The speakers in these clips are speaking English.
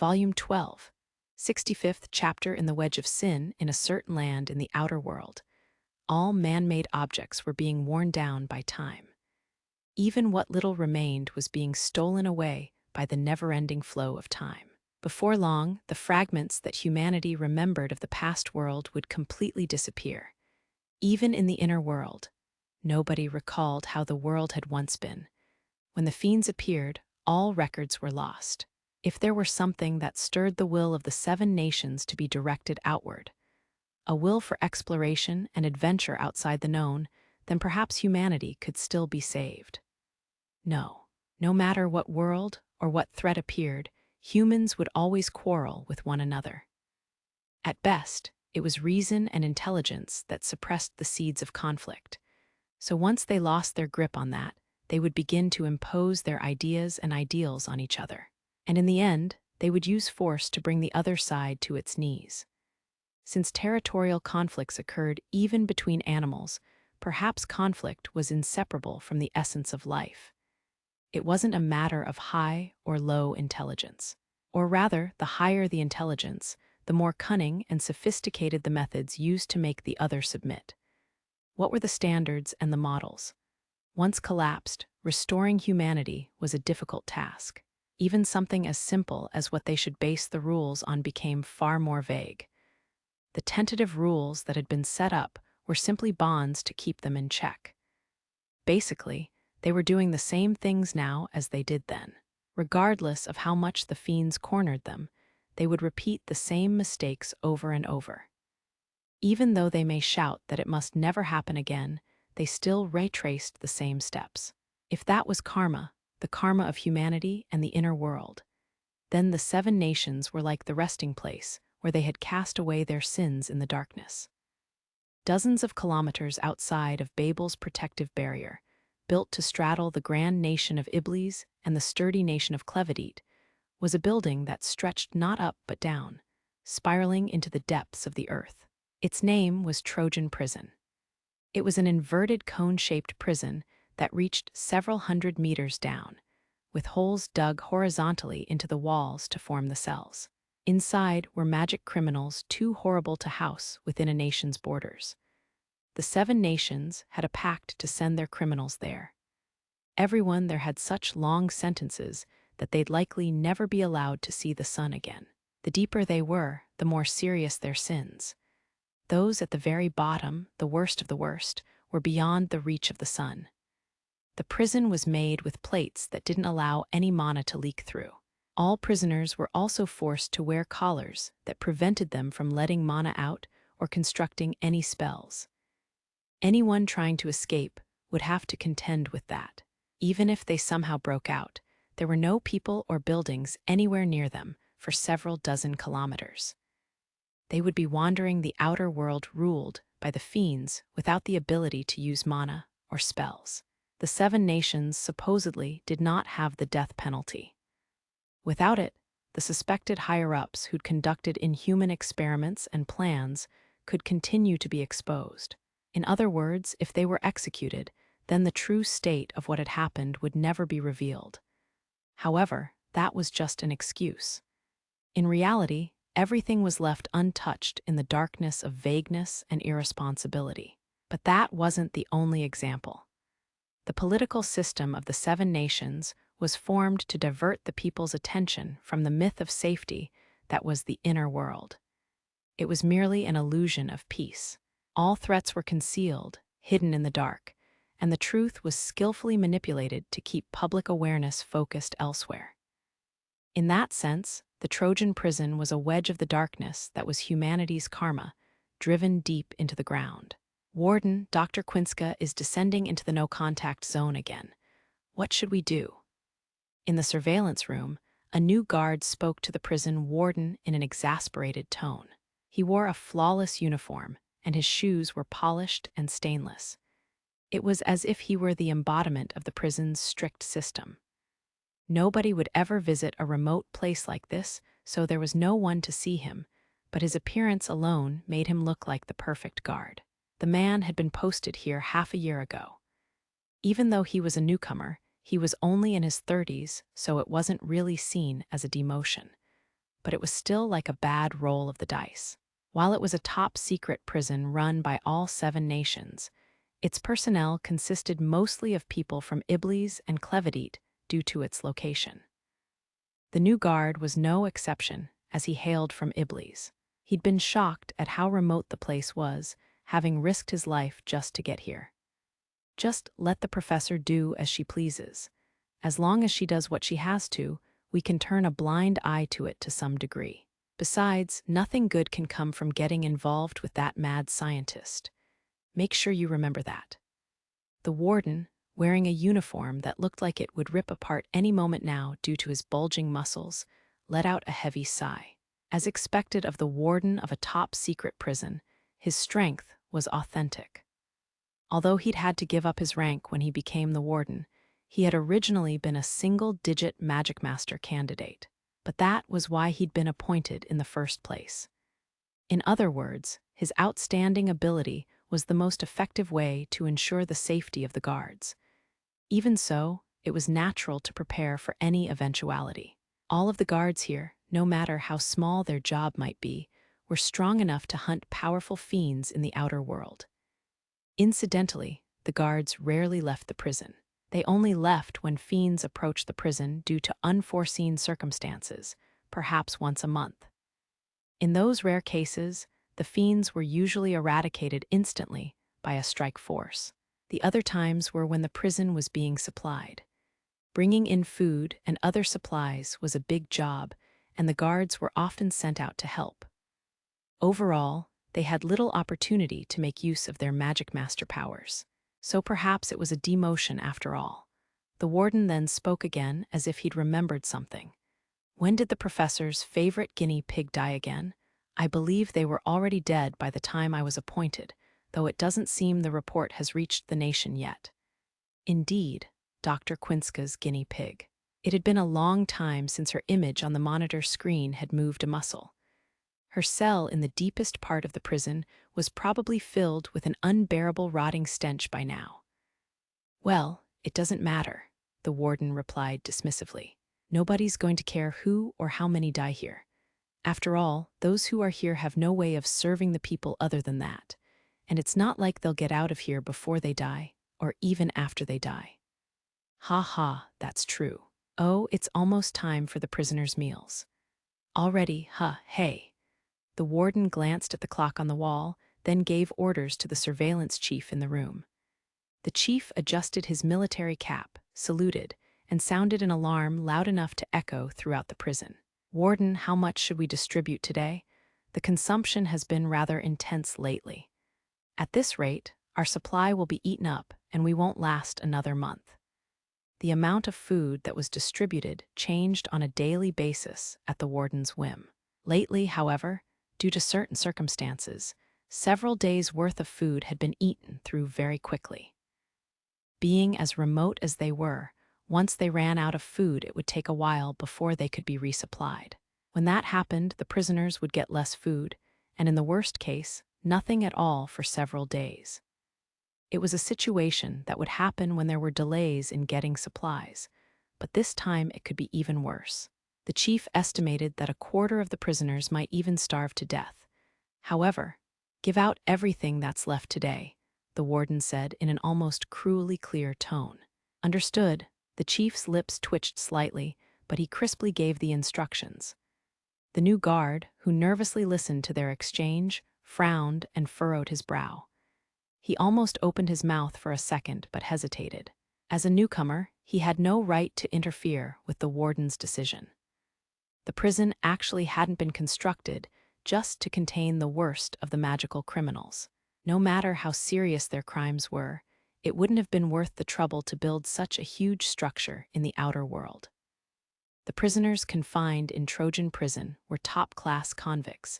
Volume 12, 65th chapter in the Wedge of Sin in a certain land in the outer world. All man-made objects were being worn down by time. Even what little remained was being stolen away by the never-ending flow of time. Before long, the fragments that humanity remembered of the past world would completely disappear. Even in the inner world, nobody recalled how the world had once been. When the fiends appeared, all records were lost. If there were something that stirred the will of the 7 nations to be directed outward, a will for exploration and adventure outside the known, then perhaps humanity could still be saved. No matter what world or what threat appeared, humans would always quarrel with one another. At best, it was reason and intelligence that suppressed the seeds of conflict. So once they lost their grip on that, they would begin to impose their ideas and ideals on each other. And in the end, they would use force to bring the other side to its knees. Since territorial conflicts occurred even between animals, perhaps conflict was inseparable from the essence of life. It wasn't a matter of high or low intelligence. Or rather, the higher the intelligence, the more cunning and sophisticated the methods used to make the other submit. What were the standards and the models? Once collapsed, restoring humanity was a difficult task. Even something as simple as what they should base the rules on became far more vague. The tentative rules that had been set up were simply bonds to keep them in check. Basically, they were doing the same things now as they did then. Regardless of how much the fiends cornered them, they would repeat the same mistakes over and over. Even though they may shout that it must never happen again, they still retraced the same steps. If that was karma, the karma of humanity and the inner world, then the 7 nations were like the resting place where they had cast away their sins in the darkness. Dozens of kilometers outside of Babel's protective barrier, built to straddle the grand nation of Iblis and the sturdy nation of Clevedite, was a building that stretched not up but down, spiraling into the depths of the earth. Its name was Trojan Prison. It was an inverted cone-shaped prison that reached several hundred meters down, with holes dug horizontally into the walls to form the cells. Inside were magic criminals too horrible to house within a nation's borders. The 7 nations had a pact to send their criminals there. Everyone there had such long sentences that they'd likely never be allowed to see the sun again. The deeper they were, the more serious their sins. Those at the very bottom, the worst of the worst, were beyond the reach of the sun. The prison was made with plates that didn't allow any mana to leak through. All prisoners were also forced to wear collars that prevented them from letting mana out or constructing any spells. Anyone trying to escape would have to contend with that. Even if they somehow broke out, there were no people or buildings anywhere near them for several dozen kilometers. They would be wandering the outer world ruled by the fiends without the ability to use mana or spells. The 7 nations supposedly did not have the death penalty. Without it, the suspected higher-ups who'd conducted inhuman experiments and plans could continue to be exposed. In other words, if they were executed, then the true state of what had happened would never be revealed. However, that was just an excuse. In reality, everything was left untouched in the darkness of vagueness and irresponsibility. But that wasn't the only example. The political system of the 7 nations was formed to divert the people's attention from the myth of safety that was the inner world. It was merely an illusion of peace. All threats were concealed, hidden in the dark, and the truth was skillfully manipulated to keep public awareness focused elsewhere. In that sense, the Trojan prison was a wedge of the darkness that was humanity's karma, driven deep into the ground. Warden, Dr. Quinska is descending into the no-contact zone again. What should we do? In the surveillance room, a new guard spoke to the prison warden in an exasperated tone. He wore a flawless uniform, and his shoes were polished and stainless. It was as if he were the embodiment of the prison's strict system. Nobody would ever visit a remote place like this, so there was no one to see him, but his appearance alone made him look like the perfect guard. The man had been posted here half a year ago. Even though he was a newcomer, he was only in his 30s, so it wasn't really seen as a demotion. but it was still like a bad roll of the dice. While it was a top-secret prison run by all 7 nations, its personnel consisted mostly of people from Iblis and Clevedite due to its location. The new guard was no exception, as he hailed from Iblis. He'd been shocked at how remote the place was, having risked his life just to get here. Just let the professor do as she pleases. As long as she does what she has to, we can turn a blind eye to it to some degree. Besides, nothing good can come from getting involved with that mad scientist. Make sure you remember that. The warden, wearing a uniform that looked like it would rip apart any moment now due to his bulging muscles, let out a heavy sigh. As expected of the warden of a top-secret prison, his strength was authentic. Although he'd had to give up his rank when he became the warden, he had originally been a single-digit Magicmaster candidate. But that was why he'd been appointed in the first place. In other words, his outstanding ability was the most effective way to ensure the safety of the guards. Even so, it was natural to prepare for any eventuality. All of the guards here, no matter how small their job might be, were strong enough to hunt powerful fiends in the outer world. Incidentally, the guards rarely left the prison. They only left when fiends approached the prison due to unforeseen circumstances, perhaps once a month. In those rare cases, the fiends were usually eradicated instantly by a strike force. The other times were when the prison was being supplied. Bringing in food and other supplies was a big job, and the guards were often sent out to help. Overall, they had little opportunity to make use of their Magicmaster powers. So perhaps it was a demotion after all. The warden then spoke again as if he'd remembered something. When did the professor's favorite guinea pig die again? I believe they were already dead by the time I was appointed, though it doesn't seem the report has reached the nation yet. Indeed, Dr. Quinska's guinea pig. It had been a long time since her image on the monitor screen had moved a muscle. Her cell in the deepest part of the prison was probably filled with an unbearable rotting stench by now. Well, it doesn't matter, the warden replied dismissively. Nobody's going to care who or how many die here. After all, those who are here have no way of serving the people other than that, and it's not like they'll get out of here before they die, or even after they die. Ha ha, that's true. Oh, it's almost time for the prisoners' meals. Already, hey. The warden glanced at the clock on the wall, then gave orders to the surveillance chief in the room. The chief adjusted his military cap, saluted, and sounded an alarm loud enough to echo throughout the prison. Warden, how much should we distribute today? The consumption has been rather intense lately. At this rate, our supply will be eaten up, and we won't last another month. The amount of food that was distributed changed on a daily basis at the warden's whim. Lately, however, due to certain circumstances, several days' worth of food had been eaten through very quickly. Being as remote as they were, once they ran out of food, it would take a while before they could be resupplied. When that happened, the prisoners would get less food, and in the worst case, nothing at all for several days. It was a situation that would happen when there were delays in getting supplies, but this time it could be even worse. The chief estimated that a quarter of the prisoners might even starve to death. However, give out everything that's left today, the warden said in an almost cruelly clear tone. Understood, the chief's lips twitched slightly, but he crisply gave the instructions. The new guard, who nervously listened to their exchange, frowned and furrowed his brow. He almost opened his mouth for a second, but hesitated. As a newcomer, he had no right to interfere with the warden's decision. The prison actually hadn't been constructed just to contain the worst of the magical criminals. No matter how serious their crimes were, it wouldn't have been worth the trouble to build such a huge structure in the outer world. The prisoners confined in Trojan prison were top-class convicts,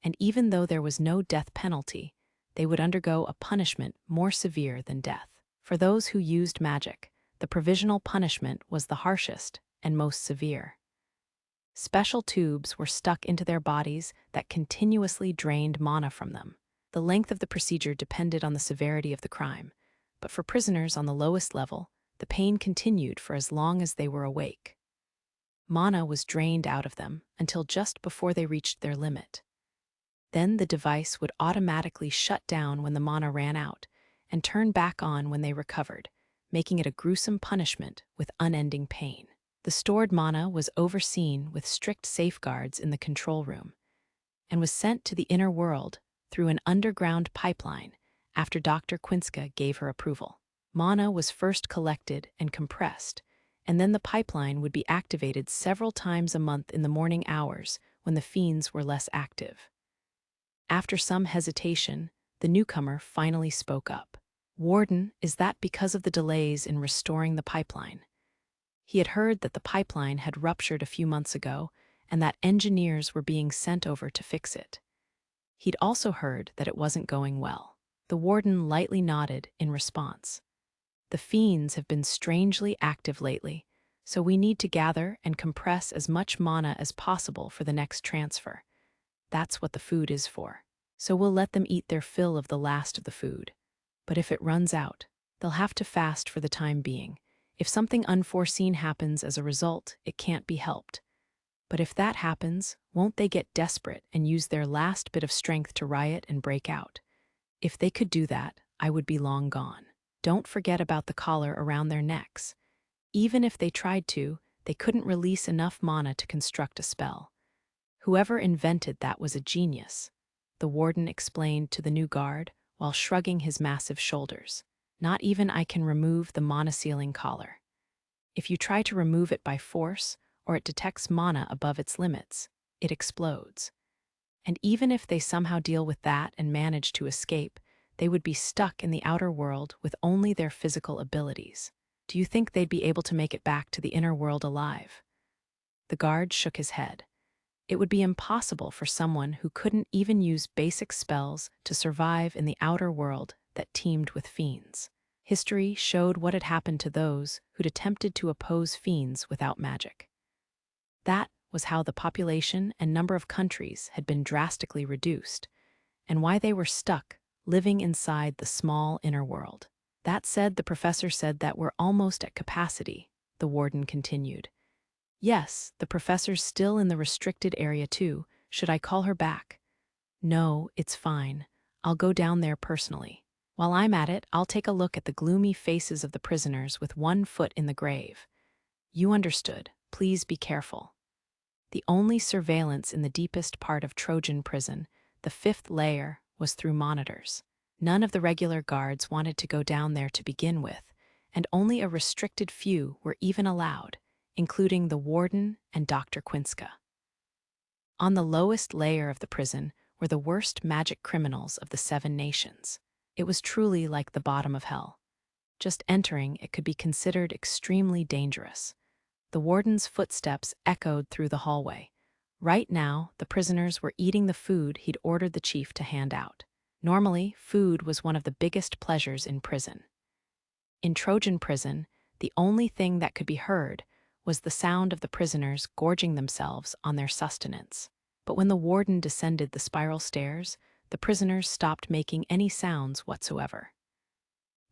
and even though there was no death penalty, they would undergo a punishment more severe than death. For those who used magic, the provisional punishment was the harshest and most severe. Special tubes were stuck into their bodies that continuously drained mana from them. The length of the procedure depended on the severity of the crime, but for prisoners on the lowest level, the pain continued for as long as they were awake. Mana was drained out of them until just before they reached their limit. Then the device would automatically shut down when the mana ran out and turn back on when they recovered, making it a gruesome punishment with unending pain. The stored mana was overseen with strict safeguards in the control room and was sent to the inner world through an underground pipeline after Dr. Quinska gave her approval. Mana was first collected and compressed, and then the pipeline would be activated several times a month in the morning hours when the fiends were less active. After some hesitation, the newcomer finally spoke up. "Warden, is that because of the delays in restoring the pipeline?" He had heard that the pipeline had ruptured a few months ago and that engineers were being sent over to fix it. He'd also heard that it wasn't going well. The warden lightly nodded in response. "The fiends have been strangely active lately, so we need to gather and compress as much mana as possible for the next transfer. That's what the food is for. So we'll let them eat their fill of the last of the food. But if it runs out, they'll have to fast for the time being. If something unforeseen happens as a result, it can't be helped. But if that happens, won't they get desperate and use their last bit of strength to riot and break out? If they could do that, I would be long gone. Don't forget about the collar around their necks. Even if they tried to, they couldn't release enough mana to construct a spell. Whoever invented that was a genius," the warden explained to the new guard while shrugging his massive shoulders. "Not even I can remove the mana-sealing collar. If you try to remove it by force, or it detects mana above its limits, it explodes. And even if they somehow deal with that and manage to escape, they would be stuck in the outer world with only their physical abilities. Do you think they'd be able to make it back to the inner world alive?" The guard shook his head. It would be impossible for someone who couldn't even use basic spells to survive in the outer world that teemed with fiends. History showed what had happened to those who'd attempted to oppose fiends without magic. That was how the population and number of countries had been drastically reduced, and why they were stuck living inside the small inner world. "That said, the professor said that we're almost at capacity," the warden continued. "Yes, the professor's still in the restricted area too. Should I call her back?" "No, it's fine. I'll go down there personally. While I'm at it, I'll take a look at the gloomy faces of the prisoners with one foot in the grave. You understood. Please be careful." The only surveillance in the deepest part of Trojan prison, the fifth layer, was through monitors. None of the regular guards wanted to go down there to begin with, and only a restricted few were even allowed, including the warden and Dr. Quinska. On the lowest layer of the prison were the worst magic criminals of the 7 nations. It was truly like the bottom of hell. Just entering, it could be considered extremely dangerous. The warden's footsteps echoed through the hallway. Right now, the prisoners were eating the food he'd ordered the chief to hand out. Normally, food was one of the biggest pleasures in prison. In Trojan prison, the only thing that could be heard was the sound of the prisoners gorging themselves on their sustenance. But when the warden descended the spiral stairs, the prisoners stopped making any sounds whatsoever.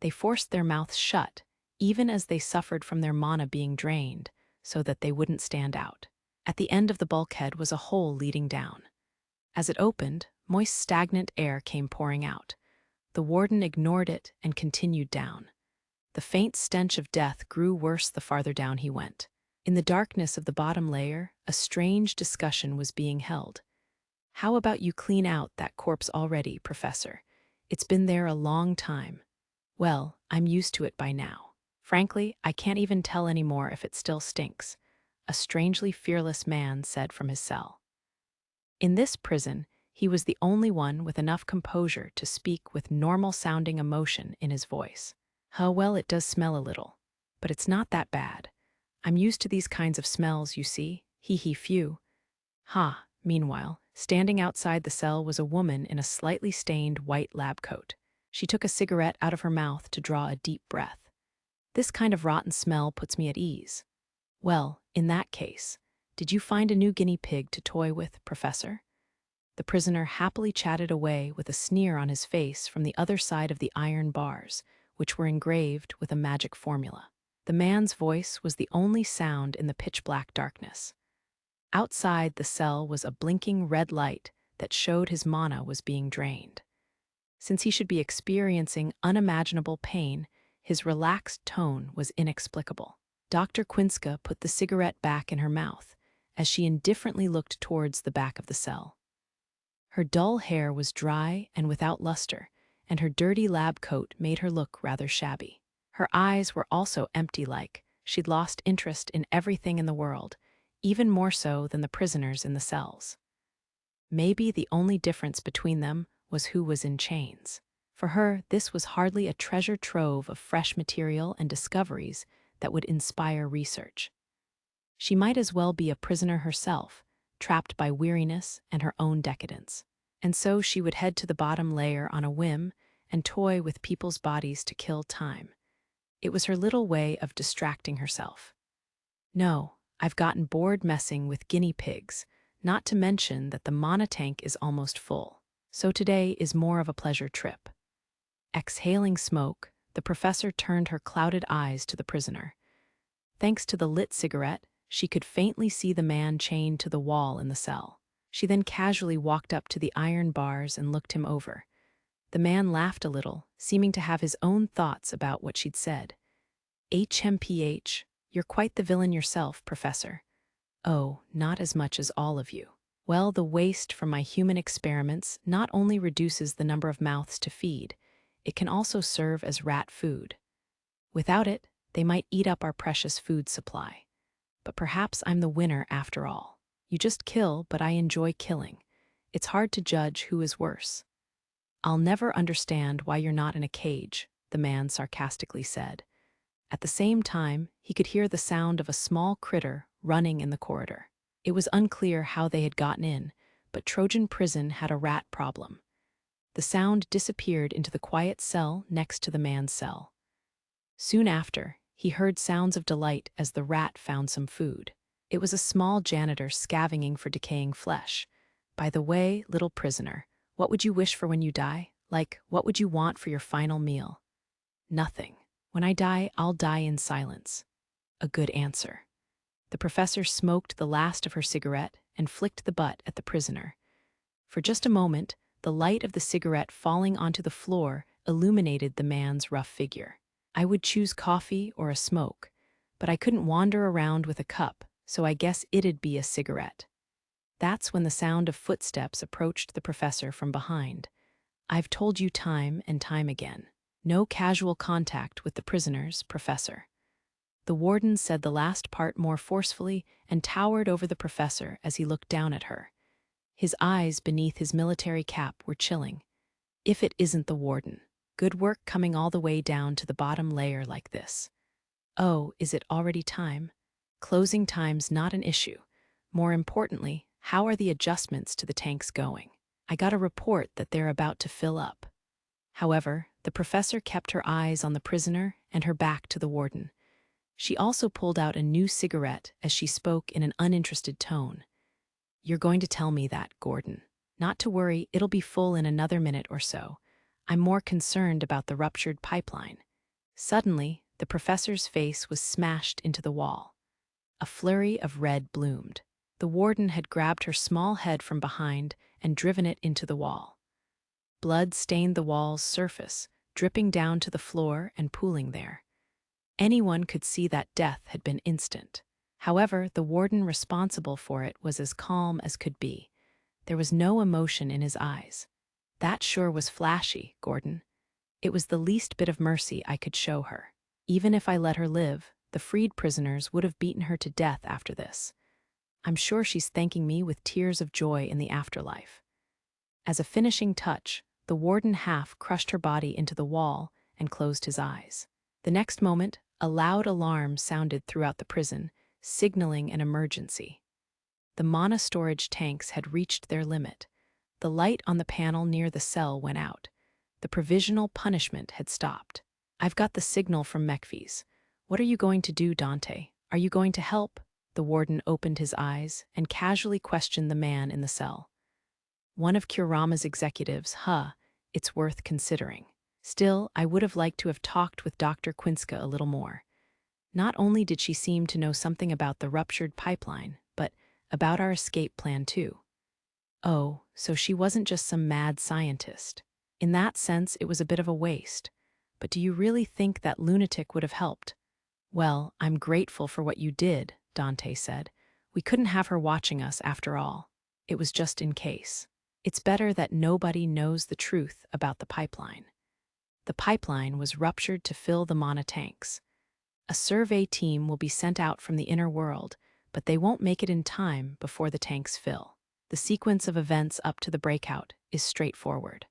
They forced their mouths shut, even as they suffered from their mana being drained, so that they wouldn't stand out. At the end of the bulkhead was a hole leading down. As it opened, moist, stagnant air came pouring out. The warden ignored it and continued down. The faint stench of death grew worse the farther down he went. In the darkness of the bottom layer, a strange discussion was being held. "How about you clean out that corpse already, Professor? It's been there a long time." "Well, I'm used to it by now. Frankly, I can't even tell anymore if it still stinks," a strangely fearless man said from his cell. In this prison, he was the only one with enough composure to speak with normal-sounding emotion in his voice. Well, it does smell a little, but it's not that bad. I'm used to these kinds of smells, you see. Hee phew." Ha! Meanwhile, standing outside the cell was a woman in a slightly stained white lab coat. She took a cigarette out of her mouth to draw a deep breath. "This kind of rotten smell puts me at ease." "Well, in that case, did you find a new guinea pig to toy with, Professor?" The prisoner happily chatted away with a sneer on his face from the other side of the iron bars, which were engraved with a magic formula. The man's voice was the only sound in the pitch-black darkness. Outside the cell was a blinking red light that showed his mana was being drained. Since he should be experiencing unimaginable pain, his relaxed tone was inexplicable. Dr. Quinska put the cigarette back in her mouth as she indifferently looked towards the back of the cell. Her dull hair was dry and without luster, and her dirty lab coat made her look rather shabby. Her eyes were also empty-like. She'd lost interest in everything in the world, even more so than the prisoners in the cells. Maybe the only difference between them was who was in chains. For her, this was hardly a treasure trove of fresh material and discoveries that would inspire research. She might as well be a prisoner herself, trapped by weariness and her own decadence. And so she would head to the bottom layer on a whim and toy with people's bodies to kill time. It was her little way of distracting herself. No, I've gotten bored messing with guinea pigs, not to mention that the mana tank is almost full. So today is more of a pleasure trip. Exhaling smoke, the professor turned her clouded eyes to the prisoner. Thanks to the lit cigarette, she could faintly see the man chained to the wall in the cell. She then casually walked up to the iron bars and looked him over. The man laughed a little, seeming to have his own thoughts about what she'd said. HMPH, you're quite the villain yourself, Professor. Oh, not as much as all of you. Well, the waste from my human experiments not only reduces the number of mouths to feed, it can also serve as rat food. Without it, they might eat up our precious food supply. But perhaps I'm the winner after all. You just kill, but I enjoy killing. It's hard to judge who is worse. I'll never understand why you're not in a cage, the man sarcastically said. At the same time, he could hear the sound of a small critter running in the corridor. It was unclear how they had gotten in, but Trojan Prison had a rat problem. The sound disappeared into the quiet cell next to the man's cell. Soon after, he heard sounds of delight as the rat found some food. It was a small janitor scavenging for decaying flesh. By the way, little prisoner, what would you wish for when you die? Like, what would you want for your final meal? Nothing. When I die, I'll die in silence. A good answer. The professor smoked the last of her cigarette and flicked the butt at the prisoner. For just a moment, the light of the cigarette falling onto the floor illuminated the man's rough figure. I would choose coffee or a smoke, but I couldn't wander around with a cup, so I guess it'd be a cigarette. That's when the sound of footsteps approached the professor from behind. I've told you time and time again. No casual contact with the prisoners, Professor. The warden said the last part more forcefully and towered over the professor as he looked down at her. His eyes beneath his military cap were chilling. If it isn't the warden. Good work coming all the way down to the bottom layer like this. Oh, is it already time? Closing time's not an issue. More importantly, how are the adjustments to the tanks going? I got a report that they're about to fill up. However, the professor kept her eyes on the prisoner and her back to the warden. She also pulled out a new cigarette as she spoke in an uninterested tone. You're going to tell me that, Gordon. Not to worry, it'll be full in another minute or so. I'm more concerned about the ruptured pipeline. Suddenly, the professor's face was smashed into the wall. A flurry of red bloomed. The warden had grabbed her small head from behind and driven it into the wall. Blood stained the wall's surface, dripping down to the floor and pooling there. Anyone could see that death had been instant. However, the warden responsible for it was as calm as could be. There was no emotion in his eyes. That sure was flashy, Gordon. It was the least bit of mercy I could show her. Even if I let her live, the freed prisoners would have beaten her to death after this. I'm sure she's thanking me with tears of joy in the afterlife. As a finishing touch, the warden half crushed her body into the wall and closed his eyes. The next moment, a loud alarm sounded throughout the prison, signaling an emergency. The mana storage tanks had reached their limit. The light on the panel near the cell went out. The provisional punishment had stopped. I've got the signal from Mekvis. What are you going to do, Dante? Are you going to help? The warden opened his eyes and casually questioned the man in the cell. One of Kurama's executives, it's worth considering. Still, I would have liked to have talked with Dr. Quinska a little more. Not only did she seem to know something about the ruptured pipeline, but about our escape plan too. Oh, so she wasn't just some mad scientist. In that sense, it was a bit of a waste. But do you really think that lunatic would have helped? Well, I'm grateful for what you did, Dante said. We couldn't have her watching us after all. It was just in case. It's better that nobody knows the truth about the pipeline. The pipeline was ruptured to fill the mana tanks. A survey team will be sent out from the inner world, but they won't make it in time before the tanks fill. The sequence of events up to the breakout is straightforward.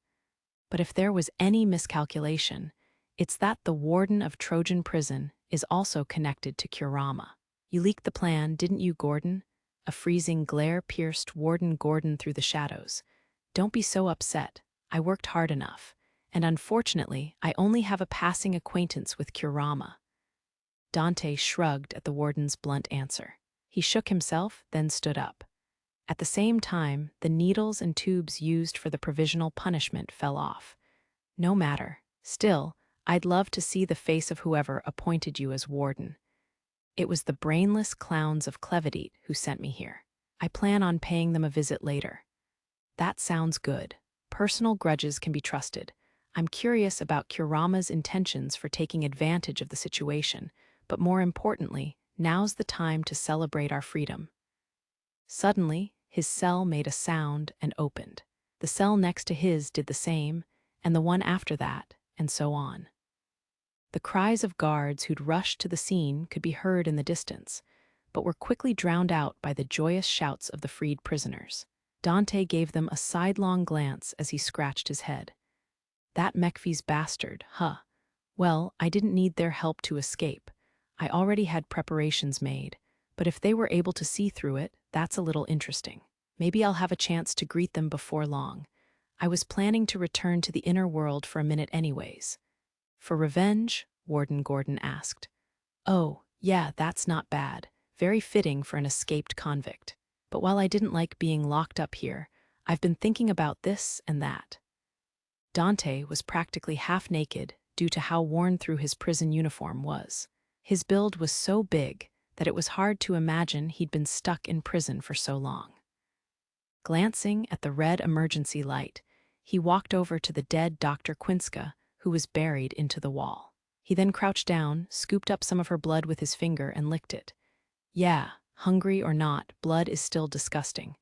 But if there was any miscalculation, it's that the warden of Trojan Prison is also connected to Kurama. You leaked the plan, didn't you, Gordon? A freezing glare pierced Warden Gordon through the shadows. Don't be so upset. I worked hard enough. And unfortunately, I only have a passing acquaintance with Kurama. Dante shrugged at the warden's blunt answer. He shook himself, then stood up. At the same time, the needles and tubes used for the provisional punishment fell off. No matter. Still, I'd love to see the face of whoever appointed you as warden. It was the brainless clowns of Clevedite who sent me here. I plan on paying them a visit later. That sounds good. Personal grudges can be trusted. I'm curious about Kurama's intentions for taking advantage of the situation, but more importantly, now's the time to celebrate our freedom. Suddenly, his cell made a sound and opened. The cell next to his did the same, and the one after that, and so on. The cries of guards who'd rushed to the scene could be heard in the distance, but were quickly drowned out by the joyous shouts of the freed prisoners. Dante gave them a sidelong glance as he scratched his head. That Mekfi's bastard, huh? Well, I didn't need their help to escape. I already had preparations made, but if they were able to see through it, that's a little interesting. Maybe I'll have a chance to greet them before long. I was planning to return to the inner world for a minute anyways. For revenge? Warden Gordon asked. Oh, yeah, that's not bad. Very fitting for an escaped convict. But while I didn't like being locked up here, I've been thinking about this and that. Dante was practically half naked due to how worn through his prison uniform was. His build was so big that it was hard to imagine he'd been stuck in prison for so long. Glancing at the red emergency light, he walked over to the dead Dr. Quinska, who was buried into the wall. He then crouched down, scooped up some of her blood with his finger, and licked it. Yeah, hungry or not, blood is still disgusting.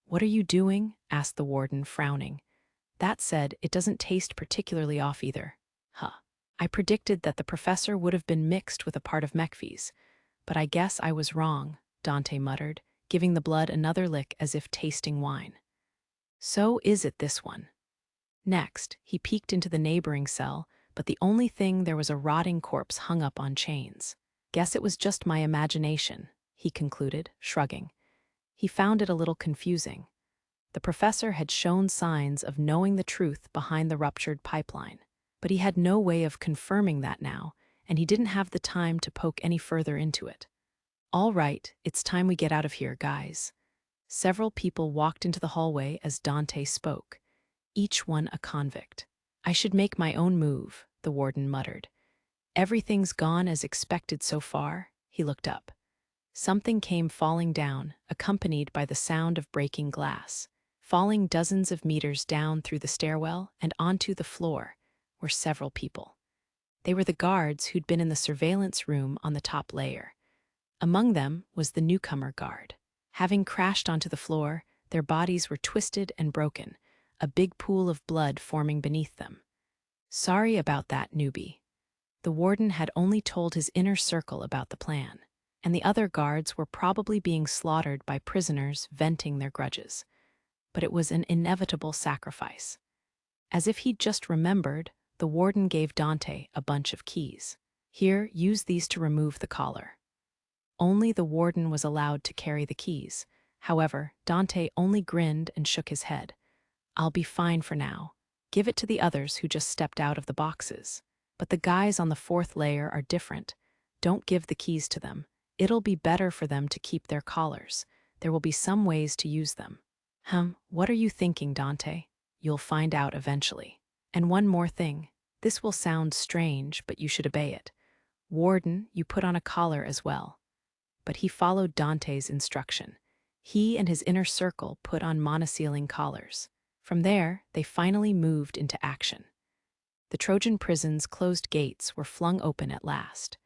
What are you doing? Asked the warden, frowning. That said, it doesn't taste particularly off either. Huh. I predicted that the professor would have been mixed with a part of Mekfi's, but I guess I was wrong, Dante muttered, giving the blood another lick as if tasting wine. So is it this one. Next, he peeked into the neighboring cell, but the only thing there was a rotting corpse hung up on chains. Guess it was just my imagination, he concluded, shrugging. He found it a little confusing. The professor had shown signs of knowing the truth behind the ruptured pipeline, but he had no way of confirming that now, and he didn't have the time to poke any further into it. All right, it's time we get out of here, guys. Several people walked into the hallway as Dante spoke, each one a convict. I should make my own move, the warden muttered. Everything's gone as expected so far. He looked up. Something came falling down, accompanied by the sound of breaking glass. Falling dozens of meters down through the stairwell and onto the floor were several people. They were the guards who'd been in the surveillance room on the top layer. Among them was the newcomer guard. Having crashed onto the floor, their bodies were twisted and broken, a big pool of blood forming beneath them. Sorry about that, newbie. The warden had only told his inner circle about the plan, and the other guards were probably being slaughtered by prisoners venting their grudges. But it was an inevitable sacrifice. As if he'd just remembered, the warden gave Dante a bunch of keys. Here, use these to remove the collar. Only the warden was allowed to carry the keys. However, Dante only grinned and shook his head. I'll be fine for now. Give it to the others who just stepped out of the boxes. But the guys on the fourth layer are different. Don't give the keys to them. It'll be better for them to keep their collars. There will be some ways to use them. What are you thinking, Dante? You'll find out eventually. And one more thing. This will sound strange, but you should obey it. "Warden, you put on a collar as well." But he followed Dante's instruction. He and his inner circle put on monosealing collars. From there, they finally moved into action. The Trojan prison's closed gates were flung open at last.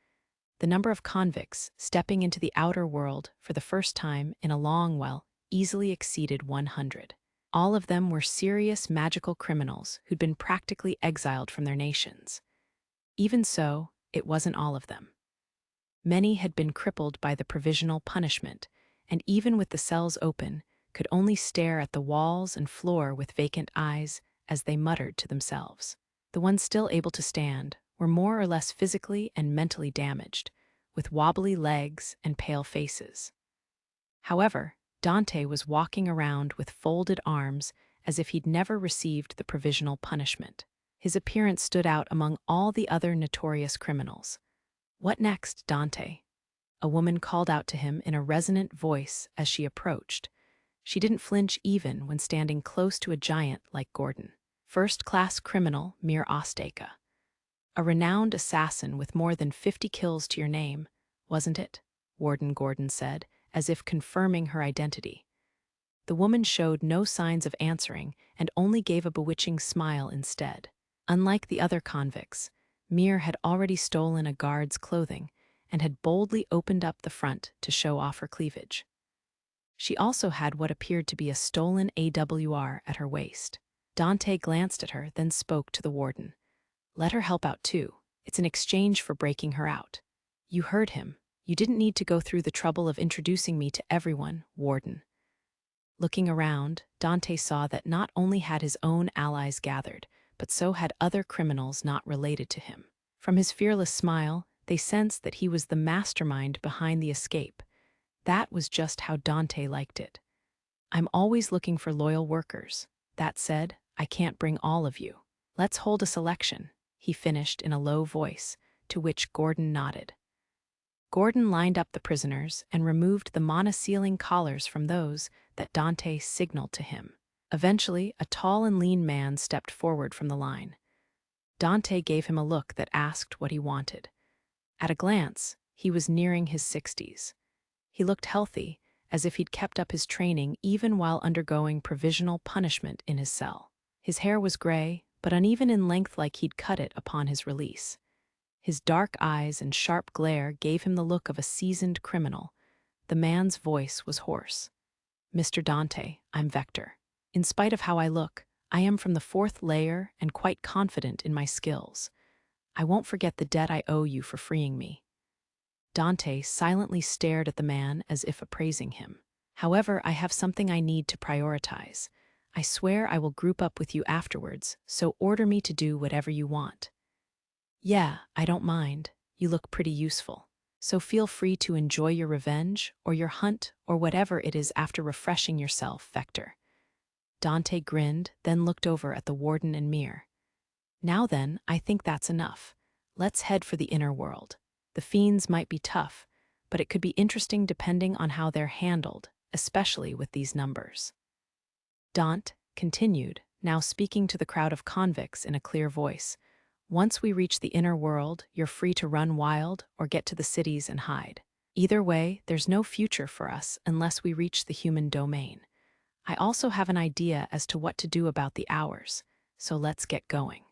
The number of convicts stepping into the outer world for the first time in a long while easily exceeded 100. All of them were serious magical criminals who'd been practically exiled from their nations. Even so, it wasn't all of them. Many had been crippled by the provisional punishment, and even with the cells open, could only stare at the walls and floor with vacant eyes as they muttered to themselves. The ones still able to stand were more or less physically and mentally damaged, with wobbly legs and pale faces. However, Dante was walking around with folded arms as if he'd never received the provisional punishment. His appearance stood out among all the other notorious criminals. "What next, Dante?" a woman called out to him in a resonant voice as she approached. She didn't flinch even when standing close to a giant like Gordon. "First-class criminal Mir Osteka. A renowned assassin with more than 50 kills to your name, wasn't it?" Warden Gordon said, as if confirming her identity. The woman showed no signs of answering and only gave a bewitching smile instead. Unlike the other convicts, Mir had already stolen a guard's clothing and had boldly opened up the front to show off her cleavage. She also had what appeared to be a stolen AWR at her waist. Dante glanced at her, then spoke to the warden. "Let her help out too. It's an exchange for breaking her out." "You heard him. You didn't need to go through the trouble of introducing me to everyone, Warden." Looking around, Dante saw that not only had his own allies gathered, but so had other criminals not related to him. From his fearless smile, they sensed that he was the mastermind behind the escape. That was just how Dante liked it. "I'm always looking for loyal workers. That said, I can't bring all of you. Let's hold a selection," he finished in a low voice, to which Gordon nodded. Gordon lined up the prisoners and removed the monosealing collars from those that Dante signaled to him. Eventually, a tall and lean man stepped forward from the line. Dante gave him a look that asked what he wanted. At a glance, he was nearing his 60s. He looked healthy, as if he'd kept up his training even while undergoing provisional punishment in his cell. His hair was gray, but uneven in length like he'd cut it upon his release. His dark eyes and sharp glare gave him the look of a seasoned criminal. The man's voice was hoarse. "Mr. Dante, I'm Vector. In spite of how I look, I am from the 4th layer and quite confident in my skills. I won't forget the debt I owe you for freeing me." Dante silently stared at the man as if appraising him. "However, I have something I need to prioritize. I swear I will group up with you afterwards, so order me to do whatever you want." "Yeah, I don't mind. You look pretty useful. So feel free to enjoy your revenge or your hunt or whatever it is after refreshing yourself, Vector." Dante grinned, then looked over at the warden and Mir. "Now then, I think that's enough. Let's head for the inner world. The fiends might be tough, but it could be interesting depending on how they're handled, especially with these numbers." Dante continued, now speaking to the crowd of convicts in a clear voice. "Once we reach the inner world, you're free to run wild or get to the cities and hide. Either way, there's no future for us unless we reach the human domain. I also have an idea as to what to do about the hours, so let's get going."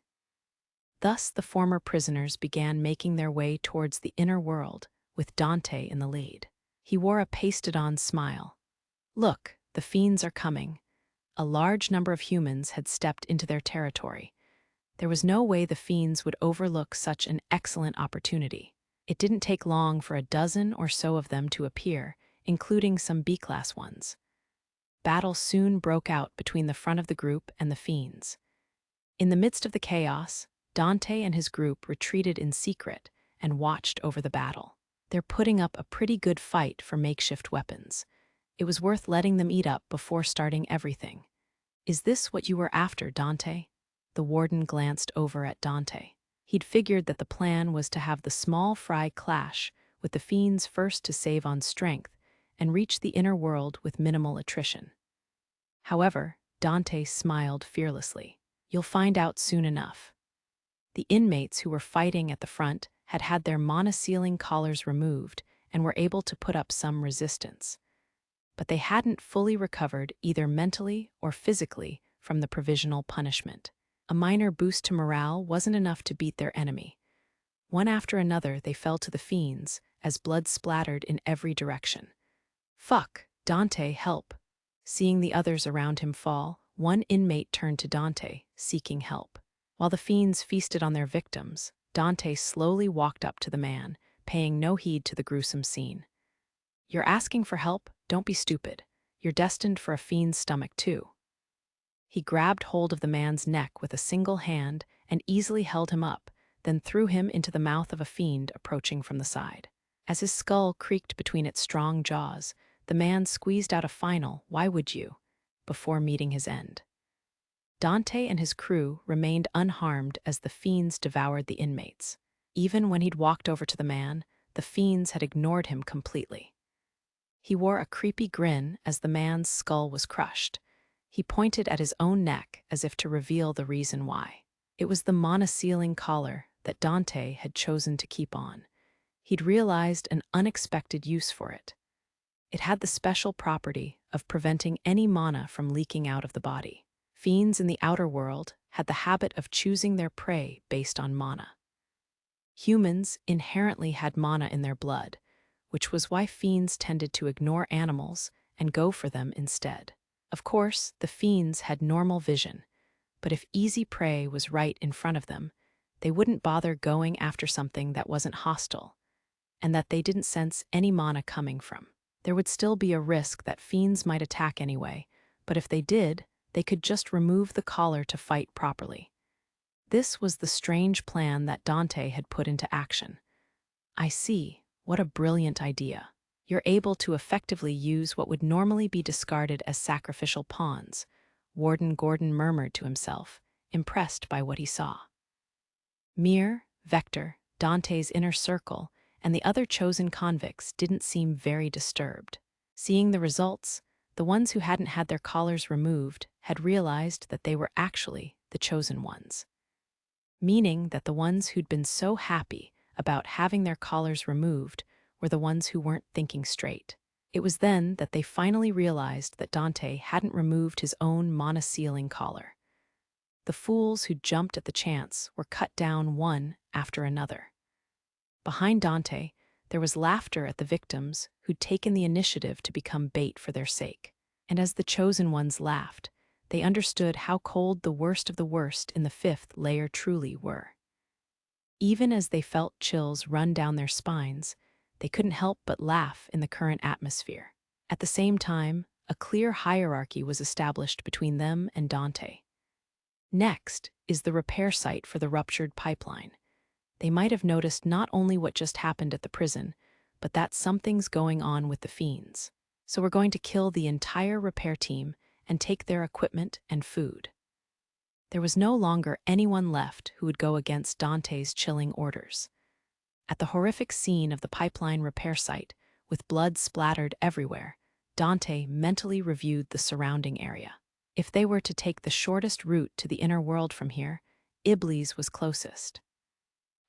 Thus, the former prisoners began making their way towards the inner world, with Dante in the lead. He wore a pasted-on smile. "Look, the fiends are coming." A large number of humans had stepped into their territory. There was no way the fiends would overlook such an excellent opportunity. It didn't take long for a dozen or so of them to appear, including some B-class ones. Battle soon broke out between the front of the group and the fiends. In the midst of the chaos, Dante and his group retreated in secret and watched over the battle. They're putting up a pretty good fight for makeshift weapons. It was worth letting them eat up before starting everything. "Is this what you were after, Dante?" The warden glanced over at Dante. He'd figured that the plan was to have the small fry clash, with the fiends first to save on strength and reach the inner world with minimal attrition. However, Dante smiled fearlessly. "You'll find out soon enough." The inmates who were fighting at the front had had their monosealing collars removed and were able to put up some resistance. But they hadn't fully recovered either mentally or physically from the provisional punishment. A minor boost to morale wasn't enough to beat their enemy. One after another, they fell to the fiends as blood splattered in every direction. "Fuck, Dante, help." Seeing the others around him fall, one inmate turned to Dante, seeking help. While the fiends feasted on their victims, Dante slowly walked up to the man, paying no heed to the gruesome scene. "You're asking for help? Don't be stupid. You're destined for a fiend's stomach too." He grabbed hold of the man's neck with a single hand and easily held him up, then threw him into the mouth of a fiend approaching from the side. As his skull creaked between its strong jaws, the man squeezed out a final, "Why would you?" before meeting his end. Dante and his crew remained unharmed as the fiends devoured the inmates. Even when he'd walked over to the man, the fiends had ignored him completely. He wore a creepy grin as the man's skull was crushed. He pointed at his own neck as if to reveal the reason why. It was the monosealing collar that Dante had chosen to keep on. He'd realized an unexpected use for it. It had the special property of preventing any mana from leaking out of the body. Fiends in the outer world had the habit of choosing their prey based on mana. Humans inherently had mana in their blood, which was why fiends tended to ignore animals and go for them instead. Of course, the fiends had normal vision, but if easy prey was right in front of them, they wouldn't bother going after something that wasn't hostile, and that they didn't sense any mana coming from. There would still be a risk that fiends might attack anyway, but if they did, they could just remove the collar to fight properly. This was the strange plan that Dante had put into action. "I see. What a brilliant idea. You're able to effectively use what would normally be discarded as sacrificial pawns," Warden Gordon murmured to himself, impressed by what he saw. Mir, Vector, Dante's inner circle, and the other chosen convicts didn't seem very disturbed. Seeing the results, the ones who hadn't had their collars removed had realized that they were actually the chosen ones. Meaning that the ones who'd been so happy about having their collars removed were the ones who weren't thinking straight. It was then that they finally realized that Dante hadn't removed his own monosealing collar. The fools who jumped at the chance were cut down one after another. Behind Dante, there was laughter at the victims who'd taken the initiative to become bait for their sake. And as the chosen ones laughed, they understood how cold the worst of the worst in the fifth layer truly were. Even as they felt chills run down their spines, they couldn't help but laugh in the current atmosphere. At the same time, a clear hierarchy was established between them and Dante. Next is the repair site for the ruptured pipeline. They might have noticed not only what just happened at the prison, but that something's going on with the fiends. So we're going to kill the entire repair team and take their equipment and food. There was no longer anyone left who would go against Dante's chilling orders. At the horrific scene of the pipeline repair site, with blood splattered everywhere, Dante mentally reviewed the surrounding area. If they were to take the shortest route to the inner world from here, Elise was closest.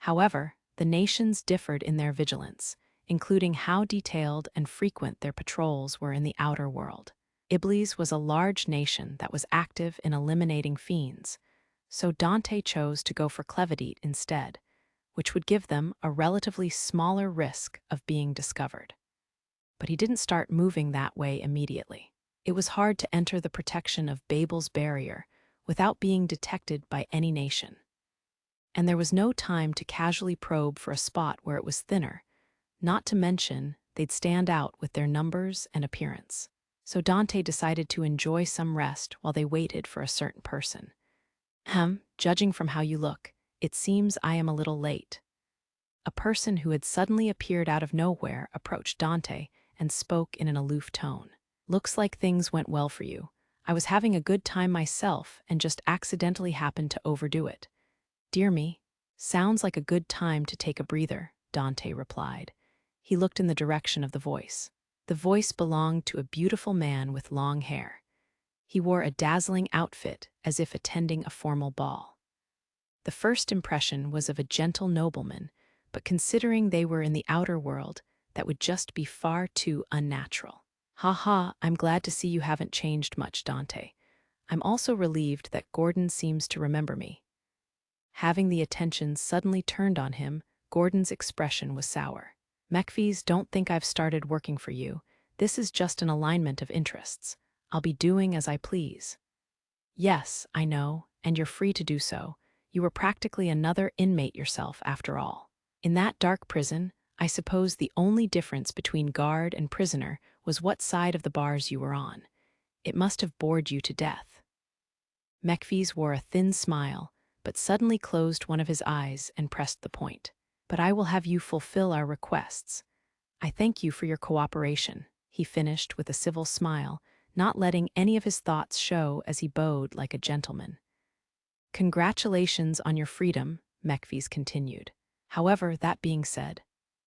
However, the nations differed in their vigilance, including how detailed and frequent their patrols were in the outer world. Elise was a large nation that was active in eliminating fiends, so Dante chose to go for Clevidite instead, which would give them a relatively smaller risk of being discovered. But he didn't start moving that way immediately. It was hard to enter the protection of Babel's barrier without being detected by any nation. And there was no time to casually probe for a spot where it was thinner, not to mention they'd stand out with their numbers and appearance. So Dante decided to enjoy some rest while they waited for a certain person. Judging from how you look, it seems I am a little late." A person who had suddenly appeared out of nowhere approached Dante and spoke in an aloof tone. "Looks like things went well for you. I was having a good time myself and just accidentally happened to overdo it." "Dear me, sounds like a good time to take a breather," Dante replied. He looked in the direction of the voice. The voice belonged to a beautiful man with long hair. He wore a dazzling outfit as if attending a formal ball. The first impression was of a gentle nobleman, but considering they were in the outer world, that would just be far too unnatural. Ha ha, I'm glad to see you haven't changed much, Dante. I'm also relieved that Gordon seems to remember me. Having the attention suddenly turned on him, Gordon's expression was sour. Mekfis, don't think I've started working for you. This is just an alignment of interests. I'll be doing as I please. Yes, I know, and you're free to do so. You were practically another inmate yourself, after all. In that dark prison, I suppose the only difference between guard and prisoner was what side of the bars you were on. It must have bored you to death. Mekfis wore a thin smile, but suddenly closed one of his eyes and pressed the point. But I will have you fulfill our requests. I thank you for your cooperation, he finished with a civil smile, not letting any of his thoughts show as he bowed like a gentleman. Congratulations on your freedom, Mekfis continued. However, that being said,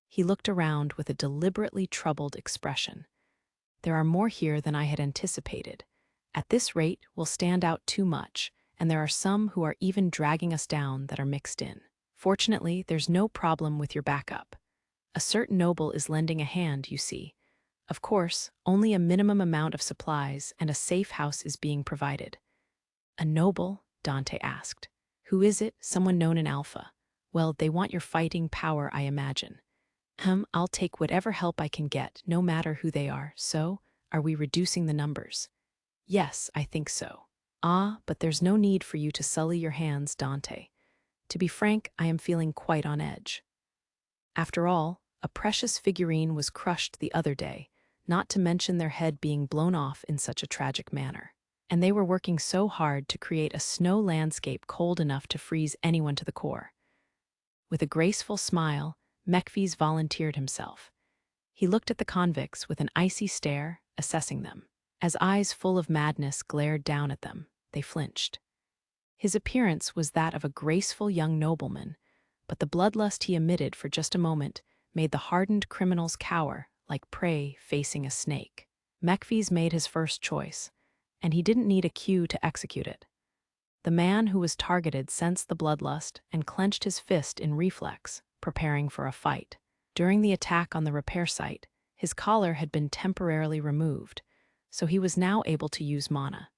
he looked around with a deliberately troubled expression. There are more here than I had anticipated. At this rate, we'll stand out too much, and there are some who are even dragging us down that are mixed in. Fortunately, there's no problem with your backup. A certain noble is lending a hand, you see. Of course, only a minimum amount of supplies and a safe house is being provided. A noble? Dante asked. Who is it? Someone known in Alpha. Well, they want your fighting power, I imagine. I'll take whatever help I can get, no matter who they are. So, are we reducing the numbers? Yes, I think so. Ah, but there's no need for you to sully your hands, Dante. To be frank, I am feeling quite on edge. After all, a precious figurine was crushed the other day, not to mention their head being blown off in such a tragic manner. And they were working so hard to create a snow landscape cold enough to freeze anyone to the core. With a graceful smile, Mekfis volunteered himself. He looked at the convicts with an icy stare, assessing them. As eyes full of madness glared down at them, they flinched. His appearance was that of a graceful young nobleman, but the bloodlust he emitted for just a moment made the hardened criminals cower like prey facing a snake. Mekfis made his first choice, and he didn't need a cue to execute it. The man who was targeted sensed the bloodlust and clenched his fist in reflex, preparing for a fight. During the attack on the repair site, his collar had been temporarily removed, so he was now able to use mana.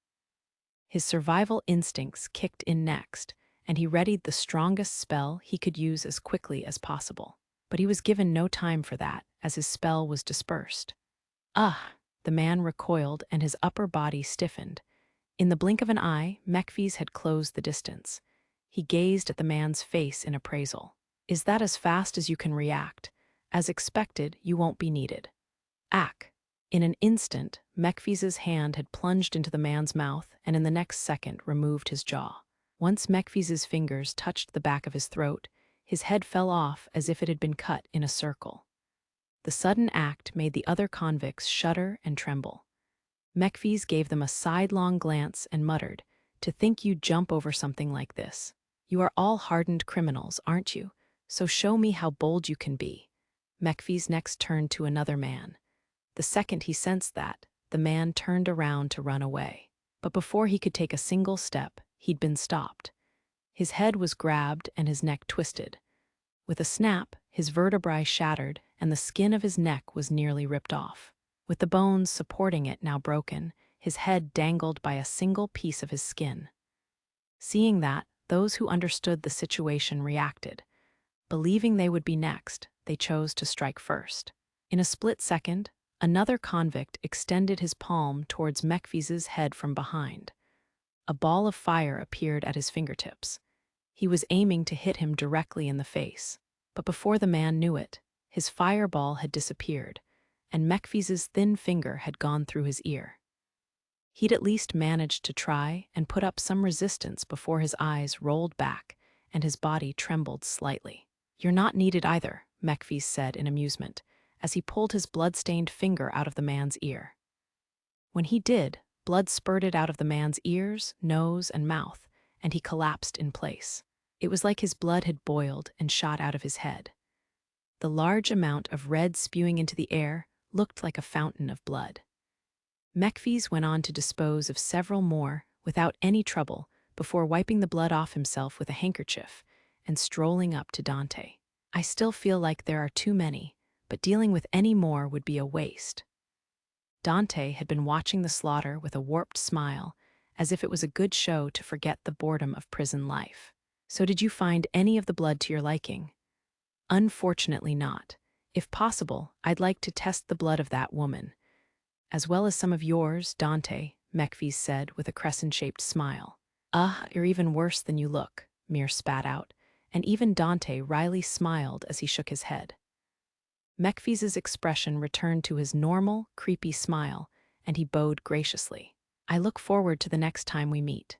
His survival instincts kicked in next, and he readied the strongest spell he could use as quickly as possible. But he was given no time for that, as his spell was dispersed. The man recoiled and his upper body stiffened. In the blink of an eye, Mekfis had closed the distance. He gazed at the man's face in appraisal. Is that as fast as you can react? As expected, you won't be needed. Ack! In an instant, Mekfis's hand had plunged into the man's mouth and in the next second removed his jaw. Once Mekfis's fingers touched the back of his throat, his head fell off as if it had been cut in a circle. The sudden act made the other convicts shudder and tremble. Mekfis gave them a sidelong glance and muttered, "To think you'd jump over something like this. You are all hardened criminals, aren't you? So show me how bold you can be." Mekfis next turned to another man. The second he sensed that, the man turned around to run away. But before he could take a single step, he'd been stopped. His head was grabbed and his neck twisted. With a snap, his vertebrae shattered and the skin of his neck was nearly ripped off. With the bones supporting it now broken, his head dangled by a single piece of his skin. Seeing that, those who understood the situation reacted. Believing they would be next, they chose to strike first. In a split second, another convict extended his palm towards Mekfis's head from behind. A ball of fire appeared at his fingertips. He was aiming to hit him directly in the face, but before the man knew it, his fireball had disappeared, and Mekfis's thin finger had gone through his ear. He'd at least managed to try and put up some resistance before his eyes rolled back and his body trembled slightly. "You're not needed either," Mekfis said in amusement, as he pulled his blood-stained finger out of the man's ear. When he did, blood spurted out of the man's ears, nose, and mouth, and he collapsed in place. It was like his blood had boiled and shot out of his head. The large amount of red spewing into the air looked like a fountain of blood. Mekfis went on to dispose of several more without any trouble before wiping the blood off himself with a handkerchief and strolling up to Dante. I still feel like there are too many, but dealing with any more would be a waste. Dante had been watching the slaughter with a warped smile, as if it was a good show to forget the boredom of prison life. So did you find any of the blood to your liking? Unfortunately not. If possible, I'd like to test the blood of that woman. As well as some of yours, Dante, Mechves said with a crescent-shaped smile. You're even worse than you look, Mir spat out, and even Dante wryly smiled as he shook his head. Mechves's expression returned to his normal, creepy smile, and he bowed graciously. I look forward to the next time we meet.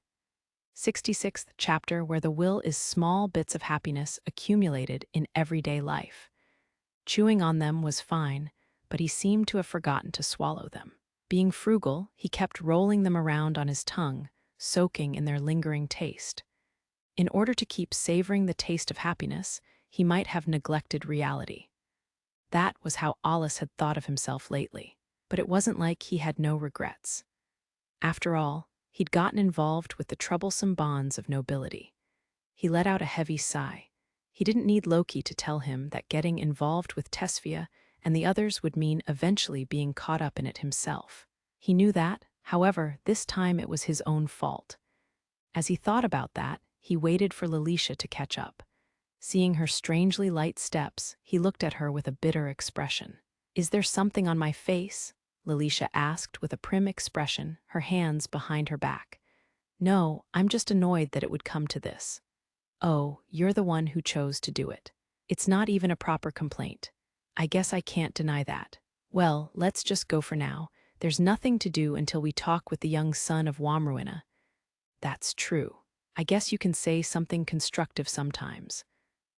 66th chapter, where the will is small bits of happiness accumulated in everyday life. Chewing on them was fine, but he seemed to have forgotten to swallow them. Being frugal, he kept rolling them around on his tongue, soaking in their lingering taste. In order to keep savoring the taste of happiness, he might have neglected reality. That was how Alus had thought of himself lately, but it wasn't like he had no regrets. After all, he'd gotten involved with the troublesome bonds of nobility. He let out a heavy sigh. He didn't need Loki to tell him that getting involved with Tesfia and the others would mean eventually being caught up in it himself. He knew that, however, this time it was his own fault. As he thought about that, he waited for Lilisha to catch up. Seeing her strangely light steps, he looked at her with a bitter expression. Is there something on my face? Lilisha asked with a prim expression, her hands behind her back. No, I'm just annoyed that it would come to this. Oh, you're the one who chose to do it. It's not even a proper complaint. I guess I can't deny that. Well, let's just go for now. There's nothing to do until we talk with the young son of Womruina. That's true. I guess you can say something constructive sometimes.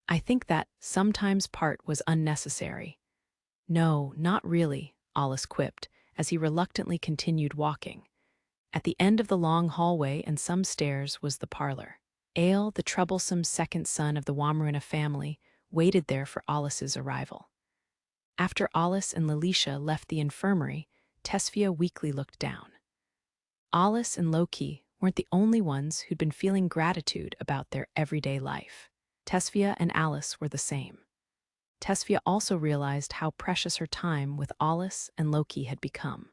I think that sometimes part was unnecessary. No, not really, Alus quipped, as he reluctantly continued walking. At the end of the long hallway and some stairs was the parlor. Aile, the troublesome second son of the Womruina family, waited there for Alus's arrival. After Alus and Lilisha left the infirmary, Tesfia weakly looked down. Alus and Loki weren't the only ones who'd been feeling gratitude about their everyday life. Tesfia and Alus were the same. Tesfia also realized how precious her time with Alus and Loki had become.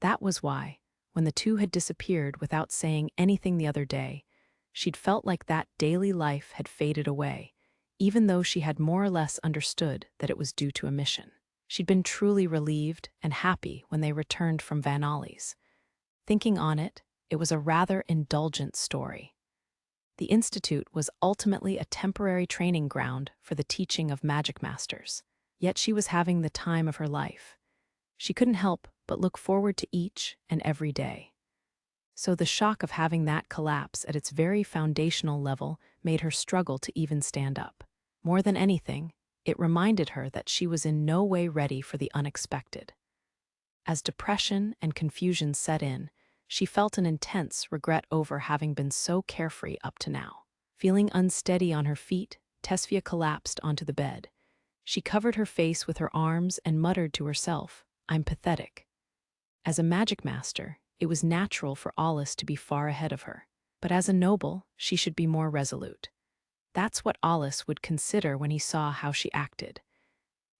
That was why, when the two had disappeared without saying anything the other day, she'd felt like that daily life had faded away, even though she had more or less understood that it was due to a mission. She'd been truly relieved and happy when they returned from Van Ollie's. Thinking on it, it was a rather indulgent story. The Institute was ultimately a temporary training ground for the teaching of Magicmasters, yet she was having the time of her life. She couldn't help but look forward to each and every day. So the shock of having that collapse at its very foundational level made her struggle to even stand up. More than anything, it reminded her that she was in no way ready for the unexpected. As depression and confusion set in, she felt an intense regret over having been so carefree up to now. Feeling unsteady on her feet, Tesfia collapsed onto the bed. She covered her face with her arms and muttered to herself, "I'm pathetic." As a Magicmaster, it was natural for Alus to be far ahead of her. But as a noble, she should be more resolute. That's what Alus would consider when he saw how she acted.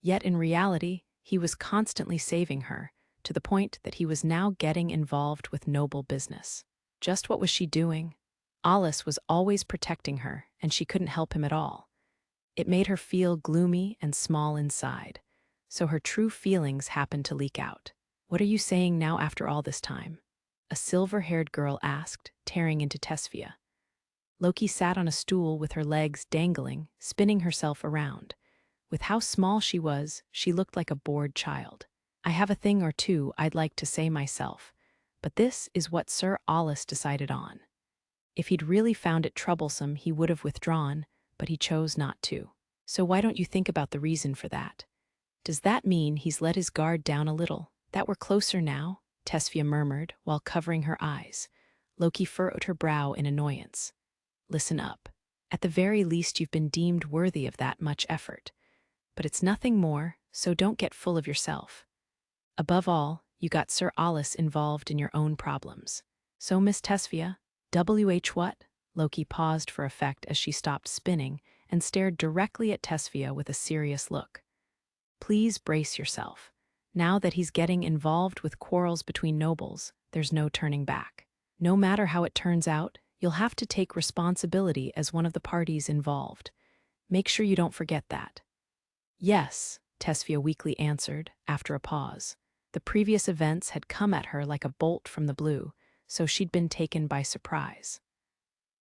Yet in reality, he was constantly saving her, to the point that he was now getting involved with noble business. Just what was she doing? Alus was always protecting her, and she couldn't help him at all. It made her feel gloomy and small inside, so her true feelings happened to leak out. What are you saying now after all this time? A silver-haired girl asked, tearing into Tesfia. Loki sat on a stool with her legs dangling, spinning herself around. With how small she was, she looked like a bored child. I have a thing or two I'd like to say myself, but this is what Sir Alus decided on. If he'd really found it troublesome, he would have withdrawn, but he chose not to. So why don't you think about the reason for that? Does that mean he's let his guard down a little? That we're closer now? Tesfia murmured, while covering her eyes. Loki furrowed her brow in annoyance. Listen up. At the very least, you've been deemed worthy of that much effort. But it's nothing more, so don't get full of yourself. Above all, you got Sir Alus involved in your own problems. So, Miss Tesfia, what? Loki paused for effect as she stopped spinning, and stared directly at Tesfia with a serious look. Please brace yourself. Now that he's getting involved with quarrels between nobles, there's no turning back. No matter how it turns out, you'll have to take responsibility as one of the parties involved. Make sure you don't forget that. Yes, Tesfia weakly answered, after a pause. The previous events had come at her like a bolt from the blue, so she'd been taken by surprise.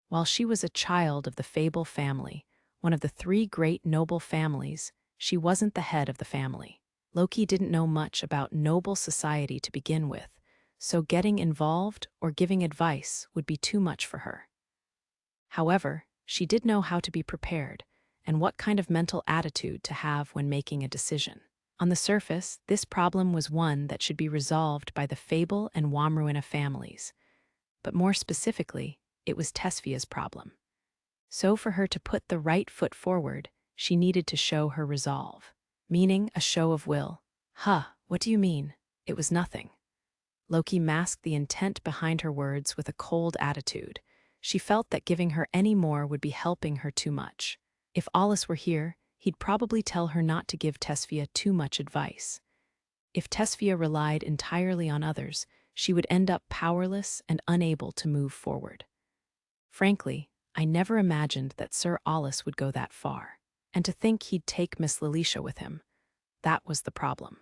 While she was a child of the Fable family, one of the 3 great noble families, she wasn't the head of the family. Loki didn't know much about noble society to begin with, so getting involved or giving advice would be too much for her. However, she did know how to be prepared and what kind of mental attitude to have when making a decision. On the surface, this problem was one that should be resolved by the Fable and Womruina families, but more specifically, it was Tesfia's problem. So for her to put the right foot forward, she needed to show her resolve, meaning a show of will. Huh, what do you mean? It was nothing. Loki masked the intent behind her words with a cold attitude. She felt that giving her any more would be helping her too much. If Alus were here, he'd probably tell her not to give Tesfia too much advice. If Tesfia relied entirely on others, she would end up powerless and unable to move forward. Frankly, I never imagined that Sir Alus would go that far. And to think he'd take Miss Lilisha with him. That was the problem.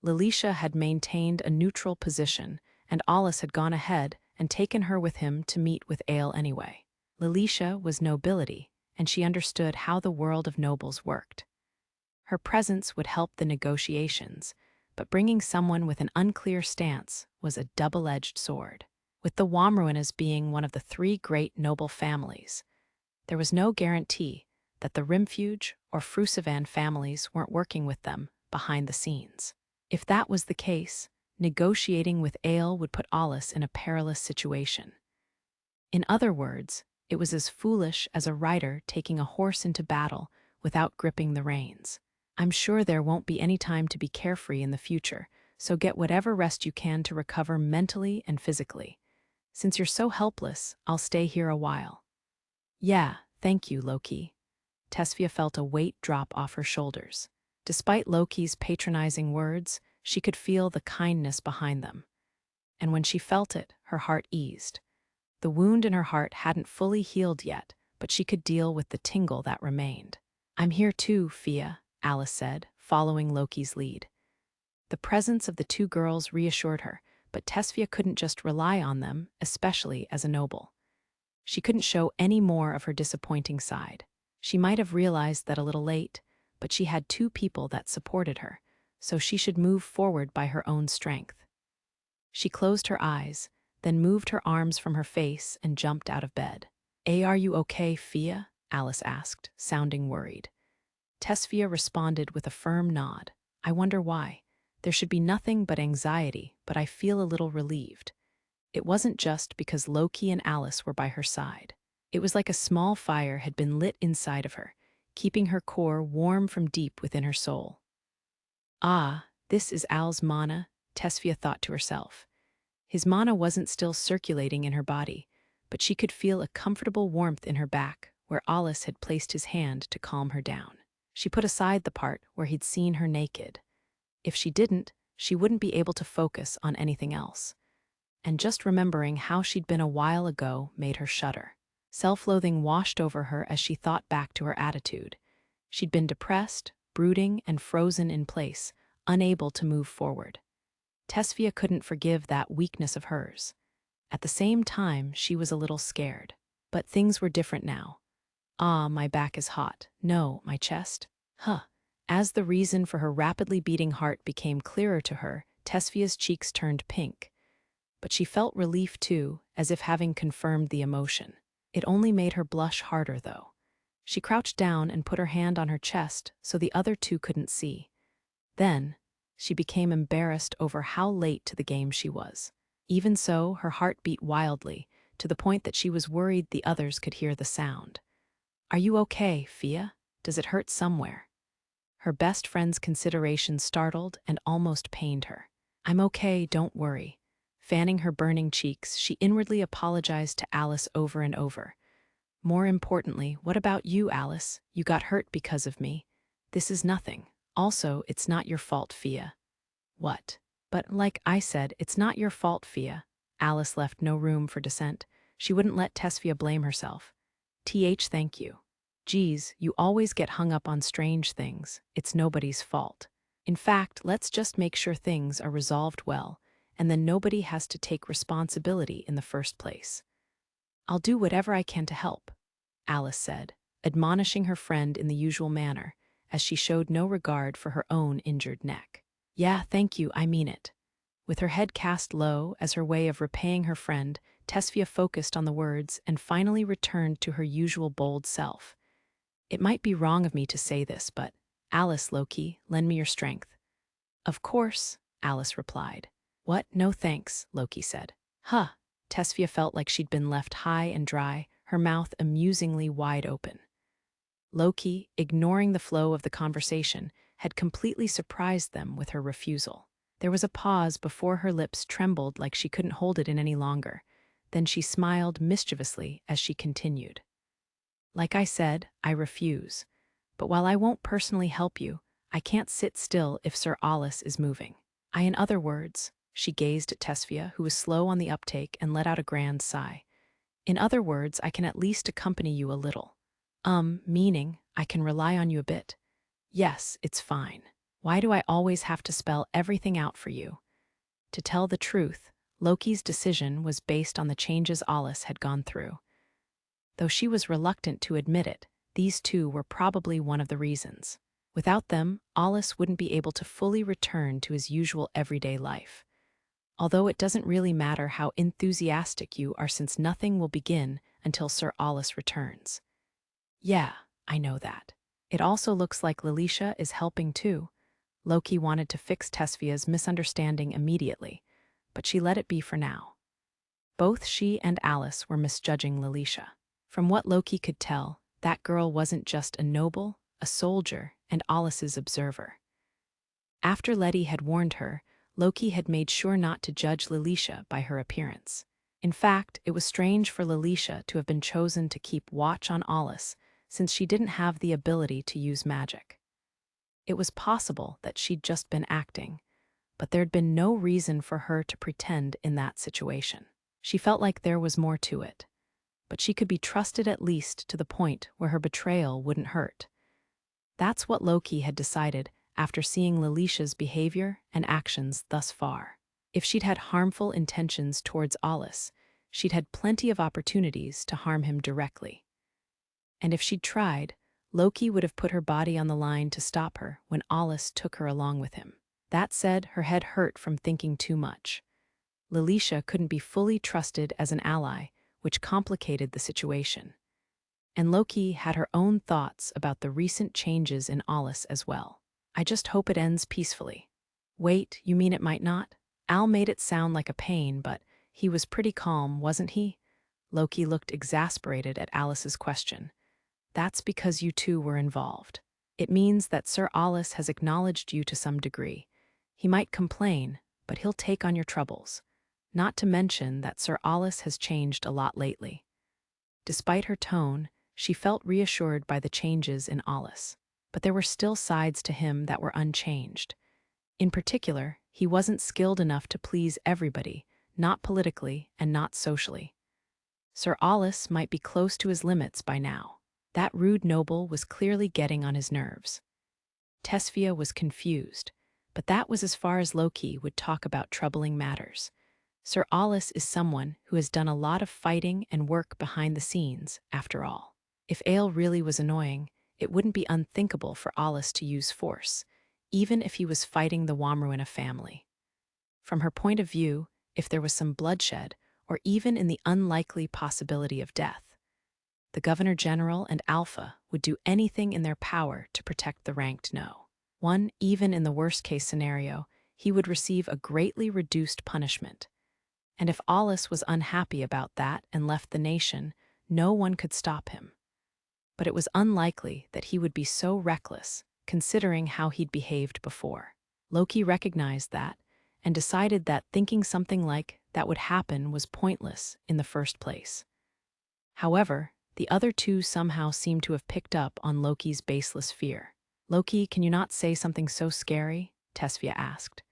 Lilisha had maintained a neutral position, and Alus had gone ahead and taken her with him to meet with Aile anyway. Lilisha was nobility, and she understood how the world of nobles worked. Her presence would help the negotiations, but bringing someone with an unclear stance was a double-edged sword. With the Womruinas being one of the 3 great noble families, there was no guarantee that the Rimfuge or Frusivan families weren't working with them behind the scenes. If that was the case, negotiating with Aile would put Alus in a perilous situation. In other words, it was as foolish as a rider taking a horse into battle without gripping the reins. I'm sure there won't be any time to be carefree in the future, so get whatever rest you can to recover mentally and physically. Since you're so helpless, I'll stay here a while. Yeah, thank you, Loki. Tesfia felt a weight drop off her shoulders. Despite Loki's patronizing words, she could feel the kindness behind them. And when she felt it, her heart eased. The wound in her heart hadn't fully healed yet, but she could deal with the tingle that remained. I'm here too, Fia, Alus said, following Loki's lead. The presence of the 2 girls reassured her, but Tesfia couldn't just rely on them, especially as a noble. She couldn't show any more of her disappointing side. She might have realized that a little late, but she had 2 people that supported her, so she should move forward by her own strength. She closed her eyes, then moved her arms from her face and jumped out of bed. Are you okay, Fia? Alus asked, sounding worried. Tesfia responded with a firm nod. I wonder why. There should be nothing but anxiety, but I feel a little relieved. It wasn't just because Loki and Alus were by her side. It was like a small fire had been lit inside of her, keeping her core warm from deep within her soul. Ah, this is Al's mana, Tesfia thought to herself. His mana wasn't still circulating in her body, but she could feel a comfortable warmth in her back where Alus had placed his hand to calm her down. She put aside the part where he'd seen her naked. If she didn't, she wouldn't be able to focus on anything else. And just remembering how she'd been a while ago made her shudder. Self-loathing washed over her as she thought back to her attitude. She'd been depressed, brooding, and frozen in place, unable to move forward. Tesfia couldn't forgive that weakness of hers. At the same time, she was a little scared. But things were different now. Ah, my back is hot. No, my chest. Huh. As the reason for her rapidly beating heart became clearer to her, Tesfia's cheeks turned pink. But she felt relief too, as if having confirmed the emotion. It only made her blush harder, though. She crouched down and put her hand on her chest so the other 2 couldn't see. Then, she became embarrassed over how late to the game she was. Even so, her heart beat wildly, to the point that she was worried the others could hear the sound. Are you okay, Fia? Does it hurt somewhere? Her best friend's consideration startled and almost pained her. I'm okay, don't worry. Fanning her burning cheeks, she inwardly apologized to Alus over and over. More importantly, what about you, Alice? You got hurt because of me. This is nothing. Also, it's not your fault, Fia. What? But like I said, it's not your fault, Fia. Alice left no room for dissent. She wouldn't let Tesfia blame herself. Thank you. Geez, you always get hung up on strange things. It's nobody's fault. In fact, let's just make sure things are resolved well, and then nobody has to take responsibility in the first place. I'll do whatever I can to help, Alice said, admonishing her friend in the usual manner, as she showed no regard for her own injured neck. Yeah, thank you, I mean it. With her head cast low as her way of repaying her friend, Tesfia focused on the words and finally returned to her usual bold self. It might be wrong of me to say this, but Alice, Loki, lend me your strength. Of course, Alice replied. What? No thanks, Loki said. Huh. Tesfia felt like she'd been left high and dry, her mouth amusingly wide open. Loki, ignoring the flow of the conversation, had completely surprised them with her refusal. There was a pause before her lips trembled like she couldn't hold it in any longer. Then she smiled mischievously as she continued. Like I said, I refuse. But while I won't personally help you, I can't sit still if Sir Alus is moving. In other words, she gazed at Tesfia, who was slow on the uptake, and let out a grand sigh. In other words, I can at least accompany you a little. Meaning, I can rely on you a bit. Yes, it's fine. Why do I always have to spell everything out for you? To tell the truth, Loki's decision was based on the changes Alus had gone through. Though she was reluctant to admit it, these two were probably one of the reasons. Without them, Alus wouldn't be able to fully return to his usual everyday life. Although it doesn't really matter how enthusiastic you are, since nothing will begin until Sir Alus returns. Yeah, I know that. It also looks like Lilisha is helping too. Loki wanted to fix Tesfia's misunderstanding immediately, but she let it be for now. Both she and Alice were misjudging Lilisha. From what Loki could tell, that girl wasn't just a noble, a soldier, and Alus's observer. After Letty had warned her, Loki had made sure not to judge Lilisha by her appearance. In fact, it was strange for Lilisha to have been chosen to keep watch on Alus, since she didn't have the ability to use magic. It was possible that she'd just been acting, but there'd been no reason for her to pretend in that situation. She felt like there was more to it, but she could be trusted at least to the point where her betrayal wouldn't hurt. That's what Loki had decided after seeing Lilisha's behavior and actions thus far. If she'd had harmful intentions towards Alus, she'd had plenty of opportunities to harm him directly. And if she'd tried, Loki would have put her body on the line to stop her when Alus took her along with him. That said, her head hurt from thinking too much. Lilisha couldn't be fully trusted as an ally, which complicated the situation. And Loki had her own thoughts about the recent changes in Alus as well. I just hope it ends peacefully. Wait, you mean it might not? Al made it sound like a pain, but he was pretty calm, wasn't he? Loki looked exasperated at Alice's question. That's because you two were involved. It means that Sir Alus has acknowledged you to some degree. He might complain, but he'll take on your troubles. Not to mention that Sir Alus has changed a lot lately. Despite her tone, she felt reassured by the changes in Alus. But there were still sides to him that were unchanged. In particular, he wasn't skilled enough to please everybody, not politically and not socially. Sir Alus might be close to his limits by now. That rude noble was clearly getting on his nerves. Tesfia was confused, but that was as far as Loki would talk about troubling matters. Sir Alus is someone who has done a lot of fighting and work behind the scenes, after all. If Aile really was annoying, it wouldn't be unthinkable for Alus to use force, even if he was fighting the Womruina family. From her point of view, if there was some bloodshed, or even in the unlikely possibility of death, the Governor-General and Alpha would do anything in their power to protect the ranked no. Even in the worst-case scenario, he would receive a greatly reduced punishment. And if Alus was unhappy about that and left the nation, no one could stop him. But it was unlikely that he would be so reckless, considering how he'd behaved before. Loki recognized that, and decided that thinking something like that would happen was pointless in the first place. However, The other two somehow seemed to have picked up on Loki's baseless fear. "Loki, can you not say something so scary?" Tesfia asked.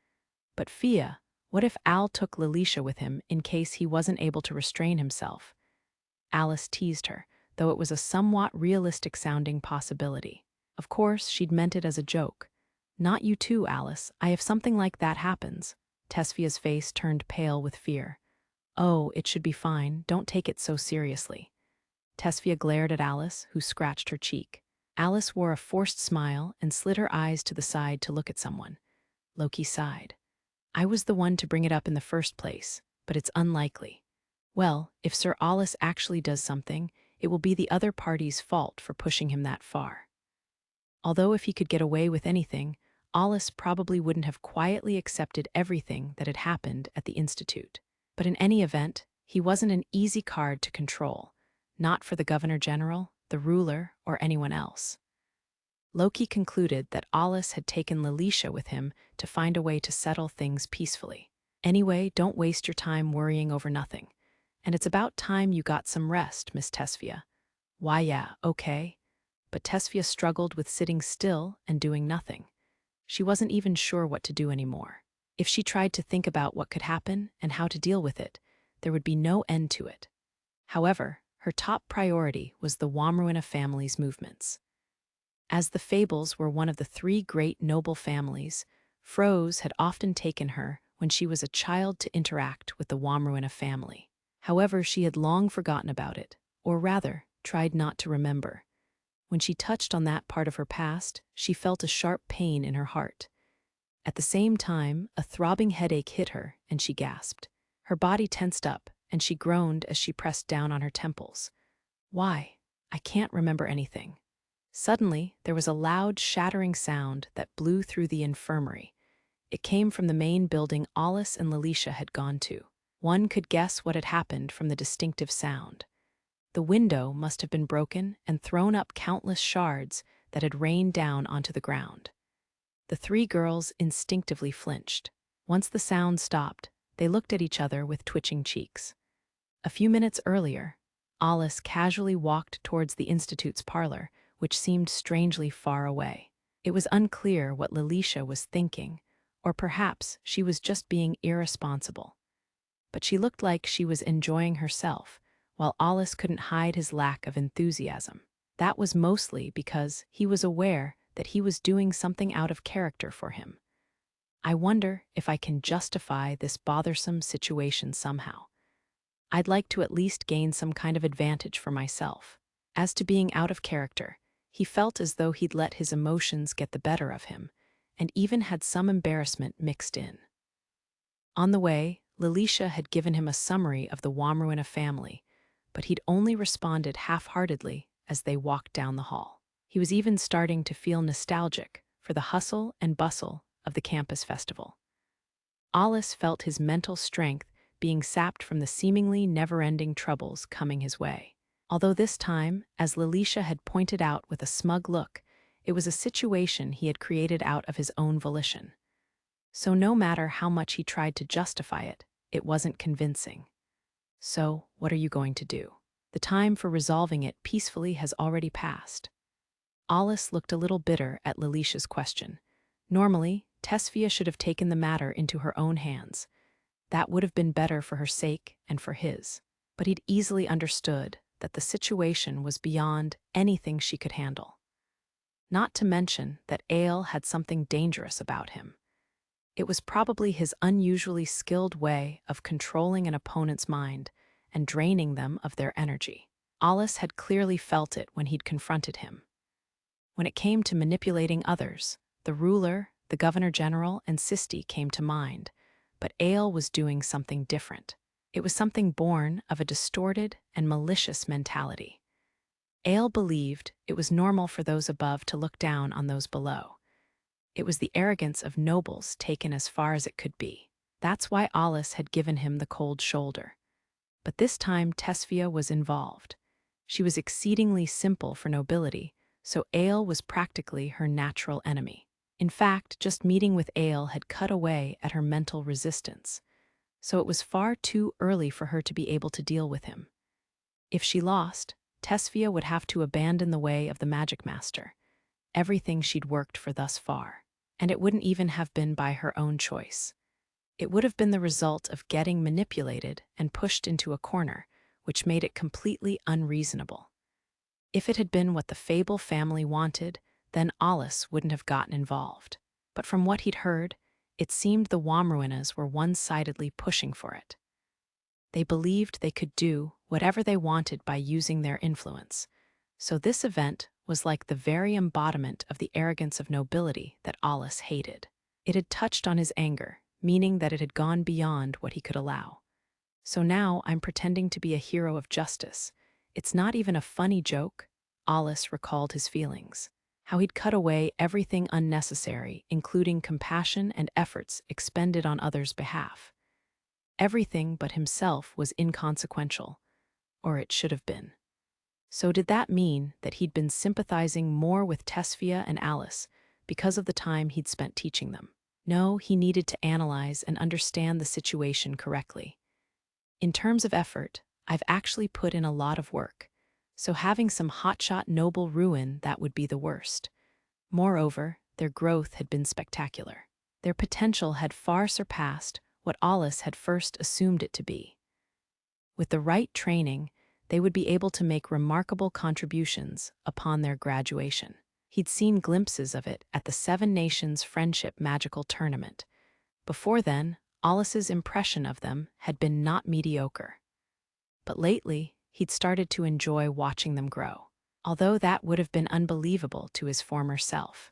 "But Fia, what if Al took Lilisha with him in case he wasn't able to restrain himself?" Alice teased her, though it was a somewhat realistic-sounding possibility. Of course, she'd meant it as a joke. "Not you too, Alice. If something like that happens." Tesfia's face turned pale with fear. "Oh, it should be fine. Don't take it so seriously." Tesfia glared at Alice, who scratched her cheek. Alice wore a forced smile and slid her eyes to the side to look at someone. Loki sighed. "I was the one to bring it up in the first place, but it's unlikely." "Well, if Sir Alus actually does something, it will be the other party's fault for pushing him that far." Although if he could get away with anything, Alus probably wouldn't have quietly accepted everything that had happened at the Institute. But in any event, he wasn't an easy card to control, not for the Governor-General, the ruler, or anyone else. Loki concluded that Alus had taken Lilisha with him to find a way to settle things peacefully. "Anyway, don't waste your time worrying over nothing. And it's about time you got some rest, Miss Tesfia." "Why, yeah, okay." But Tesfia struggled with sitting still and doing nothing. She wasn't even sure what to do anymore. If she tried to think about what could happen and how to deal with it, there would be no end to it. However, her top priority was the Womruina family's movements. As the Fables were one of the three great noble families, Froze had often taken her when she was a child to interact with the Womruina family. However, she had long forgotten about it, or rather, tried not to remember. When she touched on that part of her past, she felt a sharp pain in her heart. At the same time, a throbbing headache hit her, and she gasped. Her body tensed up, and she groaned as she pressed down on her temples. "Why? I can't remember anything." Suddenly, there was a loud, shattering sound that blew through the infirmary. It came from the main building Alus and Lilisha had gone to. One could guess what had happened from the distinctive sound. The window must have been broken and thrown up countless shards that had rained down onto the ground. The three girls instinctively flinched. Once the sound stopped, they looked at each other with twitching cheeks. A few minutes earlier, Alus casually walked towards the Institute's parlor, which seemed strangely far away. It was unclear what Lilisha was thinking, or perhaps she was just being irresponsible. But she looked like she was enjoying herself, while Alus couldn't hide his lack of enthusiasm. That was mostly because he was aware that he was doing something out of character for him. "I wonder if I can justify this bothersome situation somehow. I'd like to at least gain some kind of advantage for myself." As to being out of character, he felt as though he'd let his emotions get the better of him, and even had some embarrassment mixed in. On the way, Lilisha had given him a summary of the Womruina family, but he'd only responded half-heartedly as they walked down the hall. He was even starting to feel nostalgic for the hustle and bustle of the campus festival. Alus felt his mental strength being sapped from the seemingly never-ending troubles coming his way. Although this time, as Lilisha had pointed out with a smug look, it was a situation he had created out of his own volition. So no matter how much he tried to justify it, it wasn't convincing. "So, what are you going to do? The time for resolving it peacefully has already passed." Alus looked a little bitter at Lilisha's question. Normally, Tesfia should have taken the matter into her own hands. That would have been better for her sake and for his. But he'd easily understood that the situation was beyond anything she could handle. Not to mention that Aile had something dangerous about him. It was probably his unusually skilled way of controlling an opponent's mind and draining them of their energy. Alus had clearly felt it when he'd confronted him. When it came to manipulating others, the ruler, the Governor-General, and Sisti came to mind, but Aile was doing something different. It was something born of a distorted and malicious mentality. Aile believed it was normal for those above to look down on those below. It was the arrogance of nobles taken as far as it could be. That's why Alus had given him the cold shoulder. But this time Tesfia was involved. She was exceedingly simple for nobility, so Aile was practically her natural enemy. In fact, just meeting with Aile had cut away at her mental resistance, so it was far too early for her to be able to deal with him. If she lost, Tesfia would have to abandon the way of the Magicmaster, everything she'd worked for thus far. And it wouldn't even have been by her own choice. It would have been the result of getting manipulated and pushed into a corner, which made it completely unreasonable. If it had been what the Fable family wanted, then Alus wouldn't have gotten involved. But from what he'd heard, it seemed the Womruinas were one-sidedly pushing for it. They believed they could do whatever they wanted by using their influence. So this event was like the very embodiment of the arrogance of nobility that Alus hated. It had touched on his anger, meaning that it had gone beyond what he could allow. So now I'm pretending to be a hero of justice. It's not even a funny joke. Alus recalled his feelings, how he'd cut away everything unnecessary, including compassion and efforts expended on others' behalf. Everything but himself was inconsequential, or it should have been. So did that mean that he'd been sympathizing more with Tesfia and Alus because of the time he'd spent teaching them? No, he needed to analyze and understand the situation correctly. In terms of effort, I've actually put in a lot of work, so having some hotshot noble ruin, that would be the worst. Moreover, their growth had been spectacular. Their potential had far surpassed what Alus had first assumed it to be. With the right training, they would be able to make remarkable contributions upon their graduation. He'd seen glimpses of it at the Seven Nations Friendship Magical Tournament. Before then, Alus's impression of them had been not mediocre. But lately, he'd started to enjoy watching them grow, although that would have been unbelievable to his former self.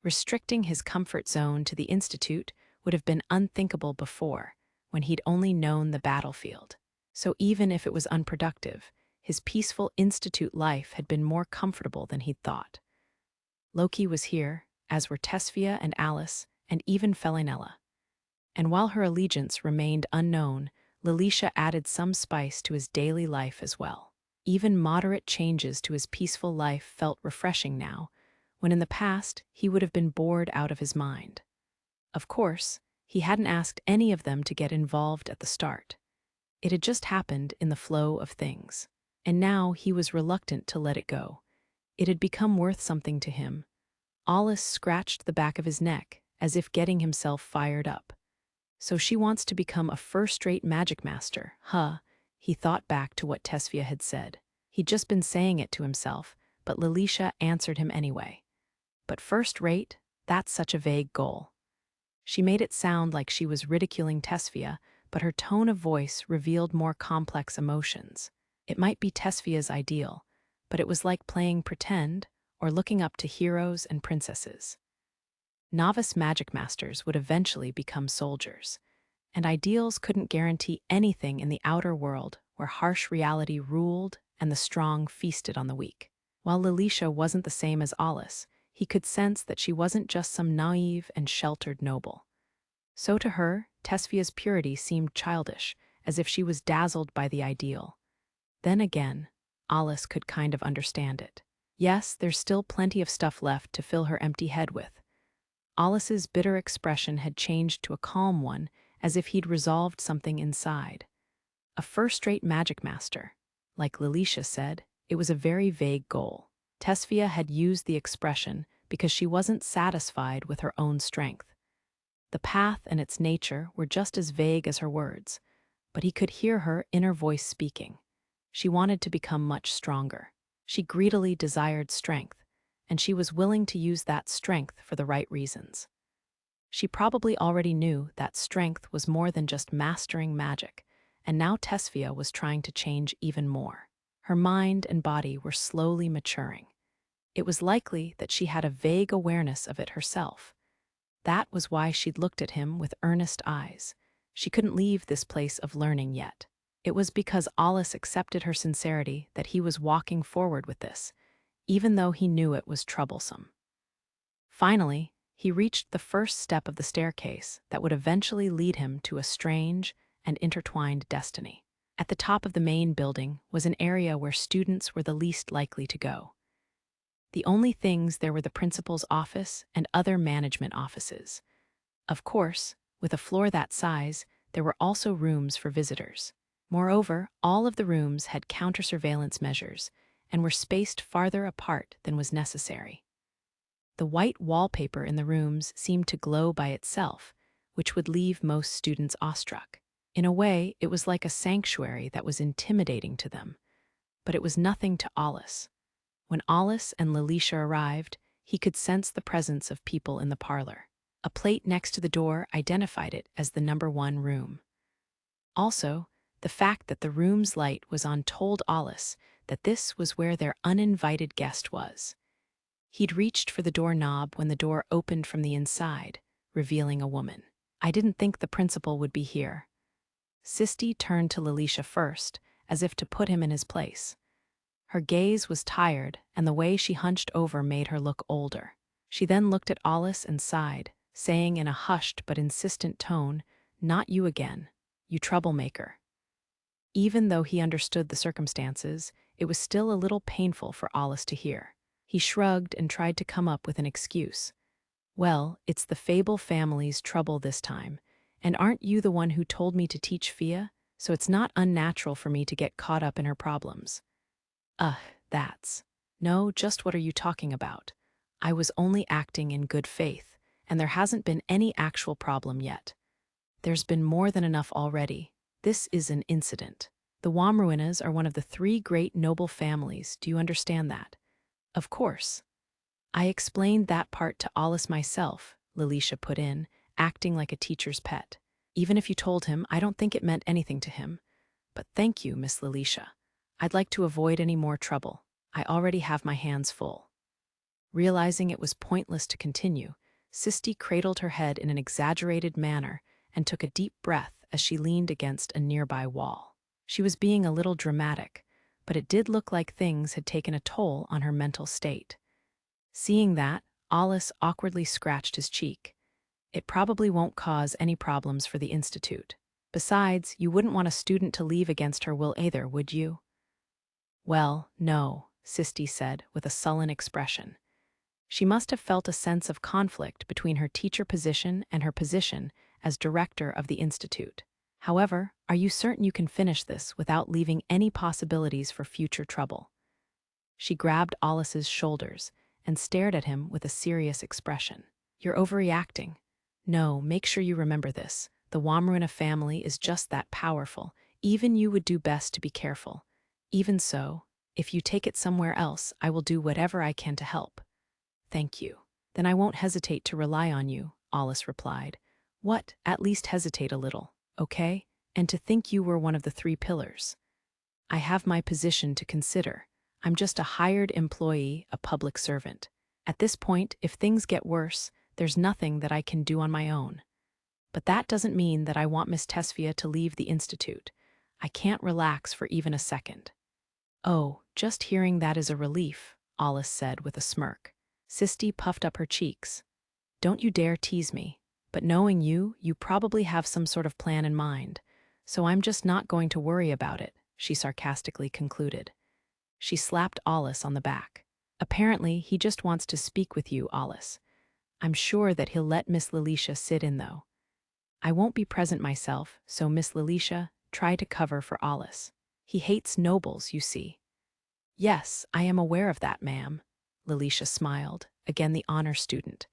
Restricting his comfort zone to the Institute would have been unthinkable before, when he'd only known the battlefield. So even if it was unproductive, his peaceful Institute life had been more comfortable than he'd thought. Loki was here, as were Tesfia and Alus, and even Felinella. And while her allegiance remained unknown, Lilisha added some spice to his daily life as well. Even moderate changes to his peaceful life felt refreshing now, when in the past he would have been bored out of his mind. Of course, he hadn't asked any of them to get involved at the start. It had just happened in the flow of things, and now he was reluctant to let it go. It had become worth something to him. Alus scratched the back of his neck, as if getting himself fired up. So she wants to become a first-rate Magicmaster, huh? He thought back to what Tesfia had said. He'd just been saying it to himself, but Lilisha answered him anyway. But first-rate? That's such a vague goal. She made it sound like she was ridiculing Tesfia, but her tone of voice revealed more complex emotions. It might be Tesfia's ideal, but it was like playing pretend or looking up to heroes and princesses. Novice Magicmasters would eventually become soldiers, and ideals couldn't guarantee anything in the outer world where harsh reality ruled and the strong feasted on the weak. While Lilisha wasn't the same as Alus, he could sense that she wasn't just some naive and sheltered noble. So to her, Tesfia's purity seemed childish, as if she was dazzled by the ideal. Then again, Alus could kind of understand it. Yes, there's still plenty of stuff left to fill her empty head with. Alus's bitter expression had changed to a calm one, as if he'd resolved something inside. A first-rate Magicmaster. Like Lilisha said, it was a very vague goal. Tesfia had used the expression because she wasn't satisfied with her own strength. The path and its nature were just as vague as her words, but he could hear her inner voice speaking. She wanted to become much stronger. She greedily desired strength, and she was willing to use that strength for the right reasons. She probably already knew that strength was more than just mastering magic, and now Tesfia was trying to change even more. Her mind and body were slowly maturing. It was likely that she had a vague awareness of it herself. That was why she'd looked at him with earnest eyes. She couldn't leave this place of learning yet. It was because Alus accepted her sincerity that he was walking forward with this, even though he knew it was troublesome. Finally, he reached the first step of the staircase that would eventually lead him to a strange and intertwined destiny. At the top of the main building was an area where students were the least likely to go. The only things there were the principal's office and other management offices. Of course, with a floor that size, there were also rooms for visitors. Moreover, all of the rooms had counter-surveillance measures and were spaced farther apart than was necessary. The white wallpaper in the rooms seemed to glow by itself, which would leave most students awestruck. In a way, it was like a sanctuary that was intimidating to them, but it was nothing to Alus. When Alus and Lilisha arrived, he could sense the presence of people in the parlor. A plate next to the door identified it as the #1 room. Also, the fact that the room's light was on told Alus that this was where their uninvited guest was. He'd reached for the doorknob when the door opened from the inside, revealing a woman. "I didn't think the principal would be here." Sisti turned to Lilisha first, as if to put him in his place. Her gaze was tired, and the way she hunched over made her look older. She then looked at Alus and sighed, saying in a hushed but insistent tone, "Not you again, you troublemaker." Even though he understood the circumstances, it was still a little painful for Alus to hear. He shrugged and tried to come up with an excuse. "Well, it's the Fable family's trouble this time, and aren't you the one who told me to teach Fia? So it's not unnatural for me to get caught up in her problems." That's... No, just what are you talking about? I was only acting in good faith, and there hasn't been any actual problem yet. There's been more than enough already. This is an incident. The Womruinas are one of the 3 great noble families, do you understand that? Of course. I explained that part to Alus myself, Lilisha put in, acting like a teacher's pet. Even if you told him, I don't think it meant anything to him. But thank you, Miss Lilisha. I'd like to avoid any more trouble. I already have my hands full. Realizing it was pointless to continue, Sisti cradled her head in an exaggerated manner and took a deep breath as she leaned against a nearby wall. She was being a little dramatic, but it did look like things had taken a toll on her mental state. Seeing that, Alus awkwardly scratched his cheek. It probably won't cause any problems for the institute. Besides, you wouldn't want a student to leave against her will either, would you? Well, no, Sisti said with a sullen expression. She must have felt a sense of conflict between her teacher position and her position as director of the institute. However, are you certain you can finish this without leaving any possibilities for future trouble? She grabbed Alus's shoulders and stared at him with a serious expression. You're overreacting. No, make sure you remember this. The Womruina family is just that powerful. Even you would do best to be careful. Even so, if you take it somewhere else, I will do whatever I can to help. Thank you. Then I won't hesitate to rely on you, Alus replied. What? At least hesitate a little, okay? And to think you were one of the 3 pillars. I have my position to consider. I'm just a hired employee, a public servant. At this point, if things get worse, there's nothing that I can do on my own. But that doesn't mean that I want Miss Tesfia to leave the institute. I can't relax for even a second. Oh, just hearing that is a relief, Alus said with a smirk. Sisti puffed up her cheeks. Don't you dare tease me. But knowing you, you probably have some sort of plan in mind. So I'm just not going to worry about it, she sarcastically concluded. She slapped Alus on the back. Apparently, he just wants to speak with you, Alus. I'm sure that he'll let Miss Lilisha sit in, though. I won't be present myself, so Miss Lilisha, try to cover for Alus. He hates nobles, you see. Yes, I am aware of that, ma'am. Lilisha smiled, again the honor student.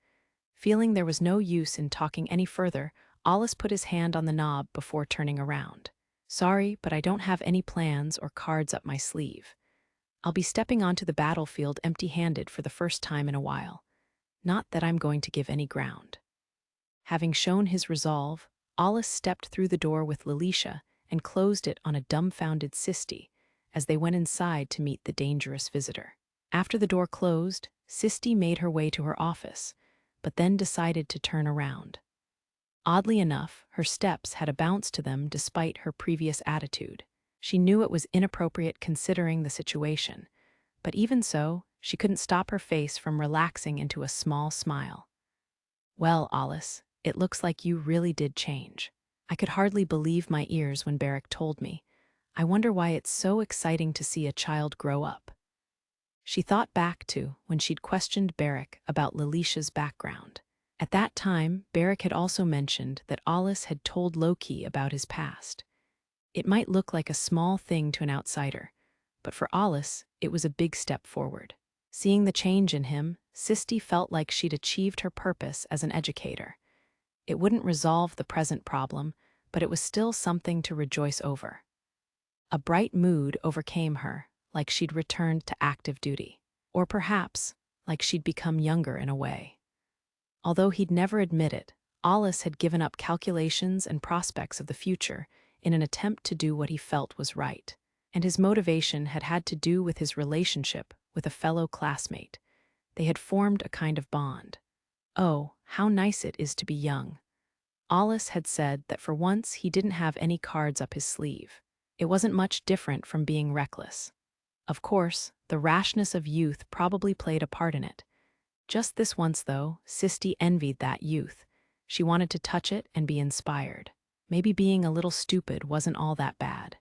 Feeling there was no use in talking any further, Alus put his hand on the knob before turning around. Sorry, but I don't have any plans or cards up my sleeve. I'll be stepping onto the battlefield empty-handed for the first time in a while. Not that I'm going to give any ground. Having shown his resolve, Alus stepped through the door with Lilisha and closed it on a dumbfounded Sisti as they went inside to meet the dangerous visitor. After the door closed, Sisti made her way to her office, but then decided to turn around. Oddly enough, her steps had a bounce to them despite her previous attitude. She knew it was inappropriate considering the situation, but even so, she couldn't stop her face from relaxing into a small smile. Well, Alus, it looks like you really did change. I could hardly believe my ears when Barrick told me. I wonder why it's so exciting to see a child grow up. She thought back to when she'd questioned Barrick about Lilisha's background. At that time, Barrick had also mentioned that Alus had told Loki about his past. It might look like a small thing to an outsider, but for Alus, it was a big step forward. Seeing the change in him, Sisti felt like she'd achieved her purpose as an educator. It wouldn't resolve the present problem, but it was still something to rejoice over. A bright mood overcame her, like she'd returned to active duty. Or perhaps, like she'd become younger in a way. Although he'd never admit it, Alus had given up calculations and prospects of the future in an attempt to do what he felt was right. And his motivation had had to do with his relationship with a fellow classmate. They had formed a kind of bond. Oh, how nice it is to be young. Alus had said that for once he didn't have any cards up his sleeve. It wasn't much different from being reckless. Of course, the rashness of youth probably played a part in it. Just this once, though, Sisti envied that youth. She wanted to touch it and be inspired. Maybe being a little stupid wasn't all that bad.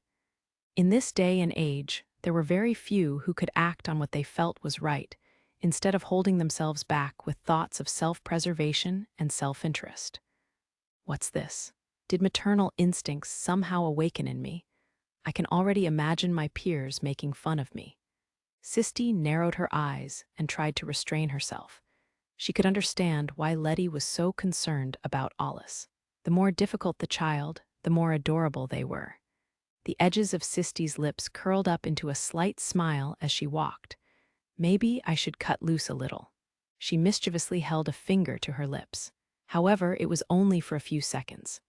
In this day and age, there were very few who could act on what they felt was right, instead of holding themselves back with thoughts of self-preservation and self-interest. What's this? Did maternal instincts somehow awaken in me? I can already imagine my peers making fun of me. Sisti narrowed her eyes and tried to restrain herself. She could understand why Letty was so concerned about Alus. The more difficult the child, the more adorable they were. The edges of Sisti's lips curled up into a slight smile as she walked. Maybe I should cut loose a little. She mischievously held a finger to her lips. However, it was only for a few seconds.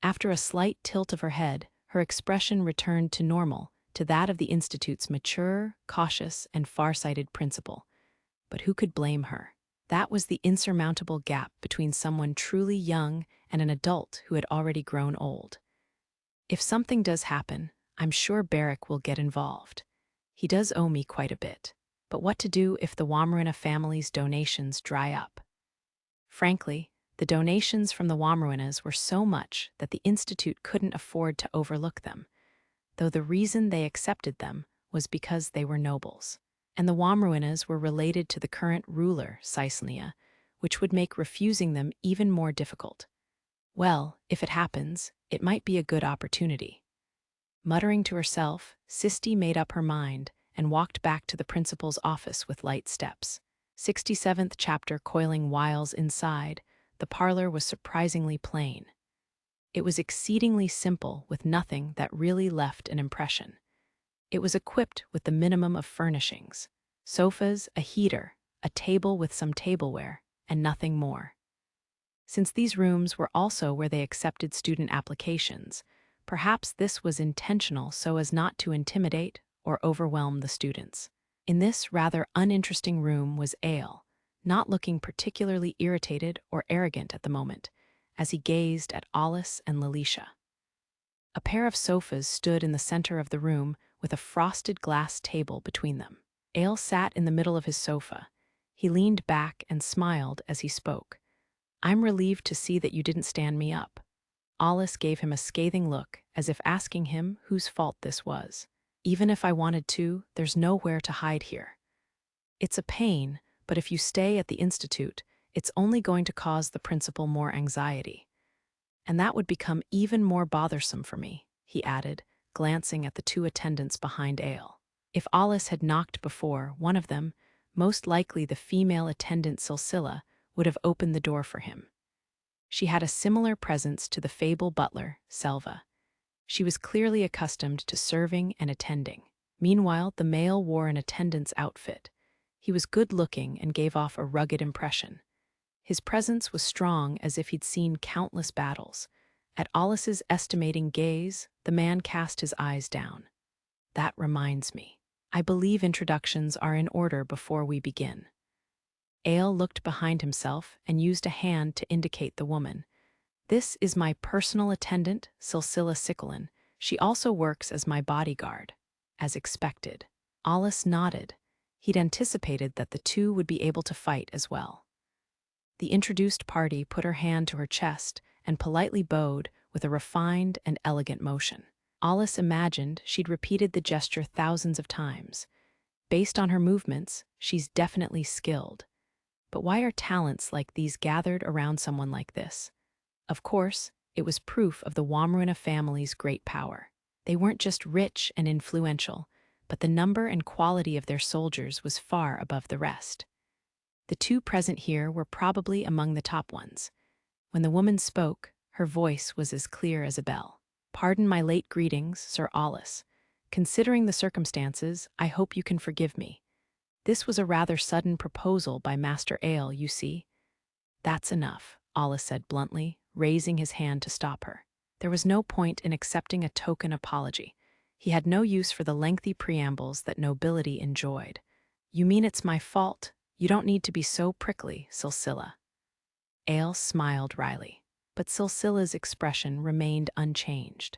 After a slight tilt of her head, her expression returned to normal, to that of the Institute's mature, cautious, and far-sighted principal. But who could blame her? That was the insurmountable gap between someone truly young and an adult who had already grown old. If something does happen, I'm sure Barrick will get involved. He does owe me quite a bit. But what to do if the Womruina family's donations dry up? Frankly, the donations from the Womruinas were so much that the Institute couldn't afford to overlook them, though the reason they accepted them was because they were nobles. And the Womruinas were related to the current ruler, Cicelnia, which would make refusing them even more difficult. Well, if it happens, it might be a good opportunity. Muttering to herself, Sisti made up her mind and walked back to the principal's office with light steps. 67th chapter. Coiling wiles inside, the parlor was surprisingly plain. It was exceedingly simple, with nothing that really left an impression. It was equipped with the minimum of furnishings: sofas, a heater, a table with some tableware, and nothing more. Since these rooms were also where they accepted student applications, perhaps this was intentional so as not to intimidate or overwhelm the students. In this rather uninteresting room was Aile, not looking particularly irritated or arrogant at the moment, as he gazed at Alus and Lilisha. A pair of sofas stood in the center of the room with a frosted glass table between them. Aile sat in the middle of his sofa. He leaned back and smiled as he spoke. "I'm relieved to see that you didn't stand me up." Alus gave him a scathing look, as if asking him whose fault this was. "Even if I wanted to, there's nowhere to hide here. It's a pain, but if you stay at the Institute, it's only going to cause the principal more anxiety. And that would become even more bothersome for me," he added, glancing at the two attendants behind Aile. If Alus had knocked before, one of them, most likely the female attendant Cicelnia, would have opened the door for him. She had a similar presence to the fable butler, Selva. She was clearly accustomed to serving and attending. Meanwhile, the male wore an attendant's outfit. He was good-looking and gave off a rugged impression. His presence was strong, as if he'd seen countless battles. At Alus's estimating gaze, the man cast his eyes down. "That reminds me. I believe introductions are in order before we begin." Aile looked behind himself and used a hand to indicate the woman. "This is my personal attendant, Cicelnia. She also works as my bodyguard." As expected. Alus nodded. He'd anticipated that the two would be able to fight as well. The introduced party put her hand to her chest and politely bowed with a refined and elegant motion. Alus imagined she'd repeated the gesture thousands of times. Based on her movements, she's definitely skilled. But why are talents like these gathered around someone like this? Of course, it was proof of the Womruina family's great power. They weren't just rich and influential, but the number and quality of their soldiers was far above the rest. The two present here were probably among the top ones. When the woman spoke, her voice was as clear as a bell. "Pardon my late greetings, Sir Alus. Considering the circumstances, I hope you can forgive me. This was a rather sudden proposal by Master Aile, you see." "That's enough," Alus said bluntly, raising his hand to stop her. There was no point in accepting a token apology. He had no use for the lengthy preambles that nobility enjoyed. "You mean it's my fault? You don't need to be so prickly, Cicelnia." Aile smiled wryly, but Cicelnia's expression remained unchanged.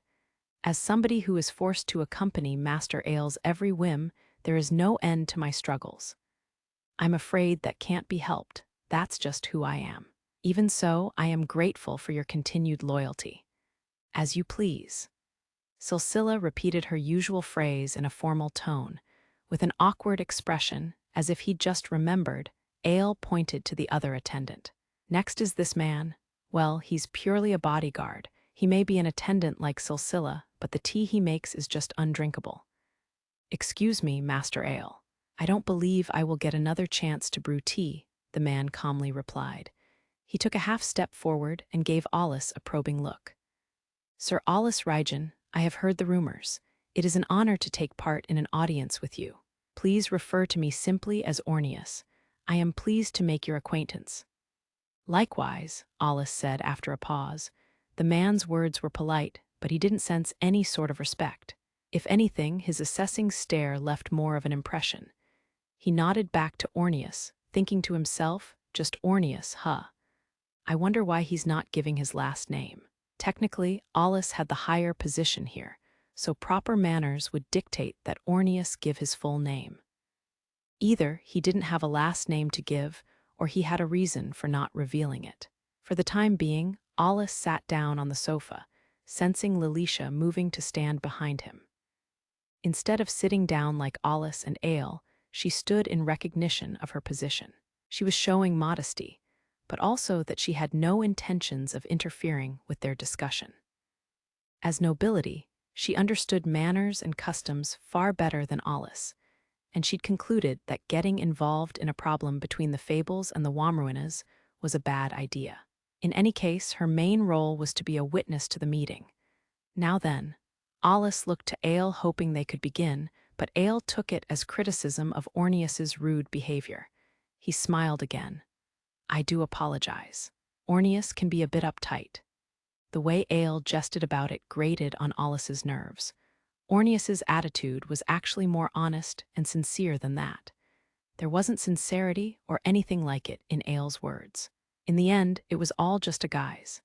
"As somebody who is forced to accompany Master Aile's every whim, there is no end to my struggles. I'm afraid that can't be helped. That's just who I am. Even so, I am grateful for your continued loyalty." "As you please." Cicelnia repeated her usual phrase in a formal tone. With an awkward expression, as if he'd just remembered, Aile pointed to the other attendant. "Next is this man. Well, he's purely a bodyguard. He may be an attendant like Cicelnia, but the tea he makes is just undrinkable." "Excuse me, Master Aile. I don't believe I will get another chance to brew tea," the man calmly replied. He took a half step forward and gave Alus a probing look. "Sir Alus Rygen, I have heard the rumors. It is an honor to take part in an audience with you. Please refer to me simply as Ornius. I am pleased to make your acquaintance." "Likewise," Alus said after a pause. The man's words were polite, but he didn't sense any sort of respect. If anything, his assessing stare left more of an impression. He nodded back to Ornius, thinking to himself, just Ornius, huh? I wonder why he's not giving his last name. Technically, Alus had the higher position here, so proper manners would dictate that Ornius give his full name. Either he didn't have a last name to give, or he had a reason for not revealing it. For the time being, Alus sat down on the sofa, sensing Lilisha moving to stand behind him. Instead of sitting down like Alus and Aile, she stood in recognition of her position. She was showing modesty, but also that she had no intentions of interfering with their discussion. As nobility, she understood manners and customs far better than Alus, and she'd concluded that getting involved in a problem between the Fables and the Womruinas was a bad idea. In any case, her main role was to be a witness to the meeting. Now then, Alus looked to Aile hoping they could begin, but Aile took it as criticism of Ornius's rude behavior. He smiled again. "I do apologize. Ornius can be a bit uptight." The way Aile jested about it grated on Alus's nerves. Ornius's attitude was actually more honest and sincere than that. There wasn't sincerity or anything like it in Aile's words. In the end, it was all just a guise.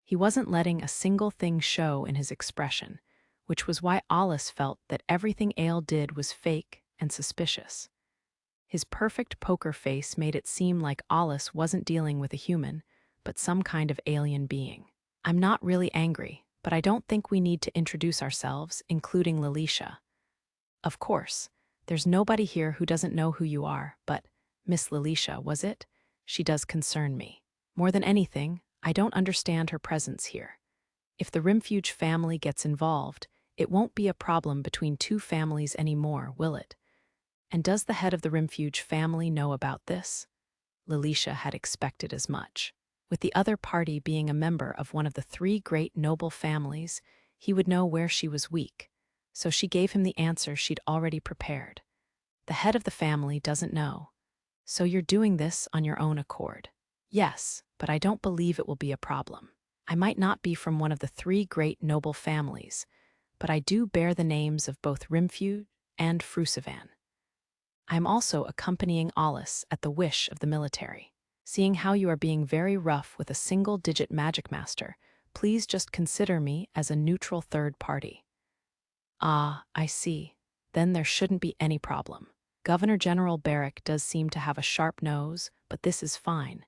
He wasn't letting a single thing show in his expression, which was why Alus felt that everything Aile did was fake and suspicious. His perfect poker face made it seem like Alus wasn't dealing with a human, but some kind of alien being. "I'm not really angry, but I don't think we need to introduce ourselves, including Lilisha. Of course, there's nobody here who doesn't know who you are, but Miss Lilisha, was it? She does concern me. More than anything, I don't understand her presence here. If the Rimfuge family gets involved, it won't be a problem between two families anymore, will it? And does the head of the Rimfuge family know about this?" Lilisha had expected as much. With the other party being a member of one of the three great noble families, he would know where she was weak, so she gave him the answer she'd already prepared. "The head of the family doesn't know. So you're doing this on your own accord?" "Yes, but I don't believe it will be a problem. I might not be from one of the three great noble families, but I do bear the names of both Rimfuge and Frusivan. I am also accompanying Alus at the wish of the military. Seeing how you are being very rough with a single-digit Magicmaster, please just consider me as a neutral third party." "Ah, I see. Then there shouldn't be any problem. Governor General Barrack does seem to have a sharp nose, but this is fine.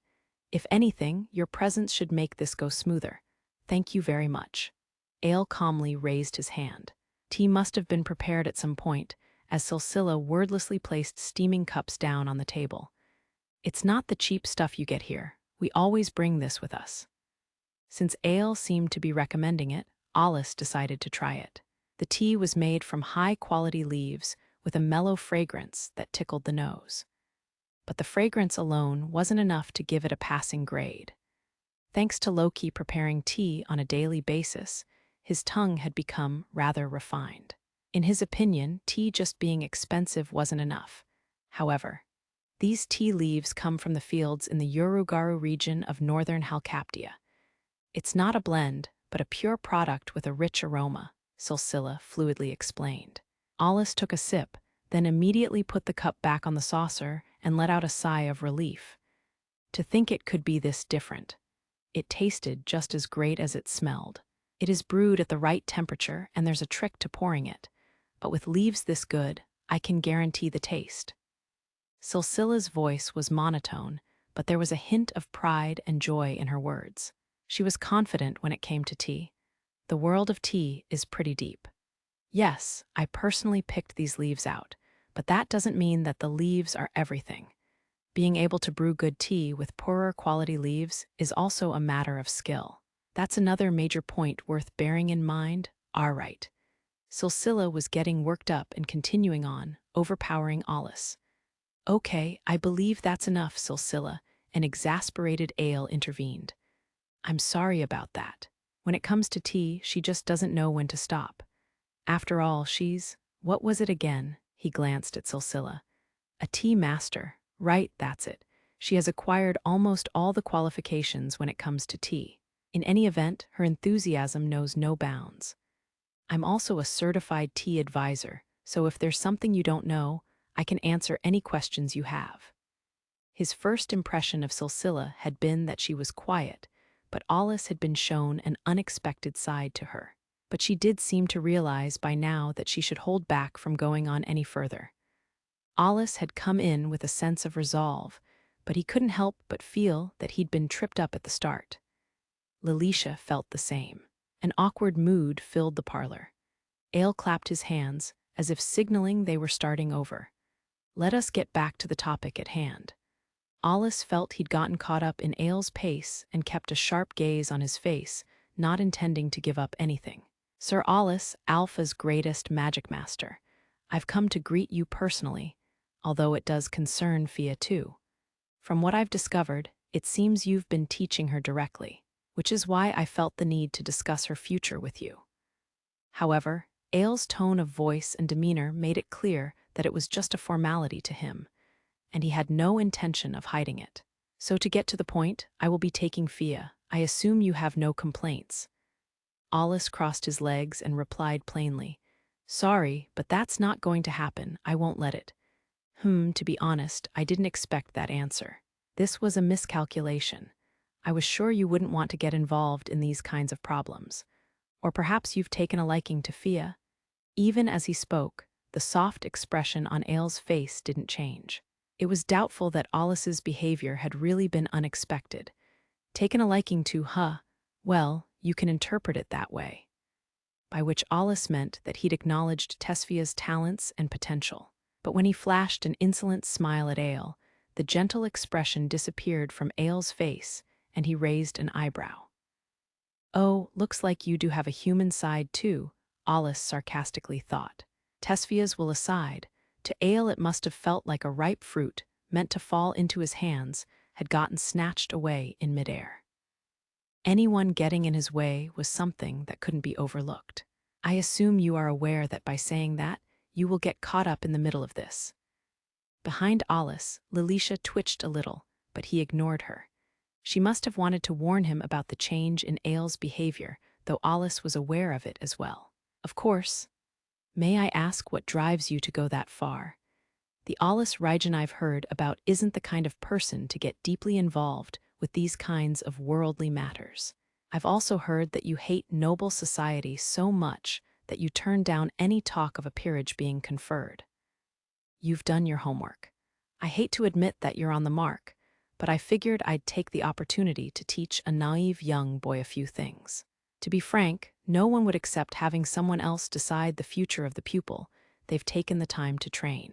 If anything, your presence should make this go smoother. Thank you very much." Aile calmly raised his hand. Tea must have been prepared at some point, as Cicelnia wordlessly placed steaming cups down on the table. "It's not the cheap stuff you get here. We always bring this with us." Since Aile seemed to be recommending it, Alus decided to try it. The tea was made from high-quality leaves with a mellow fragrance that tickled the nose. But the fragrance alone wasn't enough to give it a passing grade. Thanks to Loki preparing tea on a daily basis, his tongue had become rather refined. In his opinion, tea just being expensive wasn't enough. However, these tea leaves come from the fields in the Urugaru region of northern Halkaptia. It's not a blend, but a pure product with a rich aroma, Cicelnia fluidly explained. Alus took a sip, then immediately put the cup back on the saucer and let out a sigh of relief. To think it could be this different. It tasted just as great as it smelled. It is brewed at the right temperature and there's a trick to pouring it. But with leaves this good, I can guarantee the taste. Cicelnia's voice was monotone, but there was a hint of pride and joy in her words. She was confident when it came to tea. The world of tea is pretty deep. Yes, I personally picked these leaves out, but that doesn't mean that the leaves are everything. Being able to brew good tea with poorer quality leaves is also a matter of skill. That's another major point worth bearing in mind. All right. Cicelnia was getting worked up and continuing on, overpowering Alus. Okay, I believe that's enough, Cicelnia, an exasperated Aile intervened. I'm sorry about that. When it comes to tea, she just doesn't know when to stop. After all, what was it again? He glanced at Cicelnia. A tea master. Right, that's it. She has acquired almost all the qualifications when it comes to tea. In any event, her enthusiasm knows no bounds. I'm also a certified tea advisor, so if there's something you don't know, I can answer any questions you have. His first impression of Cicelnia had been that she was quiet, but Alus had been shown an unexpected side to her. But she did seem to realize by now that she should hold back from going on any further. Alus had come in with a sense of resolve, but he couldn't help but feel that he'd been tripped up at the start. Lilisha felt the same. An awkward mood filled the parlor. Aile clapped his hands, as if signaling they were starting over. Let us get back to the topic at hand. Alus felt he'd gotten caught up in Aile's pace and kept a sharp gaze on his face, not intending to give up anything. Sir Alus, Alpha's greatest Magicmaster, I've come to greet you personally, although it does concern Fia too. From what I've discovered, it seems you've been teaching her directly, which is why I felt the need to discuss her future with you. However, Aile's tone of voice and demeanor made it clear that it was just a formality to him, and he had no intention of hiding it. So to get to the point, I will be taking Fia. I assume you have no complaints. Alus crossed his legs and replied plainly, Sorry, but that's not going to happen. I won't let it. To be honest, I didn't expect that answer. This was a miscalculation. I was sure you wouldn't want to get involved in these kinds of problems. Or perhaps you've taken a liking to Fia. Even as he spoke, the soft expression on Aile's face didn't change. It was doubtful that Alus's behavior had really been unexpected. Taken a liking to, well, you can interpret it that way. By which Alus meant that he'd acknowledged Tesfia's talents and potential. But when he flashed an insolent smile at Aile, the gentle expression disappeared from Aile's face, and he raised an eyebrow. Oh, looks like you do have a human side too, Alus sarcastically thought. Tesfia's will aside, to Aile it must have felt like a ripe fruit, meant to fall into his hands, had gotten snatched away in midair. Anyone getting in his way was something that couldn't be overlooked. I assume you are aware that by saying that, you will get caught up in the middle of this. Behind Alus, Lilisha twitched a little, but he ignored her. She must have wanted to warn him about the change in Aile's behavior, though Alus was aware of it as well. Of course. May I ask what drives you to go that far? The Alus Rajan I've heard about isn't the kind of person to get deeply involved with these kinds of worldly matters. I've also heard that you hate noble society so much that you turn down any talk of a peerage being conferred. You've done your homework. I hate to admit that you're on the mark, but I figured I'd take the opportunity to teach a naive young boy a few things. To be frank, no one would accept having someone else decide the future of the pupil they've taken the time to train.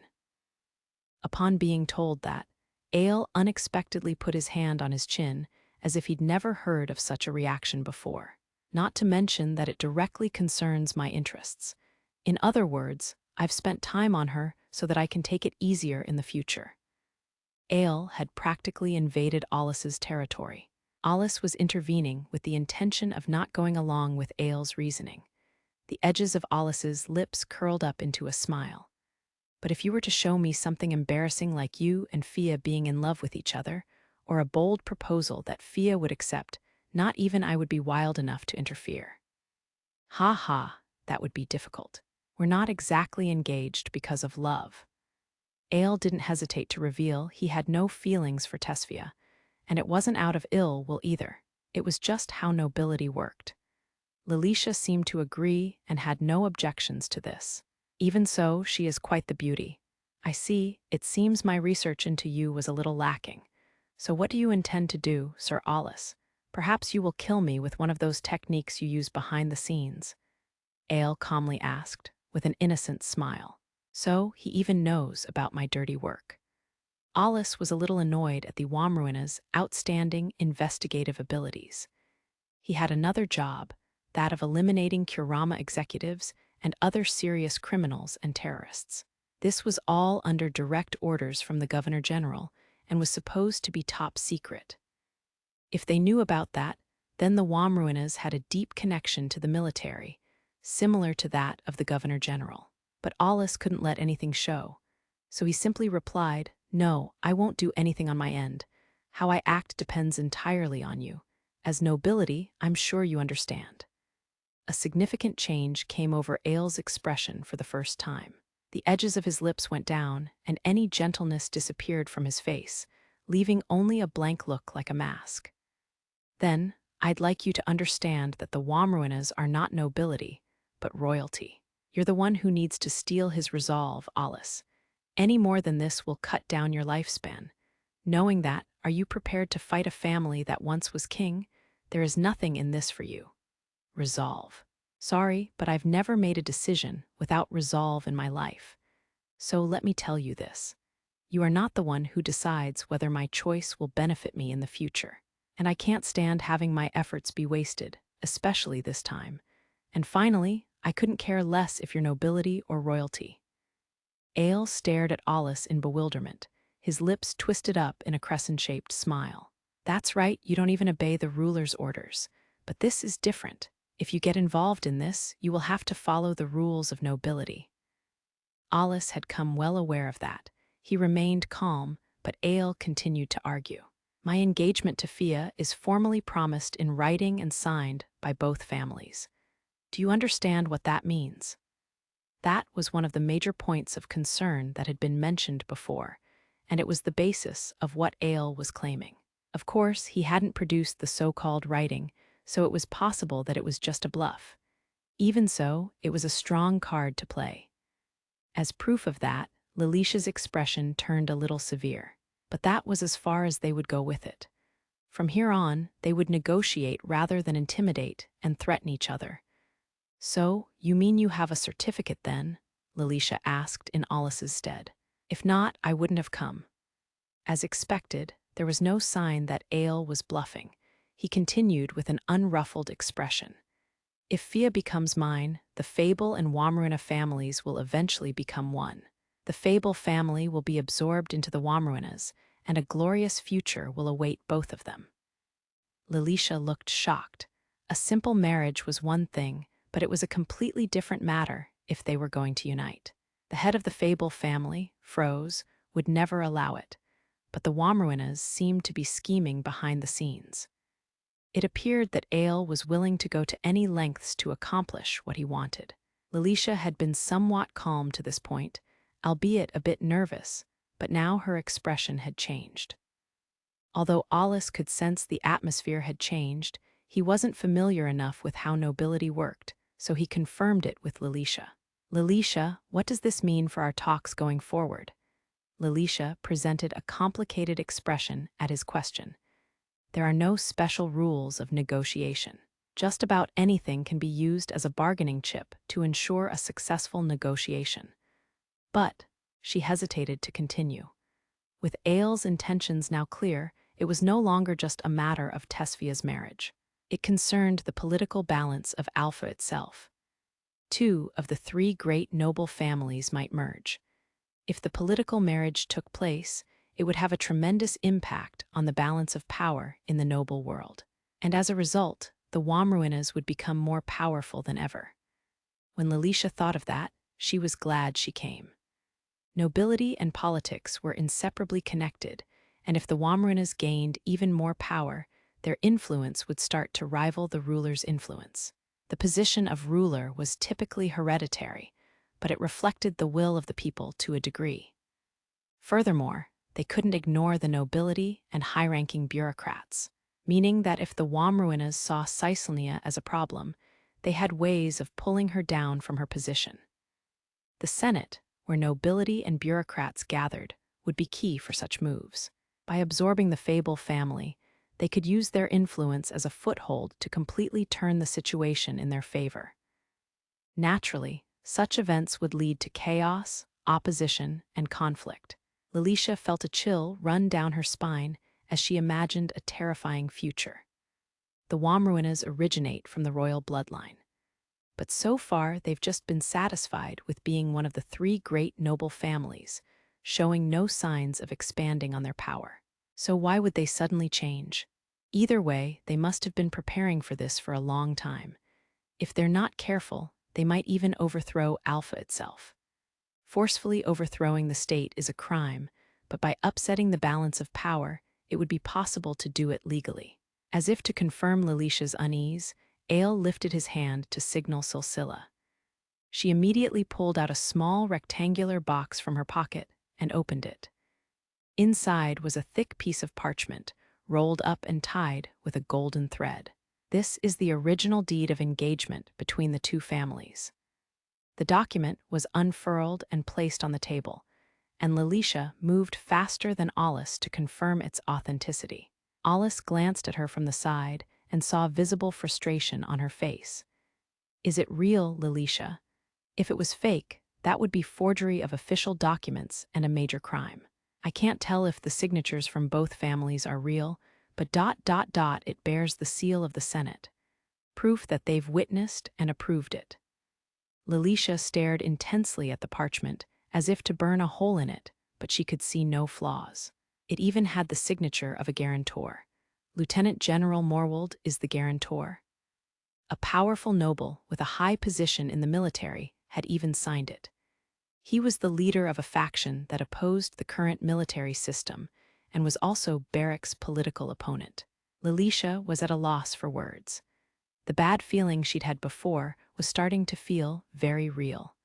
Upon being told that, Aile unexpectedly put his hand on his chin as if he'd never heard of such a reaction before. Not to mention that it directly concerns my interests. In other words, I've spent time on her so that I can take it easier in the future. Aile had practically invaded Alus's territory. Alus was intervening with the intention of not going along with Aile's reasoning. The edges of Alus's lips curled up into a smile. But if you were to show me something embarrassing like you and Fia being in love with each other, or a bold proposal that Fia would accept, not even I would be wild enough to interfere. Ha ha, that would be difficult. We're not exactly engaged because of love. Aile didn't hesitate to reveal he had no feelings for Tesfia, and it wasn't out of ill will either. It was just how nobility worked. Lilisha seemed to agree and had no objections to this. Even so, she is quite the beauty. I see, it seems my research into you was a little lacking. So what do you intend to do, Sir Alus? Perhaps you will kill me with one of those techniques you use behind the scenes. Aile calmly asked, with an innocent smile. So he even knows about my dirty work. Alus was a little annoyed at the Womruina's outstanding investigative abilities. He had another job, that of eliminating Kurama executives and other serious criminals and terrorists. This was all under direct orders from the Governor General and was supposed to be top secret. If they knew about that, then the Womruinas had a deep connection to the military, similar to that of the Governor General. But Alus couldn't let anything show, so he simply replied, "No, I won't do anything on my end. How I act depends entirely on you. As nobility, I'm sure you understand." A significant change came over Aile's expression for the first time. The edges of his lips went down, and any gentleness disappeared from his face, leaving only a blank look like a mask. "Then, I'd like you to understand that the Womruinas are not nobility, but royalty. You're the one who needs to steel his resolve, Alus. Any more than this will cut down your lifespan. Knowing that, are you prepared to fight a family that once was king? There is nothing in this for you. Resolve. Sorry, but I've never made a decision without resolve in my life. So let me tell you this. You are not the one who decides whether my choice will benefit me in the future. And I can't stand having my efforts be wasted, especially this time. And finally, I couldn't care less if you're nobility or royalty." Aile stared at Alus in bewilderment, his lips twisted up in a crescent-shaped smile. "That's right, you don't even obey the ruler's orders. But this is different. If you get involved in this, you will have to follow the rules of nobility." Alus had come well aware of that. He remained calm, but Aile continued to argue. "My engagement to Fia is formally promised in writing and signed by both families. Do you understand what that means?" That was one of the major points of concern that had been mentioned before, and it was the basis of what Aile was claiming. Of course, he hadn't produced the so-called writing, so it was possible that it was just a bluff. Even so, it was a strong card to play. As proof of that, Lilisha's expression turned a little severe, but that was as far as they would go with it. From here on, they would negotiate rather than intimidate and threaten each other. "So, you mean you have a certificate then?" Lilisha asked in Alus's stead. "If not, I wouldn't have come." As expected, there was no sign that Aile was bluffing. He continued with an unruffled expression. "If Fia becomes mine, the Fable and Womruina families will eventually become one. The Fable family will be absorbed into the Womruinas, and a glorious future will await both of them." Lilisha looked shocked. A simple marriage was one thing, but it was a completely different matter if they were going to unite. The head of the Fable family, Froze, would never allow it, but the Womruinas seemed to be scheming behind the scenes. It appeared that Aile was willing to go to any lengths to accomplish what he wanted. Lilisha had been somewhat calm to this point, albeit a bit nervous, but now her expression had changed. Although Alus could sense the atmosphere had changed, he wasn't familiar enough with how nobility worked, so he confirmed it with Lilisha. "Lilisha, what does this mean for our talks going forward?" Lilisha presented a complicated expression at his question. "There are no special rules of negotiation. Just about anything can be used as a bargaining chip to ensure a successful negotiation." But she hesitated to continue. With Aile's intentions now clear, it was no longer just a matter of Tesfia's marriage. It concerned the political balance of Alpha itself. Two of the three great noble families might merge. If the political marriage took place, it would have a tremendous impact on the balance of power in the noble world. And as a result, the Womruinas would become more powerful than ever. When Lilisha thought of that, she was glad she came. Nobility and politics were inseparably connected, and if the Womruinas gained even more power, their influence would start to rival the ruler's influence. The position of ruler was typically hereditary, but it reflected the will of the people to a degree. Furthermore, they couldn't ignore the nobility and high-ranking bureaucrats, meaning that if the Womruinas saw Cicelnia as a problem, they had ways of pulling her down from her position. The Senate, where nobility and bureaucrats gathered, would be key for such moves. By absorbing the Fable family, they could use their influence as a foothold to completely turn the situation in their favor. Naturally, such events would lead to chaos, opposition, and conflict. Lilisha felt a chill run down her spine as she imagined a terrifying future. The Womruinas originate from the royal bloodline, but so far they've just been satisfied with being one of the three great noble families, showing no signs of expanding on their power. So why would they suddenly change? Either way, they must have been preparing for this for a long time. If they're not careful, they might even overthrow Alpha itself. Forcefully overthrowing the state is a crime, but by upsetting the balance of power, it would be possible to do it legally. As if to confirm Lilisha's unease, Aile lifted his hand to signal Cicelnia. She immediately pulled out a small rectangular box from her pocket and opened it. Inside was a thick piece of parchment, rolled up and tied with a golden thread. This is the original deed of engagement between the two families. The document was unfurled and placed on the table, and Lilisha moved faster than Alus to confirm its authenticity. Alus glanced at her from the side and saw visible frustration on her face. "Is it real, Lilisha? If it was fake, that would be forgery of official documents and a major crime. I can't tell if the signatures from both families are real, but ... it bears the seal of the Senate. Proof that they've witnessed and approved it." Lilisha stared intensely at the parchment, as if to burn a hole in it, but she could see no flaws. It even had the signature of a guarantor. Lieutenant General Morwold is the guarantor. A powerful noble with a high position in the military had even signed it. He was the leader of a faction that opposed the current military system and was also Barrack's political opponent. Lilisha was at a loss for words. The bad feeling she'd had before was starting to feel very real.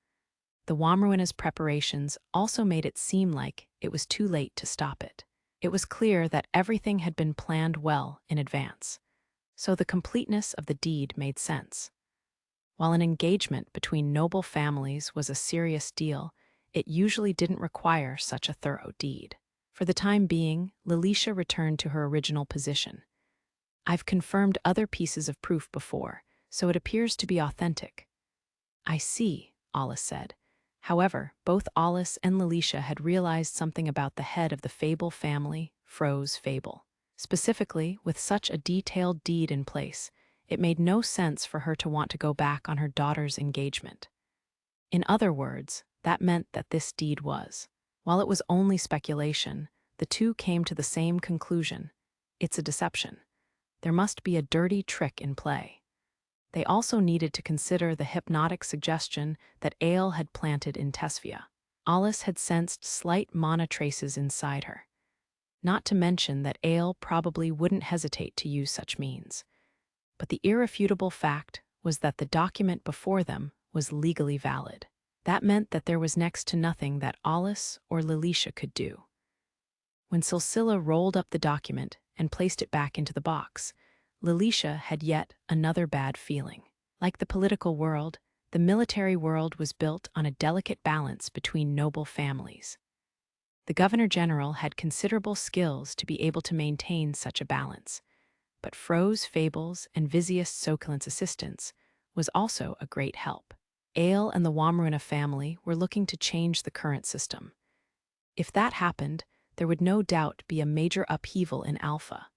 The Womruina's preparations also made it seem like it was too late to stop it. It was clear that everything had been planned well in advance, so the completeness of the deed made sense. While an engagement between noble families was a serious deal, it usually didn't require such a thorough deed. For the time being, Lilisha returned to her original position. "I've confirmed other pieces of proof before, so it appears to be authentic." "I see," Alus said. However, both Alus and Lilisha had realized something about the head of the Fable family, Froze Fable. Specifically, with such a detailed deed in place, it made no sense for her to want to go back on her daughter's engagement. In other words, that meant that this deed was. While it was only speculation, the two came to the same conclusion. It's a deception. There must be a dirty trick in play. They also needed to consider the hypnotic suggestion that Aile had planted in Tesfia. Alus had sensed slight mana traces inside her. Not to mention that Aile probably wouldn't hesitate to use such means. But the irrefutable fact was that the document before them was legally valid. That meant that there was next to nothing that Alus or Lilisha could do. When Cicelnia rolled up the document and placed it back into the box, Lilisha had yet another bad feeling. Like the political world, the military world was built on a delicate balance between noble families. The Governor-General had considerable skills to be able to maintain such a balance, but Froze Fables and Visius Soculent's assistance was also a great help. Aile and the Womruina family were looking to change the current system. If that happened, there would no doubt be a major upheaval in Alpha.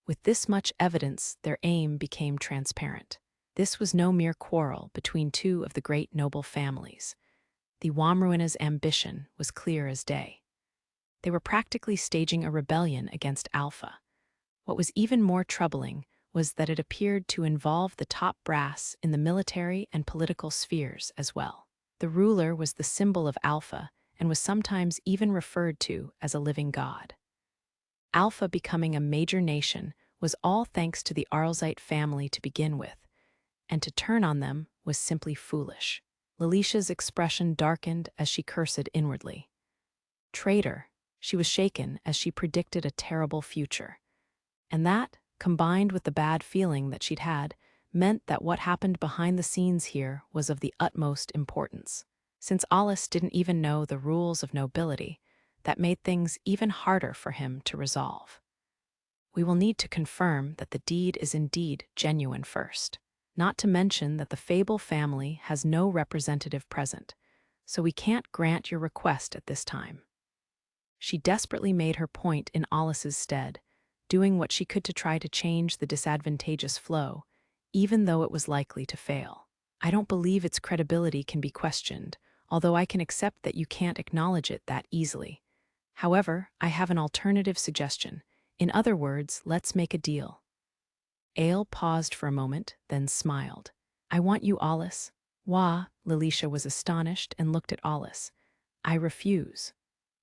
With this much evidence, their aim became transparent. This was no mere quarrel between two of the great noble families. The Womruina's ambition was clear as day. They were practically staging a rebellion against Alpha. What was even more troubling was that it appeared to involve the top brass in the military and political spheres as well. The ruler was the symbol of Alpha and was sometimes even referred to as a living god. Alpha becoming a major nation was all thanks to the Arlesite family to begin with, and to turn on them was simply foolish. Lilisha's expression darkened as she cursed inwardly. Traitor, she was shaken as she predicted a terrible future. And that, combined with the bad feeling that she'd had, meant that what happened behind the scenes here was of the utmost importance. Since Alus didn't even know the rules of nobility, that made things even harder for him to resolve. We will need to confirm that the deed is indeed genuine first. Not to mention that the Fable family has no representative present, so we can't grant your request at this time. She desperately made her point in Alus's stead, doing what she could to try to change the disadvantageous flow, even though it was likely to fail. I don't believe its credibility can be questioned, although I can accept that you can't acknowledge it that easily. However, I have an alternative suggestion. In other words, let's make a deal. Aile paused for a moment, then smiled. I want you, Alus. Wah, Lilisha was astonished and looked at Alus. I refuse.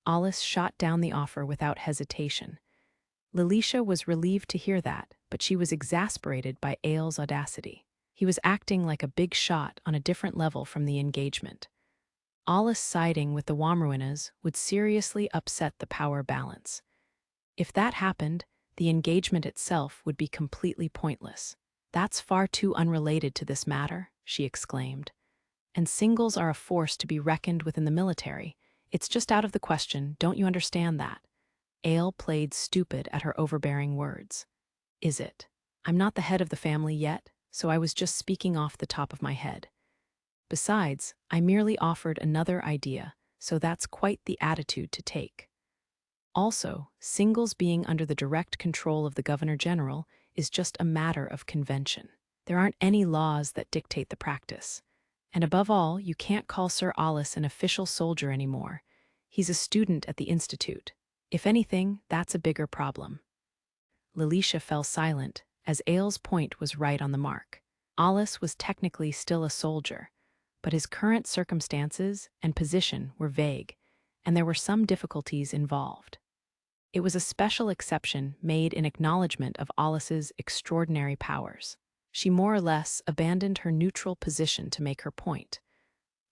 Alus shot down the offer without hesitation. Lilisha was relieved to hear that, but she was exasperated by Aile's audacity. He was acting like a big shot on a different level from the engagement. Alus siding with the Womruinas would seriously upset the power balance. If that happened, the engagement itself would be completely pointless. That's far too unrelated to this matter, she exclaimed. And singles are a force to be reckoned with in the military. It's just out of the question, don't you understand that? Aile played stupid at her overbearing words. Is it? I'm not the head of the family yet, so I was just speaking off the top of my head. Besides, I merely offered another idea, so that's quite the attitude to take. Also, singles being under the direct control of the Governor-General is just a matter of convention. There aren't any laws that dictate the practice. And above all, you can't call Sir Alus an official soldier anymore. He's a student at the Institute. If anything, that's a bigger problem. Lilisha fell silent, as Aile's point was right on the mark. Alus was technically still a soldier, but his current circumstances and position were vague, and there were some difficulties involved. It was a special exception made in acknowledgement of Alus's extraordinary powers. She more or less abandoned her neutral position to make her point.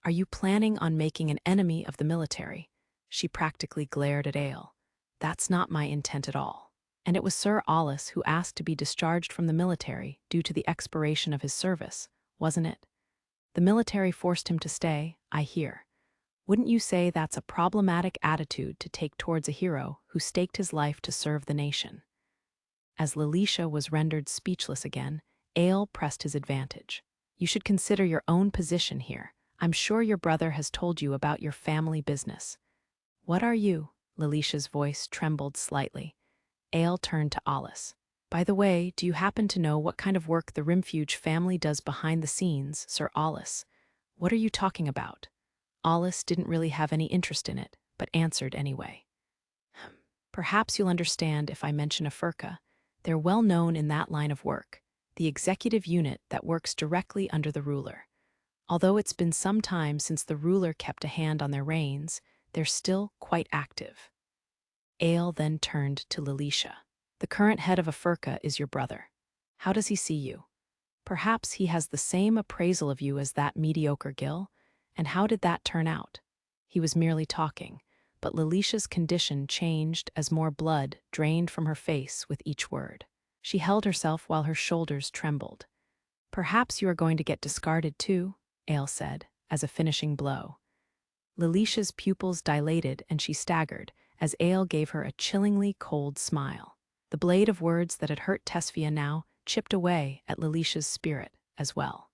Are you planning on making an enemy of the military? She practically glared at Aile. That's not my intent at all. And it was Sir Alus who asked to be discharged from the military due to the expiration of his service, wasn't it? The military forced him to stay, I hear. Wouldn't you say that's a problematic attitude to take towards a hero who staked his life to serve the nation? As Lilisha was rendered speechless again, Aile pressed his advantage. You should consider your own position here. I'm sure your brother has told you about your family business. What are you? Lilisha's voice trembled slightly. Aile turned to Alus. By the way, do you happen to know what kind of work the Rimfuge family does behind the scenes, Sir Alus? What are you talking about? Alus didn't really have any interest in it, but answered anyway. Perhaps you'll understand if I mention a Furka. They're well known in that line of work, the executive unit that works directly under the ruler. Although it's been some time since the ruler kept a hand on their reins, they're still quite active. Aile then turned to Lilisha. The current head of a Furka is your brother. How does he see you? Perhaps he has the same appraisal of you as that mediocre Gil? And how did that turn out? He was merely talking, but Lilisha's condition changed as more blood drained from her face with each word. She held herself while her shoulders trembled. Perhaps you are going to get discarded too, Aile said, as a finishing blow. Lilisha's pupils dilated and she staggered, as Aile gave her a chillingly cold smile. The blade of words that had hurt Tesfia now chipped away at Lilisha's spirit as well.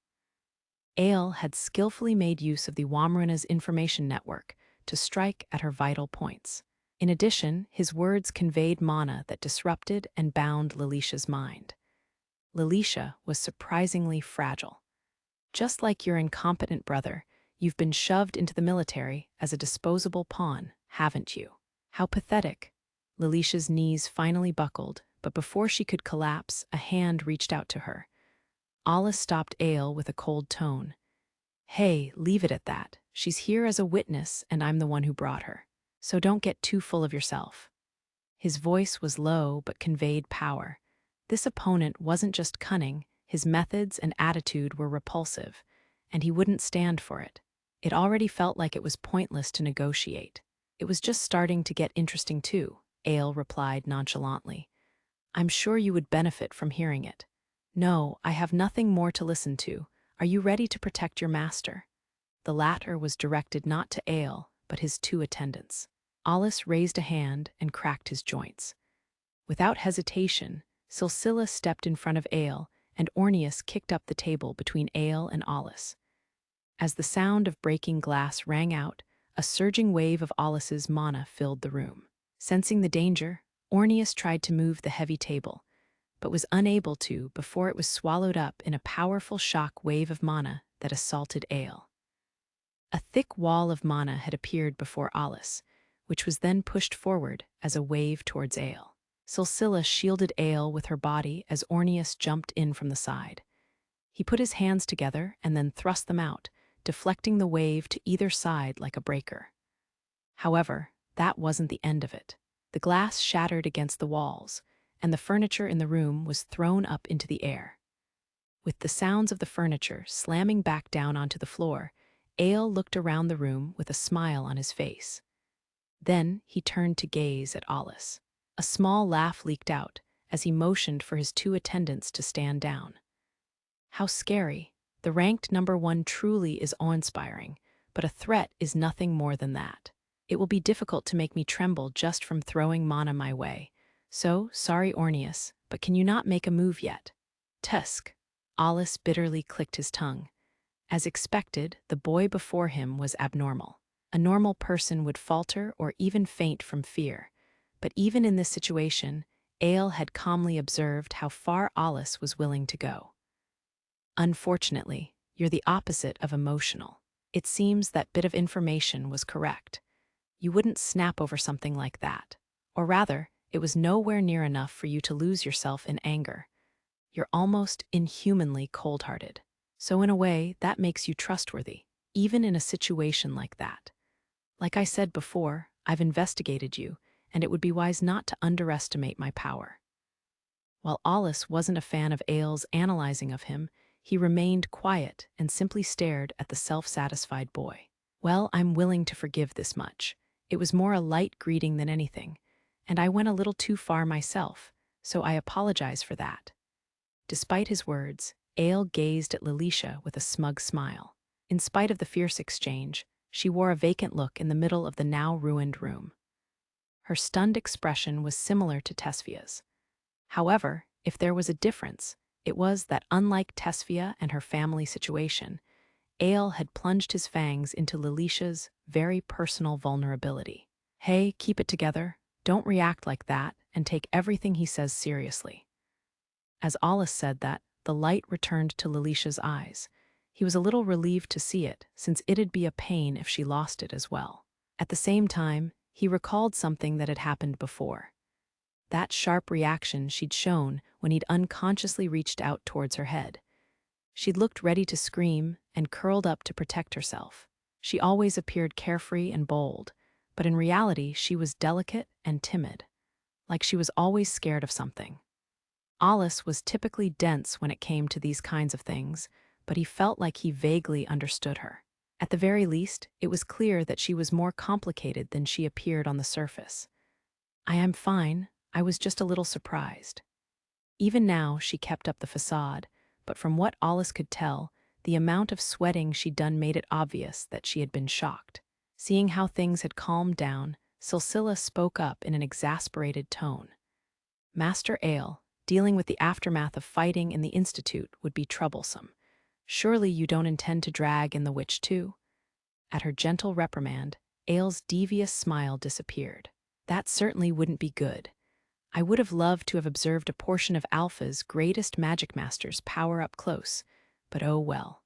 Aile had skillfully made use of the Womruina's information network to strike at her vital points. In addition, his words conveyed mana that disrupted and bound Lilisha's mind. Lilisha was surprisingly fragile. Just like your incompetent brother, you've been shoved into the military as a disposable pawn, haven't you? How pathetic. Lilisha's knees finally buckled, but before she could collapse, a hand reached out to her. Alus stopped Aile with a cold tone. Hey, leave it at that. She's here as a witness, and I'm the one who brought her. So don't get too full of yourself. His voice was low but conveyed power. This opponent wasn't just cunning, his methods and attitude were repulsive, and he wouldn't stand for it. It already felt like it was pointless to negotiate. It was just starting to get interesting too, Aile replied nonchalantly. I'm sure you would benefit from hearing it. No, I have nothing more to listen to. Are you ready to protect your master? The latter was directed not to Aile, but his two attendants. Alus raised a hand and cracked his joints. Without hesitation, Cicelnia stepped in front of Aile, and Orneus kicked up the table between Aile and Alus. As the sound of breaking glass rang out, a surging wave of Alus's mana filled the room. Sensing the danger, Orneus tried to move the heavy table, but was unable to before it was swallowed up in a powerful shock wave of mana that assaulted Aile. A thick wall of mana had appeared before Alus, which was then pushed forward as a wave towards Aile. Cicelnia shielded Aile with her body as Orneus jumped in from the side. He put his hands together and then thrust them out, deflecting the wave to either side like a breaker. However, that wasn't the end of it. The glass shattered against the walls, and the furniture in the room was thrown up into the air. With the sounds of the furniture slamming back down onto the floor, Aile looked around the room with a smile on his face. Then he turned to gaze at Alus. A small laugh leaked out as he motioned for his two attendants to stand down. How scary. The ranked number 1 truly is awe-inspiring, but a threat is nothing more than that. It will be difficult to make me tremble just from throwing mana my way. So, sorry Orneus, but can you not make a move yet? Tusk. Alus bitterly clicked his tongue. As expected, the boy before him was abnormal. A normal person would falter or even faint from fear. But even in this situation, Aile had calmly observed how far Alus was willing to go. Unfortunately, you're the opposite of emotional. It seems that bit of information was correct. You wouldn't snap over something like that. Or rather, it was nowhere near enough for you to lose yourself in anger. You're almost inhumanly cold-hearted. So in a way, that makes you trustworthy, even in a situation like that. Like I said before, I've investigated you, and it would be wise not to underestimate my power. While Alus wasn't a fan of Aile's analyzing of him, he remained quiet and simply stared at the self-satisfied boy. Well, I'm willing to forgive this much. It was more a light greeting than anything, and I went a little too far myself, so I apologize for that. Despite his words, Aile gazed at Lilisha with a smug smile. In spite of the fierce exchange, she wore a vacant look in the middle of the now ruined room. Her stunned expression was similar to Tesfia's. However, if there was a difference, it was that unlike Tesfia and her family situation, Aile had plunged his fangs into Lilisha's very personal vulnerability. Hey, keep it together, don't react like that, and take everything he says seriously. As Alus said that, the light returned to Lilisha's eyes. He was a little relieved to see it, since it'd be a pain if she lost it as well. At the same time, he recalled something that had happened before. That sharp reaction she'd shown when he'd unconsciously reached out towards her head. She'd looked ready to scream and curled up to protect herself. She always appeared carefree and bold, but in reality she was delicate and timid, like she was always scared of something. Alus was typically dense when it came to these kinds of things, but he felt like he vaguely understood her. At the very least, it was clear that she was more complicated than she appeared on the surface. I am fine, I was just a little surprised. Even now, she kept up the facade, but from what Alus could tell, the amount of sweating she'd done made it obvious that she had been shocked. Seeing how things had calmed down, Cicelnia spoke up in an exasperated tone. Master Aile, dealing with the aftermath of fighting in the Institute would be troublesome. Surely you don't intend to drag in the witch too? At her gentle reprimand, Aile's devious smile disappeared. That certainly wouldn't be good. I would have loved to have observed a portion of Alpha's greatest Magicmaster's power up close, but oh well.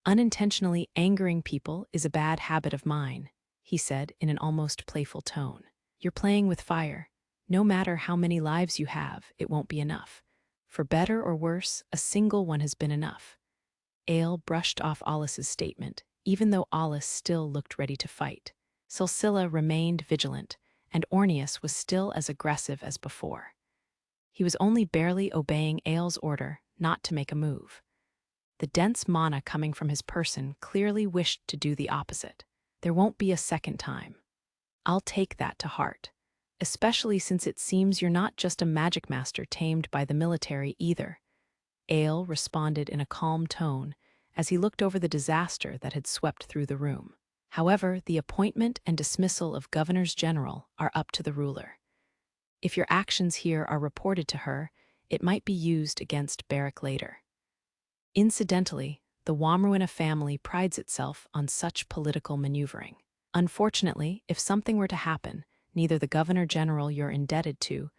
Unintentionally angering people is a bad habit of mine, he said in an almost playful tone. You're playing with fire. No matter how many lives you have, it won't be enough. For better or worse, a single one has been enough. Aile brushed off Alus's statement, even though Alus still looked ready to fight. Cicelnia remained vigilant, and Orneus was still as aggressive as before. He was only barely obeying Aile's order not to make a move. The dense mana coming from his person clearly wished to do the opposite. There won't be a second time. I'll take that to heart, especially since it seems you're not just a Magicmaster tamed by the military either. Aile responded in a calm tone as he looked over the disaster that had swept through the room. However, the appointment and dismissal of governors general are up to the ruler. If your actions here are reported to her, it might be used against Beric later. Incidentally, the Womruina family prides itself on such political maneuvering. Unfortunately, if something were to happen, neither the governor general you're indebted to,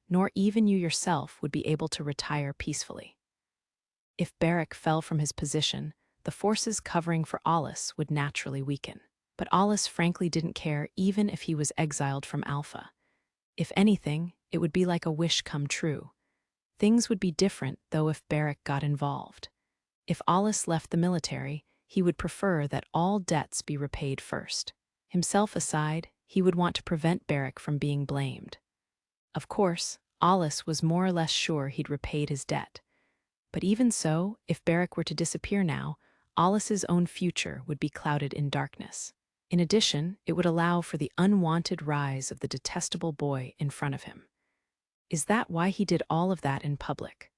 nor even you yourself would be able to retire peacefully. If Beric fell from his position, the forces covering for Alus would naturally weaken. But Alus frankly didn't care even if he was exiled from Alpha. If anything, it would be like a wish come true. Things would be different, though, if Beric got involved. If Alus left the military, he would prefer that all debts be repaid first. Himself aside, he would want to prevent Beric from being blamed. Of course, Alus was more or less sure he'd repaid his debt. But even so, if Beric were to disappear now, Alus's own future would be clouded in darkness. In addition, it would allow for the unwanted rise of the detestable boy in front of him. Is that why he did all of that in public?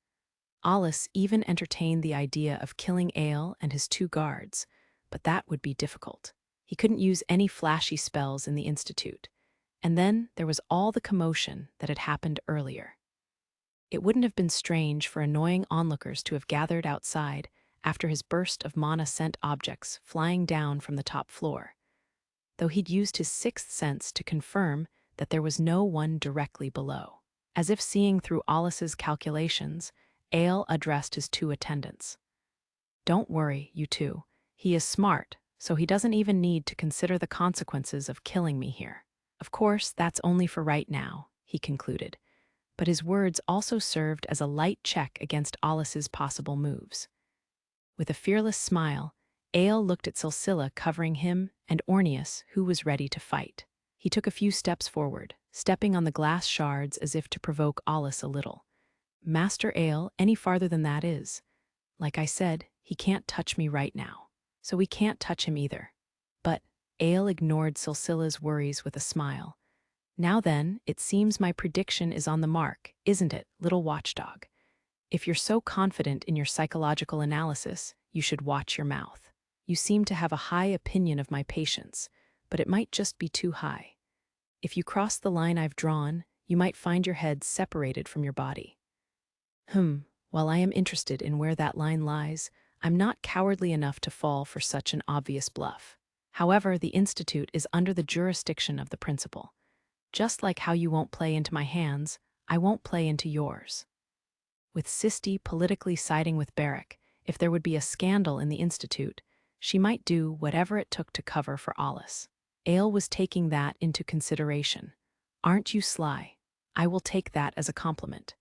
Alus even entertained the idea of killing Aile and his 2 guards, but that would be difficult. He couldn't use any flashy spells in the Institute. And then there was all the commotion that had happened earlier. It wouldn't have been strange for annoying onlookers to have gathered outside after his burst of mana sent objects flying down from the top floor, though he'd used his 6th sense to confirm that there was no one directly below. As if seeing through Alus's calculations, Aile addressed his 2 attendants. Don't worry, you two. He is smart, so he doesn't even need to consider the consequences of killing me here. Of course, that's only for right now, he concluded, but his words also served as a light check against Alus's possible moves. With a fearless smile, Aile looked at Cicelnia covering him and Orneus, who was ready to fight. He took a few steps forward, stepping on the glass shards as if to provoke Alus a little. Master Aile, any farther than that is. Like I said, he can't touch me right now, so we can't touch him either. But Aile ignored Cicelnia's worries with a smile. Now then, it seems my prediction is on the mark, isn't it, little watchdog? If you're so confident in your psychological analysis, you should watch your mouth. You seem to have a high opinion of my patience, but it might just be too high. If you cross the line I've drawn, you might find your head separated from your body. While I am interested in where that line lies, I'm not cowardly enough to fall for such an obvious bluff. However, the Institute is under the jurisdiction of the principal. Just like how you won't play into my hands, I won't play into yours. With Sisti politically siding with Beric, if there would be a scandal in the Institute, she might do whatever it took to cover for Alus. Aile was taking that into consideration. Aren't you sly? I will take that as a compliment.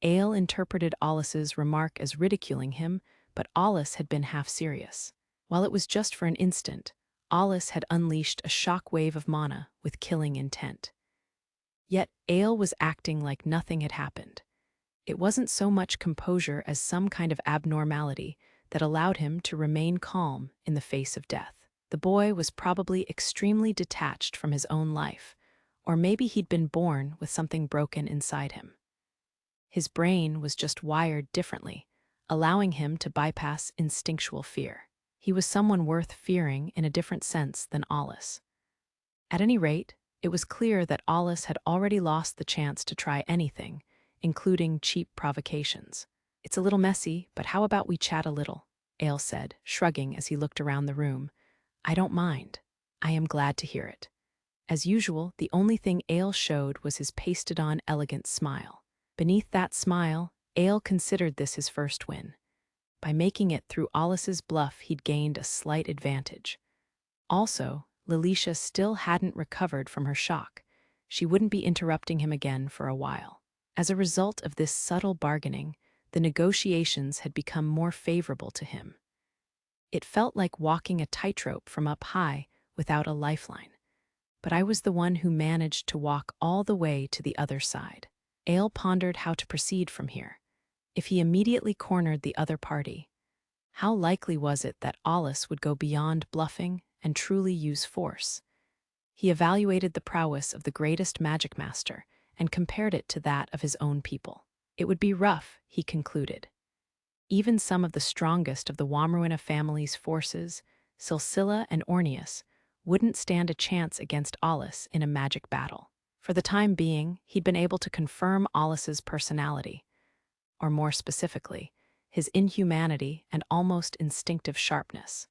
Aile interpreted Alus's remark as ridiculing him, but Alus had been half serious. While it was just for an instant, Alus had unleashed a shock wave of mana with killing intent. Yet Aile was acting like nothing had happened. It wasn't so much composure as some kind of abnormality that allowed him to remain calm in the face of death. The boy was probably extremely detached from his own life, or maybe he'd been born with something broken inside him. His brain was just wired differently, allowing him to bypass instinctual fear. He was someone worth fearing in a different sense than Alus. At any rate, it was clear that Alus had already lost the chance to try anything, including cheap provocations. It's a little messy, but how about we chat a little? Aile said, shrugging as he looked around the room. I don't mind. I am glad to hear it. As usual, the only thing Aile showed was his pasted-on elegant smile. Beneath that smile, Aile considered this his first win. By making it through Alus's bluff, he'd gained a slight advantage. Also, Lilisha still hadn't recovered from her shock. She wouldn't be interrupting him again for a while. As a result of this subtle bargaining, the negotiations had become more favorable to him. It felt like walking a tightrope from up high without a lifeline. But I was the one who managed to walk all the way to the other side. Aile pondered how to proceed from here. If he immediately cornered the other party, how likely was it that Alus would go beyond bluffing and truly use force? He evaluated the prowess of the greatest Magicmaster and compared it to that of his own people. It would be rough, he concluded. Even some of the strongest of the Womruina family's forces, Cicelnia and Orneus, wouldn't stand a chance against Alus in a magic battle. For the time being, he'd been able to confirm Alus's personality, or more specifically, his inhumanity and almost instinctive sharpness.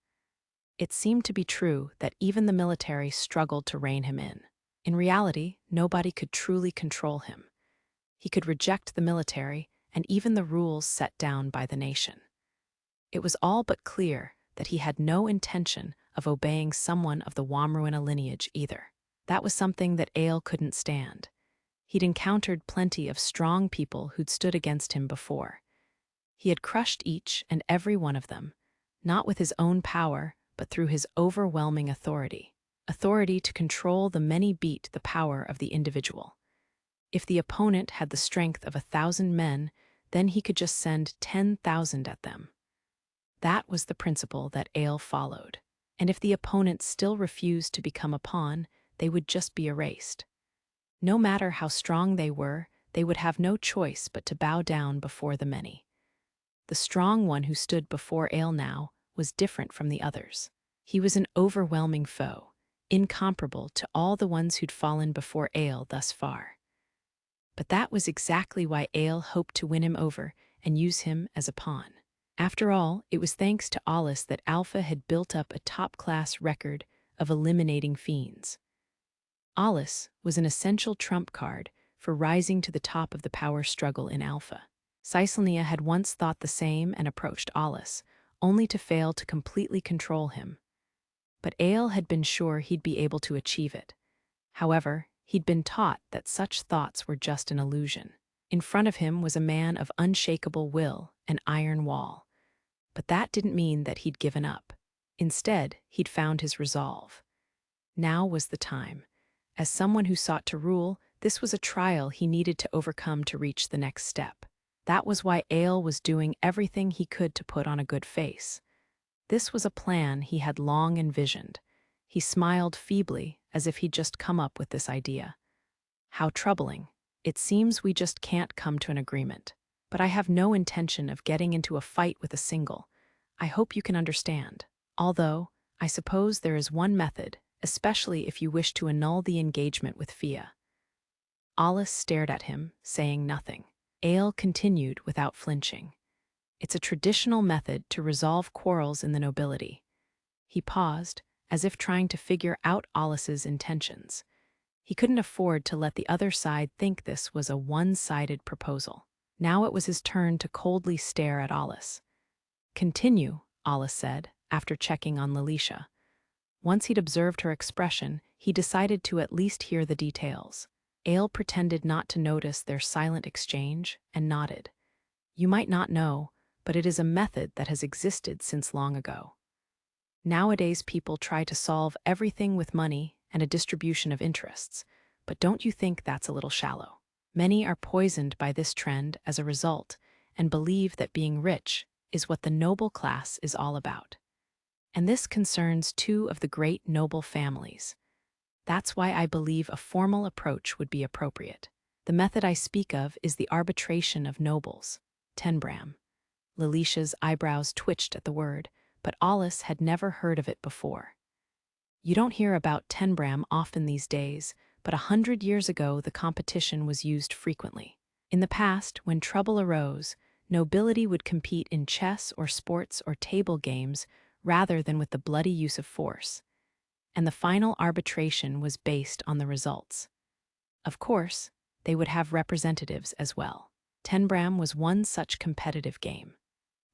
It seemed to be true that even the military struggled to rein him in. In reality, nobody could truly control him. He could reject the military and even the rules set down by the nation. It was all but clear that he had no intention of obeying someone of the Womruina lineage either. That was something that Aile couldn't stand. He'd encountered plenty of strong people who'd stood against him before. He had crushed each and every one of them, not with his own power, but through his overwhelming authority. Authority to control the many beat the power of the individual. If the opponent had the strength of 1,000 men, then he could just send 10,000 at them. That was the principle that Aile followed. And if the opponent still refused to become a pawn, they would just be erased. No matter how strong they would have no choice but to bow down before the many. The strong one who stood before Aile now was different from the others. He was an overwhelming foe, incomparable to all the ones who'd fallen before Aile thus far. But that was exactly why Aile hoped to win him over and use him as a pawn. After all, it was thanks to Alus that Alpha had built up a top-class record of eliminating fiends. Alus was an essential trump card for rising to the top of the power struggle in Alpha. Cicelnia had once thought the same and approached Alus, only to fail to completely control him. But Aile had been sure he'd be able to achieve it. However, he'd been taught that such thoughts were just an illusion. In front of him was a man of unshakable will, an iron wall. But that didn't mean that he'd given up. Instead, he'd found his resolve. Now was the time. As someone who sought to rule, this was a trial he needed to overcome to reach the next step. That was why Aile was doing everything he could to put on a good face. This was a plan he had long envisioned. He smiled feebly, as if he'd just come up with this idea. How troubling. It seems we just can't come to an agreement. But I have no intention of getting into a fight with a single. I hope you can understand. Although, I suppose there is one method, especially if you wish to annul the engagement with Fia. Alus stared at him, saying nothing. Aile continued without flinching. It's a traditional method to resolve quarrels in the nobility. He paused, as if trying to figure out Alus's intentions. He couldn't afford to let the other side think this was a one-sided proposal. Now it was his turn to coldly stare at Alus. "Continue," Alus said, after checking on Lilisha. Once he'd observed her expression, he decided to at least hear the details. Aile pretended not to notice their silent exchange and nodded. "You might not know, but it is a method that has existed since long ago. Nowadays people try to solve everything with money and a distribution of interests, but don't you think that's a little shallow? Many are poisoned by this trend as a result and believe that being rich is what the noble class is all about. And this concerns two of the great noble families. That's why I believe a formal approach would be appropriate. The method I speak of is the arbitration of nobles, tenbram." Lilisha's eyebrows twitched at the word, but Alus had never heard of it before. You don't hear about tenbram often these days, but 100 years ago the competition was used frequently. In the past, when trouble arose, nobility would compete in chess or sports or table games rather than with the bloody use of force. And the final arbitration was based on the results. Of course, they would have representatives as well. Tenbram was one such competitive game.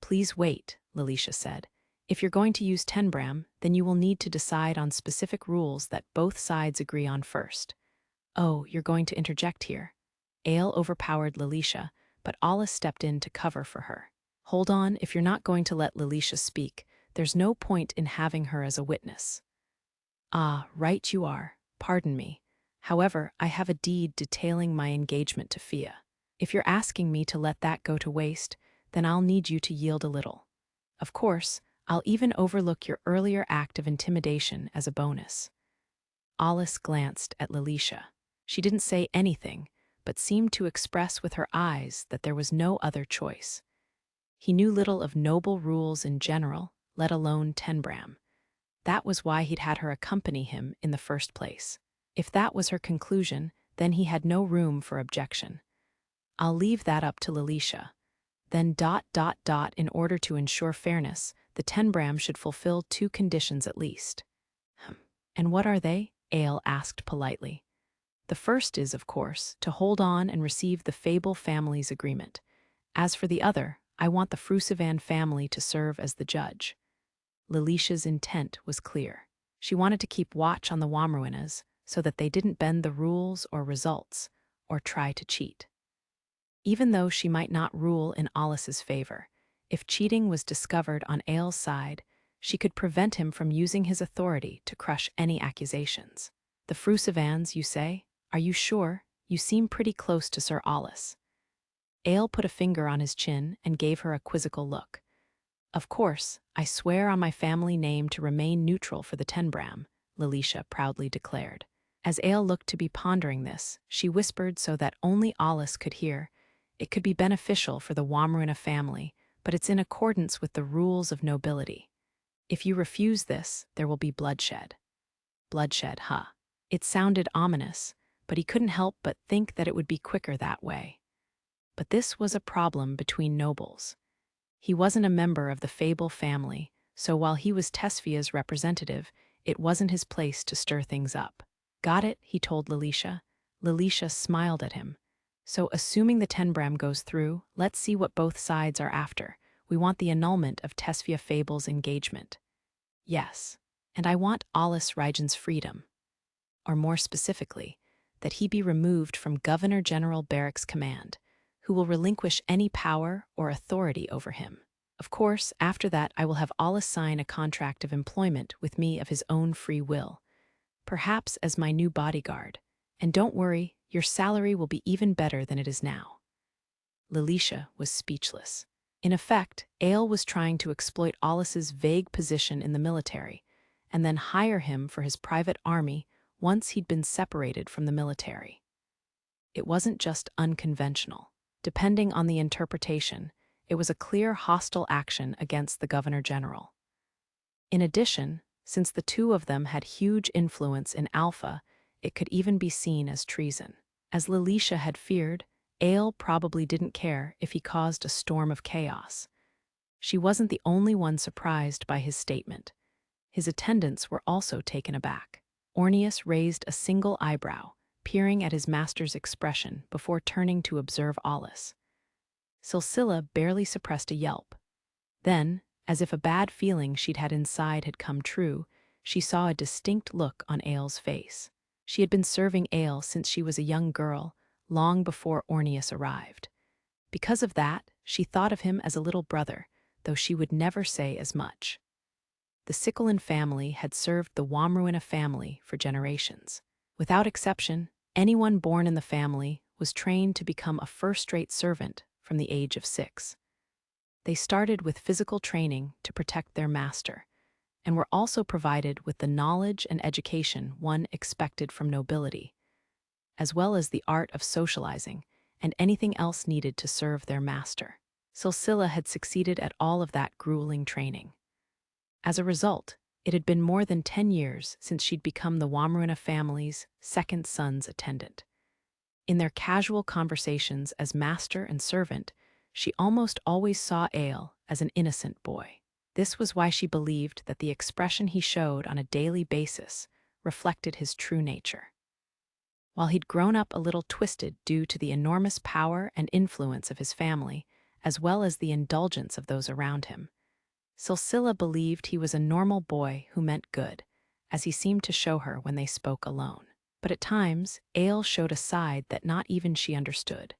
Please wait, Lilisha said. If you're going to use tenbram, then you will need to decide on specific rules that both sides agree on first. Oh, you're going to interject here. Aile overpowered Lilisha, but Alus stepped in to cover for her. Hold on, if you're not going to let Lilisha speak, there's no point in having her as a witness. Ah, right you are. Pardon me. However, I have a deed detailing my engagement to Fia. If you're asking me to let that go to waste, then I'll need you to yield a little. Of course, I'll even overlook your earlier act of intimidation as a bonus. Alus glanced at Lilisha. She didn't say anything, but seemed to express with her eyes that there was no other choice. He knew little of noble rules in general, let alone tenbram. That was why he'd had her accompany him in the first place. If that was her conclusion, then he had no room for objection. I'll leave that up to Lilisha. Then ... in order to ensure fairness, the tenbram should fulfill 2 conditions at least. And what are they? Aile asked politely. The first is, of course, to hold on and receive the Fable family's agreement. As for the other, I want the Frusivan family to serve as the judge. Lilisha's intent was clear. She wanted to keep watch on the Womruinas so that they didn't bend the rules or results, or try to cheat. Even though she might not rule in Alus's favor, if cheating was discovered on Aile's side, she could prevent him from using his authority to crush any accusations. The Frusivans, you say? Are you sure? You seem pretty close to Sir Alus. Aile put a finger on his chin and gave her a quizzical look. Of course, I swear on my family name to remain neutral for the tenbram, Lilisha proudly declared. As Aile looked to be pondering this, she whispered so that only Alus could hear. It could be beneficial for the Womruina family, but it's in accordance with the rules of nobility. If you refuse this, there will be bloodshed. Bloodshed, huh? It sounded ominous, but he couldn't help but think that it would be quicker that way. But this was a problem between nobles. He wasn't a member of the Fable family, so while he was Tesfia's representative, it wasn't his place to stir things up. Got it, he told Lilisha. Lilisha smiled at him. So assuming the tenbram goes through, let's see what both sides are after. We want the annulment of Tesfia Fable's engagement. Yes, and I want Alus Rygen's freedom. Or more specifically, that he be removed from Governor-General Barrack's command, who will relinquish any power or authority over him. Of course, after that I will have Alus sign a contract of employment with me of his own free will, perhaps as my new bodyguard. And don't worry, your salary will be even better than it is now. Lilisha was speechless. In effect, Aile was trying to exploit Alus's vague position in the military, and then hire him for his private army once he'd been separated from the military. It wasn't just unconventional. Depending on the interpretation, it was a clear hostile action against the Governor-General. In addition, since the two of them had huge influence in Alpha, it could even be seen as treason. As Lilisha had feared, Aile probably didn't care if he caused a storm of chaos. She wasn't the only one surprised by his statement. His attendants were also taken aback. Ornius raised a single eyebrow, peering at his master's expression before turning to observe Alus. Cicelnia barely suppressed a yelp. Then, as if a bad feeling she'd had inside had come true, she saw a distinct look on Aile's face. She had been serving Aile since she was a young girl, long before Ornius arrived. Because of that, she thought of him as a little brother, though she would never say as much. The Cicelnia family had served the Womruina family for generations. Without exception, anyone born in the family was trained to become a first-rate servant from the age of 6. They started with physical training to protect their master, and were also provided with the knowledge and education one expected from nobility, as well as the art of socializing and anything else needed to serve their master. Cicelnia had succeeded at all of that grueling training. As a result, it had been more than 10 years since she'd become the Womruina family's second son's attendant. In their casual conversations as master and servant, she almost always saw Aile as an innocent boy. This was why she believed that the expression he showed on a daily basis reflected his true nature. While he'd grown up a little twisted due to the enormous power and influence of his family, as well as the indulgence of those around him. Cicelnia believed he was a normal boy who meant good, as he seemed to show her when they spoke alone. But at times, Aile showed a side that not even she understood.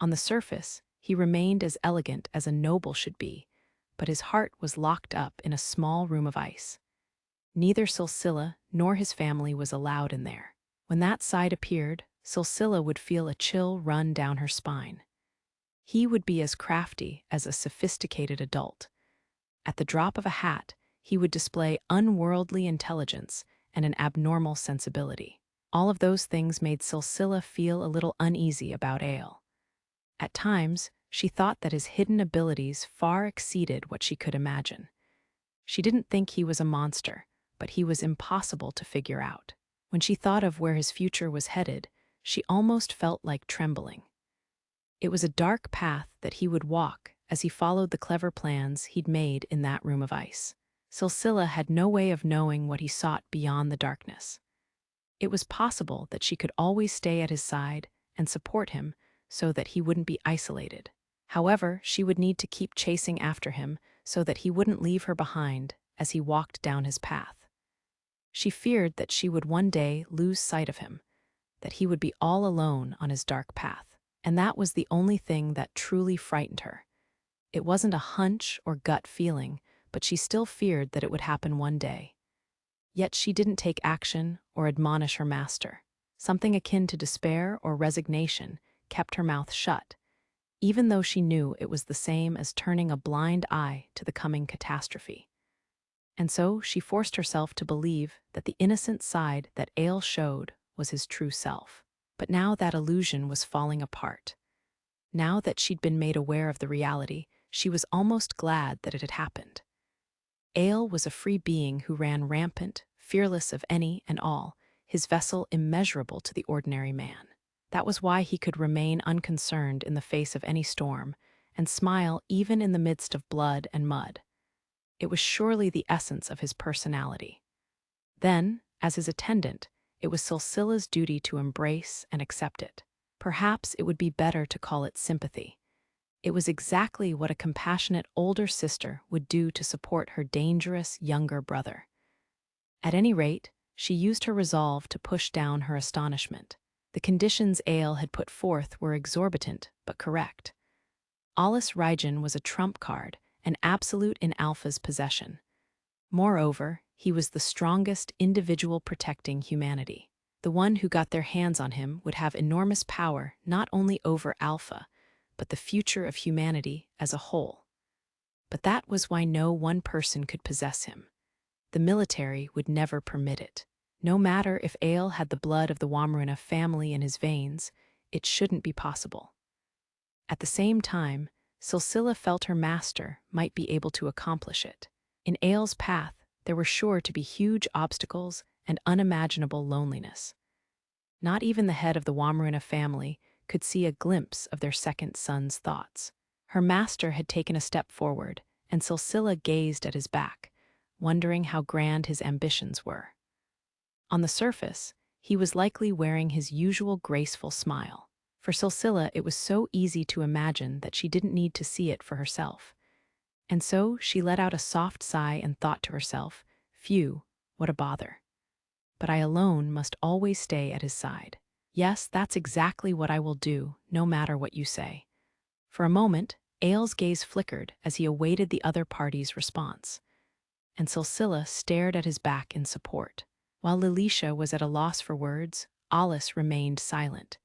On the surface, he remained as elegant as a noble should be, but his heart was locked up in a small room of ice. Neither Cicelnia nor his family was allowed in there. When that side appeared, Cicelnia would feel a chill run down her spine. He would be as crafty as a sophisticated adult. At the drop of a hat, he would display unworldly intelligence and an abnormal sensibility. All of those things made Cicelnia feel a little uneasy about Aile. At times, she thought that his hidden abilities far exceeded what she could imagine. She didn't think he was a monster, but he was impossible to figure out. When she thought of where his future was headed, she almost felt like trembling. It was a dark path that he would walk as he followed the clever plans he'd made in that room of ice. Cicelnia had no way of knowing what he sought beyond the darkness. It was possible that she could always stay at his side and support him so that he wouldn't be isolated. However, she would need to keep chasing after him so that he wouldn't leave her behind as he walked down his path. She feared that she would one day lose sight of him, that he would be all alone on his dark path. And that was the only thing that truly frightened her. It wasn't a hunch or gut feeling, but she still feared that it would happen one day. Yet she didn't take action or admonish her master. Something akin to despair or resignation kept her mouth shut, even though she knew it was the same as turning a blind eye to the coming catastrophe. And so she forced herself to believe that the innocent side that Aile showed was his true self. But now that illusion was falling apart. Now that she'd been made aware of the reality, she was almost glad that it had happened. Aile was a free being who ran rampant, fearless of any and all, his vessel immeasurable to the ordinary man. That was why he could remain unconcerned in the face of any storm, and smile even in the midst of blood and mud. It was surely the essence of his personality. Then, as his attendant, it was Cicelnia's duty to embrace and accept it. Perhaps it would be better to call it sympathy. It was exactly what a compassionate older sister would do to support her dangerous younger brother. At any rate, she used her resolve to push down her astonishment. The conditions Aile had put forth were exorbitant but correct. Alus was a trump card, an absolute in Alpha's possession. Moreover, he was the strongest individual protecting humanity. The one who got their hands on him would have enormous power not only over Alpha, but the future of humanity as a whole. But that was why no one person could possess him. The military would never permit it. No matter if Aile had the blood of the Womruina family in his veins, it shouldn't be possible. At the same time, Cicelnia felt her master might be able to accomplish it. In Aile's path, there were sure to be huge obstacles and unimaginable loneliness. Not even the head of the Womruina family could see a glimpse of their second son's thoughts. Her master had taken a step forward, and Cicelnia gazed at his back, wondering how grand his ambitions were. On the surface, he was likely wearing his usual graceful smile. For Cicelnia, it was so easy to imagine that she didn't need to see it for herself. And so she let out a soft sigh and thought to herself, "Phew, what a bother. But I alone must always stay at his side. Yes, that's exactly what I will do, no matter what you say." For a moment, Aile's gaze flickered as he awaited the other party's response. And Cicelnia stared at his back in support. While Lilisha was at a loss for words, Alus remained silent.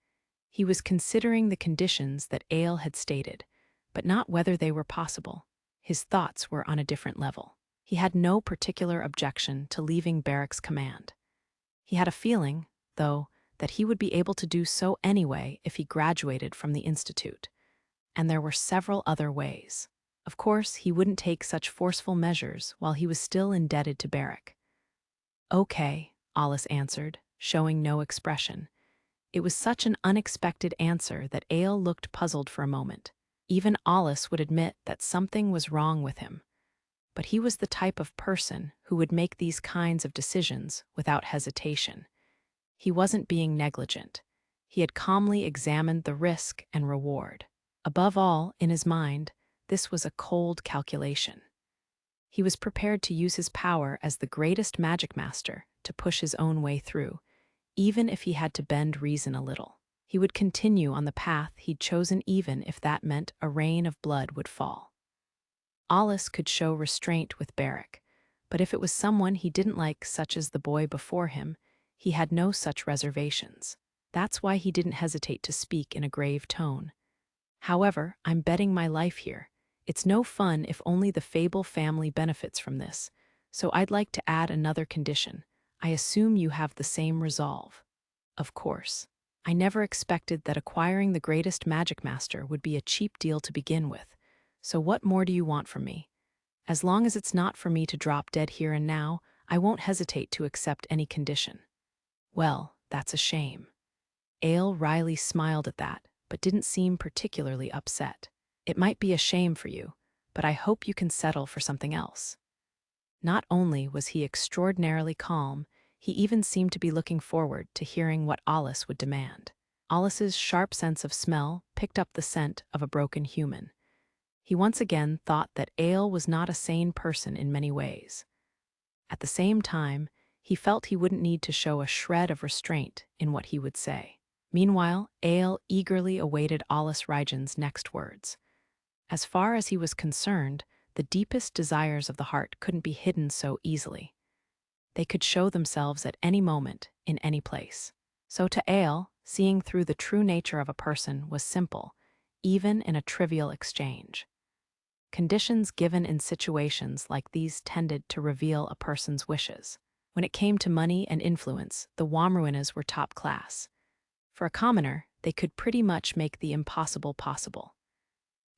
He was considering the conditions that Aile had stated, but not whether they were possible. His thoughts were on a different level. He had no particular objection to leaving Barrack's command. He had a feeling, though, that he would be able to do so anyway if he graduated from the Institute. And there were several other ways. Of course, he wouldn't take such forceful measures while he was still indebted to Barrack. "Okay," Alus answered, showing no expression. It was such an unexpected answer that Aile looked puzzled for a moment. Even Alus would admit that something was wrong with him. But he was the type of person who would make these kinds of decisions without hesitation. He wasn't being negligent. He had calmly examined the risk and reward. Above all, in his mind, this was a cold calculation. He was prepared to use his power as the greatest magic master to push his own way through, even if he had to bend reason a little. He would continue on the path he'd chosen even if that meant a rain of blood would fall. Alus could show restraint with Barrack, but if it was someone he didn't like, such as the boy before him, he had no such reservations. That's why he didn't hesitate to speak in a grave tone. However, I'm betting my life here. It's no fun if only the Fable family benefits from this, so I'd like to add another condition. I assume you have the same resolve. Of course. I never expected that acquiring the greatest magic master would be a cheap deal to begin with, so what more do you want from me? As long as it's not for me to drop dead here and now, I won't hesitate to accept any condition. Well, that's a shame. Aile wryly smiled at that, but didn't seem particularly upset. It might be a shame for you, but I hope you can settle for something else. Not only was he extraordinarily calm, he even seemed to be looking forward to hearing what Alus would demand. Alus's sharp sense of smell picked up the scent of a broken human. He once again thought that Aile was not a sane person in many ways. At the same time, he felt he wouldn't need to show a shred of restraint in what he would say. Meanwhile, Aile eagerly awaited Alus Rygen's next words. As far as he was concerned, the deepest desires of the heart couldn't be hidden so easily. They could show themselves at any moment, in any place. So to Aile, seeing through the true nature of a person was simple, even in a trivial exchange. Conditions given in situations like these tended to reveal a person's wishes. When it came to money and influence, the Womruinas were top class. For a commoner, they could pretty much make the impossible possible.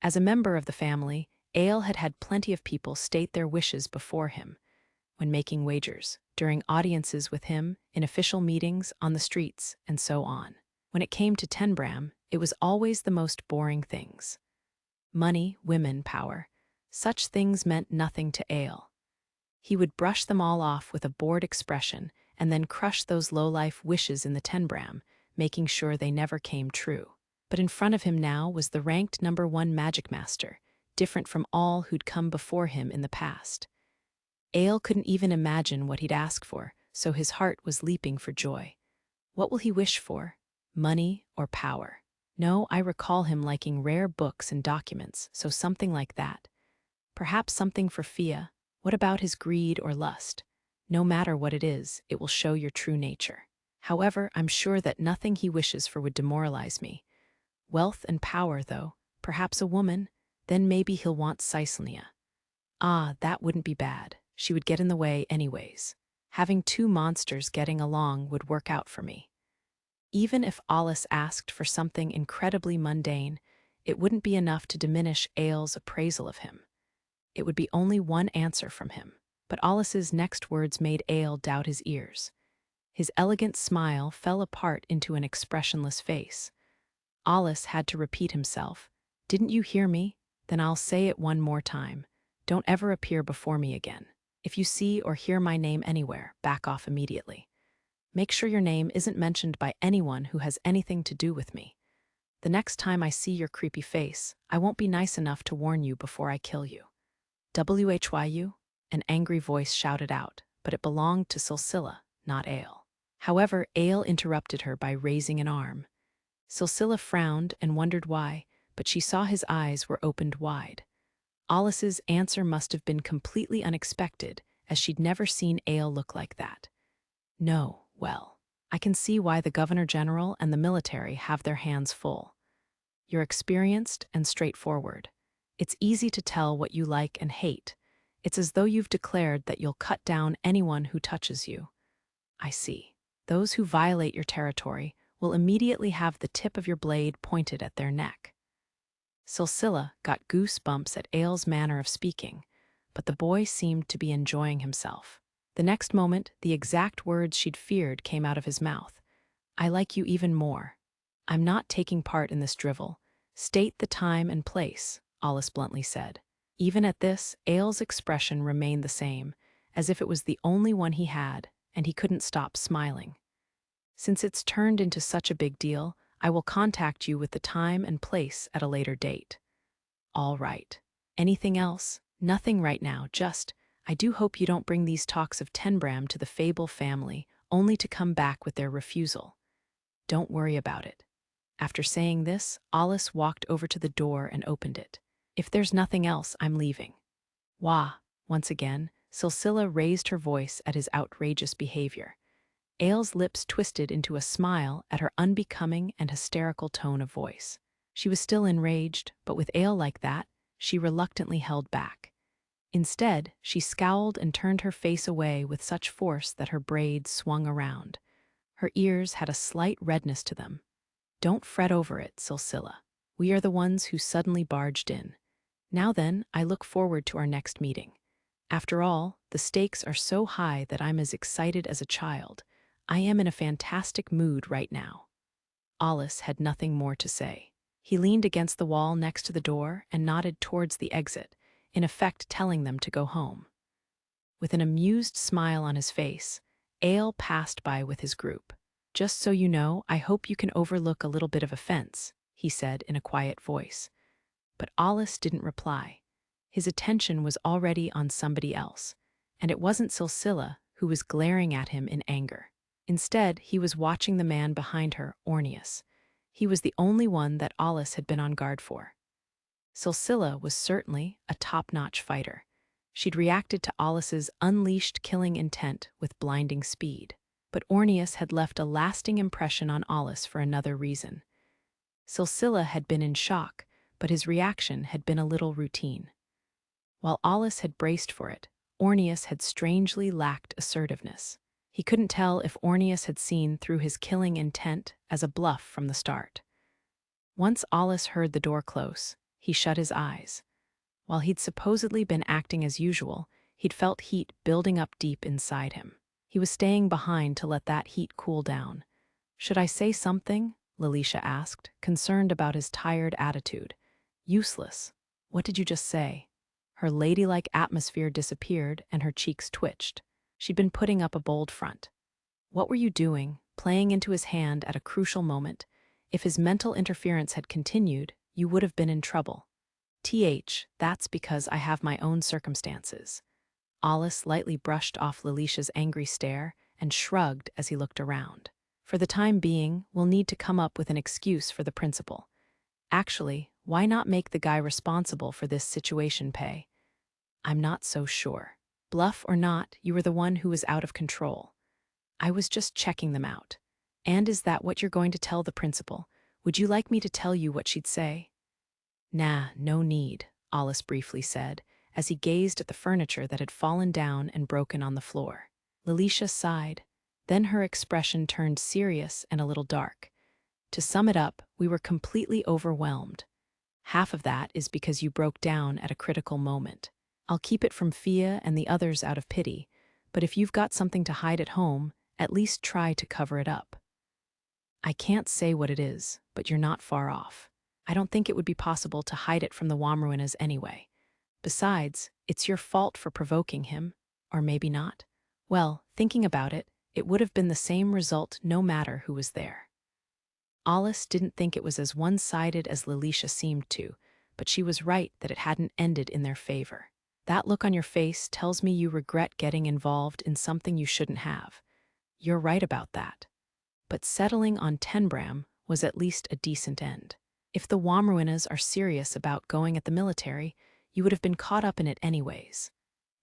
As a member of the family, Aile had had plenty of people state their wishes before him, when making wagers, during audiences with him, in official meetings, on the streets, and so on. When it came to Tenbram, it was always the most boring things. Money, women, power. Such things meant nothing to Aile. He would brush them all off with a bored expression and then crush those low-life wishes in the Tenbram, making sure they never came true. But in front of him now was the ranked #1 Magic Master, different from all who'd come before him in the past. Aile couldn't even imagine what he'd ask for, so his heart was leaping for joy. What will he wish for? Money or power? No, I recall him liking rare books and documents, so something like that. Perhaps something for Fia. What about his greed or lust? No matter what it is, it will show your true nature. However, I'm sure that nothing he wishes for would demoralize me. Wealth and power, though. Perhaps a woman. Then maybe he'll want Cicelnia. Ah, that wouldn't be bad. She would get in the way anyways. Having two monsters getting along would work out for me. Even if Alus asked for something incredibly mundane, it wouldn't be enough to diminish Aile's appraisal of him. It would be only one answer from him. But Alus's next words made Aile doubt his ears. His elegant smile fell apart into an expressionless face. Alus had to repeat himself. Didn't you hear me? Then I'll say it one more time. Don't ever appear before me again. If you see or hear my name anywhere, back off immediately. Make sure your name isn't mentioned by anyone who has anything to do with me. The next time I see your creepy face, I won't be nice enough to warn you before I kill you. Whyu? An angry voice shouted out, but it belonged to Cicelnia, not Aile. However, Aile interrupted her by raising an arm. Cicelnia frowned and wondered why, but she saw his eyes were opened wide. Alus's answer must have been completely unexpected, as she'd never seen Aile look like that. No, well, I can see why the Governor-General and the military have their hands full. You're experienced and straightforward. It's easy to tell what you like and hate. It's as though you've declared that you'll cut down anyone who touches you. I see. Those who violate your territory will immediately have the tip of your blade pointed at their neck. Cicelnia got goosebumps at Aile's manner of speaking, but the boy seemed to be enjoying himself. The next moment, the exact words she'd feared came out of his mouth. I like you even more. I'm not taking part in this drivel. State the time and place, Alus bluntly said. Even at this, Aile's expression remained the same, as if it was the only one he had, and he couldn't stop smiling. Since it's turned into such a big deal, I will contact you with the time and place at a later date. All right. Anything else? Nothing right now, just, I do hope you don't bring these talks of Tenbram to the Fable family, only to come back with their refusal. Don't worry about it. After saying this, Alus walked over to the door and opened it. If there's nothing else, I'm leaving. Wah! Once again, Cicelnia raised her voice at his outrageous behavior. Aile's lips twisted into a smile at her unbecoming and hysterical tone of voice. She was still enraged, but with Aile like that, she reluctantly held back. Instead, she scowled and turned her face away with such force that her braids swung around. Her ears had a slight redness to them. Don't fret over it, Cicelnia. We are the ones who suddenly barged in. Now then, I look forward to our next meeting. After all, the stakes are so high that I'm as excited as a child. I am in a fantastic mood right now. Alus had nothing more to say. He leaned against the wall next to the door and nodded towards the exit, in effect telling them to go home. With an amused smile on his face, Aile passed by with his group. Just so you know, I hope you can overlook a little bit of offense, he said in a quiet voice. But Alus didn't reply. His attention was already on somebody else, and it wasn't Cicelnia who was glaring at him in anger. Instead, he was watching the man behind her, Orneus. He was the only one that Alus had been on guard for. Cicelnia was certainly a top-notch fighter. She'd reacted to Alus's unleashed killing intent with blinding speed. But Orneus had left a lasting impression on Alus for another reason. Cicelnia had been in shock, but his reaction had been a little routine. While Alus had braced for it, Orneus had strangely lacked assertiveness. He couldn't tell if Orneus had seen through his killing intent as a bluff from the start. Once Alus heard the door close, he shut his eyes. While he'd supposedly been acting as usual, he'd felt heat building up deep inside him. He was staying behind to let that heat cool down. Should I say something? Lilisha asked, concerned about his tired attitude. Useless. What did you just say? Her ladylike atmosphere disappeared and her cheeks twitched. She'd been putting up a bold front. What were you doing, playing into his hand at a crucial moment? If his mental interference had continued, you would have been in trouble. That's because I have my own circumstances. Alus lightly brushed off Lilisha's angry stare and shrugged as he looked around. For the time being, we'll need to come up with an excuse for the principal. Actually, why not make the guy responsible for this situation pay? I'm not so sure. Bluff or not, you were the one who was out of control. I was just checking them out. And is that what you're going to tell the principal? Would you like me to tell you what she'd say? Nah, no need, Alus briefly said, as he gazed at the furniture that had fallen down and broken on the floor. Lilisha sighed. Then her expression turned serious and a little dark. To sum it up, we were completely overwhelmed. Half of that is because you broke down at a critical moment. I'll keep it from Fia and the others out of pity, but if you've got something to hide at home, at least try to cover it up. I can't say what it is, but you're not far off. I don't think it would be possible to hide it from the Womruinas anyway. Besides, it's your fault for provoking him, or maybe not. Well, thinking about it, it would have been the same result no matter who was there. Alus didn't think it was as one-sided as Lilisha seemed to, but she was right that it hadn't ended in their favor. That look on your face tells me you regret getting involved in something you shouldn't have. You're right about that. But settling on Tenbram was at least a decent end. If the Womruinas are serious about going at the military, you would have been caught up in it anyways.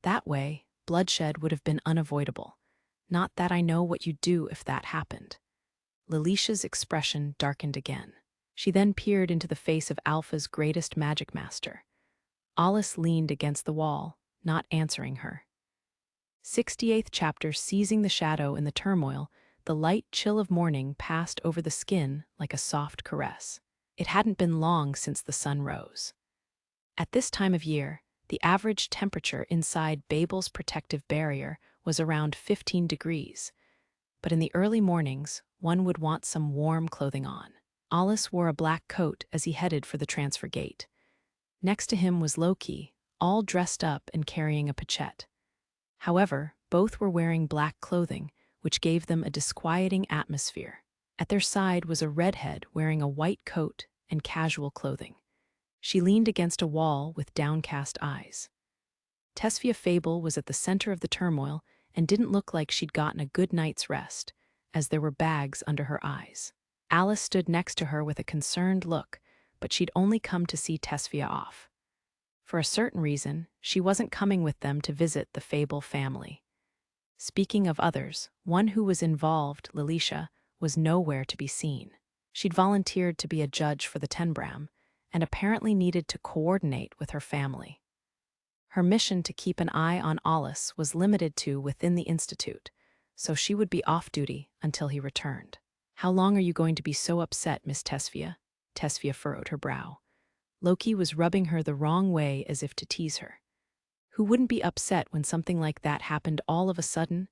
That way, bloodshed would have been unavoidable. Not that I know what you'd do if that happened. Lilisha's expression darkened again. She then peered into the face of Alpha's greatest Magicmaster. Alus leaned against the wall, not answering her. 68th chapter. Seizing the shadow in the turmoil, the light chill of morning passed over the skin like a soft caress. It hadn't been long since the sun rose. At this time of year, the average temperature inside Babel's protective barrier was around 15 degrees. But in the early mornings, one would want some warm clothing on. Alus wore a black coat as he headed for the transfer gate. Next to him was Loki, all dressed up and carrying a pachette. However, both were wearing black clothing, which gave them a disquieting atmosphere. At their side was a redhead wearing a white coat and casual clothing. She leaned against a wall with downcast eyes. Tesfia Fable was at the center of the turmoil and didn't look like she'd gotten a good night's rest, as there were bags under her eyes. Alice stood next to her with a concerned look, but she'd only come to see Tesfia off. For a certain reason, she wasn't coming with them to visit the Fable family. Speaking of others, one who was involved, Lilisha, was nowhere to be seen. She'd volunteered to be a judge for the Tenbram, and apparently needed to coordinate with her family. Her mission to keep an eye on Alus was limited to within the Institute, so she would be off duty until he returned. "How long are you going to be so upset, Miss Tesfia?" Tesfia furrowed her brow. Loki was rubbing her the wrong way as if to tease her. Who wouldn't be upset when something like that happened all of a sudden?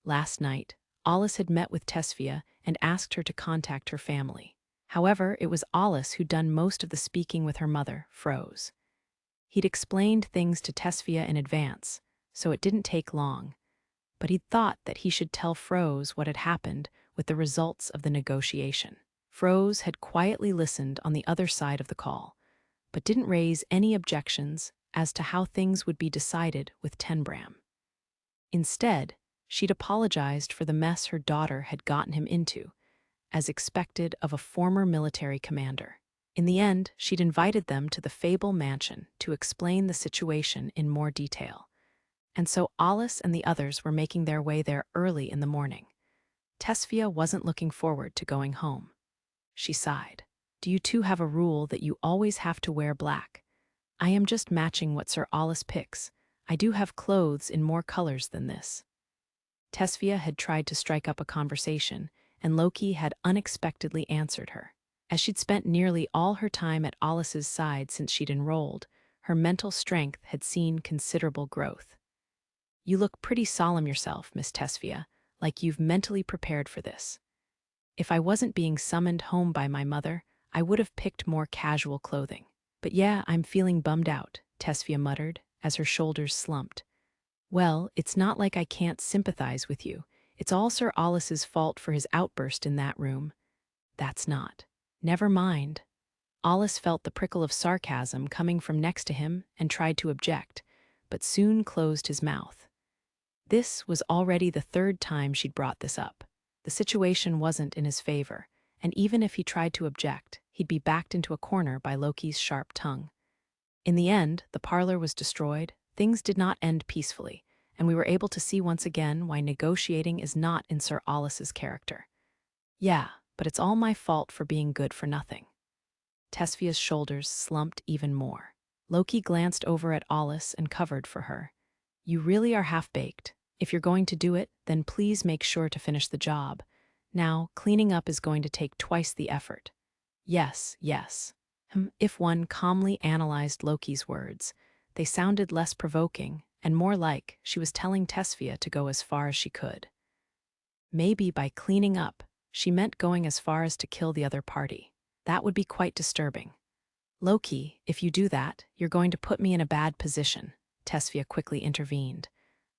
Last night, Alus had met with Tesfia and asked her to contact her family. However, it was Alus who'd done most of the speaking with her mother, Froze. He'd explained things to Tesfia in advance, so it didn't take long, but he'd thought that he should tell Froze what had happened with the results of the negotiation. Froze had quietly listened on the other side of the call, but didn't raise any objections as to how things would be decided with Tenbram. Instead, she'd apologized for the mess her daughter had gotten him into, as expected of a former military commander. In the end, she'd invited them to the Fable mansion to explain the situation in more detail, and so Alus and the others were making their way there early in the morning. Tesfia wasn't looking forward to going home. She sighed. "Do you two have a rule that you always have to wear black?" "I am just matching what Sir Alus picks. I do have clothes in more colors than this." Tesfia had tried to strike up a conversation, and Loki had unexpectedly answered her. As she'd spent nearly all her time at Alus's side since she'd enrolled, her mental strength had seen considerable growth. "You look pretty solemn yourself, Miss Tesfia, like you've mentally prepared for this." "If I wasn't being summoned home by my mother, I would have picked more casual clothing. But yeah, I'm feeling bummed out," Tesfia muttered, as her shoulders slumped. "Well, it's not like I can't sympathize with you. It's all Sir Alus's fault for his outburst in that room." "That's not." "Never mind." Alus felt the prickle of sarcasm coming from next to him and tried to object, but soon closed his mouth. This was already the third time she'd brought this up. The situation wasn't in his favor, and even if he tried to object, he'd be backed into a corner by Loki's sharp tongue. In the end, the parlor was destroyed, things did not end peacefully, and we were able to see once again why negotiating is not in Sir Alus's character. "Yeah, but it's all my fault for being good for nothing." Tesfia's shoulders slumped even more. Loki glanced over at Alus and covered for her. "You really are half-baked. If you're going to do it, then please make sure to finish the job. Now, cleaning up is going to take twice the effort." "Yes, yes." If one calmly analyzed Loki's words, they sounded less provoking and more like she was telling Tesfia to go as far as she could. Maybe by cleaning up, she meant going as far as to kill the other party. That would be quite disturbing. "Loki, if you do that, you're going to put me in a bad position," Tesfia quickly intervened.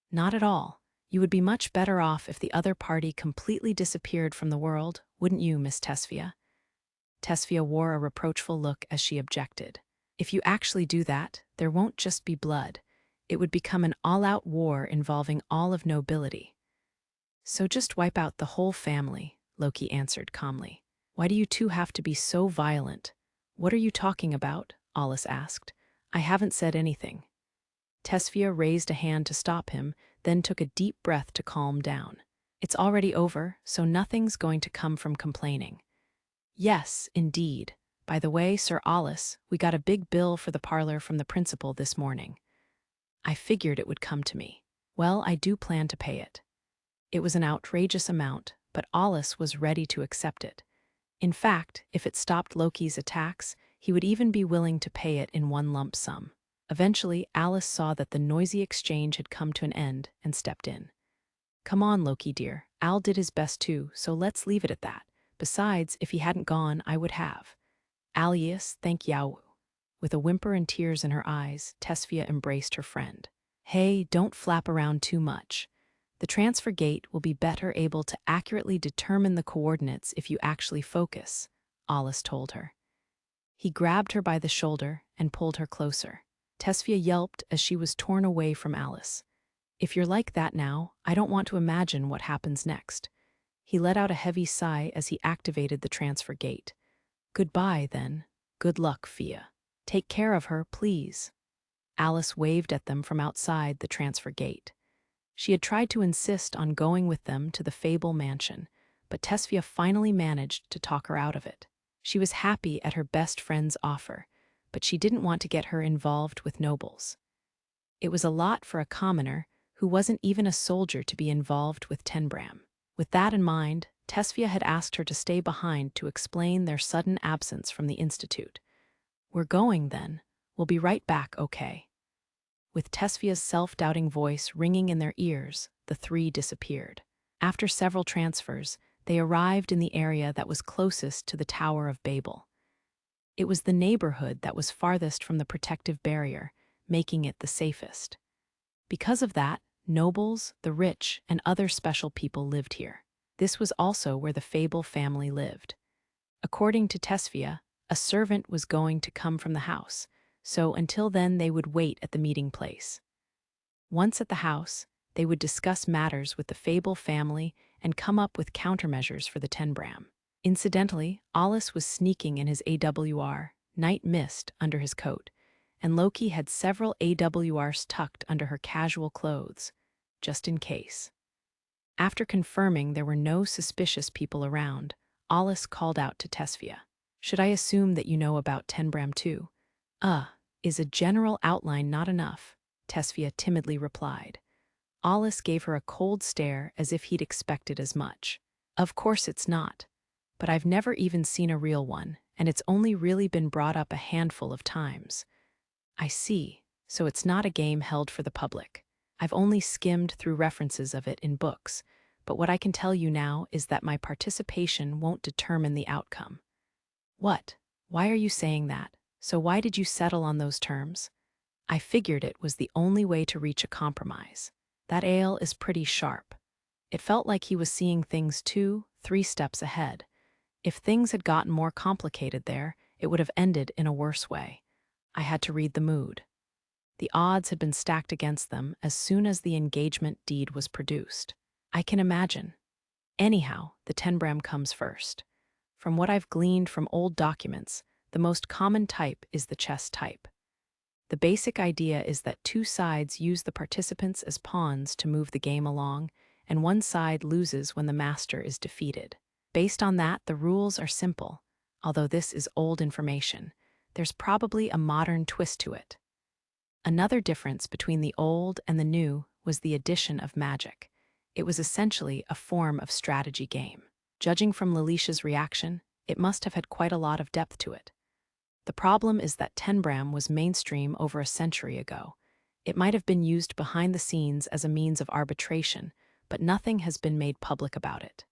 "Not at all. You would be much better off if the other party completely disappeared from the world, wouldn't you, Miss Tesfia?" Tesfia wore a reproachful look as she objected. "If you actually do that, there won't just be blood. It would become an all-out war involving all of nobility." "So just wipe out the whole family," Loki answered calmly. "Why do you two have to be so violent?" "What are you talking about?" Alus asked. "I haven't said anything." Tesfia raised a hand to stop him, then took a deep breath to calm down. "It's already over, so nothing's going to come from complaining." "Yes, indeed. By the way, Sir Alus, we got a big bill for the parlor from the principal this morning." "I figured it would come to me." "Well, I do plan to pay it." It was an outrageous amount, but Alus was ready to accept it. In fact, if it stopped Loki's attacks, he would even be willing to pay it in one lump sum. Eventually, Alice saw that the noisy exchange had come to an end and stepped in. "Come on, Loki dear. Al did his best too, so let's leave it at that. Besides, if he hadn't gone, I would have." "Alias, thank Yahoo." With a whimper and tears in her eyes, Tesfia embraced her friend. "Hey, don't flap around too much." The transfer gate will be better able to accurately determine the coordinates if you actually focus, Alus told her. He grabbed her by the shoulder and pulled her closer. Tesfia yelped as she was torn away from Alus. If you're like that now, I don't want to imagine what happens next. He let out a heavy sigh as he activated the transfer gate. Goodbye, then. Good luck, Fia. Take care of her, please. Alus waved at them from outside the transfer gate. She had tried to insist on going with them to the Fable mansion, but Tesfia finally managed to talk her out of it. She was happy at her best friend's offer, but she didn't want to get her involved with nobles. It was a lot for a commoner who wasn't even a soldier to be involved with Tenbram. With that in mind, Tesfia had asked her to stay behind to explain their sudden absence from the institute. We're going, then. We'll be right back, okay? With Tesfia's self-doubting voice ringing in their ears, the three disappeared. After several transfers, they arrived in the area that was closest to the Tower of Babel. It was the neighborhood that was farthest from the protective barrier, making it the safest. Because of that, nobles, the rich, and other special people lived here. This was also where the Fable family lived. According to Tesfia, a servant was going to come from the house, so until then they would wait at the meeting place. Once at the house, they would discuss matters with the Fable family and come up with countermeasures for the Tenbram. Incidentally, Alus was sneaking in his AWR, Night Mist, under his coat, and Loki had several AWRs tucked under her casual clothes, just in case. After confirming there were no suspicious people around, Alus called out to Tesfia. Should I assume that you know about Tenbram too? Is a general outline not enough? Tesfia timidly replied. Alus gave her a cold stare as if he'd expected as much. Of course it's not. But I've never even seen a real one, and it's only really been brought up a handful of times. I see, so it's not a game held for the public. I've only skimmed through references of it in books, but what I can tell you now is that my participation won't determine the outcome. What? Why are you saying that? So why did you settle on those terms? I figured it was the only way to reach a compromise. That Aile is pretty sharp. It felt like he was seeing things 2-3 steps ahead. If things had gotten more complicated there, it would have ended in a worse way. I had to read the mood. The odds had been stacked against them as soon as the engagement deed was produced. I can imagine. Anyhow, the Tenbram comes first. From what I've gleaned from old documents, the most common type is the chess type. The basic idea is that two sides use the participants as pawns to move the game along, and one side loses when the master is defeated. Based on that, the rules are simple. Although this is old information, there's probably a modern twist to it. Another difference between the old and the new was the addition of magic. It was essentially a form of strategy game. Judging from Lilisha's reaction, it must have had quite a lot of depth to it. The problem is that Tenbram was mainstream over a century ago. It might have been used behind the scenes as a means of arbitration, but nothing has been made public about it.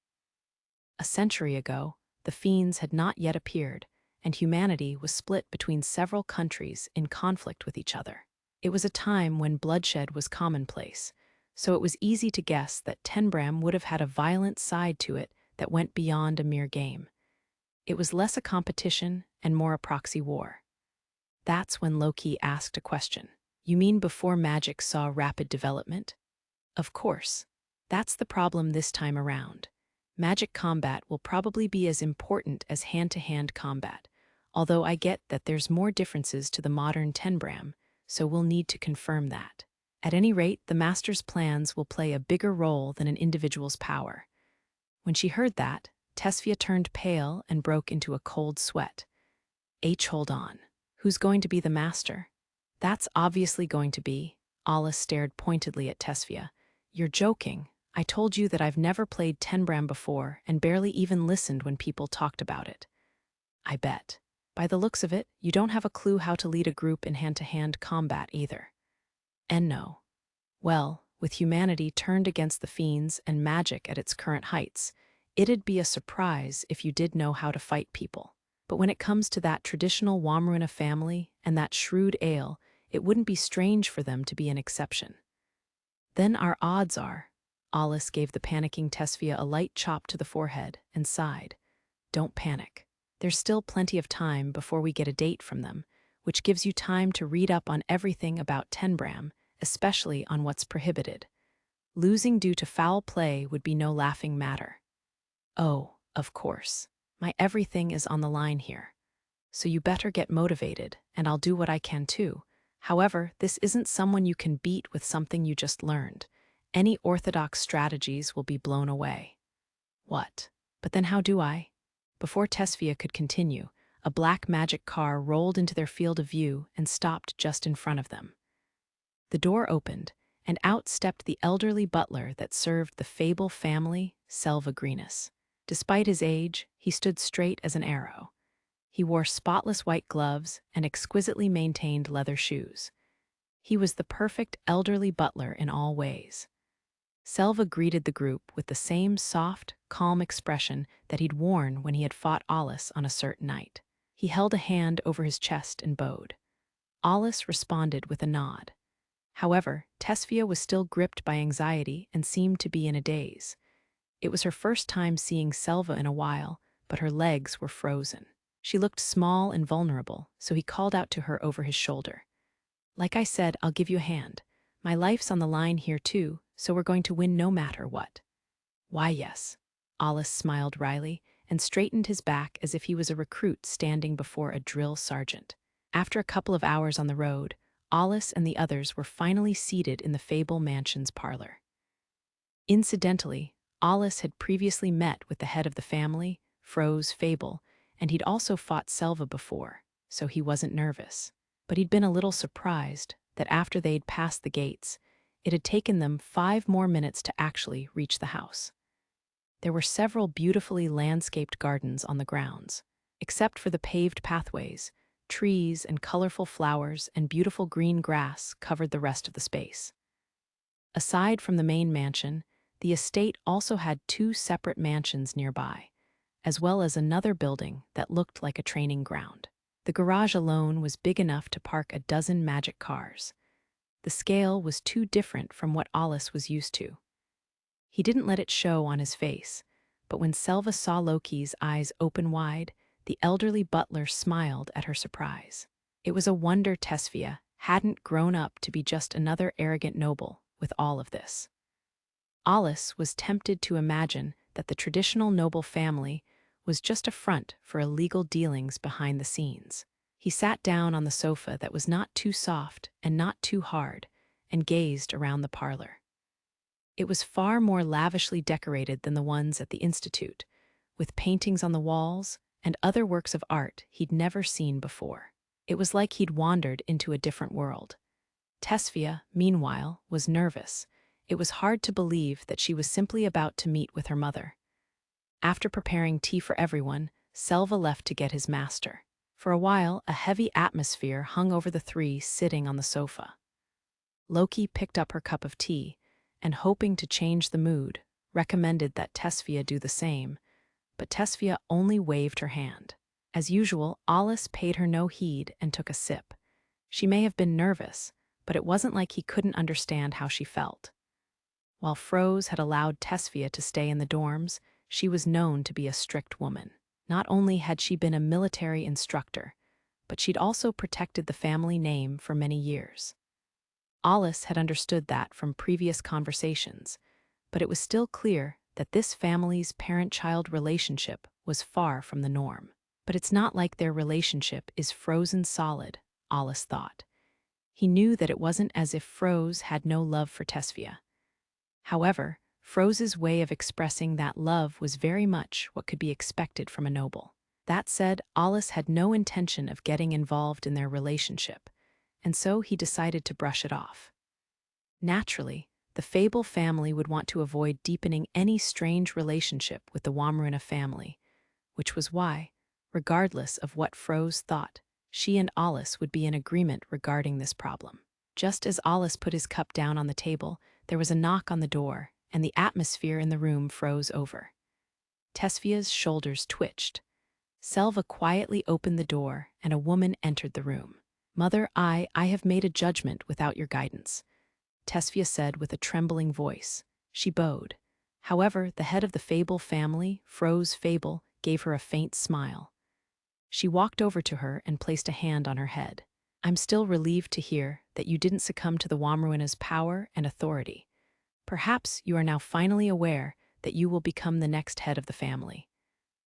A century ago, the fiends had not yet appeared, and humanity was split between several countries in conflict with each other. It was a time when bloodshed was commonplace, so it was easy to guess that Tenbram would have had a violent side to it that went beyond a mere game. It was less a competition and more a proxy war. That's when Loki asked a question. You mean before magic saw rapid development? Of course. That's the problem this time around. Magic combat will probably be as important as hand-to-hand combat, although I get that there's more differences to the modern Tenbram, so we'll need to confirm that. At any rate, the Master's plans will play a bigger role than an individual's power. When she heard that, Tesfia turned pale and broke into a cold sweat. Hold on. Who's going to be the Master? That's obviously going to be. Alus stared pointedly at Tesfia. You're joking. I told you that I've never played Tenbram before and barely even listened when people talked about it. I bet. By the looks of it, you don't have a clue how to lead a group in hand-to-hand combat either. And no. Well, with humanity turned against the fiends and magic at its current heights, it'd be a surprise if you did know how to fight people. But when it comes to that traditional Womruina family and that shrewd Aile, it wouldn't be strange for them to be an exception. Then our odds are, Alus gave the panicking Tesfia a light chop to the forehead and sighed. Don't panic. There's still plenty of time before we get a date from them, which gives you time to read up on everything about Tenbram, especially on what's prohibited. Losing due to foul play would be no laughing matter. Oh, of course. My everything is on the line here. So you better get motivated, and I'll do what I can too. However, this isn't someone you can beat with something you just learned. Any orthodox strategies will be blown away. What? But then how do I? Before Tesfia could continue, a black magic car rolled into their field of view and stopped just in front of them. The door opened, and out stepped the elderly butler that served the Fable family, Selvagrinus. Despite his age, he stood straight as an arrow. He wore spotless white gloves and exquisitely maintained leather shoes. He was the perfect elderly butler in all ways. Selva greeted the group with the same soft, calm expression that he'd worn when he had fought Alus on a certain night. He held a hand over his chest and bowed. Alus responded with a nod. However, Tesfia was still gripped by anxiety and seemed to be in a daze. It was her first time seeing Selva in a while, but her legs were frozen. She looked small and vulnerable, so he called out to her over his shoulder. Like I said, I'll give you a hand. My life's on the line here too, so we're going to win no matter what. Why, yes. Alus smiled wryly and straightened his back as if he was a recruit standing before a drill sergeant. After a couple of hours on the road, Alus and the others were finally seated in the Fable Mansion's parlor. Incidentally, Alus had previously met with the head of the family, Froze Fable, and he'd also fought Selva before, so he wasn't nervous. But he'd been a little surprised that after they'd passed the gates, it had taken them 5 more minutes to actually reach the house. There were several beautifully landscaped gardens on the grounds. Except for the paved pathways, trees and colorful flowers and beautiful green grass covered the rest of the space. Aside from the main mansion, the estate also had 2 separate mansions nearby, as well as another building that looked like a training ground. The garage alone was big enough to park a dozen magic cars. The scale was too different from what Alus was used to. He didn't let it show on his face, but when Selva saw Loki's eyes open wide, the elderly butler smiled at her surprise. It was a wonder Tesfia hadn't grown up to be just another arrogant noble with all of this. Alus was tempted to imagine that the traditional noble family was just a front for illegal dealings behind the scenes. He sat down on the sofa that was not too soft and not too hard and gazed around the parlor. It was far more lavishly decorated than the ones at the Institute, with paintings on the walls and other works of art he'd never seen before. It was like he'd wandered into a different world. Tesfia, meanwhile, was nervous. It was hard to believe that she was simply about to meet with her mother. After preparing tea for everyone, Selva left to get his master. For a while, a heavy atmosphere hung over the 3 sitting on the sofa. Loki picked up her cup of tea, and hoping to change the mood, recommended that Tesfia do the same, but Tesfia only waved her hand. As usual, Alus paid her no heed and took a sip. She may have been nervous, but it wasn't like he couldn't understand how she felt. While Froze had allowed Tesfia to stay in the dorms, she was known to be a strict woman. Not only had she been a military instructor, but she'd also protected the family name for many years. Alus had understood that from previous conversations, but it was still clear that this family's parent-child relationship was far from the norm. But it's not like their relationship is frozen solid, Alus thought. He knew that it wasn't as if Froze had no love for Tesfia. However, Froze's way of expressing that love was very much what could be expected from a noble. That said, Alus had no intention of getting involved in their relationship, and so he decided to brush it off. Naturally, the Fable family would want to avoid deepening any strange relationship with the Womruina family, which was why, regardless of what Froze thought, she and Alus would be in agreement regarding this problem. Just as Alus put his cup down on the table, there was a knock on the door, and the atmosphere in the room froze over. Tesfia's shoulders twitched. Selva quietly opened the door, and a woman entered the room. "Mother, I have made a judgment without your guidance," Tesfia said with a trembling voice. She bowed. However, the head of the Fable family, Fro's Fable, gave her a faint smile. She walked over to her and placed a hand on her head. I'm still relieved to hear that you didn't succumb to the Womruina's power and authority. Perhaps you are now finally aware that you will become the next head of the family.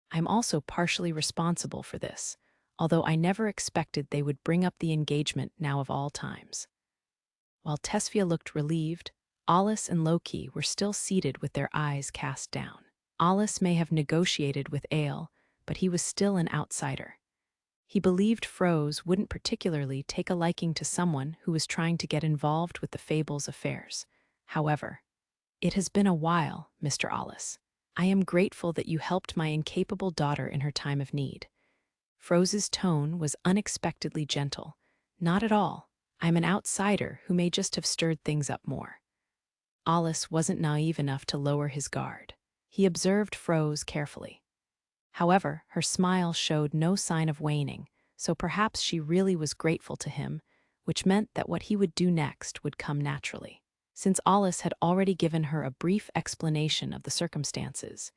I'm also partially responsible for this, although I never expected they would bring up the engagement now of all times. While Tesfia looked relieved, Alus and Loki were still seated with their eyes cast down. Alus may have negotiated with Aile, but he was still an outsider. He believed Froze wouldn't particularly take a liking to someone who was trying to get involved with the Fable's affairs. However, it has been a while, Mr. Alus. I am grateful that you helped my incapable daughter in her time of need. Froze's tone was unexpectedly gentle. Not at all. I'm an outsider who may just have stirred things up more. Alus wasn't naive enough to lower his guard. He observed Froze carefully. However, her smile showed no sign of waning, so perhaps she really was grateful to him, which meant that what he would do next would come naturally. Since Alus had already given her a brief explanation of the circumstances,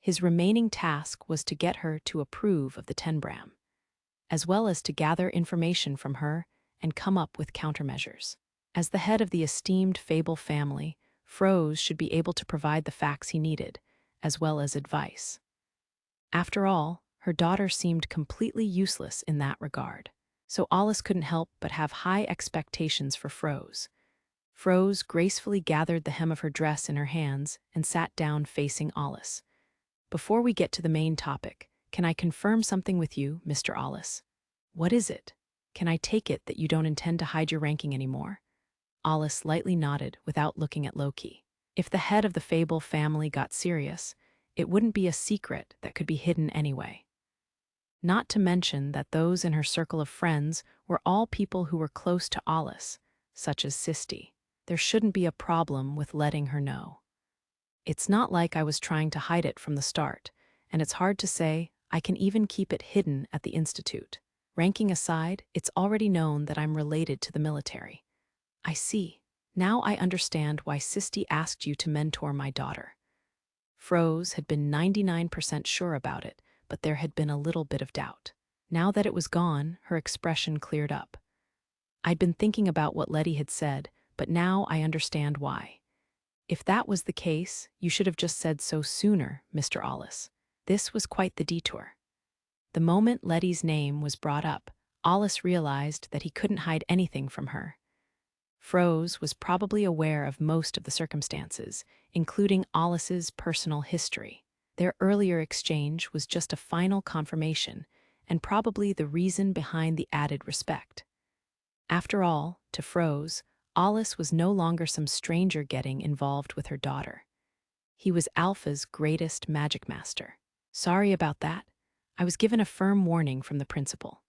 his remaining task was to get her to approve of the tenbram, as well as to gather information from her and come up with countermeasures. As the head of the esteemed Fable family, Froze should be able to provide the facts he needed, as well as advice. After all, her daughter seemed completely useless in that regard, so Alus couldn't help but have high expectations for Froze. Froze gracefully gathered the hem of her dress in her hands and sat down facing Alus. Before we get to the main topic, can I confirm something with you, Mr. Alus? What is it? Can I take it that you don't intend to hide your ranking anymore? Alus slightly nodded without looking at Loki. If the head of the Fable family got serious, it wouldn't be a secret that could be hidden anyway. Not to mention that those in her circle of friends were all people who were close to Alus, such as Cicelnia. There shouldn't be a problem with letting her know. It's not like I was trying to hide it from the start, and it's hard to say I can even keep it hidden at the Institute. Ranking aside, it's already known that I'm related to the military. I see. Now I understand why Cicelnia asked you to mentor my daughter. Froze had been 99% sure about it, but there had been a little bit of doubt. Now that it was gone, her expression cleared up. I'd been thinking about what Letty had said, but now I understand why. If that was the case, you should have just said so sooner, Mr. Alus. This was quite the detour. The moment Letty's name was brought up, Alus realized that he couldn't hide anything from her. Froze was probably aware of most of the circumstances, including Alus's personal history. Their earlier exchange was just a final confirmation, and probably the reason behind the added respect. After all, to Froze, Alus was no longer some stranger getting involved with her daughter. He was Alpha's greatest Magicmaster. Sorry about that. I was given a firm warning from the principal.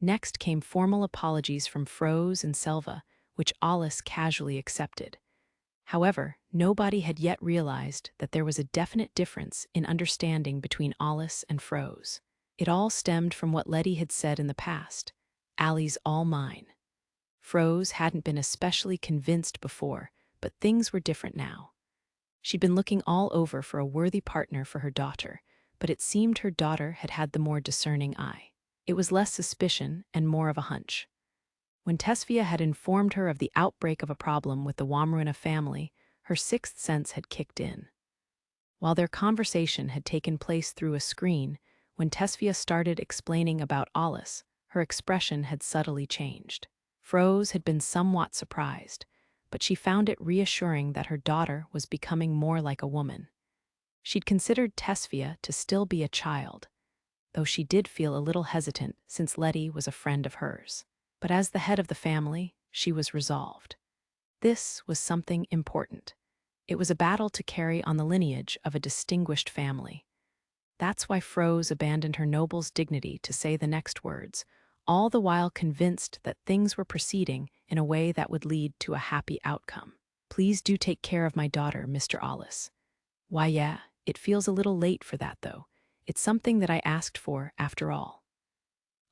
Next came formal apologies from Froze and Selva, which Alus casually accepted. However, nobody had yet realized that there was a definite difference in understanding between Alus and Froze. It all stemmed from what Letty had said in the past, "Allie's all mine." Froze hadn't been especially convinced before, but things were different now. She'd been looking all over for a worthy partner for her daughter, but it seemed her daughter had had the more discerning eye. It was less suspicion and more of a hunch. When Tesfia had informed her of the outbreak of a problem with the Womruina family, her sixth sense had kicked in. While their conversation had taken place through a screen, when Tesfia started explaining about Alus, her expression had subtly changed. Froze had been somewhat surprised, but she found it reassuring that her daughter was becoming more like a woman. She'd considered Tesfia to still be a child, though she did feel a little hesitant since Letty was a friend of hers. But as the head of the family, she was resolved. This was something important. It was a battle to carry on the lineage of a distinguished family. That's why Froze abandoned her noble's dignity to say the next words, all the while convinced that things were proceeding in a way that would lead to a happy outcome. Please do take care of my daughter, Mr. Alus. Why, yeah, it feels a little late for that, though. It's something that I asked for, after all.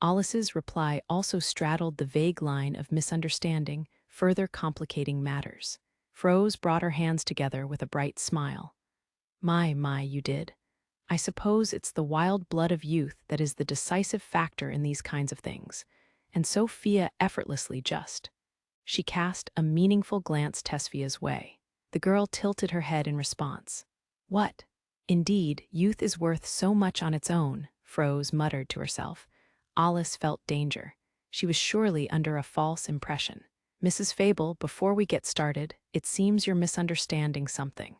Alus's reply also straddled the vague line of misunderstanding, further complicating matters. Froze brought her hands together with a bright smile. My, you did. I suppose it's the wild blood of youth that is the decisive factor in these kinds of things. And Sophia effortlessly just. She cast a meaningful glance Tesfia's way. The girl tilted her head in response. What? Indeed, youth is worth so much on its own, Froze muttered to herself. Alice felt danger. She was surely under a false impression. Mrs. Fable, before we get started, it seems you're misunderstanding something.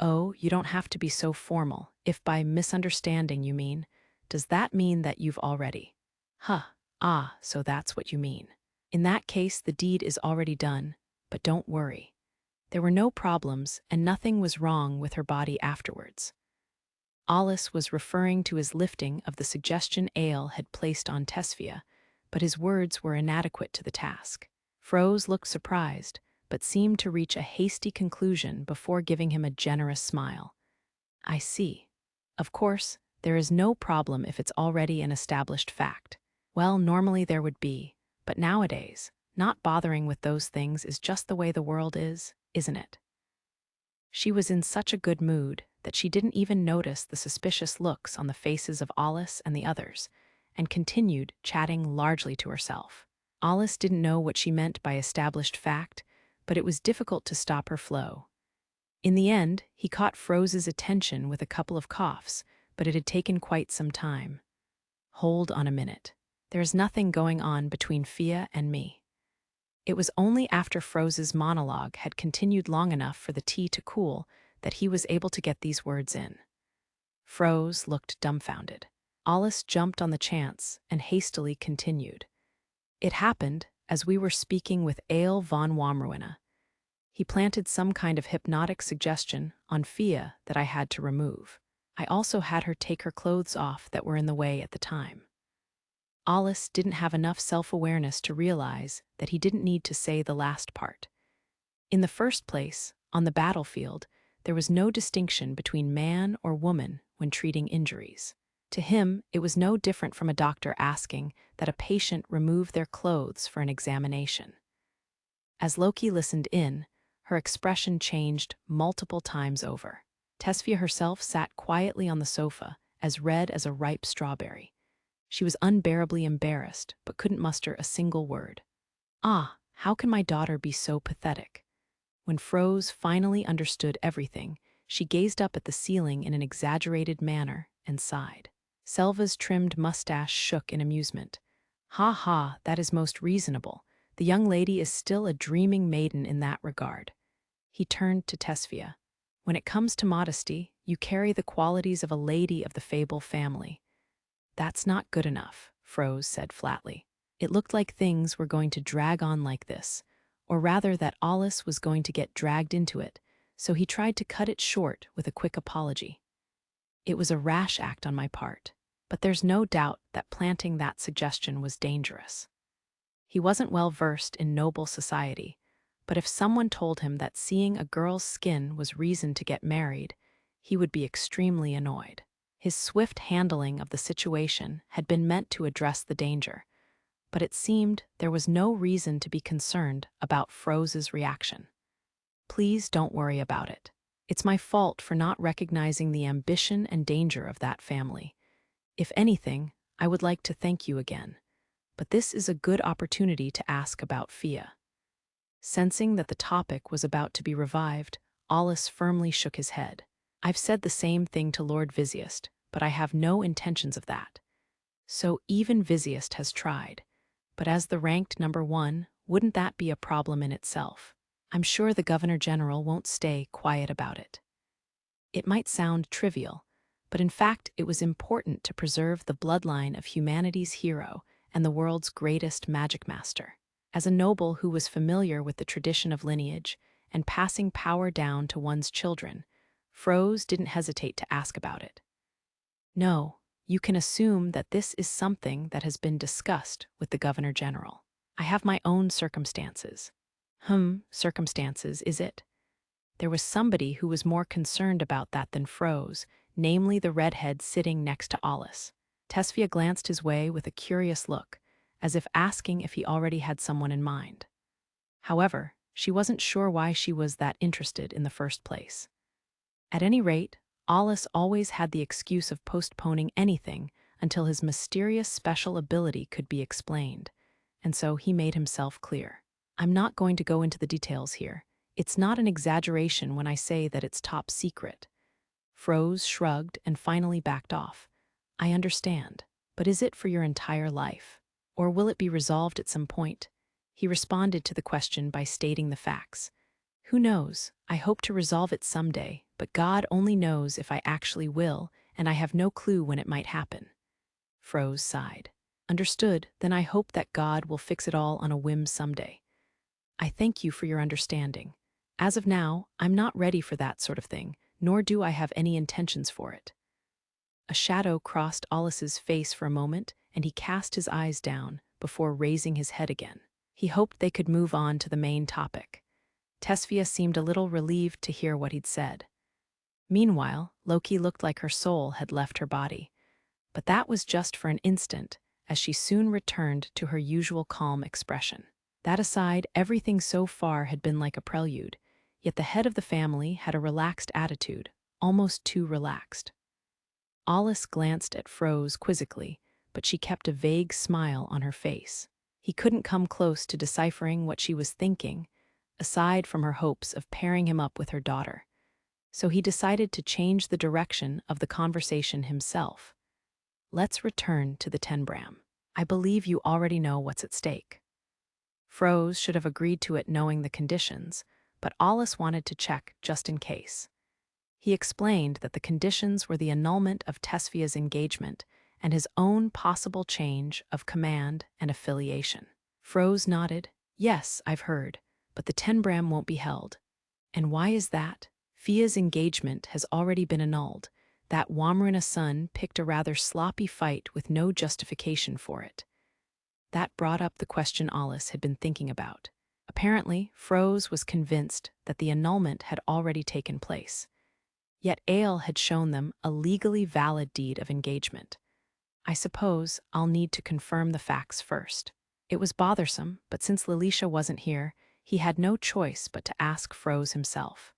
Oh, you don't have to be so formal. If by misunderstanding you mean, does that mean that you've already? So that's what you mean. In that case, the deed is already done, but don't worry. There were no problems, and nothing was wrong with her body afterwards. Alice was referring to his lifting of the suggestion Aile had placed on Tesfia, but his words were inadequate to the task. Froze looked surprised, but seemed to reach a hasty conclusion before giving him a generous smile. I see. Of course, there is no problem if it's already an established fact. Well, normally there would be, but nowadays, not bothering with those things is just the way the world is, isn't it? She was in such a good mood that she didn't even notice the suspicious looks on the faces of Alice and the others, and continued chatting largely to herself. Alice didn't know what she meant by established fact, but it was difficult to stop her flow. In the end, he caught Froze's attention with a couple of coughs, but it had taken quite some time. Hold on a minute. There's nothing going on between Fia and me. It was only after Froze's monologue had continued long enough for the tea to cool that he was able to get these words in. Froze looked dumbfounded. Alice jumped on the chance and hastily continued. It happened as we were speaking with Aile von Womruina. He planted some kind of hypnotic suggestion on Fia that I had to remove. I also had her take her clothes off that were in the way at the time. Alice didn't have enough self-awareness to realize that he didn't need to say the last part. In the first place, on the battlefield, there was no distinction between man or woman when treating injuries. To him, it was no different from a doctor asking that a patient remove their clothes for an examination. As Loki listened in, her expression changed multiple times over. Tesfia herself sat quietly on the sofa, as red as a ripe strawberry. She was unbearably embarrassed, but couldn't muster a single word. How can my daughter be so pathetic? When Froze finally understood everything, she gazed up at the ceiling in an exaggerated manner and sighed. Selva's trimmed mustache shook in amusement. That is most reasonable. The young lady is still a dreaming maiden in that regard. He turned to Tesfia. When it comes to modesty, you carry the qualities of a lady of the Fable family. That's not good enough, Froze said flatly. It looked like things were going to drag on like this, or rather that Alice was going to get dragged into it, so he tried to cut it short with a quick apology. It was a rash act on my part, but there's no doubt that planting that suggestion was dangerous. He wasn't well versed in noble society, but if someone told him that seeing a girl's skin was reason to get married, he would be extremely annoyed. His swift handling of the situation had been meant to address the danger, but it seemed there was no reason to be concerned about Froze's reaction. Please don't worry about it. It's my fault for not recognizing the ambition and danger of that family. If anything, I would like to thank you again, but this is a good opportunity to ask about Fia. Sensing that the topic was about to be revived, Alice firmly shook his head. I've said the same thing to Lord Visiest, but I have no intentions of that. So even Visiest has tried. But as the ranked number 1, wouldn't that be a problem in itself? I'm sure the Governor-General won't stay quiet about it. It might sound trivial, but in fact it was important to preserve the bloodline of humanity's hero and the world's greatest Magicmaster. As a noble who was familiar with the tradition of lineage and passing power down to one's children, Froze didn't hesitate to ask about it. No, you can assume that this is something that has been discussed with the Governor-General. I have my own circumstances. Circumstances, is it? There was somebody who was more concerned about that than Froze, namely the redhead sitting next to Alice. Tesfia glanced his way with a curious look, as if asking if he already had someone in mind. However, She wasn't sure why she was that interested in the first place. At any rate, Alus always had the excuse of postponing anything until his mysterious special ability could be explained, and so he made himself clear. I'm not going to go into the details here. It's not an exaggeration when I say that it's top secret. Froze shrugged and finally backed off. I understand, but is it for your entire life? Or will it be resolved at some point? He responded to the question by stating the facts. Who knows? I hope to resolve it someday, but God only knows if I actually will, and I have no clue when it might happen. Froze sighed. Understood, then I hope that God will fix it all on a whim someday. I thank you for your understanding. As of now, I'm not ready for that sort of thing, nor do I have any intentions for it. A shadow crossed Alus's face for a moment, and he cast his eyes down before raising his head again. He hoped they could move on to the main topic. Tesfia seemed a little relieved to hear what he'd said. Meanwhile, Loki looked like her soul had left her body. But that was just for an instant, as she soon returned to her usual calm expression. That aside, everything so far had been like a prelude, yet the head of the family had a relaxed attitude, almost too relaxed. Alus glanced at Froze quizzically, but she kept a vague smile on her face. He couldn't come close to deciphering what she was thinking, aside from her hopes of pairing him up with her daughter. So he decided to change the direction of the conversation himself. Let's return to the Tenbram. I believe you already know what's at stake. Froze should have agreed to it knowing the conditions, but Alus wanted to check just in case. He explained that the conditions were the annulment of Tesfia's engagement and his own possible change of command and affiliation. Froze nodded. Yes, I've heard, but the Tenbram won't be held. And why is that? Fia's engagement has already been annulled. That Womruina son picked a rather sloppy fight with no justification for it. That brought up the question Alus had been thinking about. Apparently, Froze was convinced that the annulment had already taken place. Yet Aile had shown them a legally valid deed of engagement. I suppose I'll need to confirm the facts first. It was bothersome, but since Lilisha wasn't here, he had no choice but to ask Froze himself.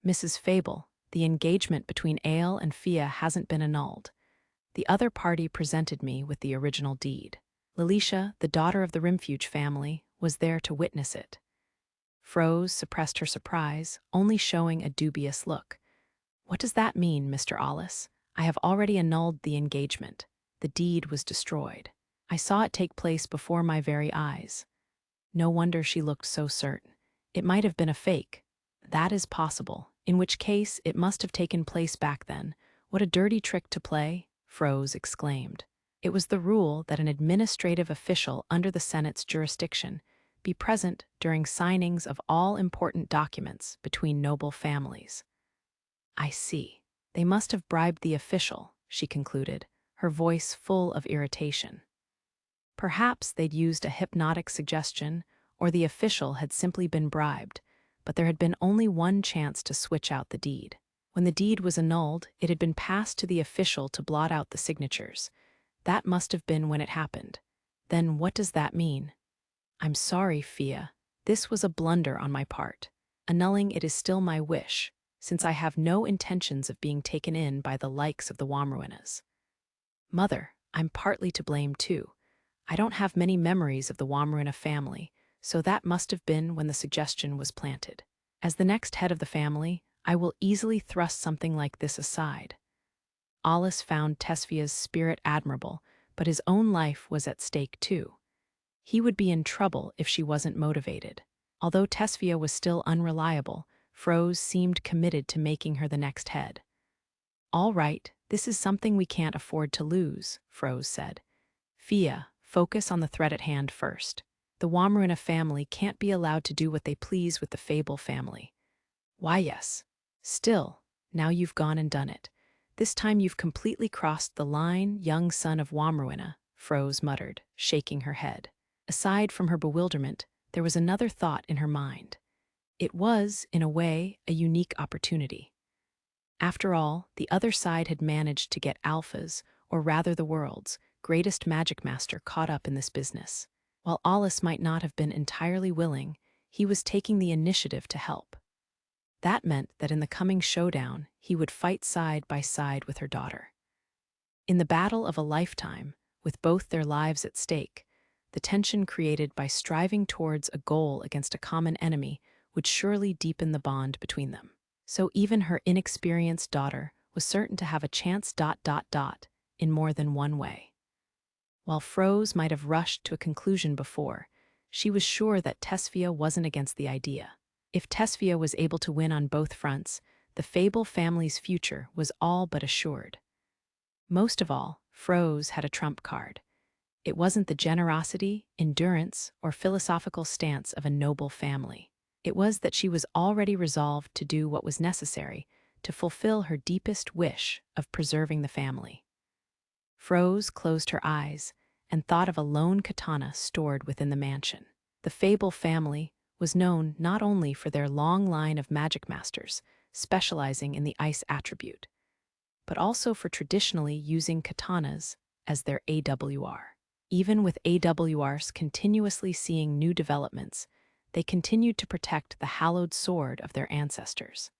Mrs. Fable, the engagement between Aile and Fia hasn't been annulled. The other party presented me with the original deed. Lilisha, the daughter of the Rimfuge family, was there to witness it. Froze suppressed her surprise, only showing a dubious look. What does that mean, Mr. Alus? I have already annulled the engagement. The deed was destroyed. I saw it take place before my very eyes. No wonder she looked so certain. It might have been a fake. That is possible, in which case it must have taken place back then. What a dirty trick to play, Froze exclaimed. It was the rule that an administrative official under the Senate's jurisdiction be present during signings of all important documents between noble families. I see. They must have bribed the official, she concluded, her voice full of irritation. Perhaps they'd used a hypnotic suggestion, or the official had simply been bribed, but there had been only one chance to switch out the deed. When the deed was annulled, it had been passed to the official to blot out the signatures. That must have been when it happened. Then what does that mean? I'm sorry, Fia. This was a blunder on my part. Annulling it is still my wish, since I have no intentions of being taken in by the likes of the Womruinas. Mother, I'm partly to blame too. I don't have many memories of the Womruina family, so that must have been when the suggestion was planted. As the next head of the family, I will easily thrust something like this aside. Alus found Tesfia's spirit admirable, but his own life was at stake too. He would be in trouble if she wasn't motivated. Although Tesfia was still unreliable, Froze seemed committed to making her the next head. All right, this is something we can't afford to lose, Froze said. Fia, focus on the threat at hand first. The Womruina family can't be allowed to do what they please with the Fable family. Why, yes. Still, now you've gone and done it. This time you've completely crossed the line, young son of Womruina, Froze muttered, shaking her head. Aside from her bewilderment, there was another thought in her mind. It was, in a way, a unique opportunity. After all, the other side had managed to get Alpha's, or rather the world's, greatest Magicmaster caught up in this business. While Alus might not have been entirely willing, he was taking the initiative to help. That meant that in the coming showdown, he would fight side by side with her daughter. In the battle of a lifetime, with both their lives at stake, the tension created by striving towards a goal against a common enemy would surely deepen the bond between them. So even her inexperienced daughter was certain to have a chance in more than one way. While Froze might have rushed to a conclusion before, she was sure that Tesfia wasn't against the idea. If Tesfia was able to win on both fronts, the Fable family's future was all but assured. Most of all, Froze had a trump card. It wasn't the generosity, endurance, or philosophical stance of a noble family. It was that she was already resolved to do what was necessary to fulfill her deepest wish of preserving the family. Froze closed her eyes and thought of a lone katana stored within the mansion. The Fable family was known not only for their long line of Magicmasters specializing in the ice attribute, but also for traditionally using katanas as their AWR. Even with AWRs continuously seeing new developments, they continued to protect the hallowed sword of their ancestors.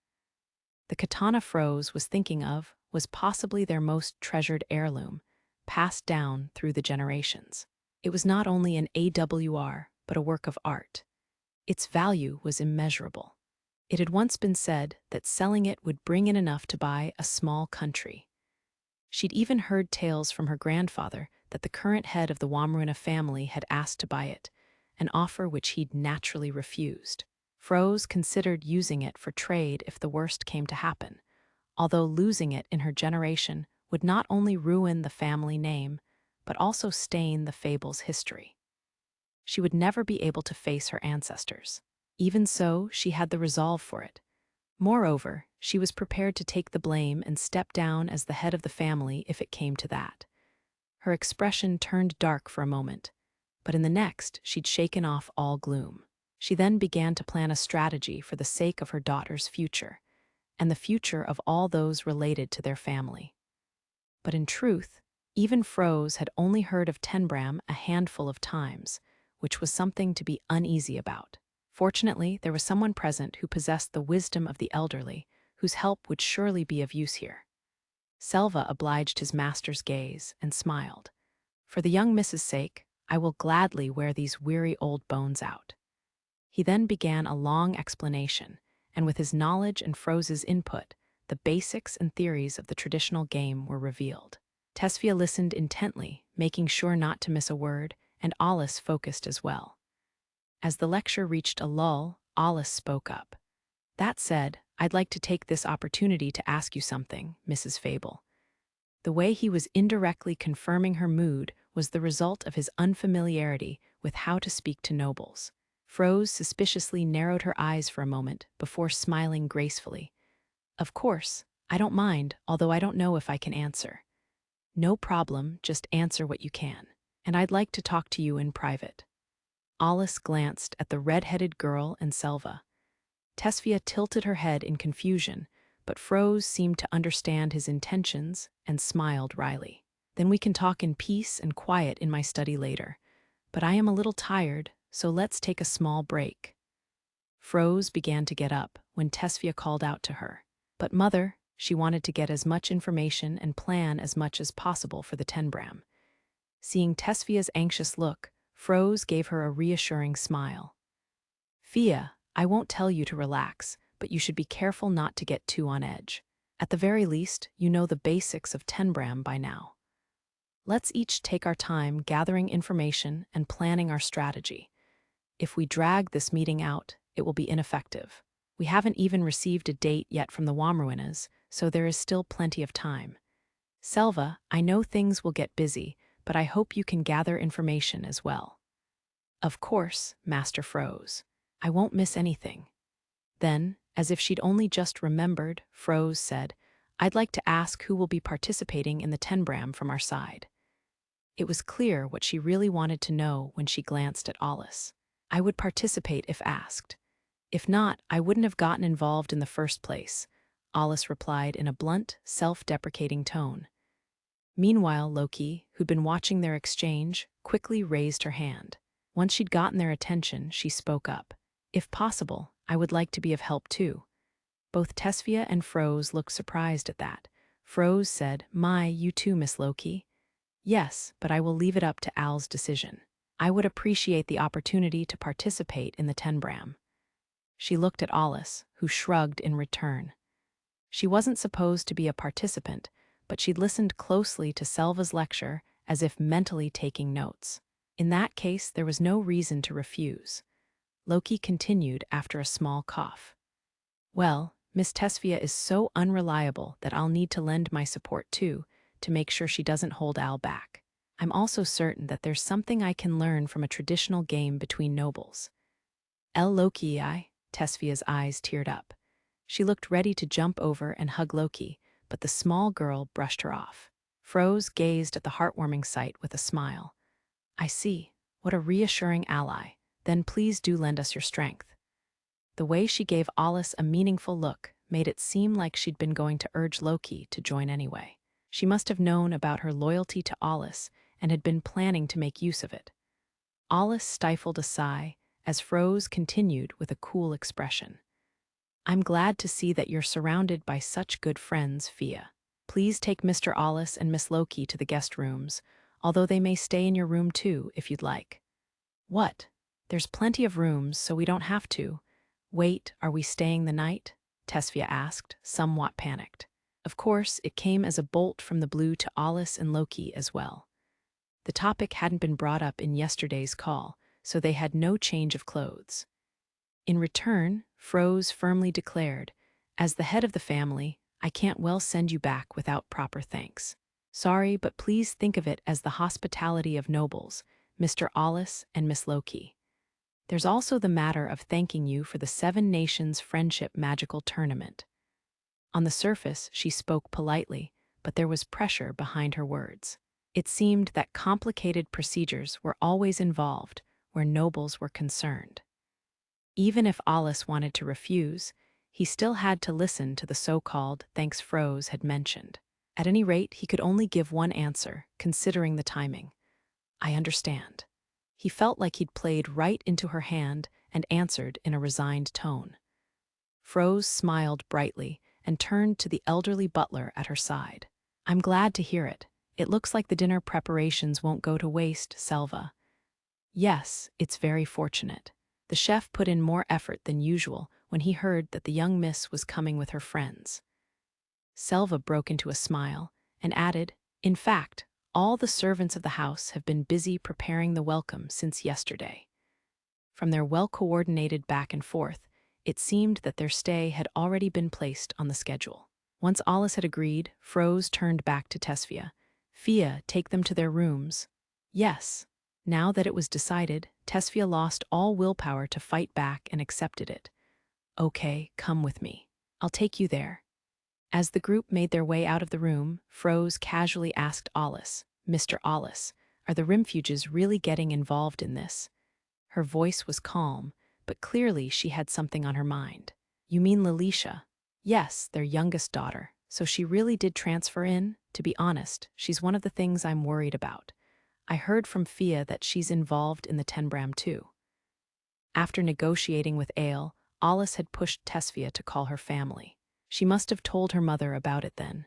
The katana Froze was thinking of was possibly their most treasured heirloom, passed down through the generations. It was not only an AWR, but a work of art. Its value was immeasurable. It had once been said that selling it would bring in enough to buy a small country. She'd even heard tales from her grandfather that the current head of the Womruina family had asked to buy it, an offer which he'd naturally refused. Froze considered using it for trade if the worst came to happen, although losing it in her generation would not only ruin the family name, but also stain the Fable's history. She would never be able to face her ancestors. Even so, she had the resolve for it. Moreover, she was prepared to take the blame and step down as the head of the family if it came to that. Her expression turned dark for a moment, but in the next she'd shaken off all gloom. She then began to plan a strategy for the sake of her daughter's future, and the future of all those related to their family. But in truth, even Froze had only heard of Tenbram a handful of times, which was something to be uneasy about. Fortunately, there was someone present who possessed the wisdom of the elderly, whose help would surely be of use here. Selva obliged his master's gaze and smiled. For the young Miss's sake, I will gladly wear these weary old bones out. He then began a long explanation, and with his knowledge and Froze's input, the basics and theories of the traditional game were revealed. Tesfia listened intently, making sure not to miss a word, and Alus focused as well. As the lecture reached a lull, Alus spoke up. That said, I'd like to take this opportunity to ask you something, Mrs. Fable. The way he was indirectly confirming her mood was the result of his unfamiliarity with how to speak to nobles. Froze suspiciously narrowed her eyes for a moment before smiling gracefully. Of course, I don't mind, although I don't know if I can answer. No problem, just answer what you can. And I'd like to talk to you in private. Alus glanced at the red-headed girl and Selva. Tesfia tilted her head in confusion, but Froze seemed to understand his intentions and smiled wryly. Then we can talk in peace and quiet in my study later. But I am a little tired, so let's take a small break. Froze began to get up when Tesfia called out to her. But mother, she wanted to get as much information and plan as much as possible for the Tenbram. Seeing Tesfia's anxious look, Froze gave her a reassuring smile. Fia, I won't tell you to relax, but you should be careful not to get too on edge. At the very least, you know the basics of Tenbram by now. Let's each take our time gathering information and planning our strategy. If we drag this meeting out, it will be ineffective. We haven't even received a date yet from the Womruinas, so there is still plenty of time. Selva, I know things will get busy, but I hope you can gather information as well. Of course, Master Froze. I won't miss anything. Then, as if she'd only just remembered, Froze said, I'd like to ask who will be participating in the Tenbram from our side. It was clear what she really wanted to know when she glanced at Alus. I would participate if asked. If not, I wouldn't have gotten involved in the first place, Alus replied in a blunt, self-deprecating tone. Meanwhile, Loki, who'd been watching their exchange, quickly raised her hand. Once she'd gotten their attention, she spoke up. If possible, I would like to be of help too. Both Tesfia and Froze looked surprised at that. Froze said, "My, you too, Miss Loki." "Yes, but I will leave it up to Al's decision. I would appreciate the opportunity to participate in the Tenbram." She looked at Alus, who shrugged in return. She wasn't supposed to be a participant, but she listened closely to Selva's lecture as if mentally taking notes. In that case, there was no reason to refuse. Loki continued after a small cough. "Well, Miss Tesfia is so unreliable that I'll need to lend my support too, to make sure she doesn't hold Al back. I'm also certain that there's something I can learn from a traditional game between nobles." "El Loki," Tesfia's eyes teared up. She looked ready to jump over and hug Loki, but the small girl brushed her off. Froze gazed at the heartwarming sight with a smile. "I see. What a reassuring ally. Then please do lend us your strength." The way she gave Alus a meaningful look made it seem like she'd been going to urge Loki to join anyway. She must have known about her loyalty to Alus and had been planning to make use of it. Alus stifled a sigh as Froze continued with a cool expression. "I'm glad to see that you're surrounded by such good friends, Fia. Please take Mr. Alus and Miss Loki to the guest rooms, although they may stay in your room too, if you'd like." "What? There's plenty of rooms, so we don't have to. Wait, are we staying the night?" Tesfia asked, somewhat panicked. Of course, it came as a bolt from the blue to Alus and Loki as well. The topic hadn't been brought up in yesterday's call, so they had no change of clothes. In return, Froze firmly declared, "As the head of the family, I can't well send you back without proper thanks. Sorry, but please think of it as the hospitality of nobles, Mr. Alus and Miss Loki. There's also the matter of thanking you for the Seven Nations Friendship Magical Tournament." On the surface, she spoke politely, but there was pressure behind her words. It seemed that complicated procedures were always involved where nobles were concerned. Even if Alus wanted to refuse, he still had to listen to the so-called thanks Froze had mentioned. At any rate, he could only give one answer, considering the timing. "I understand." He felt like he'd played right into her hand and answered in a resigned tone. Froze smiled brightly and turned to the elderly butler at her side. "I'm glad to hear it. It looks like the dinner preparations won't go to waste, Selva." "Yes, it's very fortunate." The chef put in more effort than usual when he heard that the young miss was coming with her friends. Selva broke into a smile and added, "In fact, all the servants of the house have been busy preparing the welcome since yesterday." From their well-coordinated back and forth, it seemed that their stay had already been placed on the schedule. Once Alus had agreed, Froze turned back to Tesfia. "Fia, take them to their rooms." "Yes." Now that it was decided, Tesfia lost all willpower to fight back and accepted it. "Okay, come with me. I'll take you there." As the group made their way out of the room, Froze casually asked Alus, "Mr. Alus, are the Rimfuges really getting involved in this?" Her voice was calm, but clearly she had something on her mind. "You mean Lilisha?" "Yes, their youngest daughter. So she really did transfer in? To be honest, she's one of the things I'm worried about. I heard from Fia that she's involved in the Tenbram too." After negotiating with Aile, Alus had pushed Tesfia to call her family. She must have told her mother about it then.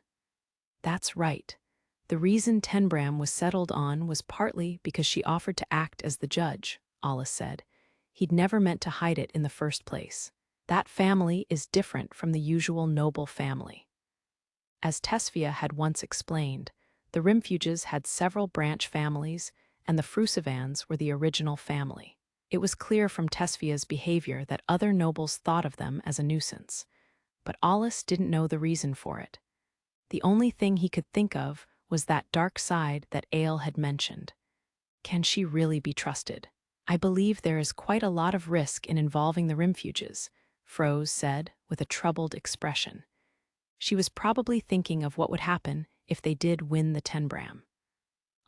"That's right. The reason Tenbram was settled on was partly because she offered to act as the judge," Alus said. "He'd never meant to hide it in the first place. That family is different from the usual noble family." As Tesfia had once explained, the Rimfuges had several branch families, and the Frusivans were the original family. It was clear from Tesfia's behavior that other nobles thought of them as a nuisance, but Alus didn't know the reason for it. The only thing he could think of was that dark side that Aile had mentioned. Can she really be trusted? "I believe there is quite a lot of risk in involving the Rimfuges," Froze said with a troubled expression. She was probably thinking of what would happen if they did win the Tenbram.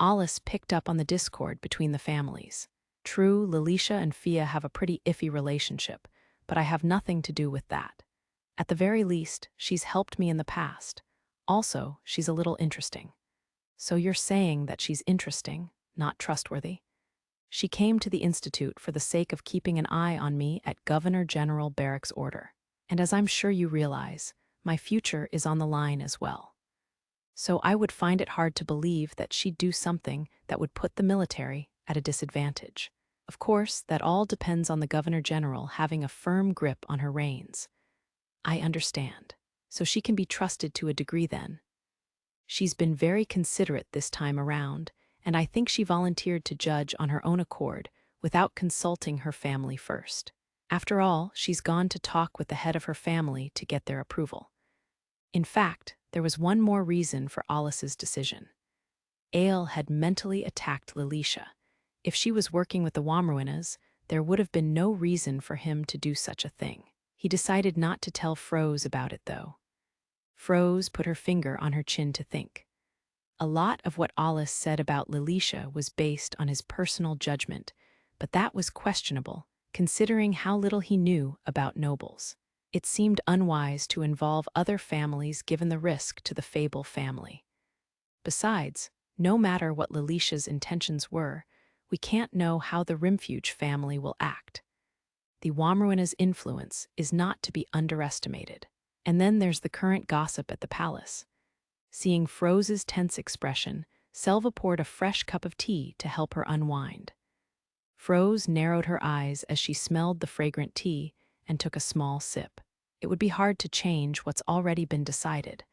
Alus picked up on the discord between the families. "True, Lilisha and Fia have a pretty iffy relationship, but I have nothing to do with that. At the very least, she's helped me in the past. Also, she's a little interesting." "So you're saying that she's interesting, not trustworthy?" She came to the Institute for the sake of keeping an eye on me at Governor General Barrack's order. And as I'm sure you realize, my future is on the line as well. So I would find it hard to believe that she'd do something that would put the military at a disadvantage. Of course, that all depends on the Governor General having a firm grip on her reins. I understand. So she can be trusted to a degree then. She's been very considerate this time around, and I think she volunteered to judge on her own accord without consulting her family first. After all, she's gone to talk with the head of her family to get their approval. In fact, there was one more reason for Alus's decision. Aile had mentally attacked Lilisha. If she was working with the Womruinas, there would have been no reason for him to do such a thing. He decided not to tell Froze about it, though. Froze put her finger on her chin to think. A lot of what Alus said about Lilisha was based on his personal judgment, but that was questionable, considering how little he knew about nobles. It seemed unwise to involve other families given the risk to the Fable family. Besides, no matter what Lilisha's intentions were, we can't know how the Rimfuge family will act. The Womruina's influence is not to be underestimated. And then there's the current gossip at the palace. Seeing Froze's tense expression, Selva poured a fresh cup of tea to help her unwind. Froze narrowed her eyes as she smelled the fragrant tea and took a small sip. It would be hard to change what's already been decided.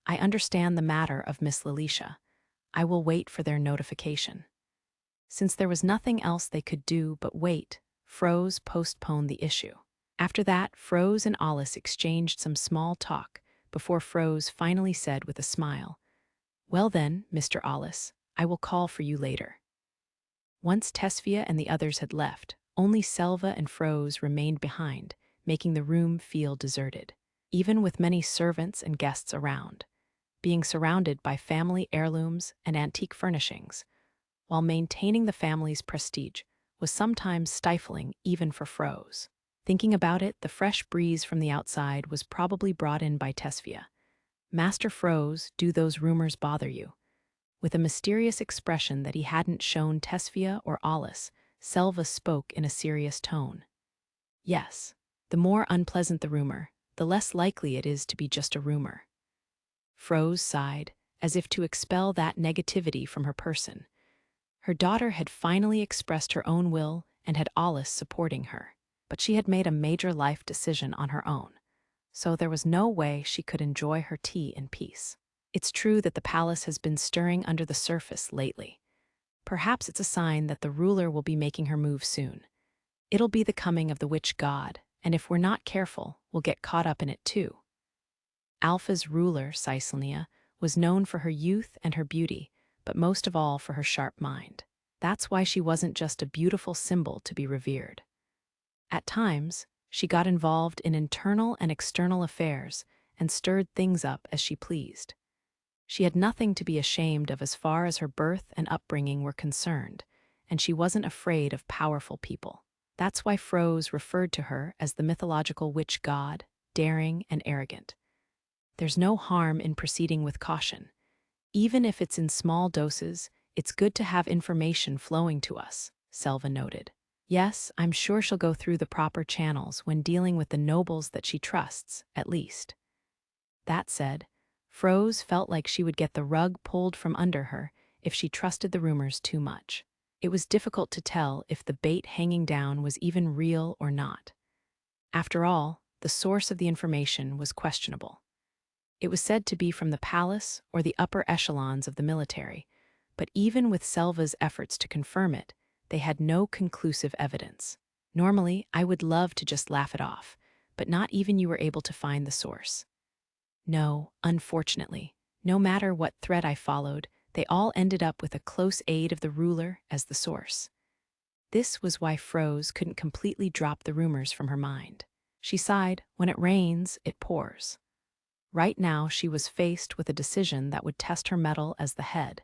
I understand the matter of Miss Lilisha. I will wait for their notification. Since there was nothing else they could do but wait, Froze postponed the issue. After that, Froze and Alus exchanged some small talk before Froze finally said with a smile, "Well then, Mr. Alus, I will call for you later." Once Tesfia and the others had left, only Selva and Froze remained behind, making the room feel deserted, even with many servants and guests around. Being surrounded by family heirlooms and antique furnishings, while maintaining the family's prestige, was sometimes stifling even for Froze. Thinking about it, the fresh breeze from the outside was probably brought in by Tesfia. "Master Froze, do those rumors bother you?" With a mysterious expression that he hadn't shown Tesfia or Alus, Selva spoke in a serious tone. "Yes. The more unpleasant the rumor, the less likely it is to be just a rumor." Froze sighed, as if to expel that negativity from her person. Her daughter had finally expressed her own will and had Alus supporting her. But she had made a major life decision on her own, so there was no way she could enjoy her tea in peace. It's true that the palace has been stirring under the surface lately. Perhaps it's a sign that the ruler will be making her move soon. It'll be the coming of the witch god, and if we're not careful, we'll get caught up in it too. Alpha's ruler, Cicelnia, was known for her youth and her beauty, but most of all for her sharp mind. That's why she wasn't just a beautiful symbol to be revered. At times, she got involved in internal and external affairs and stirred things up as she pleased. She had nothing to be ashamed of as far as her birth and upbringing were concerned, and she wasn't afraid of powerful people. That's why Froze referred to her as the mythological witch god, daring and arrogant. There's no harm in proceeding with caution. Even if it's in small doses, it's good to have information flowing to us, Selva noted. Yes, I'm sure she'll go through the proper channels when dealing with the nobles that she trusts, at least. That said, Froze felt like she would get the rug pulled from under her if she trusted the rumors too much. It was difficult to tell if the bait hanging down was even real or not. After all, the source of the information was questionable. It was said to be from the palace or the upper echelons of the military, but even with Selva's efforts to confirm it, they had no conclusive evidence. Normally, I would love to just laugh it off, but not even you were able to find the source. No, unfortunately, no matter what thread I followed, they all ended up with a close aide of the ruler as the source. This was why Froze couldn't completely drop the rumors from her mind. She sighed, when it rains, it pours. Right now, she was faced with a decision that would test her mettle as the head.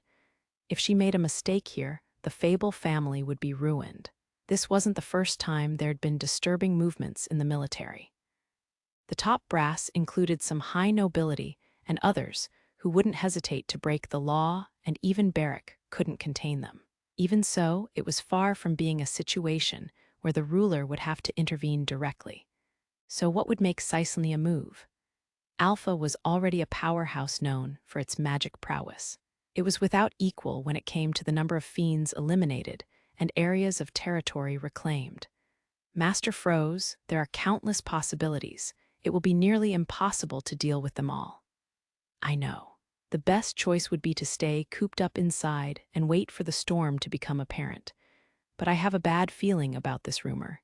If she made a mistake here, the Fable family would be ruined. This wasn't the first time there'd been disturbing movements in the military. The top brass included some high nobility and others who wouldn't hesitate to break the law, and even Barrack couldn't contain them. Even so, it was far from being a situation where the ruler would have to intervene directly. So what would make Cicelnia move? Alpha was already a powerhouse known for its magic prowess. It was without equal when it came to the number of fiends eliminated and areas of territory reclaimed. Master froze, there are countless possibilities. It will be nearly impossible to deal with them all. I know. The best choice would be to stay cooped up inside and wait for the storm to become apparent. But I have a bad feeling about this rumor.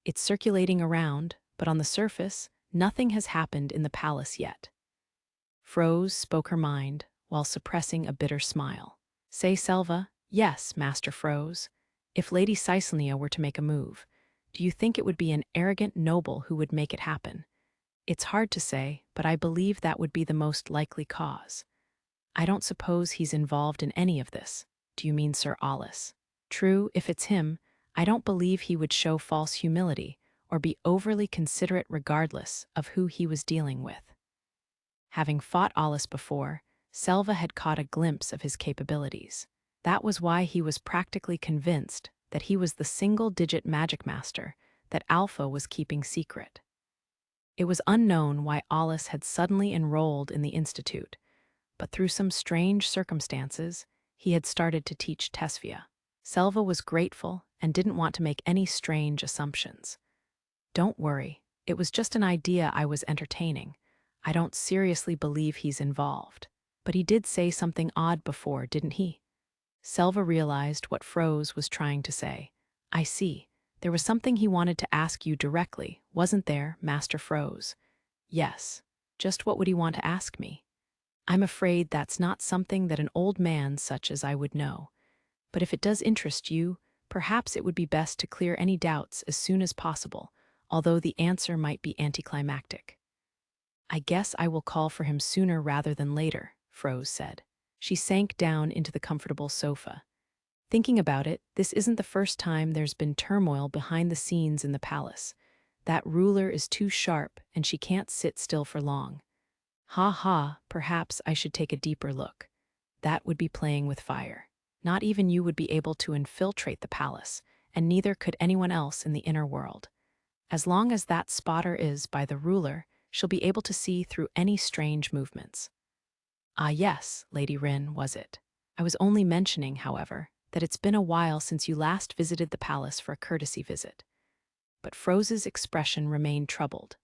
It's circulating around, but on the surface, nothing has happened in the palace yet. Froze spoke her mind while suppressing a bitter smile. Say, Selva, yes, Master Froze. If Lady Cicelnia were to make a move, do you think it would be an arrogant noble who would make it happen? It's hard to say, but I believe that would be the most likely cause. I don't suppose he's involved in any of this. Do you mean Sir Alus? True, if it's him, I don't believe he would show false humility or be overly considerate regardless of who he was dealing with. Having fought Alus before, Selva had caught a glimpse of his capabilities. That was why he was practically convinced that he was the single-digit Magicmaster that Alpha was keeping secret. It was unknown why Alus had suddenly enrolled in the Institute, but through some strange circumstances, he had started to teach Tesfia. Selva was grateful and didn't want to make any strange assumptions. Don't worry, it was just an idea I was entertaining. I don't seriously believe he's involved. But he did say something odd before, didn't he? Selva realized what Froze was trying to say. I see. There was something he wanted to ask you directly, wasn't there, Master Froze? Yes. Just what would he want to ask me? I'm afraid that's not something that an old man such as I would know. But if it does interest you, perhaps it would be best to clear any doubts as soon as possible, although the answer might be anticlimactic. I guess I will call for him sooner rather than later, Froze said. She sank down into the comfortable sofa. Thinking about it, this isn't the first time there's been turmoil behind the scenes in the palace. That ruler is too sharp, and she can't sit still for long. Ha ha, perhaps I should take a deeper look. That would be playing with fire. Not even you would be able to infiltrate the palace, and neither could anyone else in the inner world. As long as that spotter is by the ruler, she'll be able to see through any strange movements. Ah yes, Lady Rin, was it? I was only mentioning, however, that it's been a while since you last visited the palace for a courtesy visit. But Froze's expression remained troubled.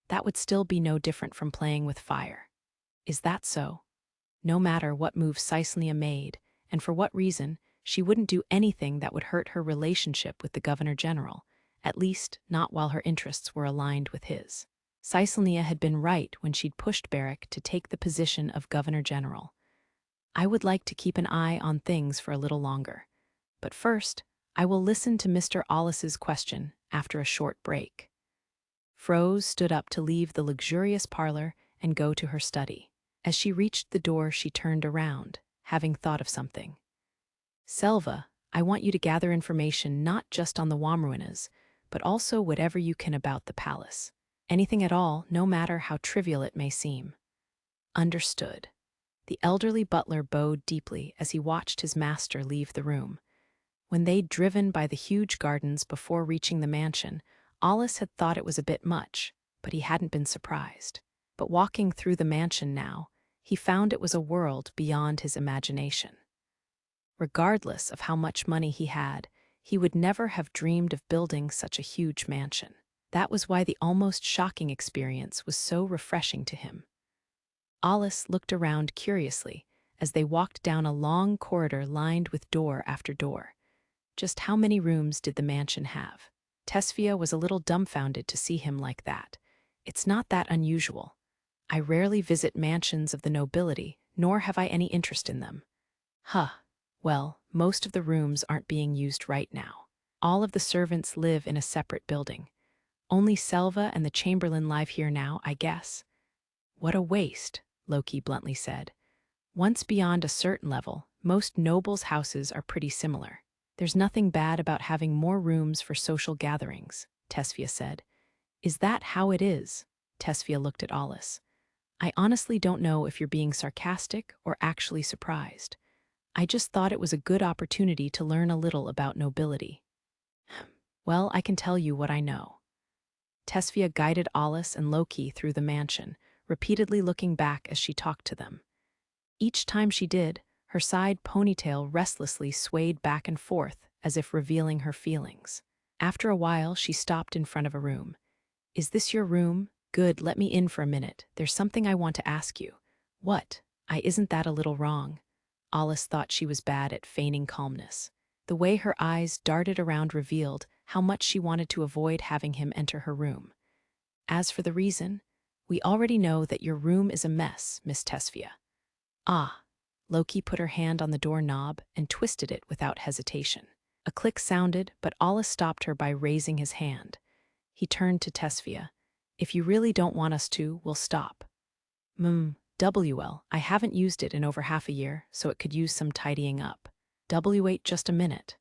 That would still be no different from playing with fire. Is that so? No matter what move Cicelnia made, and for what reason, she wouldn't do anything that would hurt her relationship with the Governor-General, at least not while her interests were aligned with his. Cicelnia had been right when she'd pushed Barrack to take the position of Governor-General. I would like to keep an eye on things for a little longer. But first, I will listen to Mr. Alus's question after a short break. Froze stood up to leave the luxurious parlor and go to her study. As she reached the door, she turned around, having thought of something. Selva, I want you to gather information not just on the Womruinas, but also whatever you can about the palace. Anything at all, no matter how trivial it may seem. Understood. The elderly butler bowed deeply as he watched his master leave the room. When they'd driven by the huge gardens before reaching the mansion, Alus had thought it was a bit much, but he hadn't been surprised. But walking through the mansion now, he found it was a world beyond his imagination. Regardless of how much money he had, he would never have dreamed of building such a huge mansion. That was why the almost shocking experience was so refreshing to him. Alus looked around curiously as they walked down a long corridor lined with door after door. Just how many rooms did the mansion have? Tesfia was a little dumbfounded to see him like that. It's not that unusual. I rarely visit mansions of the nobility, nor have I any interest in them. Well, most of the rooms aren't being used right now. All of the servants live in a separate building. Only Selva and the Chamberlain live here now, I guess. What a waste, Loki bluntly said. Once beyond a certain level, most nobles' houses are pretty similar. There's nothing bad about having more rooms for social gatherings, Tesfia said. Is that how it is? Tesfia looked at Alus. I honestly don't know if you're being sarcastic or actually surprised. I just thought it was a good opportunity to learn a little about nobility. Well, I can tell you what I know. Tesfia guided Alus and Loki through the mansion, repeatedly looking back as she talked to them. Each time she did, her side ponytail restlessly swayed back and forth as if revealing her feelings. After a while, she stopped in front of a room. "Is this your room? Good, let me in for a minute. There's something I want to ask you." "What? Isn't that a little wrong?" Alice thought she was bad at feigning calmness. The way her eyes darted around revealed how much she wanted to avoid having him enter her room. "As for the reason, we already know that your room is a mess, Miss Tesfia." "Ah." Loki put her hand on the door knob and twisted it without hesitation. A click sounded, but Alice stopped her by raising his hand. He turned to Tesfia. "If you really don't want us to, we'll stop." WL, I haven't used it in over half a year, so it could use some tidying up." Wait just a minute."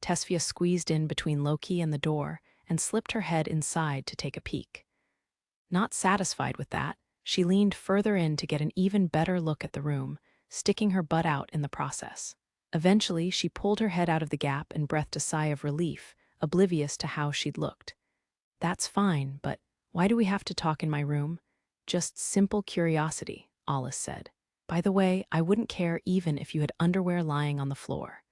Tesfia squeezed in between Loki and the door and slipped her head inside to take a peek. Not satisfied with that, she leaned further in to get an even better look at the room, sticking her butt out in the process. Eventually, she pulled her head out of the gap and breathed a sigh of relief, oblivious to how she'd looked. "That's fine, but why do we have to talk in my room?" "Just simple curiosity," Alice said. "By the way, I wouldn't care even if you had underwear lying on the floor."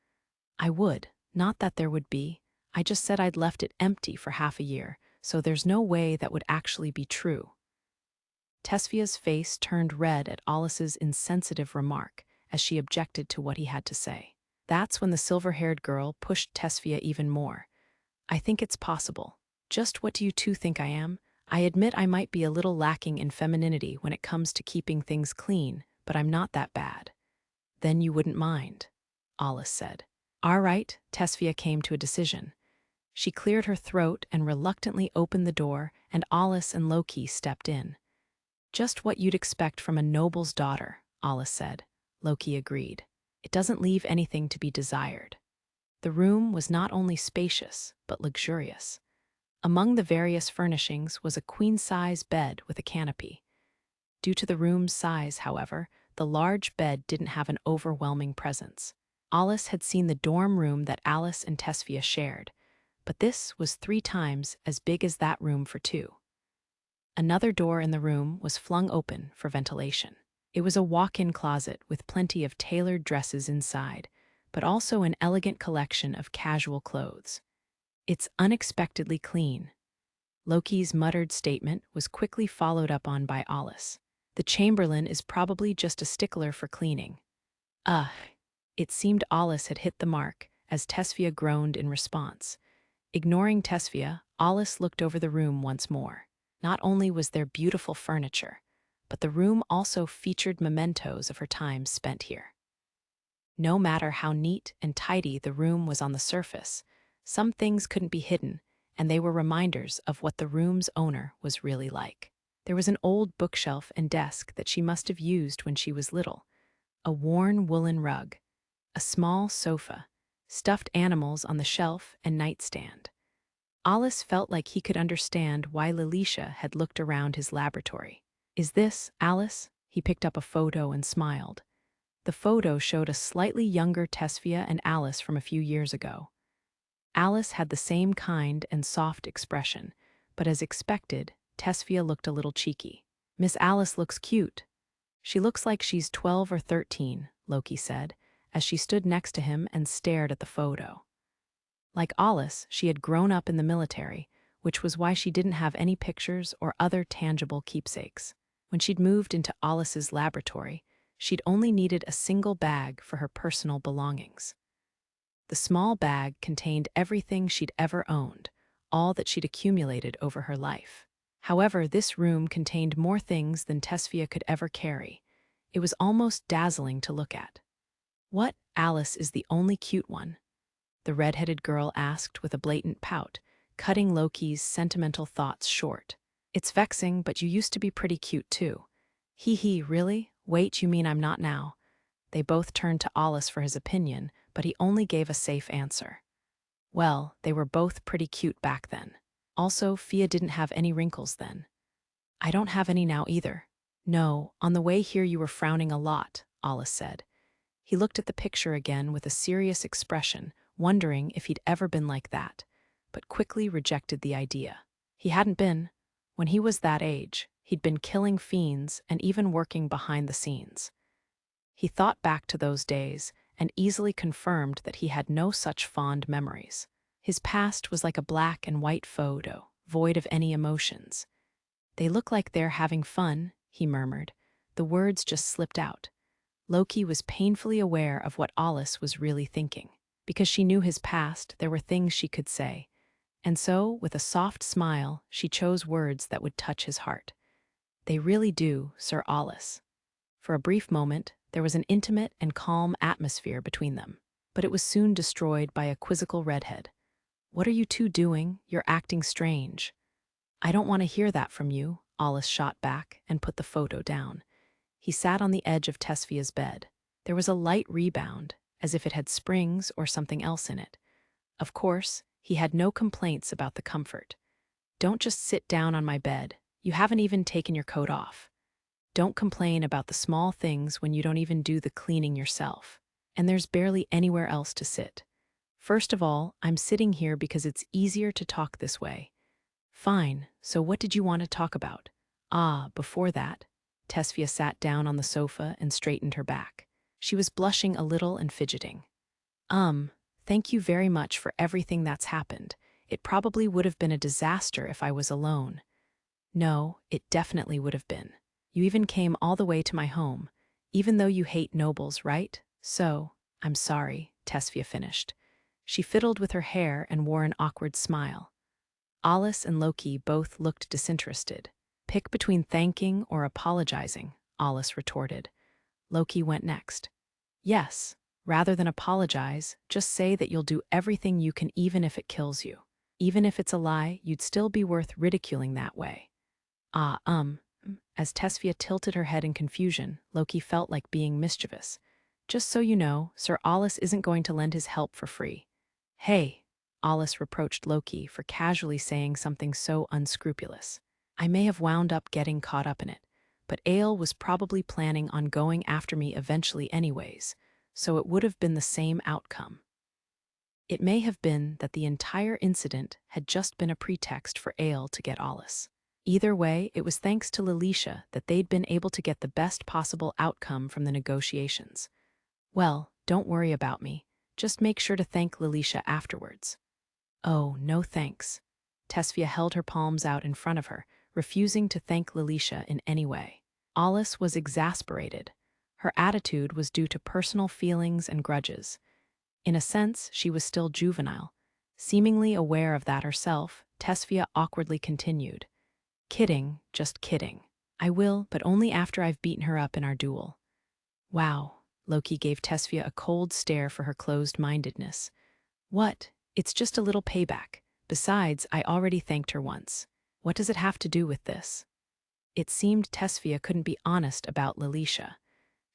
"I would, not that there would be. I just said I'd left it empty for half a year, so there's no way that would actually be true." Tesfia's face turned red at Alice's insensitive remark as she objected to what he had to say. That's when the silver-haired girl pushed Tesfia even more. "I think it's possible. Just what do you two think I am? I admit I might be a little lacking in femininity when it comes to keeping things clean, but I'm not that bad." "Then you wouldn't mind," Alice said. "All right," Tesfia came to a decision. She cleared her throat and reluctantly opened the door, and Alice and Loki stepped in. "Just what you'd expect from a noble's daughter," Alice said. Loki agreed. "It doesn't leave anything to be desired." The room was not only spacious, but luxurious. Among the various furnishings was a queen-size bed with a canopy. Due to the room's size, however, the large bed didn't have an overwhelming presence. Alice had seen the dorm room that Alice and Tesfia shared, but this was 3 times as big as that room for 2. Another door in the room was flung open for ventilation. It was a walk-in closet with plenty of tailored dresses inside, but also an elegant collection of casual clothes. "It's unexpectedly clean." Loki's muttered statement was quickly followed up on by Alice. "The Chamberlain is probably just a stickler for cleaning." Ugh. It seemed Alice had hit the mark, as Tesfia groaned in response. Ignoring Tesfia, Alice looked over the room once more. Not only was there beautiful furniture, but the room also featured mementos of her time spent here. No matter how neat and tidy the room was on the surface, some things couldn't be hidden, and they were reminders of what the room's owner was really like. There was an old bookshelf and desk that she must have used when she was little, a worn woolen rug, a small sofa, stuffed animals on the shelf and nightstand. Alice felt like he could understand why Lilisha had looked around his laboratory. "Is this, Alice?" He picked up a photo and smiled. The photo showed a slightly younger Tesfia and Alice from a few years ago. Alice had the same kind and soft expression, but as expected, Tesfia looked a little cheeky. "Miss Alice looks cute." "She looks like she's 12 or 13, Loki said, as she stood next to him and stared at the photo. Like Alice, she had grown up in the military, which was why she didn't have any pictures or other tangible keepsakes. When she'd moved into Alice's laboratory, she'd only needed a single bag for her personal belongings. The small bag contained everything she'd ever owned, all that she'd accumulated over her life. However, this room contained more things than Tesfia could ever carry. It was almost dazzling to look at. "What, Alice is the only cute one?" the red-headed girl asked with a blatant pout, cutting Loki's sentimental thoughts short. "It's vexing, but you used to be pretty cute too." "Hee, really? Wait, you mean I'm not now?" They both turned to Alice for his opinion, but he only gave a safe answer. "Well, they were both pretty cute back then. Also, Fia didn't have any wrinkles then." "I don't have any now either." "No, on the way here you were frowning a lot," Alice said. He looked at the picture again with a serious expression, wondering if he'd ever been like that, but quickly rejected the idea. He hadn't been. When he was that age, he'd been killing fiends and even working behind the scenes. He thought back to those days and easily confirmed that he had no such fond memories. His past was like a black and white photo, void of any emotions. "They look like they're having fun," he murmured. The words just slipped out. Loki was painfully aware of what Alus was really thinking. Because she knew his past, there were things she could say. And so, with a soft smile, she chose words that would touch his heart. "They really do, Sir Alus." For a brief moment, there was an intimate and calm atmosphere between them. But it was soon destroyed by a quizzical redhead. "What are you two doing? You're acting strange." "I don't want to hear that from you," Alus shot back and put the photo down. He sat on the edge of Tesfia's bed. There was a light rebound, as if it had springs or something else in it. Of course, he had no complaints about the comfort. "Don't just sit down on my bed. You haven't even taken your coat off. Don't complain about the small things when you don't even do the cleaning yourself. And there's barely anywhere else to sit. First of all, I'm sitting here because it's easier to talk this way." "Fine, so what did you want to talk about?" Before that." Tesfia sat down on the sofa and straightened her back. She was blushing a little and fidgeting. Thank you very much for everything that's happened. It probably would have been a disaster if I was alone." "No, it definitely would have been. You even came all the way to my home, even though you hate nobles, right? So, I'm sorry," Tesfia finished. She fiddled with her hair and wore an awkward smile. Alus and Loki both looked disinterested. "Pick between thanking or apologizing," Alus retorted. Loki went next. "Yes, rather than apologize, just say that you'll do everything you can even if it kills you. Even if it's a lie, you'd still be worth ridiculing that way." As Tesfia tilted her head in confusion, Loki felt like being mischievous. "Just so you know, Sir Alus isn't going to lend his help for free." "Hey," Alus reproached Loki for casually saying something so unscrupulous. "I may have wound up getting caught up in it, but Aile was probably planning on going after me eventually anyways, so it would have been the same outcome." It may have been that the entire incident had just been a pretext for Aile to get Alus. Either way, it was thanks to Lilisha that they'd been able to get the best possible outcome from the negotiations. "Well, don't worry about me. Just make sure to thank Lilisha afterwards." "Oh, no thanks." Tesfia held her palms out in front of her, refusing to thank Lilisha in any way. Alus was exasperated. Her attitude was due to personal feelings and grudges. In a sense, she was still juvenile. Seemingly aware of that herself, Tesfia awkwardly continued. "Kidding, just kidding. I will, but only after I've beaten her up in our duel." "Wow," Loki gave Tesfia a cold stare for her closed-mindedness. "What? It's just a little payback. Besides, I already thanked her once. What does it have to do with this?" It seemed Tesfia couldn't be honest about Lilisha.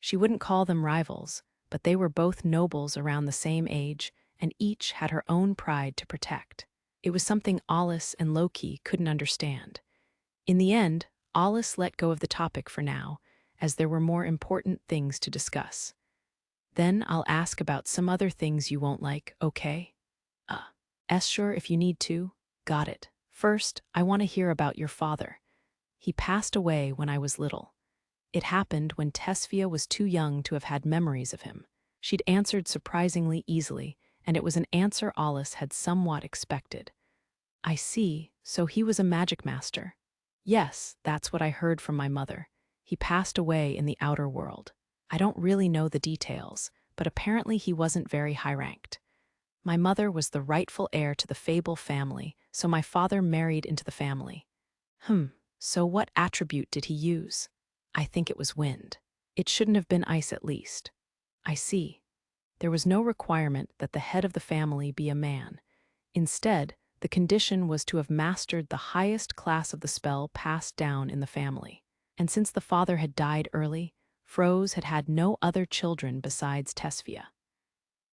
She wouldn't call them rivals, but they were both nobles around the same age, and each had her own pride to protect. It was something Alus and Loki couldn't understand. In the end, Alus let go of the topic for now, as there were more important things to discuss. "Then I'll ask about some other things you won't like, okay?" Sure, if you need to." "Got it. First, I want to hear about your father. He passed away when I was little." It happened when Tesfia was too young to have had memories of him. She'd answered surprisingly easily, and it was an answer Alus had somewhat expected. "I see, so he was a Magicmaster." "Yes, that's what I heard from my mother. He passed away in the outer world. I don't really know the details, but apparently he wasn't very high-ranked. My mother was the rightful heir to the Fable family, so my father married into the family." So what attribute did he use?" "I think it was wind. It shouldn't have been ice at least." "I see. There was no requirement that the head of the family be a man. Instead, the condition was to have mastered the highest class of the spell passed down in the family. And since the father had died early, Froze had had no other children besides Tesfia.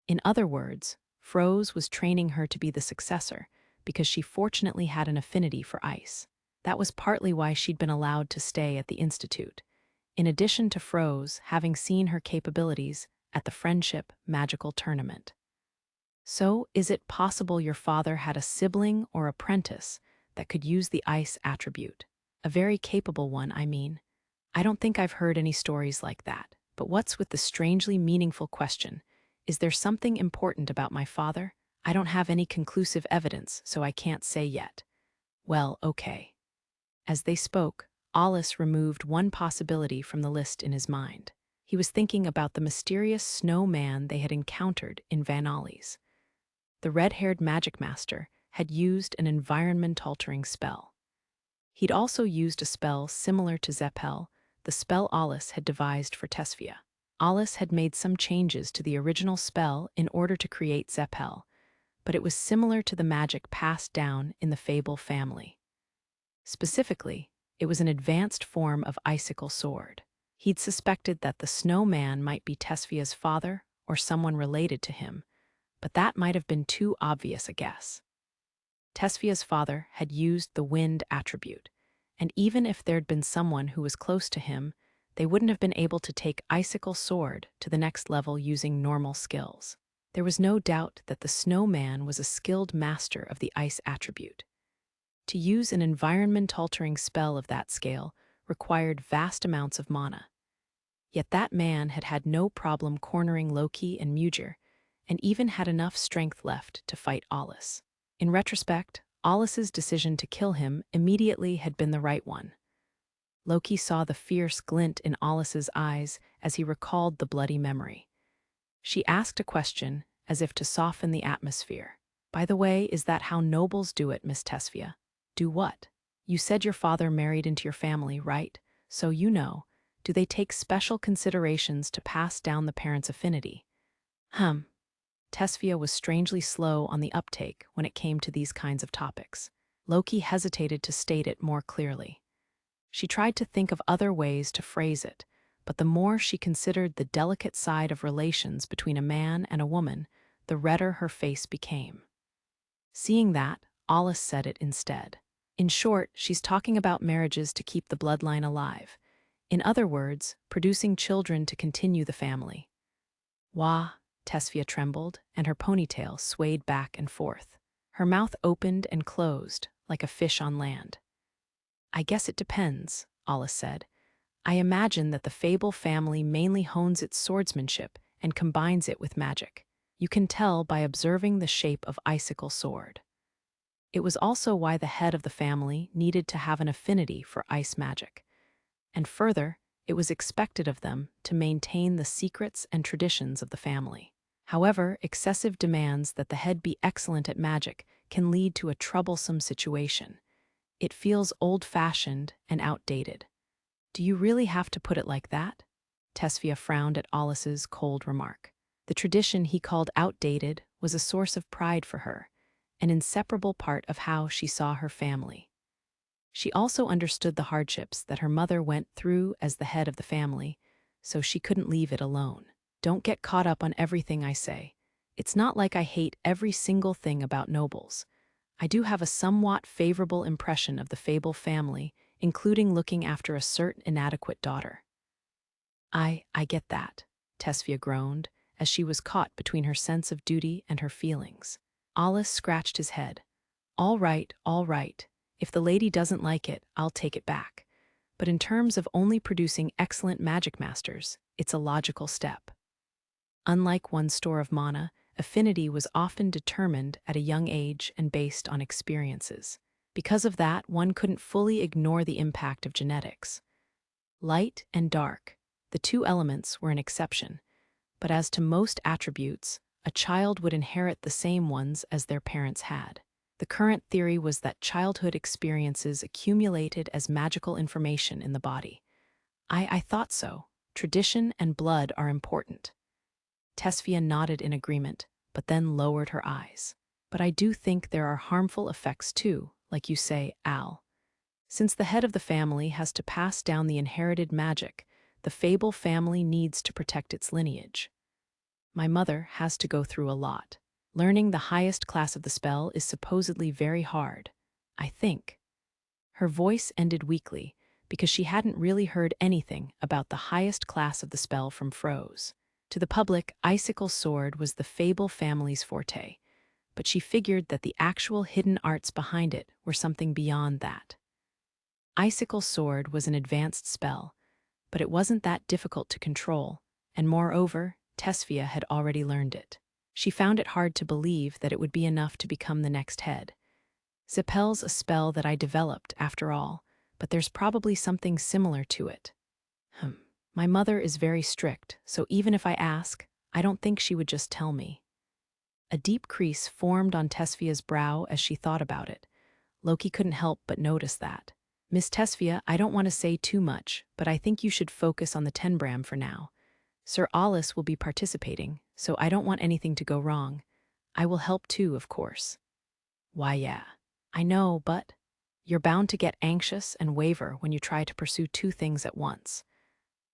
In other words, Froze was training her to be the successor because she fortunately had an affinity for ice. That was partly why she'd been allowed to stay at the Institute. In addition to Froze having seen her capabilities, at the Friendship Magical Tournament. So, is it possible your father had a sibling or apprentice that could use the ice attribute? A very capable one, I mean. I don't think I've heard any stories like that. But what's with the strangely meaningful question? Is there something important about my father? I don't have any conclusive evidence, so I can't say yet. Well, okay. As they spoke, Alus removed one possibility from the list in his mind. He was thinking about the mysterious snowman they had encountered in Van Ollie's. The red-haired Magicmaster had used an environment-altering spell. He'd also used a spell similar to Zeppel, the spell Alus had devised for Tesfia. Alus had made some changes to the original spell in order to create Zeppel, but it was similar to the magic passed down in the Fable family. Specifically, it was an advanced form of icicle sword. He'd suspected that the snowman might be Tesfia's father or someone related to him, but that might have been too obvious a guess. Tesfia's father had used the wind attribute, and even if there'd been someone who was close to him, they wouldn't have been able to take icicle sword to the next level using normal skills. There was no doubt that the snowman was a skilled master of the ice attribute. To use an environment-altering spell of that scale required vast amounts of mana. Yet that man had had no problem cornering Loki and Mugir, and even had enough strength left to fight Alus. In retrospect, Alus's decision to kill him immediately had been the right one. Loki saw the fierce glint in Alus's eyes as he recalled the bloody memory. She asked a question as if to soften the atmosphere. By the way, is that how nobles do it, Miss Tesfia? Do what? You said your father married into your family, right? So you know. Do they take special considerations to pass down the parents' affinity? Tesfia was strangely slow on the uptake when it came to these kinds of topics. Loki hesitated to state it more clearly. She tried to think of other ways to phrase it, but the more she considered the delicate side of relations between a man and a woman, the redder her face became. Seeing that, Alus said it instead. In short, she's talking about marriages to keep the bloodline alive. In other words, producing children to continue the family. Wah, Tesfia trembled, and her ponytail swayed back and forth. Her mouth opened and closed, like a fish on land. I guess it depends, Alus said. I imagine that the Fable family mainly hones its swordsmanship and combines it with magic. You can tell by observing the shape of icicle sword. It was also why the head of the family needed to have an affinity for ice magic. And further, it was expected of them to maintain the secrets and traditions of the family. However, excessive demands that the head be excellent at magic can lead to a troublesome situation. It feels old-fashioned and outdated. Do you really have to put it like that? Tesfia frowned at Alus's cold remark. The tradition he called outdated was a source of pride for her, an inseparable part of how she saw her family. She also understood the hardships that her mother went through as the head of the family, so she couldn't leave it alone. Don't get caught up on everything I say. It's not like I hate every single thing about nobles. I do have a somewhat favorable impression of the Fable family, including looking after a certain inadequate daughter. I get that, Tesfia groaned, as she was caught between her sense of duty and her feelings. Alus scratched his head. All right. If the lady doesn't like it, I'll take it back. But in terms of only producing excellent magic masters, it's a logical step. Unlike one's store of mana, affinity was often determined at a young age and based on experiences. Because of that, one couldn't fully ignore the impact of genetics. Light and dark, the two elements were an exception, but as to most attributes, a child would inherit the same ones as their parents had. The current theory was that childhood experiences accumulated as magical information in the body. I thought so. Tradition and blood are important. Tesfia nodded in agreement, but then lowered her eyes. But I do think there are harmful effects too, like you say, Al. Since the head of the family has to pass down the inherited magic, the Fable family needs to protect its lineage. My mother has to go through a lot. Learning the highest class of the spell is supposedly very hard, I think. Her voice ended weakly because she hadn't really heard anything about the highest class of the spell from Froze. To the public, Icicle Sword was the Fable family's forte, but she figured that the actual hidden arts behind it were something beyond that. Icicle Sword was an advanced spell, but it wasn't that difficult to control, and moreover, Tesfia had already learned it. She found it hard to believe that it would be enough to become the next head. Zippel's a spell that I developed, after all, but there's probably something similar to it. My mother is very strict, so even if I ask, I don't think she would just tell me. A deep crease formed on Tesfia's brow as she thought about it. Loki couldn't help but notice that. Miss Tesfia, I don't want to say too much, but I think you should focus on the Tenbram for now. Sir Alus will be participating, so I don't want anything to go wrong. I will help too, of course. Why, yeah. I know, but you're bound to get anxious and waver when you try to pursue two things at once.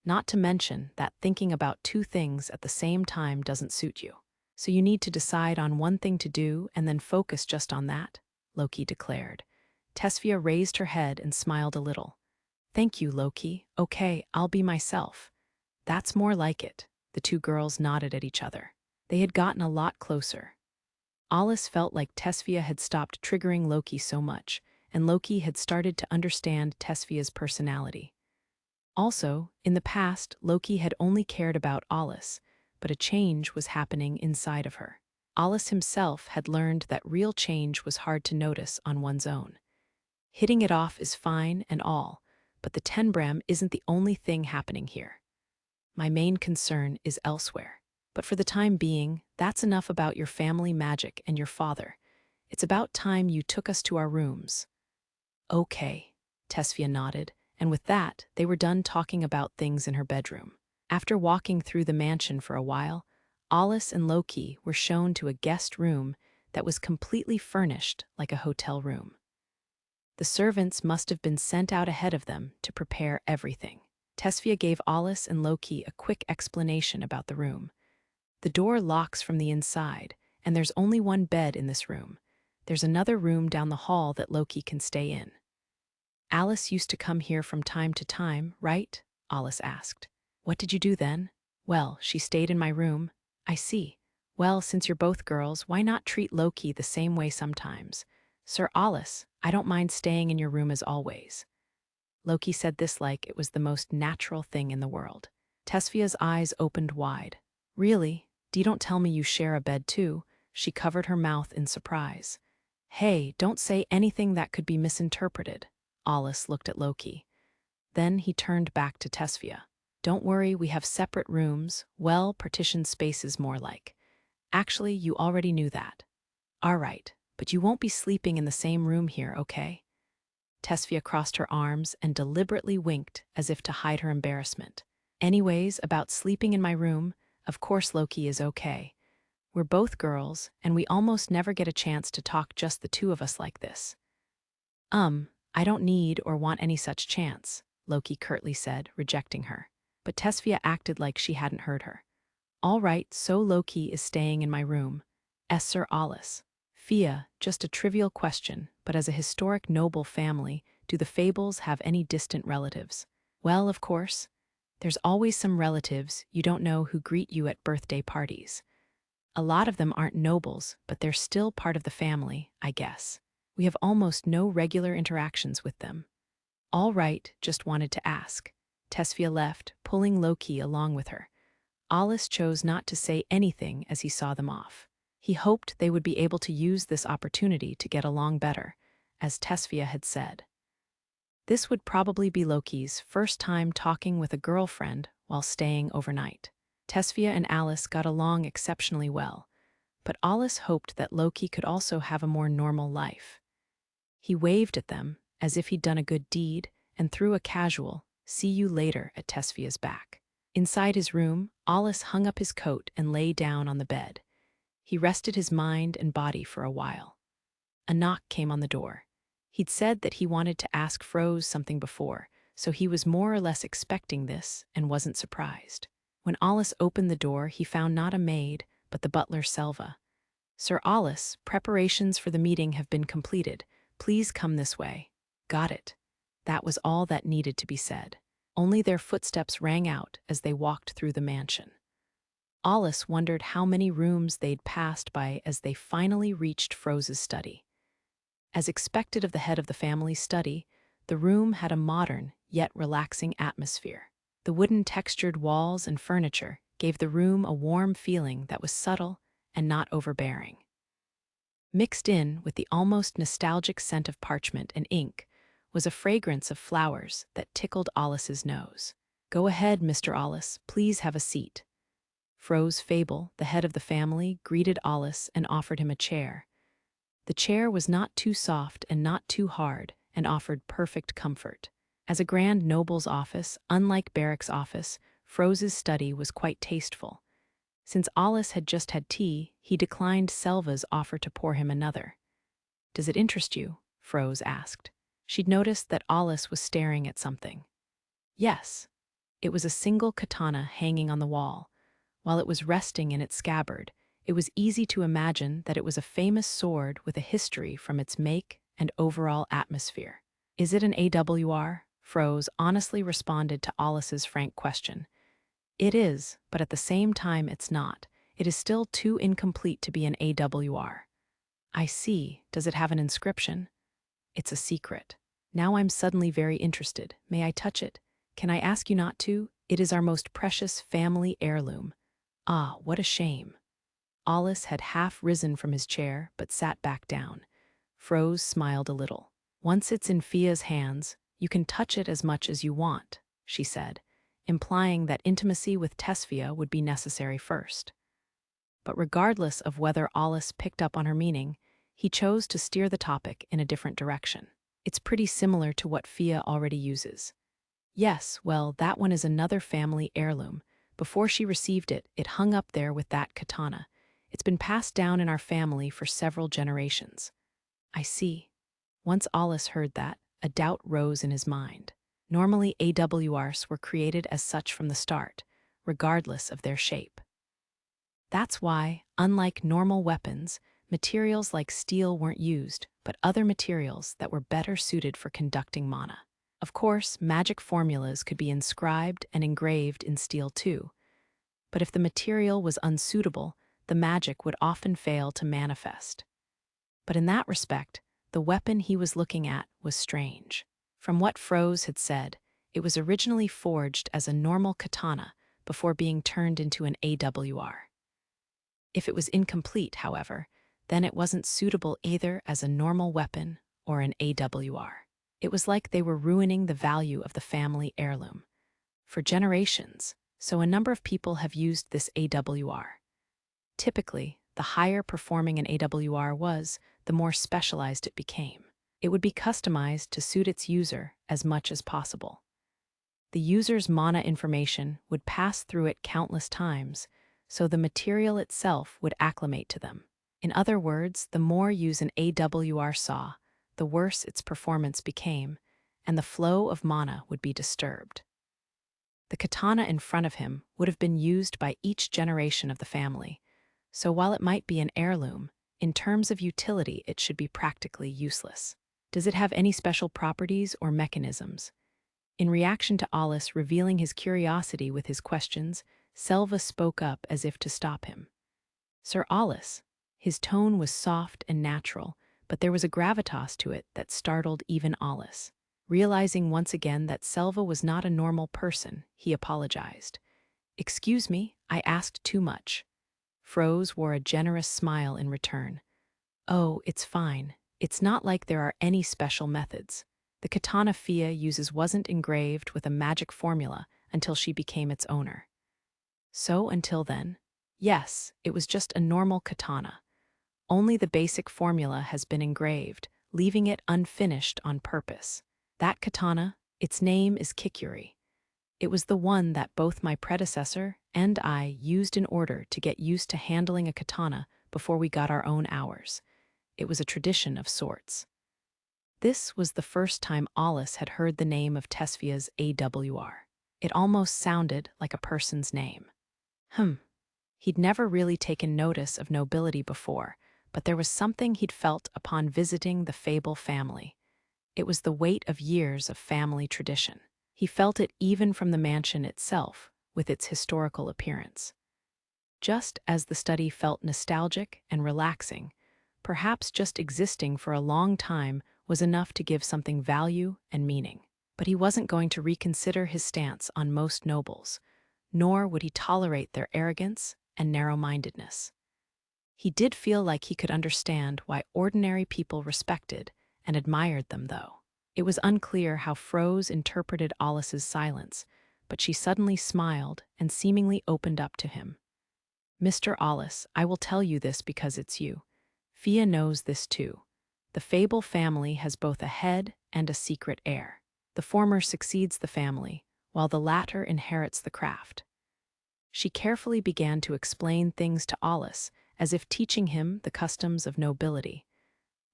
Not to mention that thinking about two things at the same time doesn't suit you. So you need to decide on one thing to do and then focus just on that, Loki declared. Tesfia raised her head and smiled a little. Thank you, Loki. Okay, I'll be myself. That's more like it. The two girls nodded at each other. They had gotten a lot closer. Alus felt like Tesfia had stopped triggering Loki so much, and Loki had started to understand Tesfia's personality. Also, in the past, Loki had only cared about Alus, but a change was happening inside of her. Alus himself had learned that real change was hard to notice on one's own. Hitting it off is fine and all, but the Tenbram isn't the only thing happening here. My main concern is elsewhere. But for the time being, that's enough about your family magic and your father. It's about time you took us to our rooms. Okay, Tesfia nodded, and with that, they were done talking about things in her bedroom. After walking through the mansion for a while, Alus and Loki were shown to a guest room that was completely furnished like a hotel room. The servants must have been sent out ahead of them to prepare everything. Tesfia gave Alus and Loki a quick explanation about the room. The door locks from the inside, and there's only one bed in this room. There's another room down the hall that Loki can stay in. Alus used to come here from time to time, right? Alus asked. What did you do then? Well, she stayed in my room. I see. Well, since you're both girls, why not treat Loki the same way sometimes? Sir Alus, I don't mind staying in your room as always. Loki said this like it was the most natural thing in the world. Tesfia's eyes opened wide. Really? Don't tell me you share a bed too. She covered her mouth in surprise. Hey, don't say anything that could be misinterpreted. Alus looked at Loki. Then he turned back to Tesfia. Don't worry, we have separate rooms, well, partitioned spaces more like. Actually, you already knew that. All right, but you won't be sleeping in the same room here, okay? Tesfia crossed her arms and deliberately winked as if to hide her embarrassment. Anyways, about sleeping in my room, of course Loki is okay. We're both girls, and we almost never get a chance to talk just the two of us like this. I don't need or want any such chance, Loki curtly said, rejecting her. But Tesfia acted like she hadn't heard her. All right, so Loki is staying in my room. Sir Alus. Fia, just a trivial question, but as a historic noble family, do the Fables have any distant relatives? Well, of course. There's always some relatives you don't know who greet you at birthday parties. A lot of them aren't nobles, but they're still part of the family, I guess. We have almost no regular interactions with them. All right, just wanted to ask. Tesfia left, pulling Loki along with her. Alus chose not to say anything as he saw them off. He hoped they would be able to use this opportunity to get along better, as Tesfia had said. This would probably be Loki's first time talking with a girlfriend while staying overnight. Tesfia and Alus got along exceptionally well, but Alus hoped that Loki could also have a more normal life. He waved at them as if he'd done a good deed and threw a casual, "See you later" at Tesfia's back. Inside his room, Alus hung up his coat and lay down on the bed. He rested his mind and body for a while. A knock came on the door. He'd said that he wanted to ask Froze something before, so he was more or less expecting this and wasn't surprised. When Alus opened the door, he found not a maid, but the butler Selva. Sir Alus, preparations for the meeting have been completed. Please come this way. Got it. That was all that needed to be said. Only their footsteps rang out as they walked through the mansion. Alus wondered how many rooms they'd passed by as they finally reached Froze's study. As expected of the head of the family's study, the room had a modern, yet relaxing atmosphere. The wooden textured walls and furniture gave the room a warm feeling that was subtle and not overbearing. Mixed in with the almost nostalgic scent of parchment and ink was a fragrance of flowers that tickled Alus's nose. "Go ahead, Mr. Alus, please have a seat." Froze Fable, the head of the family, greeted Alus and offered him a chair. The chair was not too soft and not too hard and offered perfect comfort. As a grand noble's office, unlike Barrack's office, Froze's study was quite tasteful. Since Alus had just had tea, he declined Selva's offer to pour him another. "Does it interest you?" Froze asked. She'd noticed that Alus was staring at something. Yes. It was a single katana hanging on the wall. While it was resting in its scabbard, it was easy to imagine that it was a famous sword with a history from its make and overall atmosphere. "Is it an AWR?" Froze honestly responded to Alus's frank question. "It is, but at the same time it's not. It is still too incomplete to be an AWR." "I see. Does it have an inscription?" "It's a secret." "Now I'm suddenly very interested. May I touch it?" "Can I ask you not to? It is our most precious family heirloom." "Ah, what a shame." Alus had half risen from his chair, but sat back down. Froze smiled a little. "Once it's in Fia's hands, you can touch it as much as you want," she said, implying that intimacy with Tesfia would be necessary first. But regardless of whether Alus picked up on her meaning, he chose to steer the topic in a different direction. "It's pretty similar to what Fia already uses." "Yes, well, that one is another family heirloom. Before she received it, it hung up there with that katana. It's been passed down in our family for several generations." "I see." Once Alus heard that, a doubt rose in his mind. Normally, AWRs were created as such from the start, regardless of their shape. That's why, unlike normal weapons, materials like steel weren't used, but other materials that were better suited for conducting mana. Of course, magic formulas could be inscribed and engraved in steel too, but if the material was unsuitable, the magic would often fail to manifest. But in that respect, the weapon he was looking at was strange. From what Froze had said, it was originally forged as a normal katana before being turned into an AWR. If it was incomplete, however, then it wasn't suitable either as a normal weapon or an AWR. It was like they were ruining the value of the family heirloom. For generations, so a number of people have used this AWR. Typically, the higher performing an AWR was, the more specialized it became. It would be customized to suit its user as much as possible. The user's mana information would pass through it countless times, so the material itself would acclimate to them. In other words, the more use an AWR saw, the worse its performance became, and the flow of mana would be disturbed. The katana in front of him would have been used by each generation of the family, so while it might be an heirloom, in terms of utility it should be practically useless. "Does it have any special properties or mechanisms?" In reaction to Alus revealing his curiosity with his questions, Selva spoke up as if to stop him. "Sir Alus." His tone was soft and natural, but there was a gravitas to it that startled even Alus. Realizing once again that Selva was not a normal person, he apologized. "Excuse me, I asked too much." Froze wore a generous smile in return. "Oh, it's fine. It's not like there are any special methods. The katana Fia uses wasn't engraved with a magic formula until she became its owner." "So until then?" "Yes, it was just a normal katana. Only the basic formula has been engraved, leaving it unfinished on purpose. That katana, its name is Kikuri. It was the one that both my predecessor and I used in order to get used to handling a katana before we got our own hours. It was a tradition of sorts." This was the first time Alus had heard the name of Tesfia's AWR. It almost sounded like a person's name. He'd never really taken notice of nobility before, but there was something he'd felt upon visiting the Fable family. It was the weight of years of family tradition. He felt it even from the mansion itself, with its historical appearance. Just as the study felt nostalgic and relaxing, perhaps just existing for a long time was enough to give something value and meaning. But he wasn't going to reconsider his stance on most nobles, nor would he tolerate their arrogance and narrow-mindedness. He did feel like he could understand why ordinary people respected and admired them, though. It was unclear how Froze interpreted Alus's silence, but she suddenly smiled and seemingly opened up to him. "Mr. Alus, I will tell you this because it's you. Fia knows this too. The Fable family has both a head and a secret heir. The former succeeds the family, while the latter inherits the craft." She carefully began to explain things to Alus, as if teaching him the customs of nobility.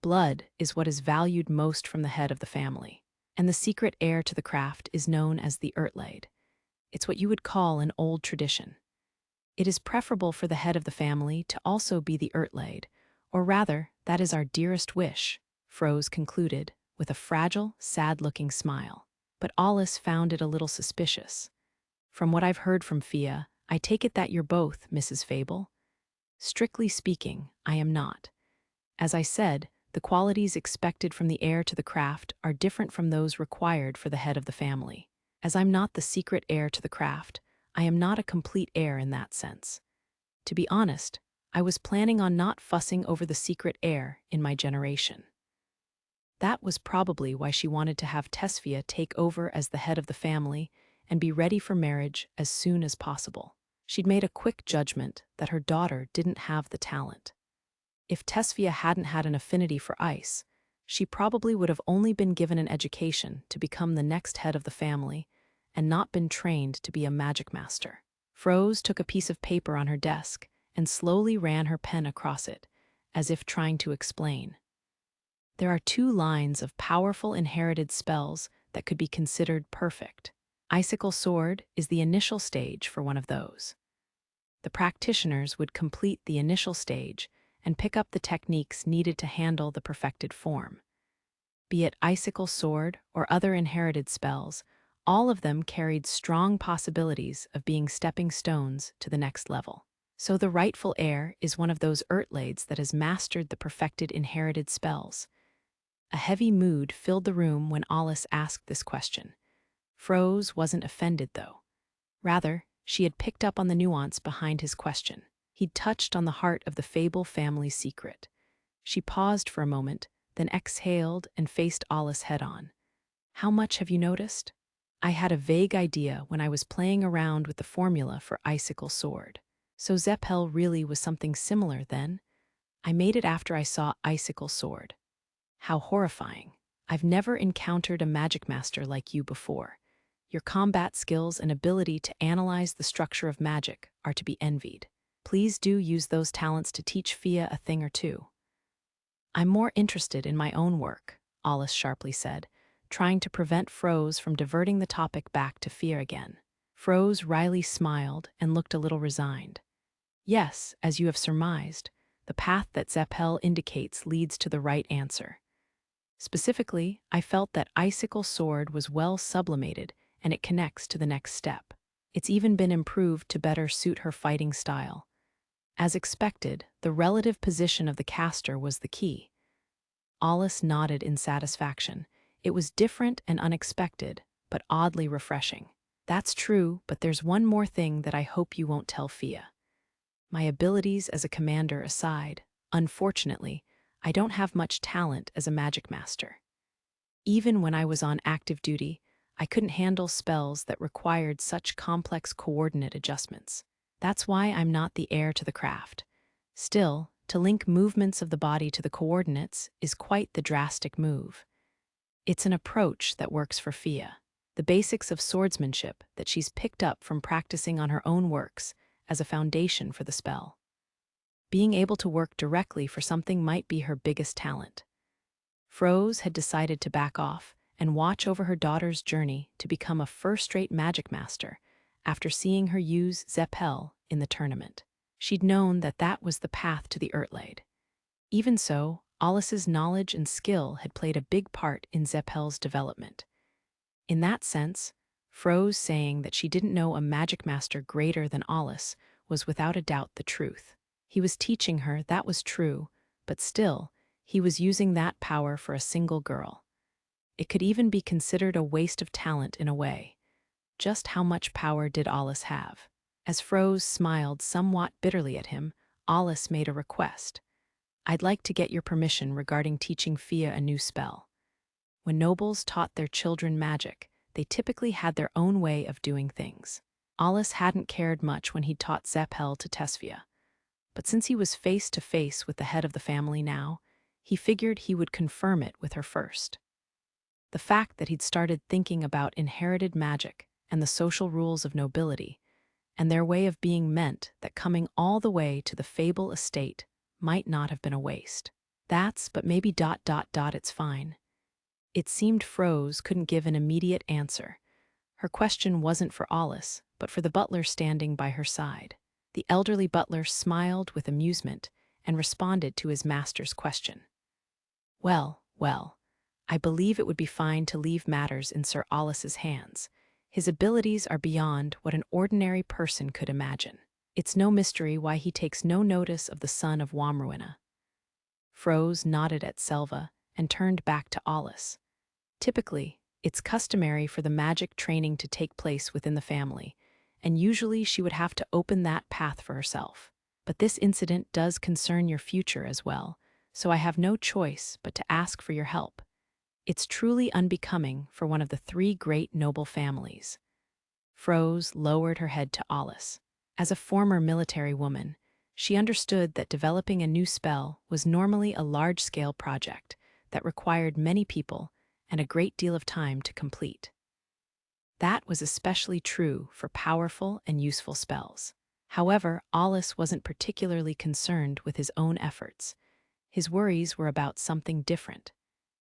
Blood is what is valued most from the head of the family, and the secret heir to the craft is known as the Ertlaid. It's what you would call an old tradition. It is preferable for the head of the family to also be the Ertlaid, or rather, that is our dearest wish, Froze concluded, with a fragile, sad-looking smile. But Alus found it a little suspicious. "From what I've heard from Fia, I take it that you're both, Mrs. Fable." "Strictly speaking, I am not. As I said, the qualities expected from the heir to the craft are different from those required for the head of the family. As I'm not the secret heir to the craft, I am not a complete heir in that sense. To be honest, I was planning on not fussing over the secret heir in my generation." That was probably why she wanted to have Tesfia take over as the head of the family and be ready for marriage as soon as possible. She'd made a quick judgment that her daughter didn't have the talent. If Tesfia hadn't had an affinity for ice, she probably would have only been given an education to become the next head of the family and not been trained to be a Magicmaster. Froze took a piece of paper on her desk and slowly ran her pen across it, as if trying to explain. "There are 2 lines of powerful inherited spells that could be considered perfect. Icicle Sword is the initial stage for one of those. The practitioners would complete the initial stage and pick up the techniques needed to handle the perfected form. Be it Icicle Sword or other inherited spells, all of them carried strong possibilities of being stepping stones to the next level. So the rightful heir is one of those Ertlaids that has mastered the perfected inherited spells." A heavy mood filled the room when Alus asked this question. Froze wasn't offended, though. Rather, she had picked up on the nuance behind his question. He'd touched on the heart of the Fable family's secret. She paused for a moment, then exhaled and faced Alus head-on. "How much have you noticed?" "I had a vague idea when I was playing around with the formula for Icicle Sword. So Zeppel really was something similar then? I made it after I saw Icicle Sword." "How horrifying. I've never encountered a Magicmaster like you before. Your combat skills and ability to analyze the structure of magic are to be envied. Please do use those talents to teach Fia a thing or two." "I'm more interested in my own work," Alus sharply said, trying to prevent Froze from diverting the topic back to Fia again. Froze wryly smiled and looked a little resigned. "Yes, as you have surmised, the path that Zeppel indicates leads to the right answer. Specifically, I felt that Icicle Sword was well sublimated and it connects to the next step. It's even been improved to better suit her fighting style. As expected, the relative position of the caster was the key." Alus nodded in satisfaction. It was different and unexpected, but oddly refreshing. "That's true, but there's one more thing that I hope you won't tell Fia. My abilities as a commander aside, unfortunately, I don't have much talent as a Magicmaster. Even when I was on active duty, I couldn't handle spells that required such complex coordinate adjustments. That's why I'm not the heir to the craft. Still, to link movements of the body to the coordinates is quite the drastic move. It's an approach that works for Fia, the basics of swordsmanship that she's picked up from practicing on her own works as a foundation for the spell. Being able to work directly for something might be her biggest talent." Froze had decided to back off and watch over her daughter's journey to become a first-rate Magicmaster after seeing her use Zeppel in the tournament. She'd known that that was the path to the Ertlaid. Even so, Alus's knowledge and skill had played a big part in Zeppel's development. In that sense, Froze saying that she didn't know a Magicmaster greater than Alus was without a doubt the truth. He was teaching her, that was true, but still, he was using that power for a single girl. It could even be considered a waste of talent in a way. Just how much power did Alus have? As Froze smiled somewhat bitterly at him, Alus made a request. I'd like to get your permission regarding teaching Fia a new spell. When nobles taught their children magic, they typically had their own way of doing things. Alus hadn't cared much when he taught Zephel to Tesfia. But since he was face to face with the head of the family now, he figured he would confirm it with her first. The fact that he'd started thinking about inherited magic and the social rules of nobility, and their way of being meant that coming all the way to the Fable estate might not have been a waste. But maybe ... it's fine. It seemed Froze couldn't give an immediate answer. Her question wasn't for Alus, but for the butler standing by her side. The elderly butler smiled with amusement and responded to his master's question. Well, I believe it would be fine to leave matters in Sir Alus's hands. His abilities are beyond what an ordinary person could imagine. It's no mystery why he takes no notice of the son of Womruina. Froze nodded at Selva and turned back to Alus. Typically, it's customary for the magic training to take place within the family, and usually she would have to open that path for herself. But this incident does concern your future as well, so I have no choice but to ask for your help. It's truly unbecoming for one of the three great noble families. Froze lowered her head to Alus. As a former military woman, she understood that developing a new spell was normally a large-scale project that required many people and a great deal of time to complete. That was especially true for powerful and useful spells. However, Alus wasn't particularly concerned with his own efforts. His worries were about something different.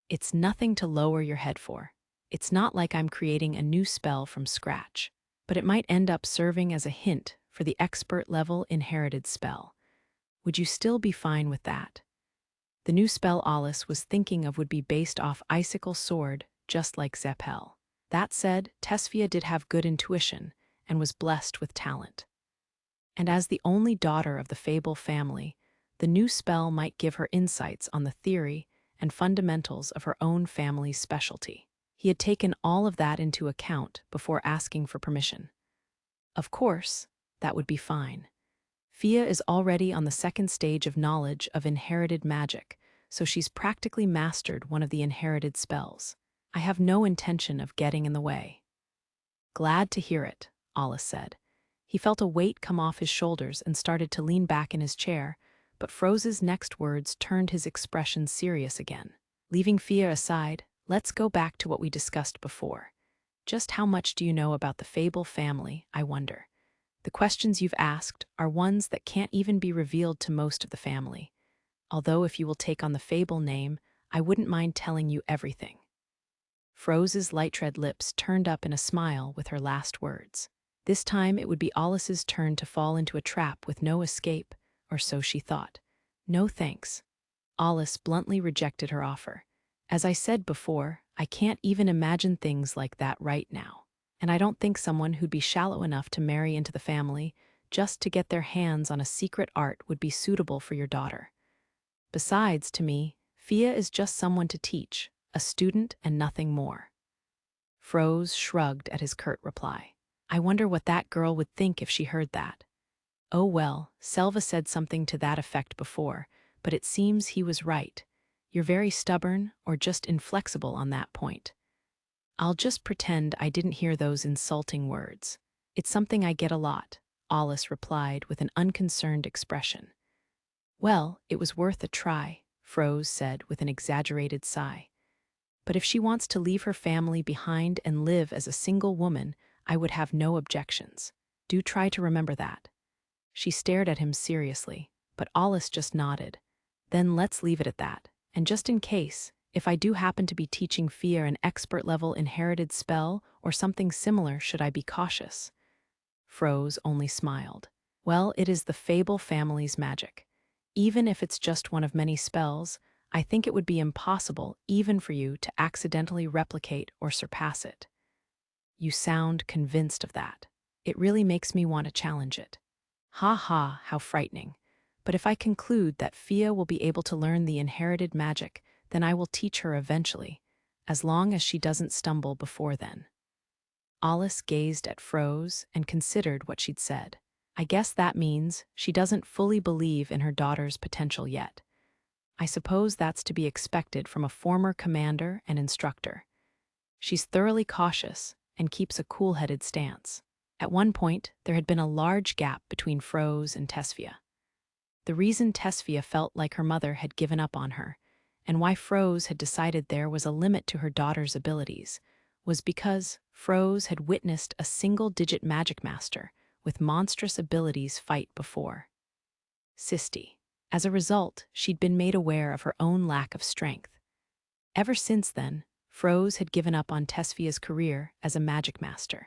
It's nothing to lower your head for. It's not like I'm creating a new spell from scratch, but it might end up serving as a hint for the expert-level inherited spell. Would you still be fine with that? The new spell Alus was thinking of would be based off Icicle Sword, just like Zephel. That said, Tesfia did have good intuition and was blessed with talent. And as the only daughter of the Fable family, the new spell might give her insights on the theory and fundamentals of her own family's specialty. He had taken all of that into account before asking for permission. Of course, that would be fine. Fia is already on the second stage of knowledge of inherited magic, so she's practically mastered one of the inherited spells. I have no intention of getting in the way. Glad to hear it, Alus said. He felt a weight come off his shoulders and started to lean back in his chair, but Froze's next words turned his expression serious again. Leaving Fia aside, let's go back to what we discussed before. Just how much do you know about the Fable family, I wonder? The questions you've asked are ones that can't even be revealed to most of the family. Although if you will take on the Fable name, I wouldn't mind telling you everything. Froze's light-red lips turned up in a smile with her last words. This time it would be Alus's turn to fall into a trap with no escape, or so she thought. No thanks. Alus bluntly rejected her offer. As I said before, I can't even imagine things like that right now. And I don't think someone who'd be shallow enough to marry into the family just to get their hands on a secret art would be suitable for your daughter. Besides, to me, Fia is just someone to teach, a student and nothing more. Froze shrugged at his curt reply. I wonder what that girl would think if she heard that. Oh well, Selva said something to that effect before, but it seems he was right. You're very stubborn or just inflexible on that point. I'll just pretend I didn't hear those insulting words. It's something I get a lot, Alus replied with an unconcerned expression. Well, it was worth a try, Froze said with an exaggerated sigh. But if she wants to leave her family behind and live as a single woman, I would have no objections. Do try to remember that. She stared at him seriously, but Alus just nodded. Then let's leave it at that, and just in case, if I do happen to be teaching Fia an expert-level inherited spell or something similar, should I be cautious? Froze only smiled. Well, it is the Fable family's magic. Even if it's just one of many spells, I think it would be impossible even for you to accidentally replicate or surpass it. You sound convinced of that. It really makes me want to challenge it. Ha ha, how frightening. But if I conclude that Fia will be able to learn the inherited magic, then I will teach her eventually, as long as she doesn't stumble before then. Alice gazed at Froze and considered what she'd said. I guess that means she doesn't fully believe in her daughter's potential yet. I suppose that's to be expected from a former commander and instructor. She's thoroughly cautious and keeps a cool-headed stance. At one point, there had been a large gap between Froze and Tesfia. The reason Tesfia felt like her mother had given up on her, and why Froze had decided there was a limit to her daughter's abilities, was because Froze had witnessed a single-digit Magicmaster with monstrous abilities fight before. Cisti. As a result, she'd been made aware of her own lack of strength. Ever since then, Froze had given up on Tesfia's career as a Magicmaster.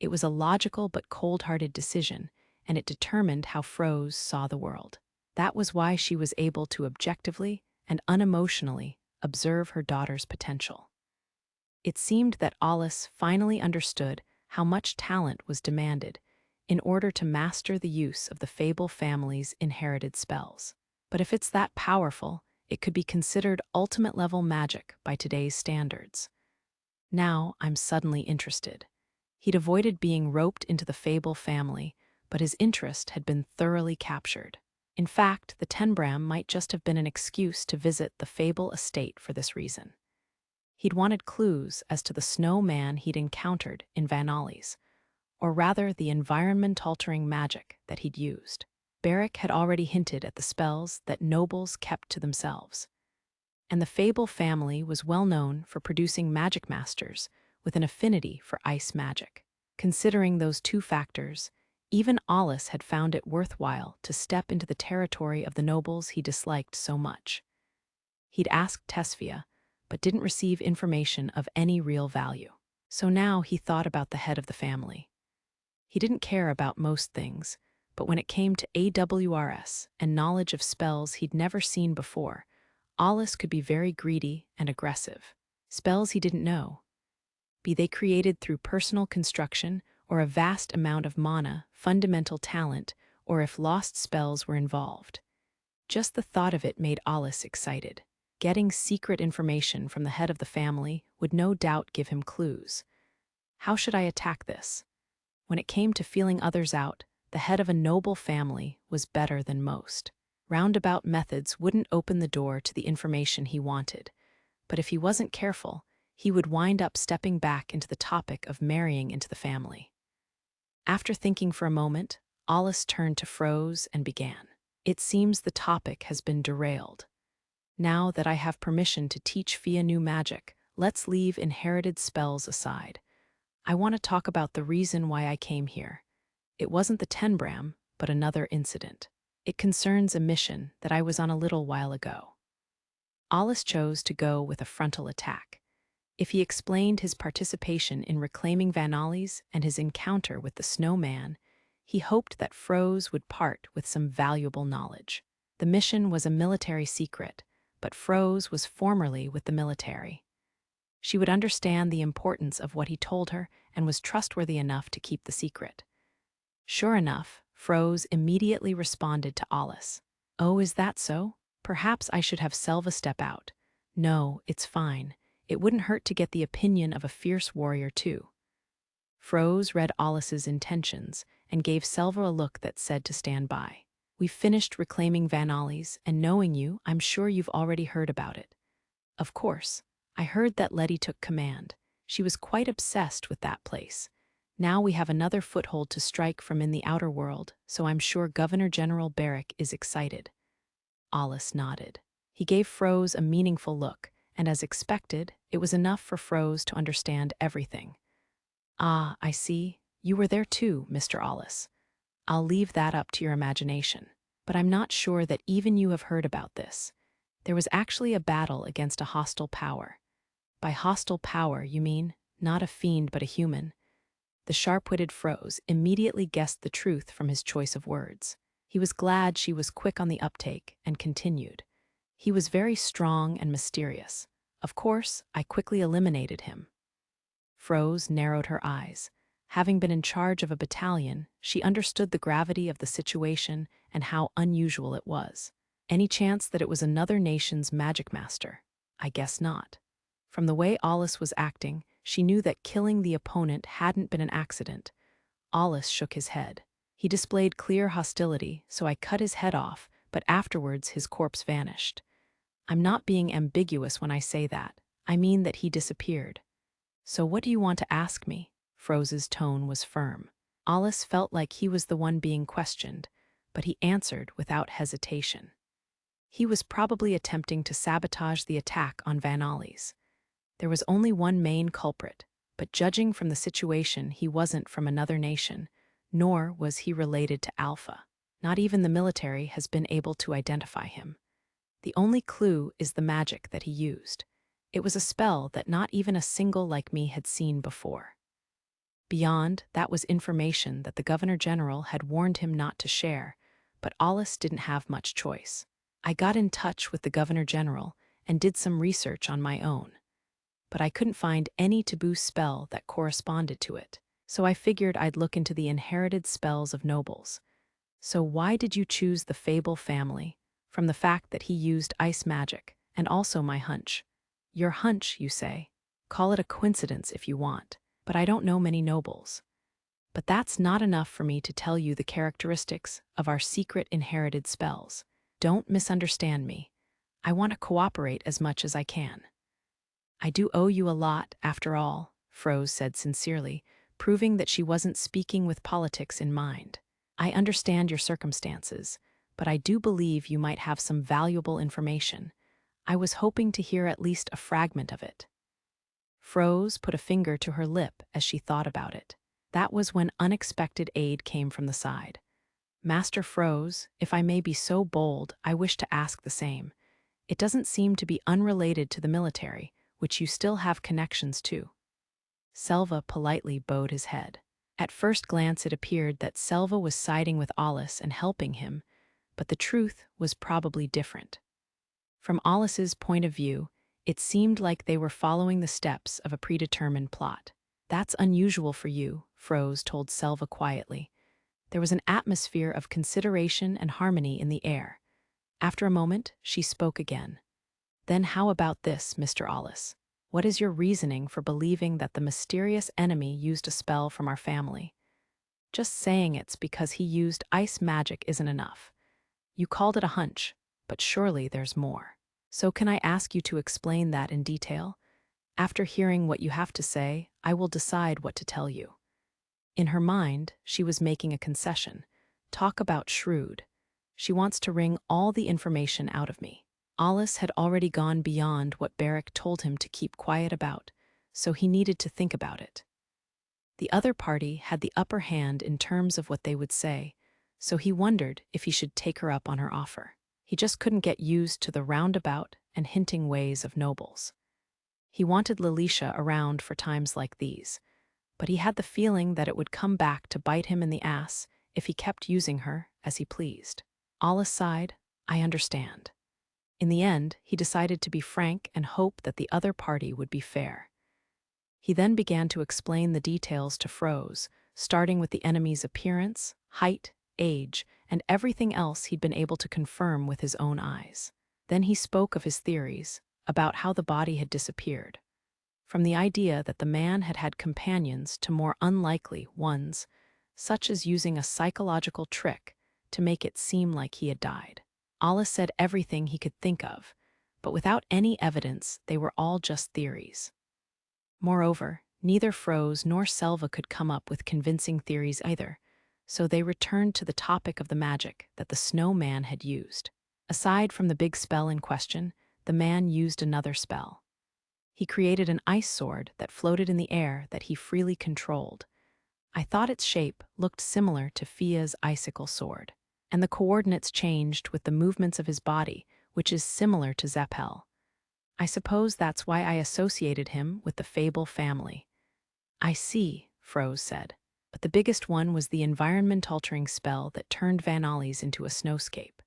It was a logical but cold-hearted decision, and it determined how Froze saw the world. That was why she was able to objectively and unemotionally observe her daughter's potential. It seemed that Alice finally understood how much talent was demanded in order to master the use of the Fable family's inherited spells. But if it's that powerful, it could be considered ultimate-level magic by today's standards. Now I'm suddenly interested. He'd avoided being roped into the Fable family, but his interest had been thoroughly captured. In fact, the Tenbram might just have been an excuse to visit the Fable estate for this reason. He'd wanted clues as to the snowman he'd encountered in Vanalli's, or rather the environment-altering magic that he'd used. Barrick had already hinted at the spells that nobles kept to themselves. And the Fable family was well known for producing Magicmasters with an affinity for ice magic. Considering those two factors, even Alice had found it worthwhile to step into the territory of the nobles he disliked so much. He'd asked Tesfia, but didn't receive information of any real value. So now he thought about the head of the family. He didn't care about most things, but when it came to AWRS and knowledge of spells he'd never seen before, Alice could be very greedy and aggressive. Spells he didn't know, be they created through personal construction or a vast amount of mana, fundamental talent, or if lost spells were involved. Just the thought of it made Alice excited. Getting secret information from the head of the family would no doubt give him clues. How should I attack this? When it came to feeling others out, the head of a noble family was better than most. Roundabout methods wouldn't open the door to the information he wanted, but if he wasn't careful, he would wind up stepping back into the topic of marrying into the family. After thinking for a moment, Alice turned to Froze and began. It seems the topic has been derailed. Now that I have permission to teach Fia new magic, let's leave inherited spells aside. I want to talk about the reason why I came here. It wasn't the Tenbram, but another incident. It concerns a mission that I was on a little while ago. Alice chose to go with a frontal attack. If he explained his participation in reclaiming Vanalli's and his encounter with the snowman, he hoped that Froze would part with some valuable knowledge. The mission was a military secret, but Froze was formerly with the military. She would understand the importance of what he told her and was trustworthy enough to keep the secret. Sure enough, Froze immediately responded to Alice. Oh, is that so? Perhaps I should have Selva step out. No, it's fine. It wouldn't hurt to get the opinion of a fierce warrior, too. Froze read Alice's intentions and gave Selva a look that said to stand by. We've finished reclaiming Vanalli's, and knowing you, I'm sure you've already heard about it. Of course. I heard that Letty took command. She was quite obsessed with that place. Now we have another foothold to strike from in the outer world, so I'm sure Governor General Barrick is excited. Alice nodded. He gave Froze a meaningful look, and as expected, it was enough for Froze to understand everything. Ah, I see. You were there too, Mr. Alice. I'll leave that up to your imagination. But I'm not sure that even you have heard about this. There was actually a battle against a hostile power. By hostile power, you mean not a fiend but a human. The sharp-witted Froze immediately guessed the truth from his choice of words. He was glad she was quick on the uptake and continued. He was very strong and mysterious. Of course, I quickly eliminated him. Froze narrowed her eyes. Having been in charge of a battalion, she understood the gravity of the situation and how unusual it was. Any chance that it was another nation's Magicmaster? I guess not. From the way Alus was acting, she knew that killing the opponent hadn't been an accident. Alus shook his head. He displayed clear hostility, so I cut his head off, but afterwards his corpse vanished. I'm not being ambiguous when I say that. I mean that he disappeared. So what do you want to ask me? Froze's tone was firm. Alus felt like he was the one being questioned, but he answered without hesitation. He was probably attempting to sabotage the attack on Van Alys. There was only one main culprit, but judging from the situation, he wasn't from another nation, nor was he related to Alpha. Not even the military has been able to identify him. The only clue is the magic that he used. It was a spell that not even a single like me had seen before. Beyond, that was information that the Governor General had warned him not to share, but Alus didn't have much choice. I got in touch with the Governor General and did some research on my own, but I couldn't find any taboo spell that corresponded to it, so I figured I'd look into the inherited spells of nobles. So why did you choose the Fable family? From the fact that he used ice magic, and also my hunch. Your hunch, you say? Call it a coincidence if you want, but I don't know many nobles. But that's not enough for me to tell you the characteristics of our secret inherited spells. Don't misunderstand me. I want to cooperate as much as I can. I do owe you a lot, after all, Froze said sincerely, proving that she wasn't speaking with politics in mind. I understand your circumstances, but I do believe you might have some valuable information. I was hoping to hear at least a fragment of it. Froze put a finger to her lip as she thought about it. That was when unexpected aid came from the side. Master Froze, if I may be so bold, I wish to ask the same. It doesn't seem to be unrelated to the military, which you still have connections to. Selva politely bowed his head. At first glance it appeared that Selva was siding with Alus and helping him, but the truth was probably different. From Alus's point of view, it seemed like they were following the steps of a predetermined plot. That's unusual for you, Froze told Selva quietly. There was an atmosphere of consideration and harmony in the air. After a moment, she spoke again. Then how about this, Mr. Alus? What is your reasoning for believing that the mysterious enemy used a spell from our family? Just saying it's because he used ice magic isn't enough. You called it a hunch, but surely there's more. So can I ask you to explain that in detail? After hearing what you have to say, I will decide what to tell you. In her mind, she was making a concession. Talk about shrewd. She wants to wring all the information out of me. Alus had already gone beyond what Barrick told him to keep quiet about, so he needed to think about it. The other party had the upper hand in terms of what they would say, so he wondered if he should take her up on her offer. He just couldn't get used to the roundabout and hinting ways of nobles. He wanted Lilisha around for times like these, but he had the feeling that it would come back to bite him in the ass if he kept using her as he pleased. Alus sighed, I understand. In the end, he decided to be frank and hope that the other party would be fair. He then began to explain the details to Froze, starting with the enemy's appearance, height, age, and everything else he'd been able to confirm with his own eyes. Then he spoke of his theories, about how the body had disappeared. From the idea that the man had had companions to more unlikely ones, such as using a psychological trick to make it seem like he had died. Alus said everything he could think of, but without any evidence, they were all just theories. Moreover, neither Froze nor Selva could come up with convincing theories either, so they returned to the topic of the magic that the snowman had used. Aside from the big spell in question, the man used another spell. He created an ice sword that floated in the air that he freely controlled. I thought its shape looked similar to Fia's icicle sword, and the coordinates changed with the movements of his body, which is similar to Zeppel. I suppose that's why I associated him with the Fable family. I see, Froze said, but the biggest one was the environment-altering spell that turned Van Alys into a snowscape.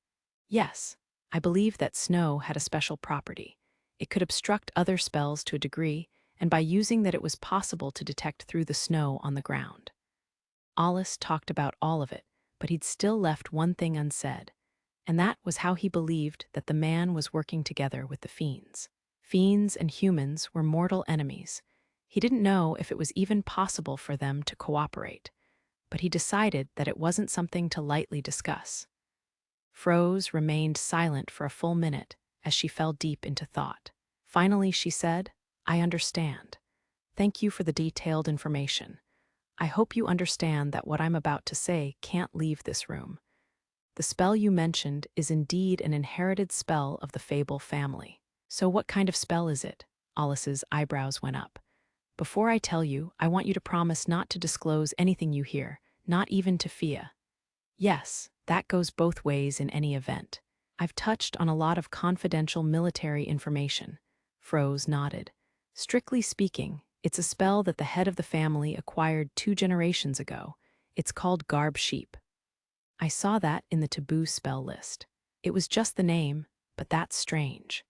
Yes, I believe that snow had a special property. It could obstruct other spells to a degree, and by using that it was possible to detect through the snow on the ground. Alus talked about all of it, but he'd still left one thing unsaid, and that was how he believed that the man was working together with the fiends. Fiends and humans were mortal enemies. He didn't know if it was even possible for them to cooperate, but he decided that it wasn't something to lightly discuss. Froze remained silent for a full minute as she fell deep into thought. Finally, she said, "I understand. Thank you for the detailed information. I hope you understand that what I'm about to say can't leave this room. The spell you mentioned is indeed an inherited spell of the Fable family." "So what kind of spell is it?" Alus's eyebrows went up. "Before I tell you, I want you to promise not to disclose anything you hear, not even to Fia." "Yes, that goes both ways in any event. I've touched on a lot of confidential military information." Froze nodded. "Strictly speaking, it's a spell that the head of the family acquired 2 generations ago. It's called Garb Sheep. I saw that in the taboo spell list. It was just the name, but that's strange.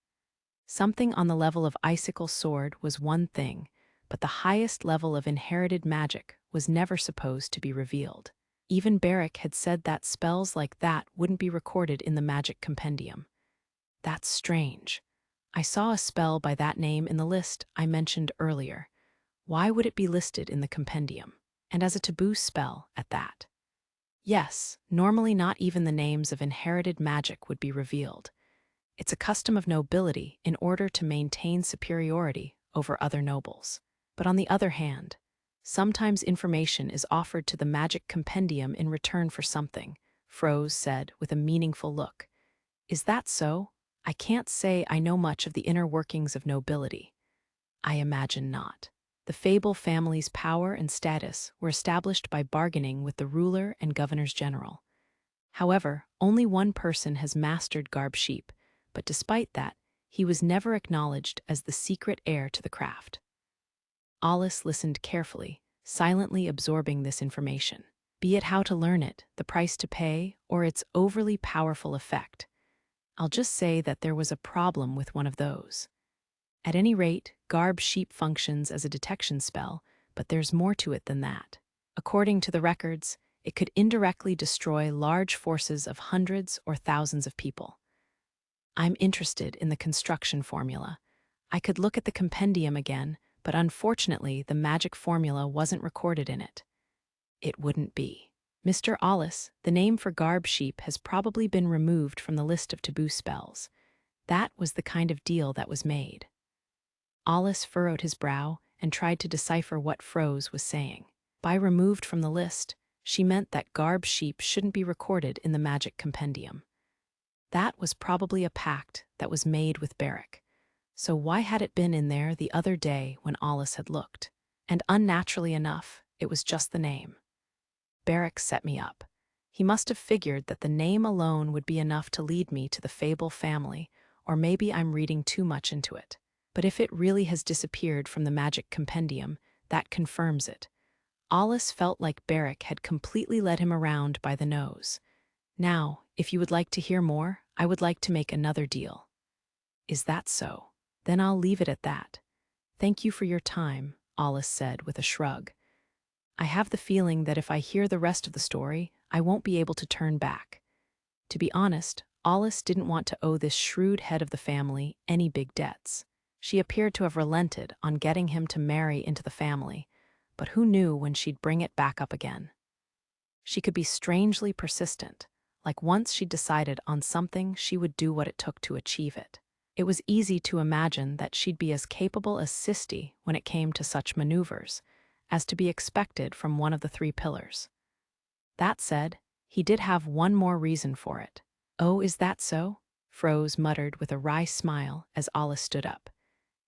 Something on the level of Icicle Sword was one thing, but the highest level of inherited magic was never supposed to be revealed. Even Barrick had said that spells like that wouldn't be recorded in the magic compendium. That's strange. I saw a spell by that name in the list I mentioned earlier. Why would it be listed in the compendium? And as a taboo spell at that?" "Yes, normally not even the names of inherited magic would be revealed. It's a custom of nobility in order to maintain superiority over other nobles. But on the other hand, sometimes information is offered to the magic compendium in return for something," Froze said with a meaningful look. "Is that so? I can't say I know much of the inner workings of nobility." "I imagine not. The Fable family's power and status were established by bargaining with the ruler and governors general. However, only one person has mastered Garb Sheep, but despite that, he was never acknowledged as the secret heir to the craft." Alus listened carefully, silently absorbing this information. Be it how to learn it, the price to pay, or its overly powerful effect, I'll just say that there was a problem with one of those. At any rate, Garb Sheep functions as a detection spell, but there's more to it than that. According to the records, it could indirectly destroy large forces of hundreds or thousands of people. I'm interested in the construction formula. I could look at the compendium again, but unfortunately the magic formula wasn't recorded in it. It wouldn't be. "Mr. Alus, the name for Garb Sheep has probably been removed from the list of taboo spells. That was the kind of deal that was made." Alus furrowed his brow and tried to decipher what Froze was saying. By removed from the list, she meant that Garb Sheep shouldn't be recorded in the magic compendium. That was probably a pact that was made with Barrick. So why had it been in there the other day when Alus had looked? And unnaturally enough, it was just the name. Barrick set me up. He must have figured that the name alone would be enough to lead me to the Fable family, or maybe I'm reading too much into it. But if it really has disappeared from the magic compendium, that confirms it. Alus felt like Barrick had completely led him around by the nose. "Now, if you would like to hear more, I would like to make another deal." "Is that so? Then I'll leave it at that. Thank you for your time," Alus said with a shrug. "I have the feeling that if I hear the rest of the story, I won't be able to turn back." To be honest, Alus didn't want to owe this shrewd head of the family any big debts. She appeared to have relented on getting him to marry into the family, but who knew when she'd bring it back up again? She could be strangely persistent, like once she'd decided on something, she would do what it took to achieve it. It was easy to imagine that she'd be as capable as Sisti when it came to such maneuvers, as to be expected from one of the 3 pillars. That said, he did have one more reason for it. "Oh, is that so?" Froze muttered with a wry smile as Alus stood up.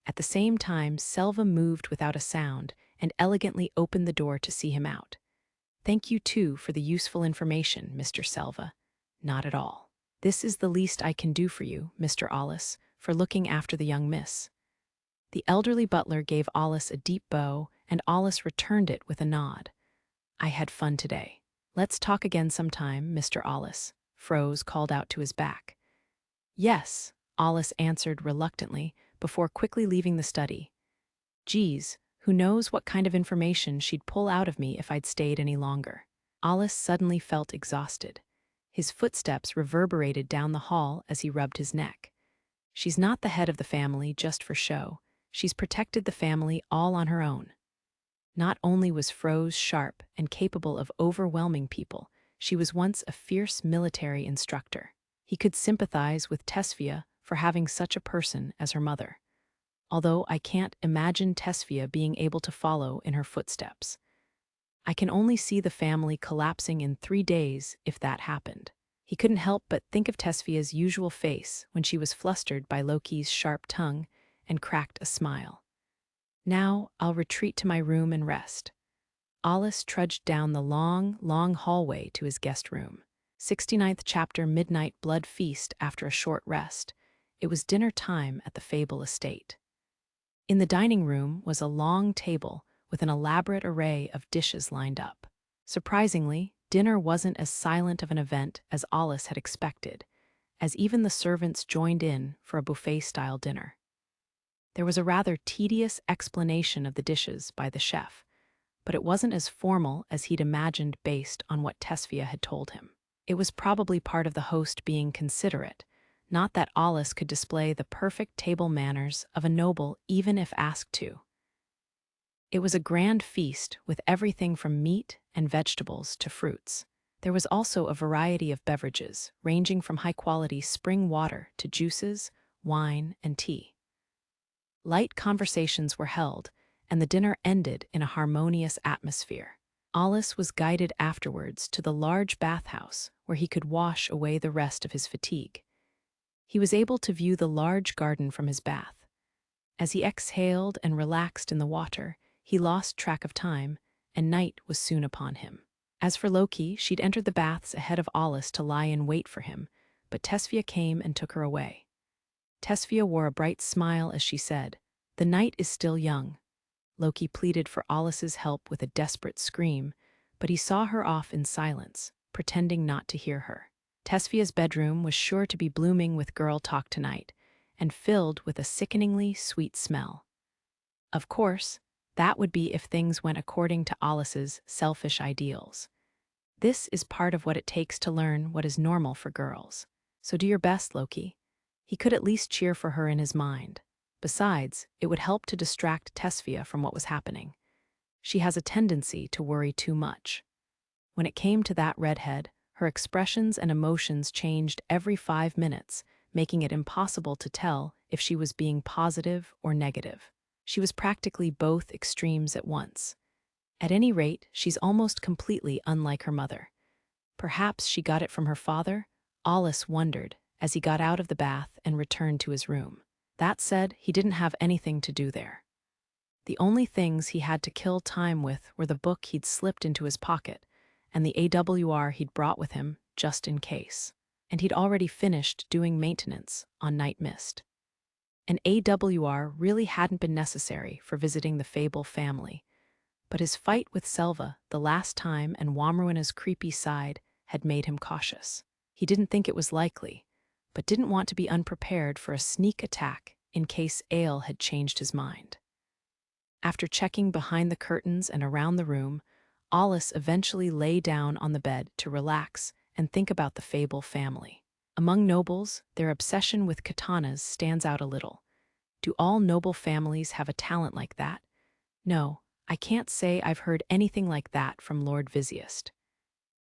At the same time, Selva moved without a sound and elegantly opened the door to see him out. "Thank you, too, for the useful information, Mr. Selva." "Not at all. This is the least I can do for you, Mr. Alus, for looking after the young miss." The elderly butler gave Alus a deep bow, and Alus returned it with a nod. "I had fun today. Let's talk again sometime, Mr. Alus," Froze called out to his back. "Yes," Alus answered reluctantly, before quickly leaving the study. Geez, who knows what kind of information she'd pull out of me if I'd stayed any longer. Alus suddenly felt exhausted. His footsteps reverberated down the hall as he rubbed his neck. She's not the head of the family just for show. She's protected the family all on her own. Not only was Froze sharp and capable of overwhelming people, she was once a fierce military instructor. He could sympathize with Tesfia for having such a person as her mother. Although I can't imagine Tesfia being able to follow in her footsteps. I can only see the family collapsing in 3 days if that happened. He couldn't help but think of Tesfia's usual face when she was flustered by Loki's sharp tongue and cracked a smile. Now I'll retreat to my room and rest. Alus trudged down the long hallway to his guest room. 69th chapter Midnight Blood Feast. After a short rest, it was dinner time at the Fable estate. In the dining room was a long table with an elaborate array of dishes lined up. Surprisingly, dinner wasn't as silent of an event as Alus had expected, as even the servants joined in for a buffet-style dinner. There was a rather tedious explanation of the dishes by the chef, but it wasn't as formal as he'd imagined based on what Tesfia had told him. It was probably part of the host being considerate, not that Alus could display the perfect table manners of a noble even if asked to. It was a grand feast with everything from meat and vegetables to fruits. There was also a variety of beverages, ranging from high-quality spring water to juices, wine, and tea. Light conversations were held, and the dinner ended in a harmonious atmosphere. Alus was guided afterwards to the large bathhouse where he could wash away the rest of his fatigue. He was able to view the large garden from his bath. As he exhaled and relaxed in the water, he lost track of time, and night was soon upon him. As for Loki, she'd entered the baths ahead of Alus to lie in wait for him, but Tesfia came and took her away. Tesfia wore a bright smile as she said, "The night is still young." Loki pleaded for Alus's help with a desperate scream, but he saw her off in silence, pretending not to hear her. Tesfia's bedroom was sure to be blooming with girl talk tonight, and filled with a sickeningly sweet smell. Of course, that would be if things went according to Alus's selfish ideals. This is part of what it takes to learn what is normal for girls. So do your best, Loki. He could at least cheer for her in his mind. Besides, it would help to distract Tesfia from what was happening. She has a tendency to worry too much. When it came to that redhead, her expressions and emotions changed every 5 minutes, making it impossible to tell if she was being positive or negative. She was practically both extremes at once. At any rate, she's almost completely unlike her mother. Perhaps she got it from her father? Alus wondered as he got out of the bath and returned to his room. That said, he didn't have anything to do there. The only things he had to kill time with were the book he'd slipped into his pocket and the AWR he'd brought with him just in case. And he'd already finished doing maintenance on Night Mist. An AWR really hadn't been necessary for visiting the Fable family, but his fight with Selva the last time and Womruina's creepy side had made him cautious. He didn't think it was likely, but didn't want to be unprepared for a sneak attack in case Aile had changed his mind. After checking behind the curtains and around the room, Alus eventually lay down on the bed to relax and think about the Fable family. Among nobles, their obsession with katanas stands out a little. Do all noble families have a talent like that? No, I can't say I've heard anything like that from Lord Vizziest.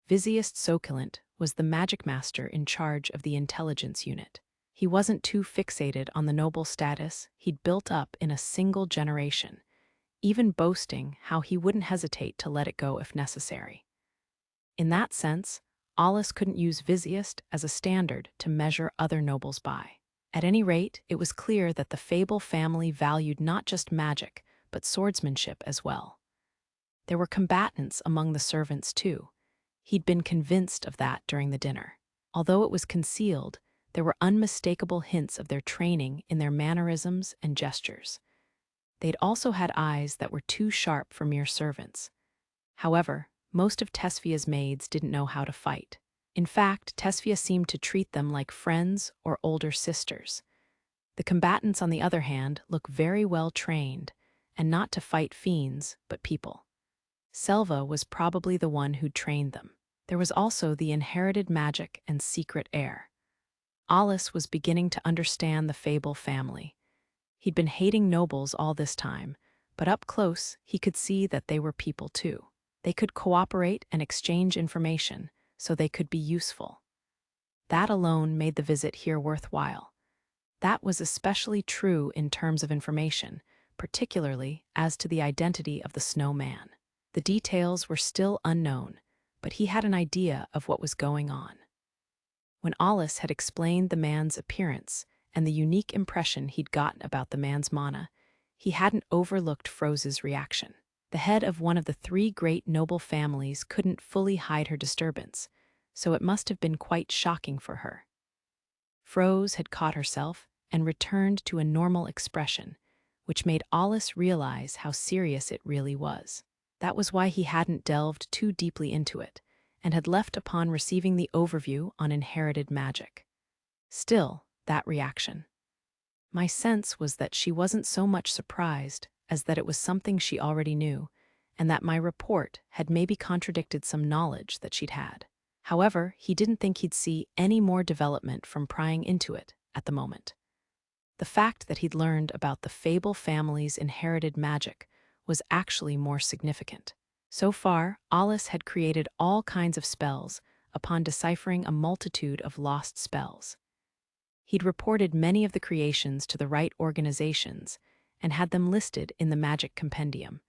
Vizziest Soculent was the Magicmaster in charge of the intelligence unit. He wasn't too fixated on the noble status he'd built up in a single generation, even boasting how he wouldn't hesitate to let it go if necessary. In that sense, Alus couldn't use Vizziest as a standard to measure other nobles by. At any rate, it was clear that the Fable family valued not just magic, but swordsmanship as well. There were combatants among the servants too. He'd been convinced of that during the dinner. Although it was concealed, there were unmistakable hints of their training in their mannerisms and gestures. They'd also had eyes that were too sharp for mere servants. However, most of Tesfia's maids didn't know how to fight. In fact, Tesfia seemed to treat them like friends or older sisters. The combatants, on the other hand, look very well trained, and not to fight fiends, but people. Selva was probably the one who'd trained them. There was also the inherited magic and secret heir. Alus was beginning to understand the Fable family. He'd been hating nobles all this time, but up close he could see that they were people too. They could cooperate and exchange information, so they could be useful. That alone made the visit here worthwhile. That was especially true in terms of information, particularly as to the identity of the snowman. The details were still unknown, but he had an idea of what was going on. When Alus had explained the man's appearance and the unique impression he'd gotten about the man's mana, he hadn't overlooked Froze's reaction. The head of one of the three great noble families couldn't fully hide her disturbance, so it must have been quite shocking for her. Froze had caught herself and returned to a normal expression, which made Alus realize how serious it really was. That was why he hadn't delved too deeply into it, and had left upon receiving the overview on inherited magic. Still, that reaction. My sense was that she wasn't so much surprised as that it was something she already knew, and that my report had maybe contradicted some knowledge that she'd had. However, he didn't think he'd see any more development from prying into it at the moment. The fact that he'd learned about the Fable family's inherited magic was actually more significant. So far, Alus had created all kinds of spells upon deciphering a multitude of lost spells. He'd reported many of the creations to the right organizations and had them listed in the magic compendium,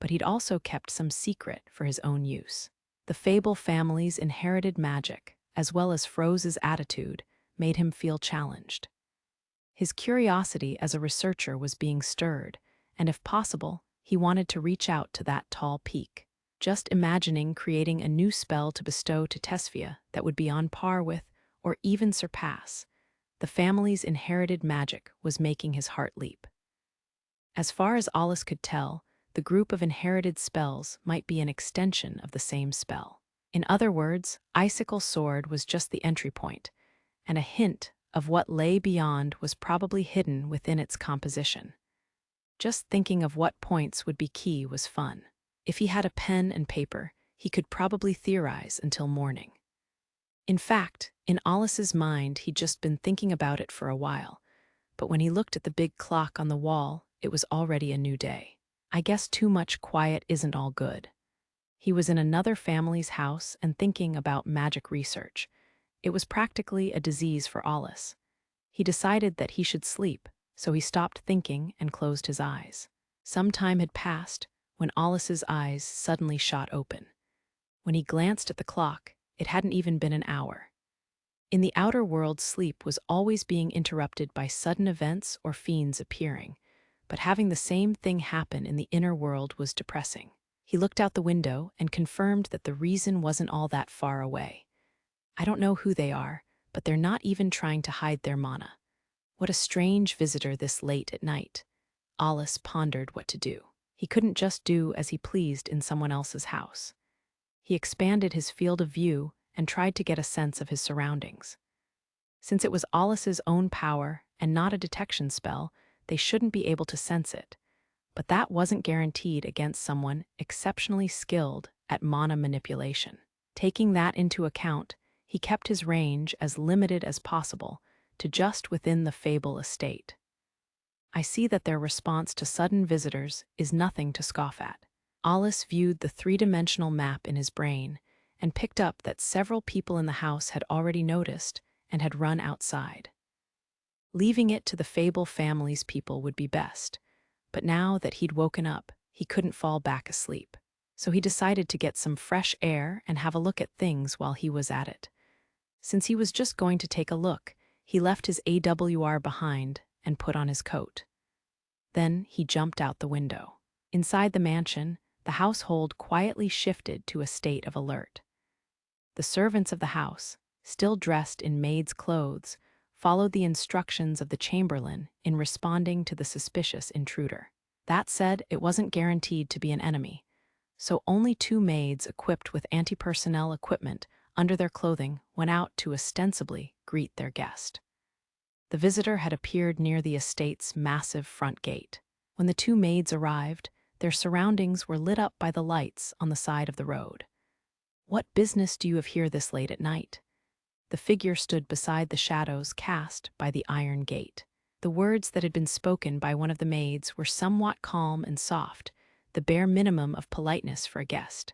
but he'd also kept some secret for his own use. The Fable family's inherited magic, as well as Froze's attitude, made him feel challenged. His curiosity as a researcher was being stirred, and if possible, he wanted to reach out to that tall peak. Just imagining creating a new spell to bestow to Tesfia that would be on par with, or even surpass, the family's inherited magic was making his heart leap. As far as Alus could tell, the group of inherited spells might be an extension of the same spell. In other words, Icicle Sword was just the entry point, and a hint of what lay beyond was probably hidden within its composition. Just thinking of what points would be key was fun. If he had a pen and paper, he could probably theorize until morning. In fact, in Alus's mind, he'd just been thinking about it for a while, but when he looked at the big clock on the wall, it was already a new day. I guess too much quiet isn't all good. He was in another family's house and thinking about magic research. It was practically a disease for Alus. He decided that he should sleep, so he stopped thinking and closed his eyes. Some time had passed when Alus's eyes suddenly shot open. When he glanced at the clock, it hadn't even been an hour. In the outer world, sleep was always being interrupted by sudden events or fiends appearing, but having the same thing happen in the inner world was depressing. He looked out the window and confirmed that the reason wasn't all that far away. I don't know who they are, but they're not even trying to hide their mana. What a strange visitor this late at night. Alus pondered what to do. He couldn't just do as he pleased in someone else's house. He expanded his field of view and tried to get a sense of his surroundings. Since it was Alus's own power and not a detection spell, they shouldn't be able to sense it. But that wasn't guaranteed against someone exceptionally skilled at mana manipulation. Taking that into account, he kept his range as limited as possible to just within the Fable estate. I see that their response to sudden visitors is nothing to scoff at. Alus viewed the three-dimensional map in his brain and picked up that several people in the house had already noticed and had run outside. Leaving it to the Fable family's people would be best, but now that he'd woken up, he couldn't fall back asleep. So he decided to get some fresh air and have a look at things while he was at it. Since he was just going to take a look, he left his AWR behind and put on his coat. Then he jumped out the window. Inside the mansion, the household quietly shifted to a state of alert. The servants of the house, still dressed in maid's clothes, followed the instructions of the chamberlain in responding to the suspicious intruder. That said, it wasn't guaranteed to be an enemy, so only 2 maids equipped with anti-personnel equipment under their clothing went out to ostensibly greet their guest. The visitor had appeared near the estate's massive front gate. When the 2 maids arrived, Their surroundings were lit up by the lights on the side of the road. "What business do you have here this late at night?" The figure stood beside the shadows cast by the iron gate. The words that had been spoken by one of the maids were somewhat calm and soft, the bare minimum of politeness for a guest.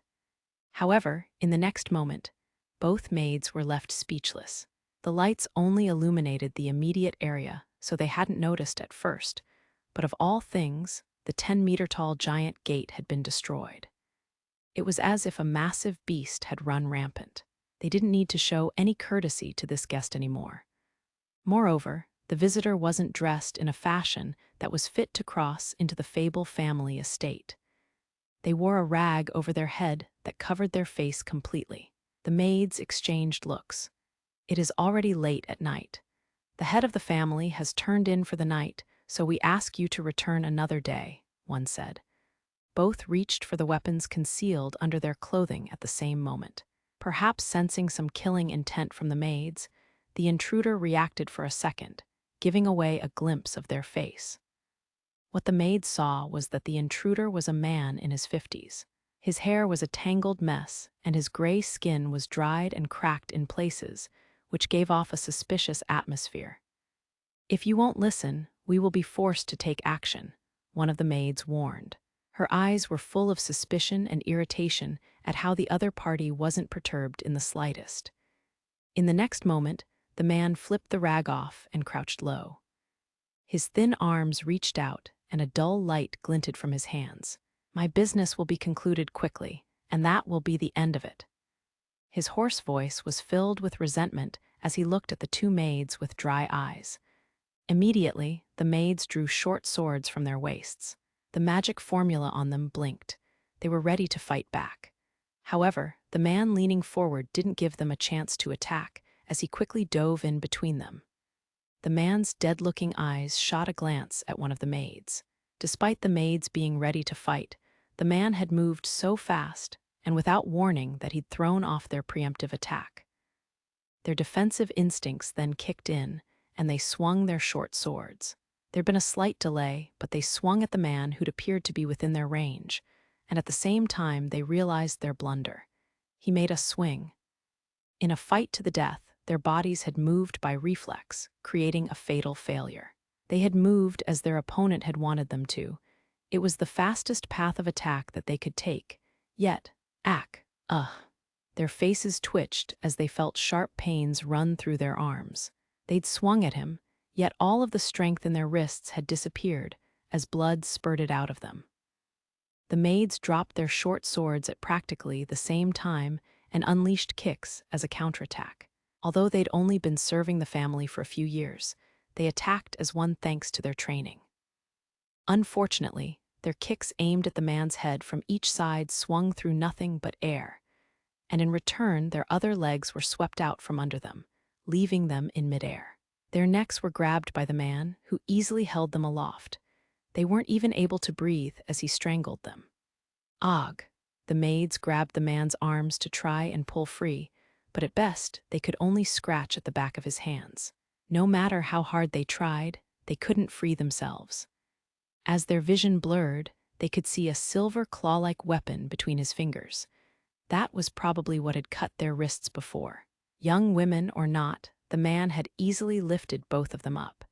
However, in the next moment, both maids were left speechless. The lights only illuminated the immediate area, so they hadn't noticed at first, but of all things, the 10-meter-tall giant gate had been destroyed. It was as if a massive beast had run rampant. They didn't need to show any courtesy to this guest anymore. Moreover, the visitor wasn't dressed in a fashion that was fit to cross into the Fable family estate. They wore a rag over their head that covered their face completely. The maids exchanged looks. "It is already late at night. The head of the family has turned in for the night, so we ask you to return another day," one said. Both reached for the weapons concealed under their clothing at the same moment. Perhaps sensing some killing intent from the maids, the intruder reacted for a second, giving away a glimpse of their face. What the maids saw was that the intruder was a man in his 50s. His hair was a tangled mess, and his gray skin was dried and cracked in places, which gave off a suspicious atmosphere. "If you won't listen, we will be forced to take action," one of the maids warned. Her eyes were full of suspicion and irritation at how the other party wasn't perturbed in the slightest. In the next moment, the man flipped the rag off and crouched low. His thin arms reached out, and a dull light glinted from his hands. "My business will be concluded quickly, and that will be the end of it." His hoarse voice was filled with resentment as he looked at the two maids with dry eyes. Immediately, the maids drew short swords from their waists. The magic formula on them blinked. They were ready to fight back. However, the man leaning forward didn't give them a chance to attack, as he quickly dove in between them. The man's dead-looking eyes shot a glance at one of the maids. Despite the maids being ready to fight, the man had moved so fast and without warning that he'd thrown off their preemptive attack. Their defensive instincts then kicked in, and they swung their short swords. There'd been a slight delay, but they swung at the man who'd appeared to be within their range, and at the same time they realized their blunder. He made a swing. In a fight to the death, their bodies had moved by reflex, creating a fatal failure. They had moved as their opponent had wanted them to. It was the fastest path of attack that they could take. Yet, their faces twitched as they felt sharp pains run through their arms. They'd swung at him, yet all of the strength in their wrists had disappeared as blood spurted out of them. The maids dropped their short swords at practically the same time and unleashed kicks as a counterattack. Although they'd only been serving the family for a few years, they attacked as one thanks to their training. Unfortunately, their kicks aimed at the man's head from each side swung through nothing but air, and in return their other legs were swept out from under them, leaving them in midair. Their necks were grabbed by the man, who easily held them aloft. They weren't even able to breathe as he strangled them. "Ugh!" The maids grabbed the man's arms to try and pull free, but at best they could only scratch at the back of his hands. No matter how hard they tried, they couldn't free themselves. As their vision blurred, they could see a silver claw-like weapon between his fingers. That was probably what had cut their wrists before. Young women or not, the man had easily lifted both of them up.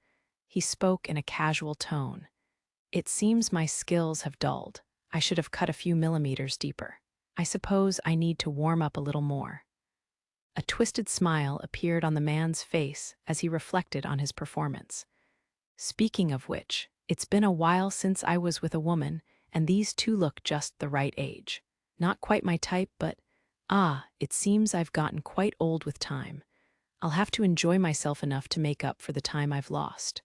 He spoke in a casual tone. "It seems my skills have dulled. I should have cut a few millimeters deeper. I suppose I need to warm up a little more." A twisted smile appeared on the man's face as he reflected on his performance. "Speaking of which, it's been a while since I was with a woman, and these two look just the right age. Not quite my type, but it seems I've gotten quite old with time. I'll have to enjoy myself enough to make up for the time I've lost."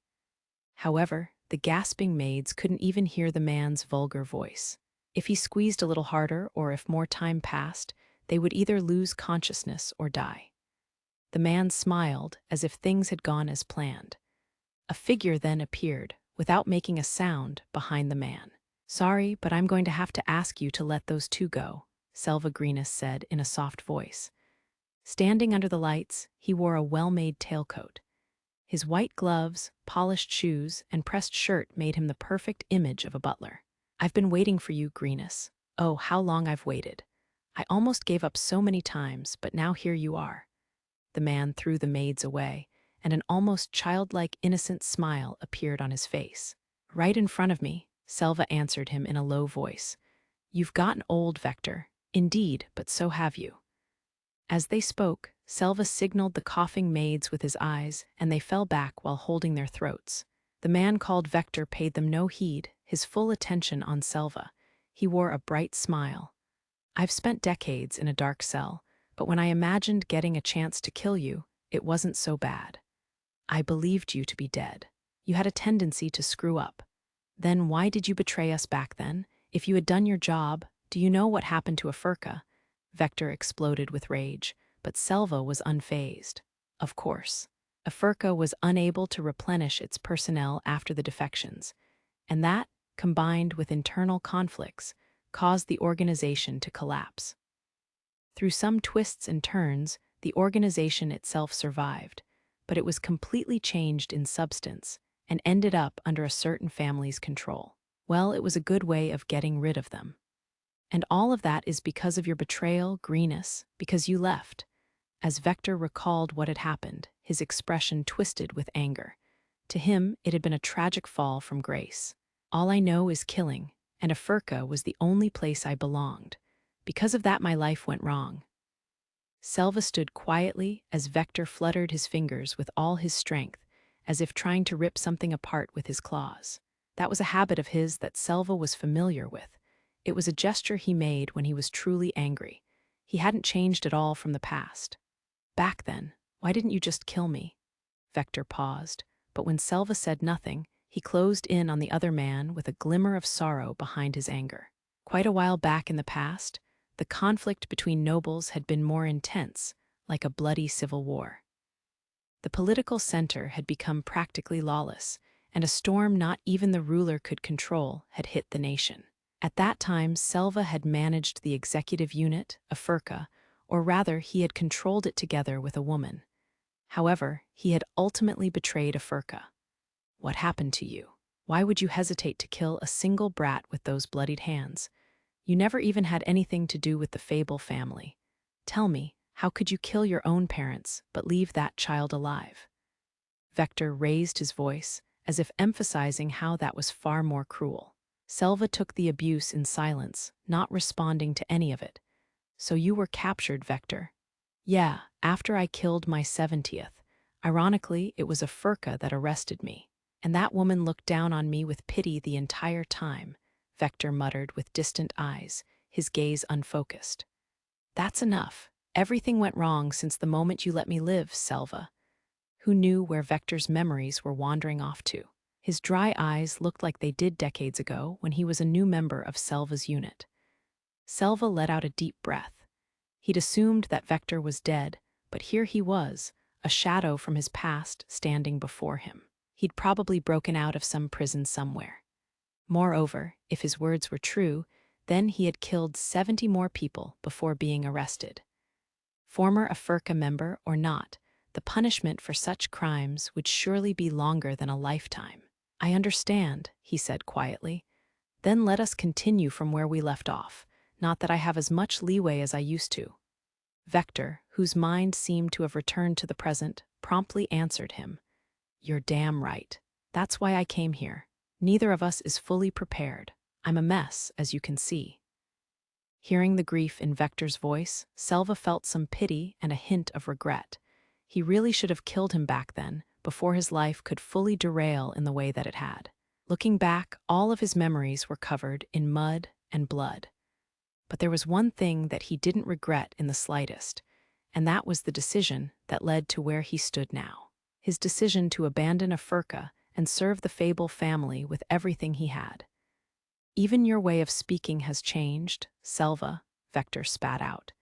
However, the gasping maids couldn't even hear the man's vulgar voice. If he squeezed a little harder or if more time passed, they would either lose consciousness or die. The man smiled as if things had gone as planned. A figure then appeared, without making a sound, behind the man. "Sorry, but I'm going to have to ask you to let those two go," Selvagrinus said in a soft voice. Standing under the lights, he wore a well-made tailcoat. His white gloves, polished shoes, and pressed shirt made him the perfect image of a butler. I've been waiting for you, Greenus. Oh, how long I've waited. I almost gave up so many times, but now here you are. The man threw the maids away, and an almost childlike innocent smile appeared on his face. Right in front of me, Selva answered him in a low voice. You've gotten old, Vector. Indeed, but so have you. As they spoke, Selva signaled the coughing maids with his eyes, and they fell back while holding their throats. The man called Vector paid them no heed, his full attention on Selva. He wore a bright smile. I've spent decades in a dark cell, but when I imagined getting a chance to kill you, it wasn't so bad. I believed you to be dead. You had a tendency to screw up. Then why did you betray us back then? If you had done your job, do you know what happened to Afurka? Vector exploded with rage, but Selva was unfazed. Of course. Afurka was unable to replenish its personnel after the defections, and that, combined with internal conflicts, caused the organization to collapse. Through some twists and turns, the organization itself survived, but it was completely changed in substance and ended up under a certain family's control. Well, it was a good way of getting rid of them. And all of that is because of your betrayal, Greenus, because you left. As Vector recalled what had happened, his expression twisted with anger. To him, it had been a tragic fall from grace. All I know is killing, and Afurka was the only place I belonged. Because of that, my life went wrong. Selva stood quietly as Vector fluttered his fingers with all his strength, as if trying to rip something apart with his claws. That was a habit of his that Selva was familiar with. It was a gesture he made when he was truly angry. He hadn't changed at all from the past. Back then, why didn't you just kill me? Vector paused, but when Selva said nothing, he closed in on the other man with a glimmer of sorrow behind his anger. Quite a while back in the past, the conflict between nobles had been more intense, like a bloody civil war. The political center had become practically lawless, and a storm not even the ruler could control had hit the nation. At that time, Selva had managed the executive unit, Afurka, or rather, he had controlled it together with a woman. However, he had ultimately betrayed Afurka. What happened to you? Why would you hesitate to kill a single brat with those bloodied hands? You never even had anything to do with the Fable family. Tell me, how could you kill your own parents, but leave that child alive? Vector raised his voice, as if emphasizing how that was far more cruel. Selva took the abuse in silence, not responding to any of it. So you were captured, Vector? Yeah, after I killed my 70th. Ironically, it was Afurka that arrested me. And that woman looked down on me with pity the entire time, Vector muttered with distant eyes, his gaze unfocused. That's enough. Everything went wrong since the moment you let me live, Selva. Who knew where Vector's memories were wandering off to? His dry eyes looked like they did decades ago when he was a new member of Selva's unit. Selva let out a deep breath. He'd assumed that Vector was dead, but here he was, a shadow from his past standing before him. He'd probably broken out of some prison somewhere. Moreover, if his words were true, then he had killed 70 more people before being arrested. Former Afurka member or not, the punishment for such crimes would surely be longer than a lifetime. I understand, he said quietly. Then let us continue from where we left off, not that I have as much leeway as I used to. Vector, whose mind seemed to have returned to the present, promptly answered him. You're damn right. That's why I came here. Neither of us is fully prepared. I'm a mess, as you can see. Hearing the grief in Vector's voice, Selva felt some pity and a hint of regret. He really should have killed him back then, before his life could fully derail in the way that it had. Looking back, all of his memories were covered in mud and blood. But there was one thing that he didn't regret in the slightest, and that was the decision that led to where he stood now. His decision to abandon Afurka and serve the Fable family with everything he had. Even your way of speaking has changed, Selva, Vector spat out.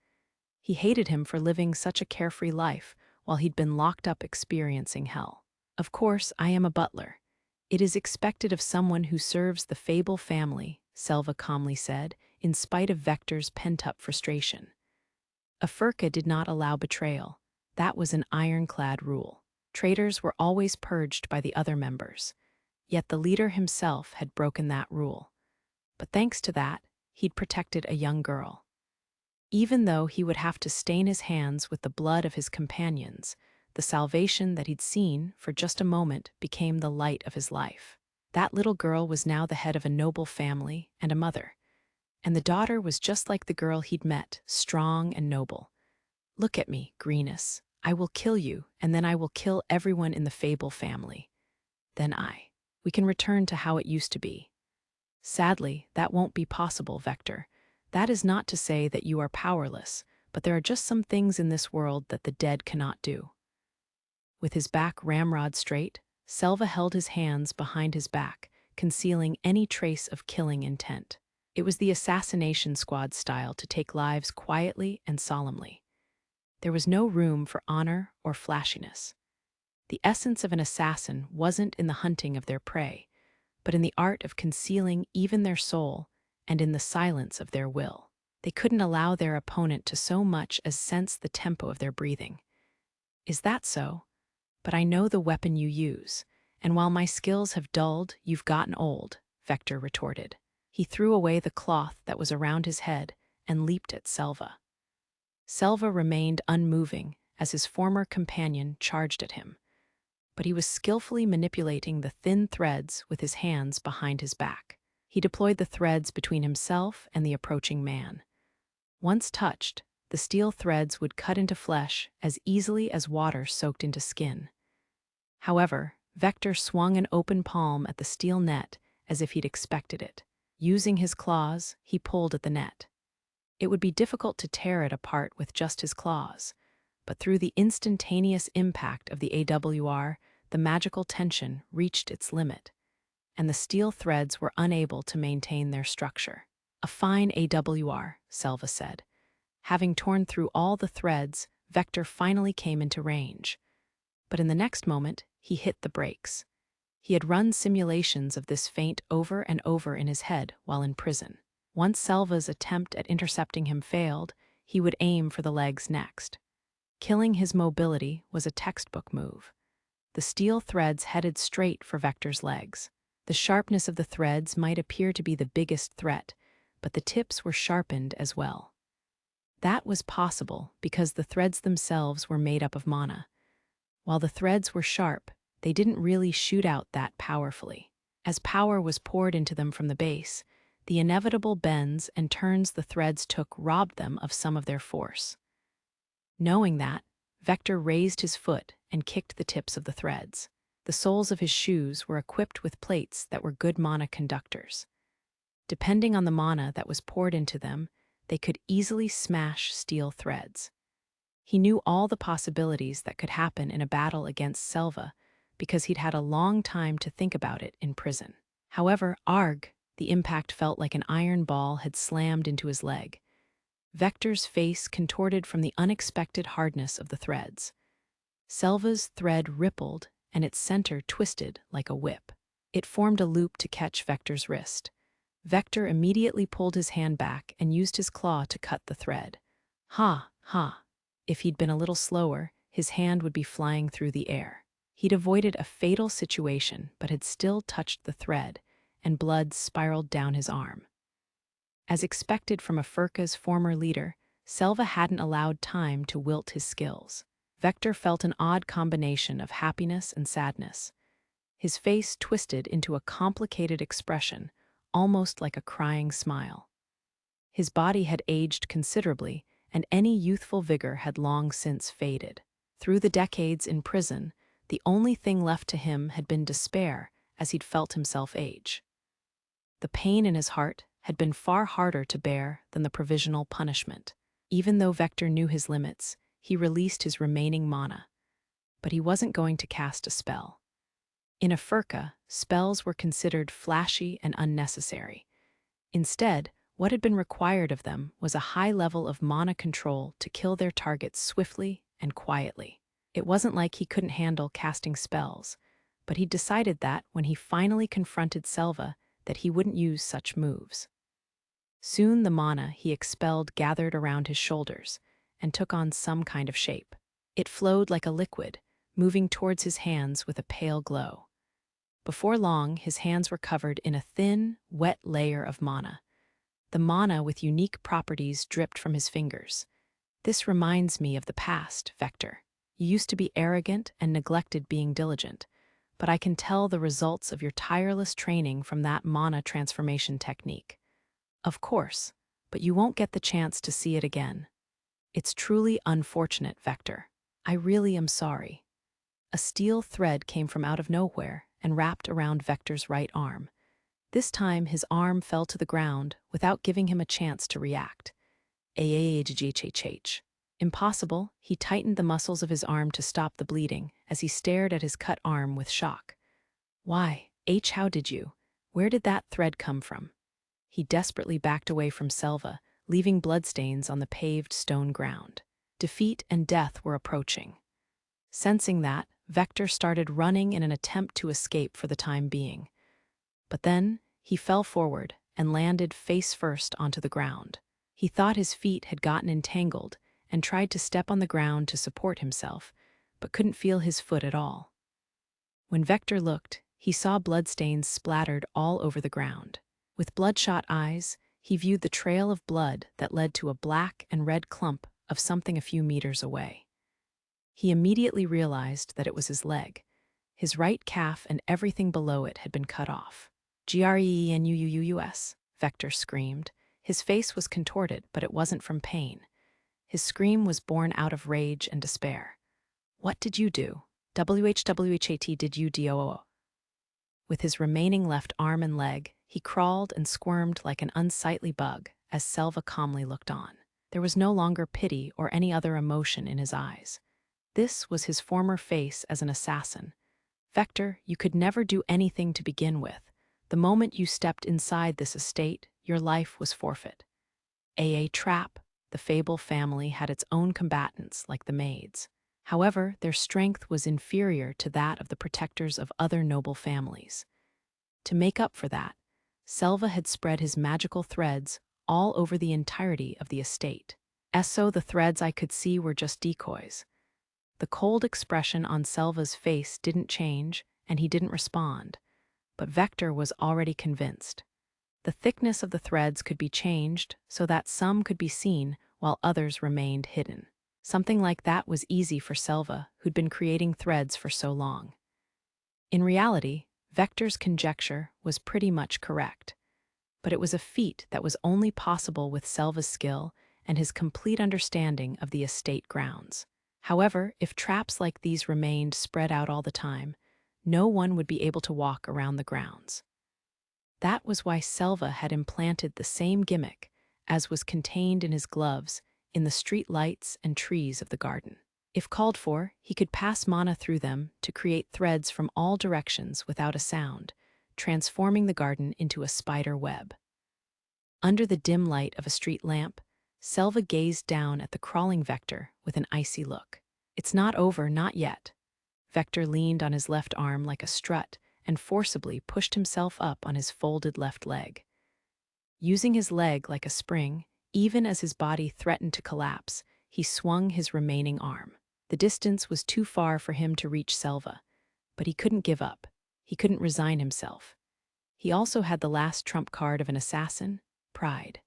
He hated him for living such a carefree life while he'd been locked up experiencing hell. Of course, I am a butler. It is expected of someone who serves the Fable family, Selva calmly said, in spite of Vector's pent-up frustration. Afurka did not allow betrayal. That was an ironclad rule. Traitors were always purged by the other members. Yet the leader himself had broken that rule. But thanks to that, he'd protected a young girl. Even though he would have to stain his hands with the blood of his companions, the salvation that he'd seen for just a moment became the light of his life. That little girl was now the head of a noble family and a mother. And the daughter was just like the girl he'd met, strong and noble. "Look at me, Greenus. I will kill you, and then I will kill everyone in the Fable family. Then we can return to how it used to be." Sadly, that won't be possible, Vector. That is not to say that you are powerless, but there are just some things in this world that the dead cannot do. With his back ramrod straight, Selva held his hands behind his back, concealing any trace of killing intent. It was the assassination squad style to take lives quietly and solemnly. There was no room for honor or flashiness. The essence of an assassin wasn't in the hunting of their prey, but in the art of concealing even their soul and in the silence of their will. They couldn't allow their opponent to so much as sense the tempo of their breathing. "Is that so? But I know the weapon you use, and while my skills have dulled, you've gotten old," Vector retorted. He threw away the cloth that was around his head and leaped at Selva. Selva remained unmoving as his former companion charged at him, but he was skillfully manipulating the thin threads with his hands behind his back. He deployed the threads between himself and the approaching man. Once touched, the steel threads would cut into flesh as easily as water soaked into skin. However, Vector swung an open palm at the steel net as if he'd expected it. Using his claws, he pulled at the net. It would be difficult to tear it apart with just his claws, but through the instantaneous impact of the AWR, the magical tension reached its limit, and the steel threads were unable to maintain their structure. "A fine AWR," Selva said. Having torn through all the threads, Vector finally came into range. But in the next moment, he hit the brakes. He had run simulations of this feint over and over in his head while in prison. Once Selva's attempt at intercepting him failed, he would aim for the legs next. Killing his mobility was a textbook move. The steel threads headed straight for Vector's legs. The sharpness of the threads might appear to be the biggest threat, but the tips were sharpened as well. That was possible because the threads themselves were made up of mana. While the threads were sharp, they didn't really shoot out that powerfully. As power was poured into them from the base, the inevitable bends and turns the threads took robbed them of some of their force. Knowing that, Vector raised his foot and kicked the tips of the threads. The soles of his shoes were equipped with plates that were good mana conductors. Depending on the mana that was poured into them, they could easily smash steel threads. He knew all the possibilities that could happen in a battle against Selva because he'd had a long time to think about it in prison. However, the impact felt like an iron ball had slammed into his leg. Vector's face contorted from the unexpected hardness of the threads. Selva's thread rippled and its center twisted like a whip. It formed a loop to catch Vector's wrist. Vector immediately pulled his hand back and used his claw to cut the thread. Ha! If he'd been a little slower, his hand would be flying through the air. He'd avoided a fatal situation but had still touched the thread, and blood spiraled down his arm. As expected from a Furka's former leader, Selva hadn't allowed time to wilt his skills. Vector felt an odd combination of happiness and sadness. His face twisted into a complicated expression, almost like a crying smile. His body had aged considerably, and any youthful vigor had long since faded. Through the decades in prison, the only thing left to him had been despair as he'd felt himself age. The pain in his heart had been far harder to bear than the provisional punishment. Even though Vector knew his limits, he released his remaining mana. But he wasn't going to cast a spell. In a Furka, spells were considered flashy and unnecessary. Instead, what had been required of them was a high level of mana control to kill their targets swiftly and quietly. It wasn't like he couldn't handle casting spells, but he'd decided that when he finally confronted Selva, that he wouldn't use such moves. Soon the mana he expelled gathered around his shoulders and took on some kind of shape. It flowed like a liquid, moving towards his hands with a pale glow. Before long, his hands were covered in a thin, wet layer of mana. The mana with unique properties dripped from his fingers. This reminds me of the past, Vector. You used to be arrogant and neglected being diligent, but I can tell the results of your tireless training from that mana transformation technique. Of course, but you won't get the chance to see it again. It's truly unfortunate, Vector. I really am sorry. A steel thread came from out of nowhere and wrapped around Vector's right arm. This time his arm fell to the ground without giving him a chance to react. Impossible, he tightened the muscles of his arm to stop the bleeding as he stared at his cut arm with shock. Why, how did you? Where did that thread come from? He desperately backed away from Selva, leaving bloodstains on the paved stone ground. Defeat and death were approaching. Sensing that, Vector started running in an attempt to escape for the time being. But then, he fell forward and landed face first onto the ground. He thought his feet had gotten entangled and tried to step on the ground to support himself, but couldn't feel his foot at all. When Vector looked, he saw bloodstains splattered all over the ground. With bloodshot eyes, he viewed the trail of blood that led to a black and red clump of something a few meters away. He immediately realized that it was his leg. His right calf and everything below it had been cut off. "Grenus," Vector screamed. His face was contorted, but it wasn't from pain. His scream was born out of rage and despair. "What did you do? WHWHAT did you do?" With his remaining left arm and leg, he crawled and squirmed like an unsightly bug as Selva calmly looked on. There was no longer pity or any other emotion in his eyes. This was his former face as an assassin. "Vector, you could never do anything to begin with. The moment you stepped inside this estate, your life was forfeit." A trap. The Fable family had its own combatants like the maids. However, their strength was inferior to that of the protectors of other noble families. To make up for that, Selva had spread his magical threads all over the entirety of the estate. So the threads I could see were just decoys. The cold expression on Selva's face didn't change, and he didn't respond, but Vector was already convinced. The thickness of the threads could be changed so that some could be seen while others remained hidden. Something like that was easy for Selva, who'd been creating threads for so long. In reality, Vector's conjecture was pretty much correct, but it was a feat that was only possible with Selva's skill and his complete understanding of the estate grounds. However, if traps like these remained spread out all the time, no one would be able to walk around the grounds. That was why Selva had implanted the same gimmick as was contained in his gloves in the street lights and trees of the garden. If called for, he could pass mana through them to create threads from all directions without a sound, transforming the garden into a spider web. Under the dim light of a street lamp, Selva gazed down at the crawling Vector with an icy look. "It's not over, not yet." Vector leaned on his left arm like a strut and forcibly pushed himself up on his folded left leg. Using his leg like a spring, even as his body threatened to collapse, he swung his remaining arm. The distance was too far for him to reach Selva, but he couldn't give up. He couldn't resign himself. He also had the last trump card of an assassin, pride.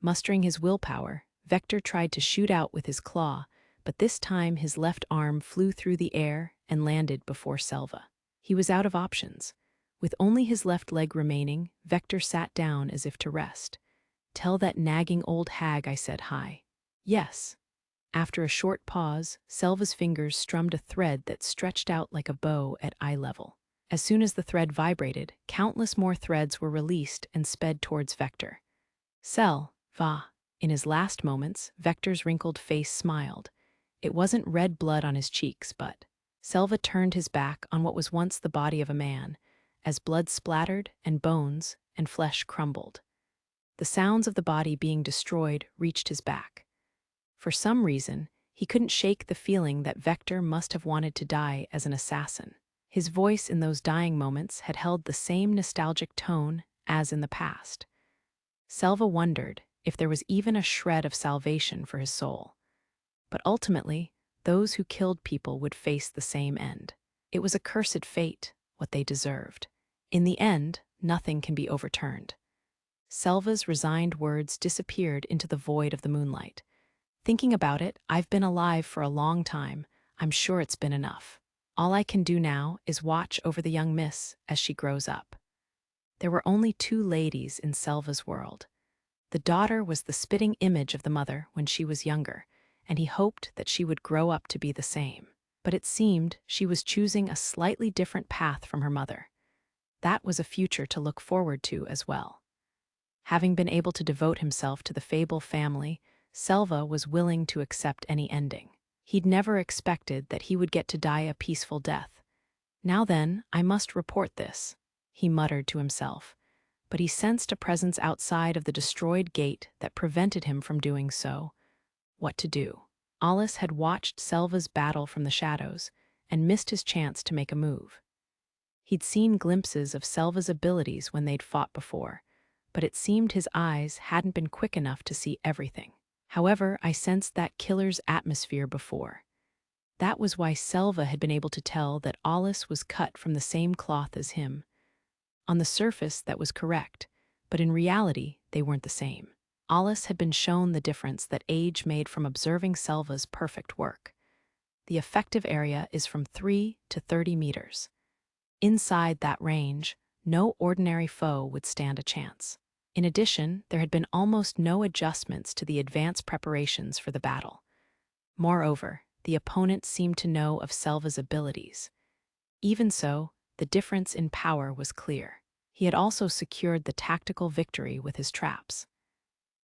Mustering his willpower, Vector tried to shoot out with his claw, but this time his left arm flew through the air and landed before Selva. He was out of options. With only his left leg remaining, Vector sat down as if to rest. "Tell that nagging old hag I said hi." "Yes." After a short pause, Selva's fingers strummed a thread that stretched out like a bow at eye level. As soon as the thread vibrated, countless more threads were released and sped towards Vector. "Va." In his last moments, Vector's wrinkled face smiled. It wasn't red blood on his cheeks, but Selva turned his back on what was once the body of a man, as blood splattered and bones and flesh crumbled. The sounds of the body being destroyed reached his back. For some reason, he couldn't shake the feeling that Vector must have wanted to die as an assassin. His voice in those dying moments had held the same nostalgic tone as in the past. Selva wondered if there was even a shred of salvation for his soul. But ultimately, those who killed people would face the same end. It was a cursed fate, what they deserved. In the end, nothing can be overturned. Selva's resigned words disappeared into the void of the moonlight. Thinking about it, I've been alive for a long time. I'm sure it's been enough. All I can do now is watch over the young miss as she grows up. There were only two ladies in Selva's world. The daughter was the spitting image of the mother when she was younger, and he hoped that she would grow up to be the same. But it seemed she was choosing a slightly different path from her mother. That was a future to look forward to as well. Having been able to devote himself to the Fable family, Selva was willing to accept any ending. He'd never expected that he would get to die a peaceful death. Now then, I must report this, he muttered to himself, but he sensed a presence outside of the destroyed gate that prevented him from doing so. What to do? Alus had watched Selva's battle from the shadows and missed his chance to make a move. He'd seen glimpses of Selva's abilities when they'd fought before, but it seemed his eyes hadn't been quick enough to see everything. However, I sensed that killer's atmosphere before. That was why Selva had been able to tell that Alus was cut from the same cloth as him. On the surface, that was correct, but in reality, they weren't the same. Alus had been shown the difference that age made from observing Selva's perfect work. The effective area is from 3 to 30 meters. Inside that range, no ordinary foe would stand a chance. In addition, there had been almost no adjustments to the advanced preparations for the battle. Moreover, the opponent seemed to know of Selva's abilities. Even so, the difference in power was clear. He had also secured the tactical victory with his traps.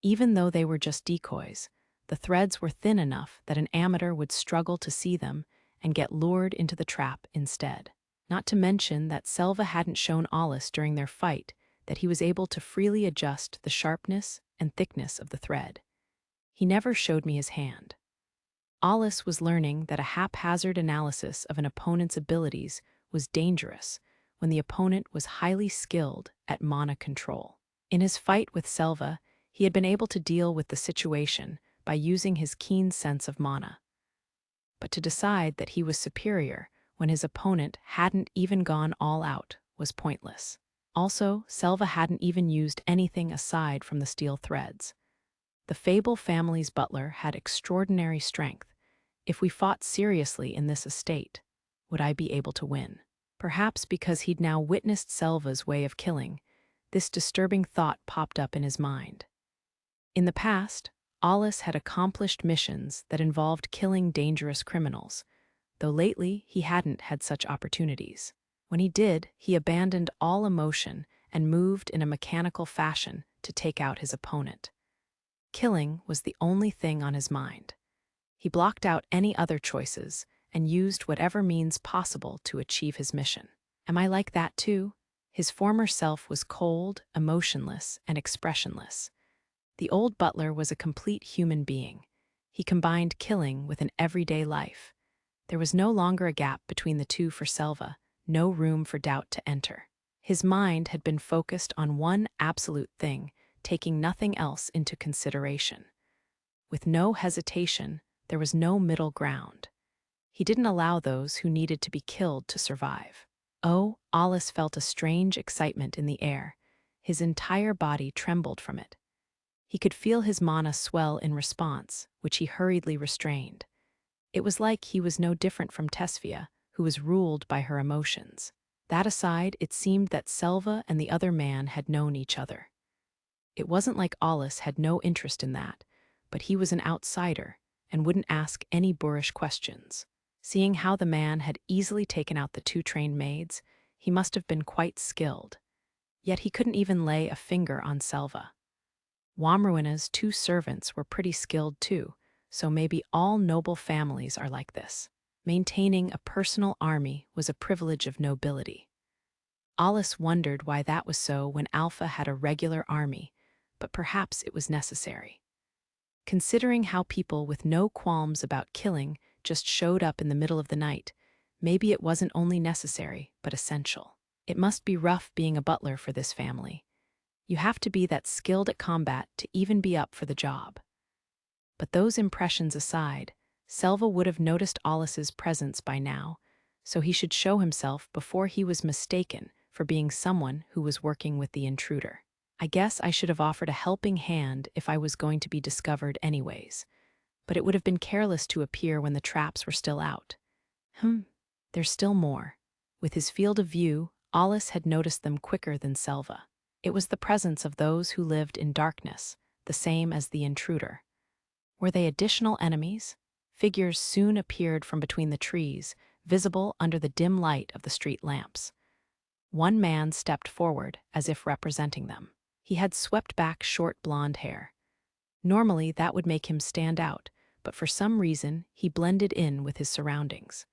Even though they were just decoys, the threads were thin enough that an amateur would struggle to see them and get lured into the trap instead. Not to mention that Selva hadn't shown Alus during their fight that he was able to freely adjust the sharpness and thickness of the thread. He never showed me his hand. Alus was learning that a haphazard analysis of an opponent's abilities was dangerous when the opponent was highly skilled at mana control. In his fight with Selva, he had been able to deal with the situation by using his keen sense of mana. But to decide that he was superior when his opponent hadn't even gone all out was pointless. Also, Selva hadn't even used anything aside from the steel threads. The Fable family's butler had extraordinary strength. If we fought seriously in this estate, would I be able to win? Perhaps because he'd now witnessed Selva's way of killing, this disturbing thought popped up in his mind. In the past, Alus had accomplished missions that involved killing dangerous criminals, though lately he hadn't had such opportunities. When he did, he abandoned all emotion and moved in a mechanical fashion to take out his opponent. Killing was the only thing on his mind. He blocked out any other choices and used whatever means possible to achieve his mission. Am I like that too? His former self was cold, emotionless, and expressionless. The old butler was a complete human being. He combined killing with an everyday life. There was no longer a gap between the two for Selva, no room for doubt to enter. His mind had been focused on one absolute thing, taking nothing else into consideration. With no hesitation, there was no middle ground. He didn't allow those who needed to be killed to survive. Oh, Alus felt a strange excitement in the air. His entire body trembled from it. He could feel his mana swell in response, which he hurriedly restrained. It was like he was no different from Tesfia, who was ruled by her emotions. That aside, it seemed that Selva and the other man had known each other. It wasn't like Alus had no interest in that, but he was an outsider and wouldn't ask any boorish questions. Seeing how the man had easily taken out the two trained maids, he must have been quite skilled. Yet he couldn't even lay a finger on Selva. Womruina's two servants were pretty skilled too, so maybe all noble families are like this. Maintaining a personal army was a privilege of nobility. Alus wondered why that was so when Alpha had a regular army, but perhaps it was necessary. Considering how people with no qualms about killing just showed up in the middle of the night, maybe it wasn't only necessary, but essential. It must be rough being a butler for this family. You have to be that skilled at combat to even be up for the job. But those impressions aside, Selva would have noticed Alus's presence by now, so he should show himself before he was mistaken for being someone who was working with the intruder. I guess I should have offered a helping hand if I was going to be discovered anyways, but it would have been careless to appear when the traps were still out. There's still more. With his field of view, Alus had noticed them quicker than Selva. It was the presence of those who lived in darkness, the same as the intruder. Were they additional enemies? Figures soon appeared from between the trees, visible under the dim light of the street lamps. One man stepped forward, as if representing them. He had swept back short blonde hair. Normally, that would make him stand out, but for some reason, he blended in with his surroundings.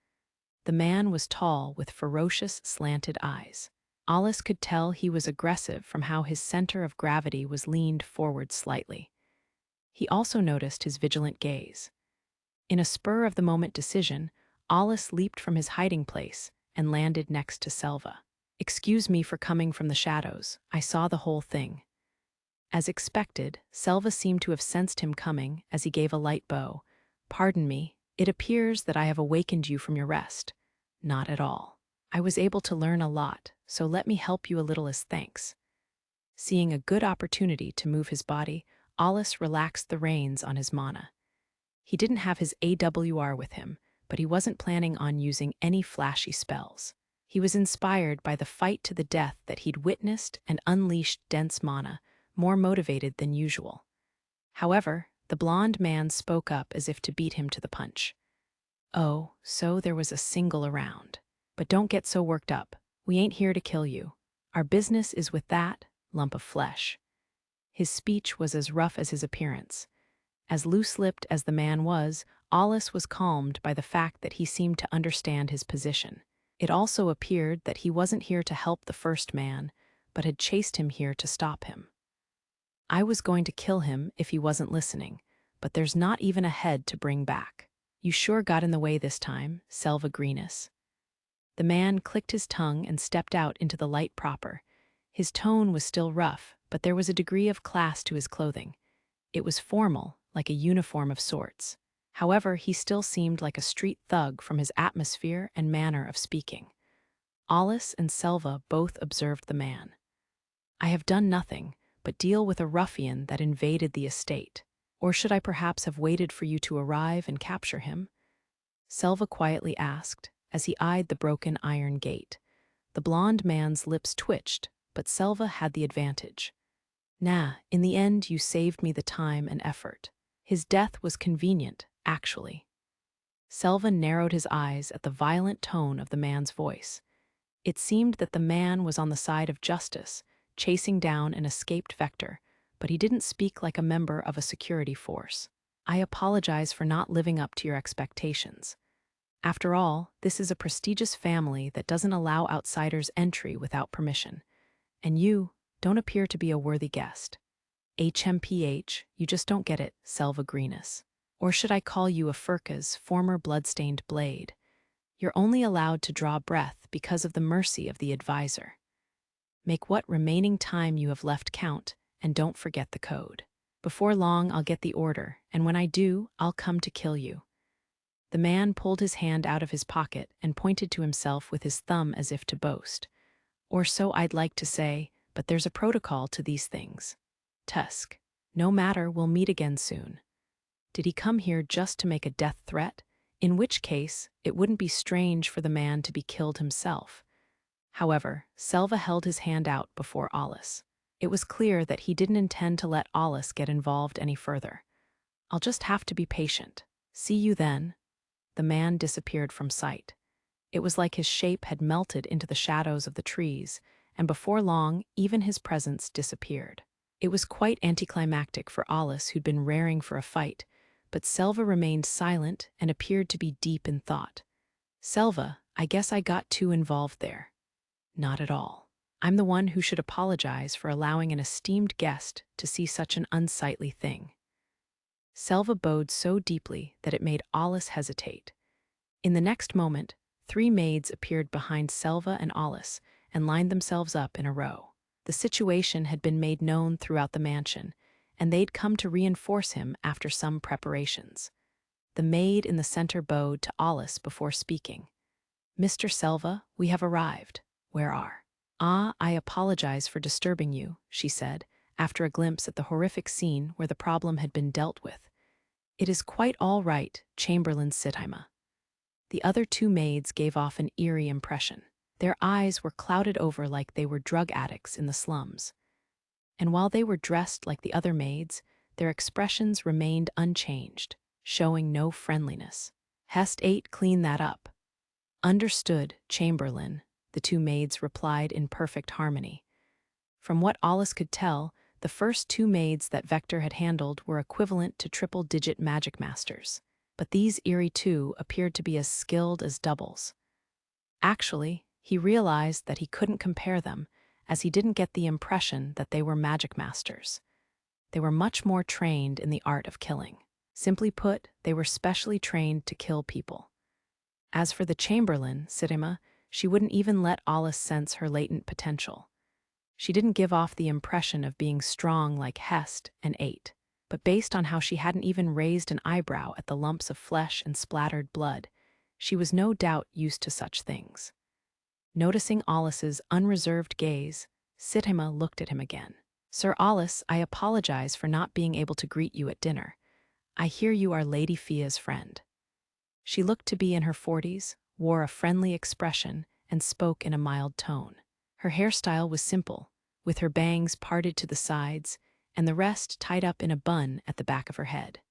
The man was tall, with ferocious, slanted eyes. Alus could tell he was aggressive from how his center of gravity was leaned forward slightly. He also noticed his vigilant gaze. In a spur-of-the-moment decision, Alus leaped from his hiding place and landed next to Selva. "Excuse me for coming from the shadows. I saw the whole thing." As expected, Selva seemed to have sensed him coming as he gave a light bow. "Pardon me, it appears that I have awakened you from your rest." "Not at all. I was able to learn a lot, so let me help you a little as thanks." Seeing a good opportunity to move his body, Alus relaxed the reins on his mana. He didn't have his AWR with him, but he wasn't planning on using any flashy spells. He was inspired by the fight to the death that he'd witnessed and unleashed dense mana, more motivated than usual. However, the blonde man spoke up as if to beat him to the punch. "Oh, so there was a single around. But don't get so worked up. We ain't here to kill you. Our business is with that lump of flesh." His speech was as rough as his appearance. As loose-lipped as the man was, Alus was calmed by the fact that he seemed to understand his position. It also appeared that he wasn't here to help the first man, but had chased him here to stop him. "I was going to kill him if he wasn't listening, but there's not even a head to bring back. You sure got in the way this time, Selva Greenus." The man clicked his tongue and stepped out into the light proper. His tone was still rough, but there was a degree of class to his clothing. It was formal, like a uniform of sorts. However, he still seemed like a street thug from his atmosphere and manner of speaking. Alus and Selva both observed the man. "I have done nothing but deal with a ruffian that invaded the estate. Or should I perhaps have waited for you to arrive and capture him?" Selva quietly asked, as he eyed the broken iron gate. The blonde man's lips twitched, but Selva had the advantage. "Nah, in the end you saved me the time and effort. His death was convenient, actually." Selva narrowed his eyes at the violent tone of the man's voice. It seemed that the man was on the side of justice, chasing down an escaped vector, but he didn't speak like a member of a security force. "I apologize for not living up to your expectations. After all, this is a prestigious family that doesn't allow outsiders entry without permission. And you don't appear to be a worthy guest. HMPH, you just don't get it, Selva Greenus. Or should I call you a Furka's former bloodstained blade? You're only allowed to draw breath because of the mercy of the advisor. Make what remaining time you have left count, and don't forget the code. Before long, I'll get the order, and when I do, I'll come to kill you." The man pulled his hand out of his pocket and pointed to himself with his thumb as if to boast. "Or so I'd like to say, but there's a protocol to these things. Tusk. No matter, we'll meet again soon." Did he come here just to make a death threat? In which case, it wouldn't be strange for the man to be killed himself. However, Selva held his hand out before Alus. It was clear that he didn't intend to let Alus get involved any further. "I'll just have to be patient. See you then." The man disappeared from sight. It was like his shape had melted into the shadows of the trees, and before long, even his presence disappeared. It was quite anticlimactic for Alus, who'd been raring for a fight, but Selva remained silent and appeared to be deep in thought. "Selva, I guess I got too involved there." "Not at all. I'm the one who should apologize for allowing an esteemed guest to see such an unsightly thing." Selva bowed so deeply that it made Alus hesitate. In the next moment, 3 maids appeared behind Selva and Alus and lined themselves up in a row. The situation had been made known throughout the mansion, and they'd come to reinforce him after some preparations. The maid in the center bowed to Alus before speaking. "Mr. Selva, we have arrived. Where are?" "Ah, I apologize for disturbing you," she said, after a glimpse at the horrific scene where the problem had been dealt with. "It is quite all right, Chamberlain Cicelnia." The other two maids gave off an eerie impression. Their eyes were clouded over like they were drug addicts in the slums. And while they were dressed like the other maids, their expressions remained unchanged, showing no friendliness. "Hest 8, clean that up." "Understood, Chamberlain," the two maids replied in perfect harmony. From what Alice could tell, the first two maids that Vector had handled were equivalent to triple-digit Magicmasters, but these eerie two appeared to be as skilled as doubles. Actually, he realized that he couldn't compare them, as he didn't get the impression that they were Magicmasters. They were much more trained in the art of killing. Simply put, they were specially trained to kill people. As for the Chamberlain, Cicelnia, she wouldn't even let Alice sense her latent potential. She didn't give off the impression of being strong like Hest and 8, but based on how she hadn't even raised an eyebrow at the lumps of flesh and splattered blood, she was no doubt used to such things. Noticing Alice's unreserved gaze, Cicelnia looked at him again. "Sir Alice, I apologize for not being able to greet you at dinner. I hear you are Lady Fia's friend." She looked to be in her 40s, wore a friendly expression, and spoke in a mild tone. Her hairstyle was simple, with her bangs parted to the sides and the rest tied up in a bun at the back of her head.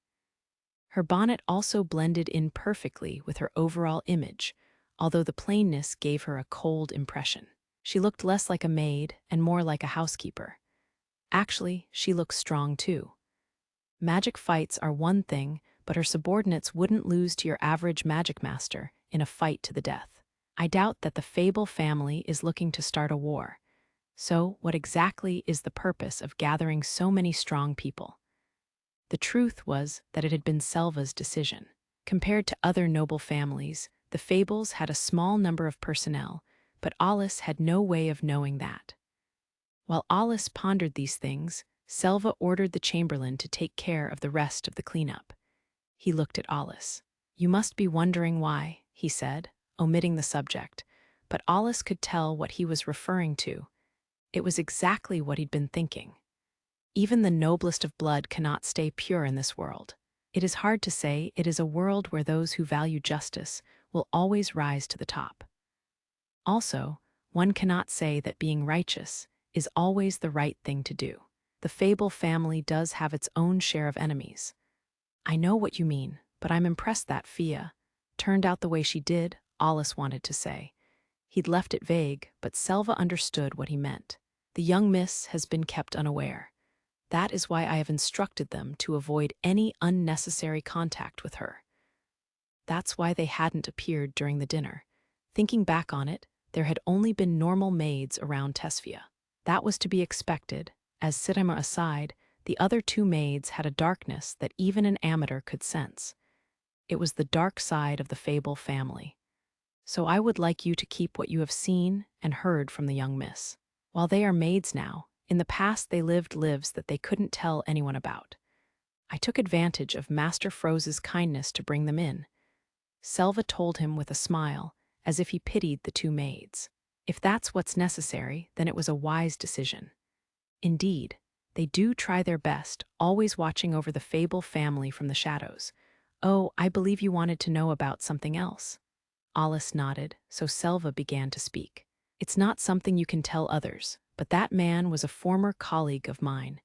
Her bonnet also blended in perfectly with her overall image, although the plainness gave her a cold impression. She looked less like a maid and more like a housekeeper. Actually, she looked strong too. Magic fights are one thing, but her subordinates wouldn't lose to your average Magicmaster in a fight to the death. I doubt that the Fable family is looking to start a war. So, what exactly is the purpose of gathering so many strong people? The truth was that it had been Selva's decision. Compared to other noble families, the Fables had a small number of personnel, but Alice had no way of knowing that. While Alice pondered these things, Selva ordered the Chamberlain to take care of the rest of the cleanup. He looked at Alice. "You must be wondering why," he said, omitting the subject, but Alice could tell what he was referring to. It was exactly what he'd been thinking. Even the noblest of blood cannot stay pure in this world. It is hard to say it is a world where those who value justice will always rise to the top. Also, one cannot say that being righteous is always the right thing to do. The Fable family does have its own share of enemies. "I know what you mean, but I'm impressed that Fia turned out the way she did," Alice wanted to say. He'd left it vague, but Selva understood what he meant. "The young miss has been kept unaware. That is why I have instructed them to avoid any unnecessary contact with her." That's why they hadn't appeared during the dinner. Thinking back on it, there had only been normal maids around Tesfia. That was to be expected, as Cicelnia aside, the other two maids had a darkness that even an amateur could sense. It was the dark side of the Fable family. "So I would like you to keep what you have seen and heard from the young miss. While they are maids now, in the past they lived lives that they couldn't tell anyone about. I took advantage of Master Froze's kindness to bring them in." Selva told him with a smile, as if he pitied the two maids. If that's what's necessary, then it was a wise decision. Indeed, they do try their best, always watching over the Fable family from the shadows. "Oh, I believe you wanted to know about something else." Alice nodded, so Selva began to speak. "It's not something you can tell others, but that man was a former colleague of mine.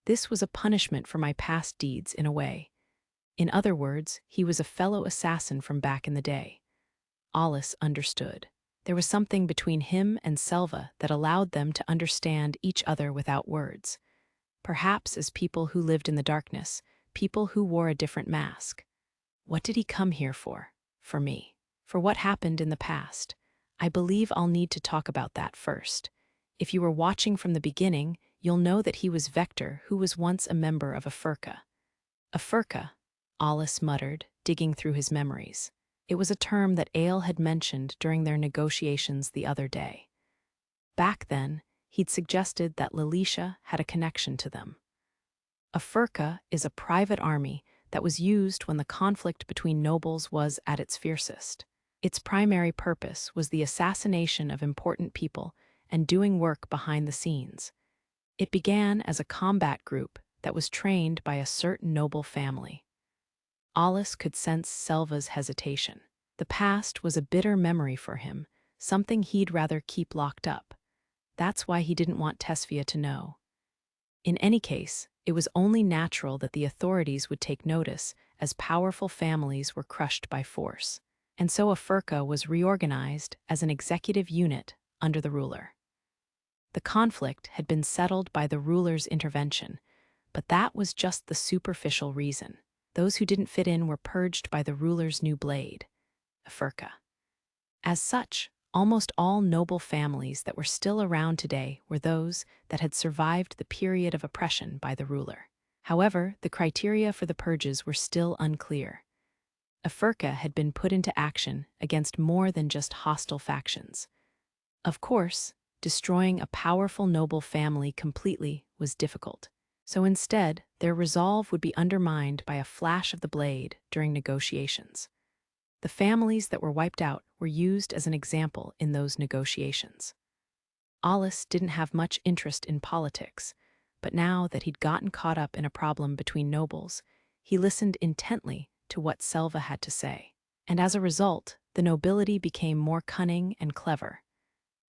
This was a punishment for my past deeds in a way. In other words, he was a fellow assassin from back in the day." Alice understood. There was something between him and Selva that allowed them to understand each other without words. Perhaps as people who lived in the darkness, people who wore a different mask. "What did he come here for?" "For me. For what happened in the past. I believe I'll need to talk about that first. If you were watching from the beginning, you'll know that he was Vector, who was once a member of a furka." "A furka," Alice muttered, digging through his memories. It was a term that Aile had mentioned during their negotiations the other day. Back then, he'd suggested that Lilisha had a connection to them. A furka is a private army that was used when the conflict between nobles was at its fiercest. Its primary purpose was the assassination of important people and doing work behind the scenes. It began as a combat group that was trained by a certain noble family. Alus could sense Selva's hesitation. The past was a bitter memory for him, something he'd rather keep locked up. That's why he didn't want Tesfia to know. In any case, it was only natural that the authorities would take notice, as powerful families were crushed by force. And so Afurka was reorganized as an executive unit under the ruler. The conflict had been settled by the ruler's intervention, but that was just the superficial reason. Those who didn't fit in were purged by the ruler's new blade, Afurka. As such, almost all noble families that were still around today were those that had survived the period of oppression by the ruler. However, the criteria for the purges were still unclear. Afurka had been put into action against more than just hostile factions. Of course, destroying a powerful noble family completely was difficult. So instead, their resolve would be undermined by a flash of the blade during negotiations. The families that were wiped out were used as an example in those negotiations. Alus didn't have much interest in politics, but now that he'd gotten caught up in a problem between nobles, he listened intently to what Selva had to say. And as a result, the nobility became more cunning and clever.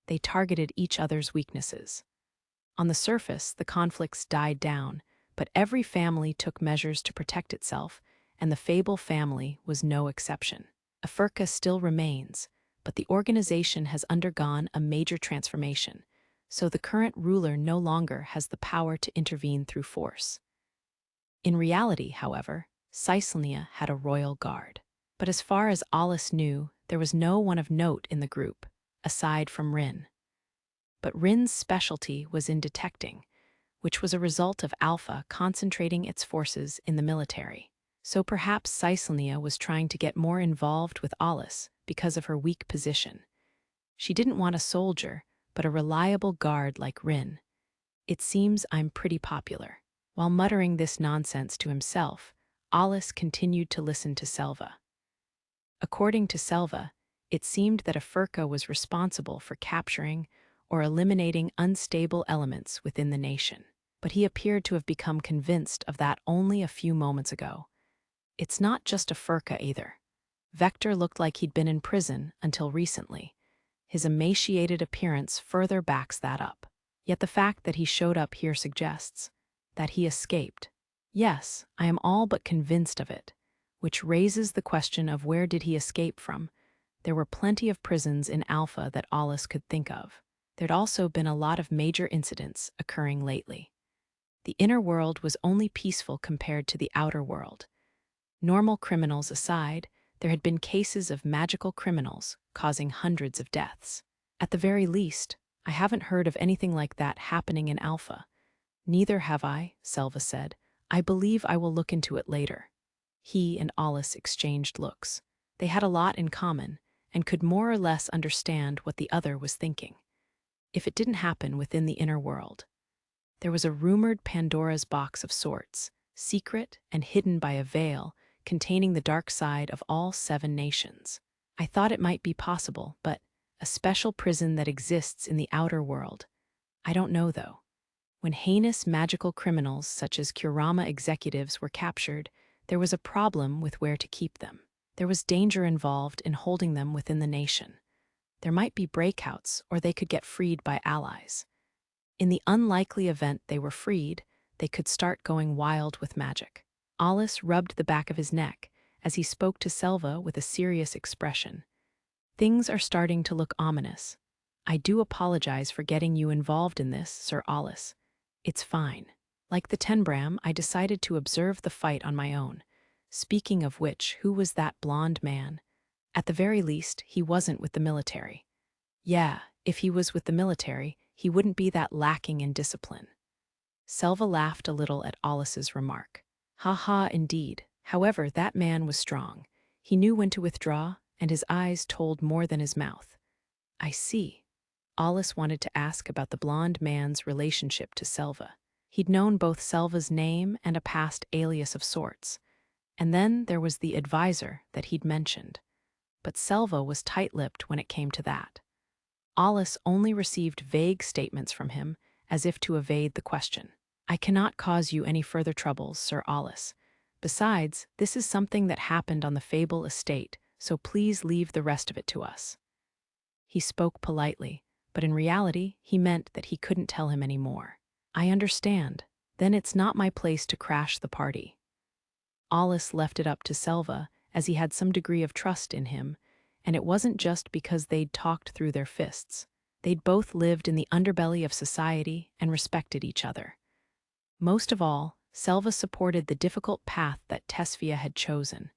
They targeted each other's weaknesses. On the surface, the conflicts died down, but every family took measures to protect itself, and the Fable family was no exception. Afurka still remains, but the organization has undergone a major transformation, so the current ruler no longer has the power to intervene through force. In reality, however, Cicelnia had a royal guard. But as far as Alus knew, there was no one of note in the group, aside from Rin. But Rin's specialty was in detecting, which was a result of Alpha concentrating its forces in the military. So perhaps Cicelnia was trying to get more involved with Alus because of her weak position. She didn't want a soldier, but a reliable guard like Rin. It seems I'm pretty popular. While muttering this nonsense to himself, Alus continued to listen to Selva. According to Selva, it seemed that Afurka was responsible for capturing or eliminating unstable elements within the nation. But he appeared to have become convinced of that only a few moments ago. It's not just Afurka either. Vector looked like he'd been in prison until recently. His emaciated appearance further backs that up. Yet the fact that he showed up here suggests that he escaped. Yes, I am all but convinced of it, which raises the question of where did he escape from. There were plenty of prisons in Alpha that Alus could think of. There'd also been a lot of major incidents occurring lately. The inner world was only peaceful compared to the outer world. Normal criminals aside, there had been cases of magical criminals causing hundreds of deaths. At the very least, I haven't heard of anything like that happening in Alpha. Neither have I, Selva said. I believe I will look into it later. He and Alus exchanged looks. They had a lot in common and could more or less understand what the other was thinking. If it didn't happen within the inner world, there was a rumored Pandora's box of sorts, secret and hidden by a veil, containing the dark side of all 7 nations. I thought it might be possible, but a special prison that exists in the outer world. I don't know, though. When heinous magical criminals such as Kurama executives were captured, there was a problem with where to keep them. There was danger involved in holding them within the nation. There might be breakouts, or they could get freed by allies. In the unlikely event they were freed, they could start going wild with magic. Alus rubbed the back of his neck as he spoke to Selva with a serious expression. Things are starting to look ominous. I do apologize for getting you involved in this, Sir Alus. It's fine. Like the Tenbram, I decided to observe the fight on my own. Speaking of which, who was that blonde man? At the very least, he wasn't with the military. Yeah, if he was with the military, he wouldn't be that lacking in discipline. Selva laughed a little at Alus's remark. Ha ha, indeed. However, that man was strong. He knew when to withdraw, and his eyes told more than his mouth. I see. Alus wanted to ask about the blonde man's relationship to Selva. He'd known both Selva's name and a past alias of sorts. And then there was the advisor that he'd mentioned. But Selva was tight-lipped when it came to that. Alus only received vague statements from him, as if to evade the question. I cannot cause you any further troubles, Sir Alus. Besides, this is something that happened on the Fable estate, so please leave the rest of it to us. He spoke politely, but in reality, he meant that he couldn't tell him any more. I understand. Then it's not my place to crash the party. Alus left it up to Selva, as he had some degree of trust in him, and it wasn't just because they'd talked through their fists. They'd both lived in the underbelly of society and respected each other. Most of all, Selva supported the difficult path that Tesfia had chosen.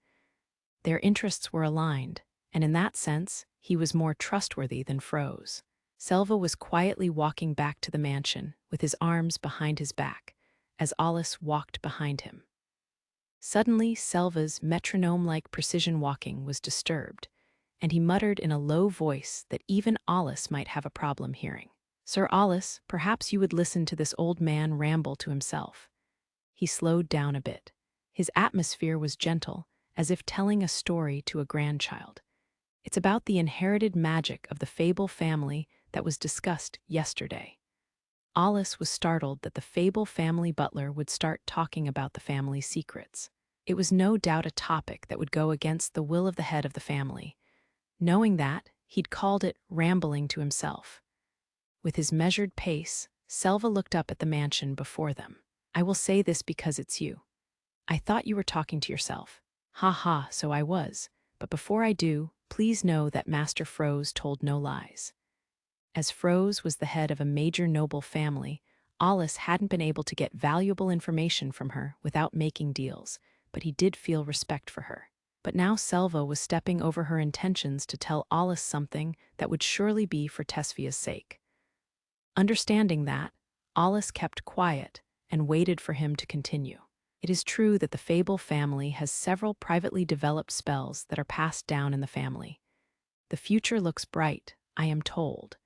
Their interests were aligned, and in that sense, he was more trustworthy than Froze. Selva was quietly walking back to the mansion, with his arms behind his back, as Alus walked behind him. Suddenly, Selva's metronome-like precision walking was disturbed, and he muttered in a low voice that even Alus might have a problem hearing. Sir Alus, perhaps you would listen to this old man ramble to himself. He slowed down a bit. His atmosphere was gentle, as if telling a story to a grandchild. It's about the inherited magic of the Fable family that was discussed yesterday. Alus was startled that the Fable family butler would start talking about the family's secrets. It was no doubt a topic that would go against the will of the head of the family. Knowing that, he'd called it rambling to himself. With his measured pace, Selva looked up at the mansion before them. I will say this because it's you. I thought you were talking to yourself. Ha ha, so I was. But before I do, please know that Master Froze told no lies. As Froze was the head of a major noble family, Alus hadn't been able to get valuable information from her without making deals, but he did feel respect for her. But now Selva was stepping over her intentions to tell Alus something that would surely be for Tesfia's sake. Understanding that, Alus kept quiet and waited for him to continue. It is true that the Fable family has several privately developed spells that are passed down in the family. The future looks bright, I am told.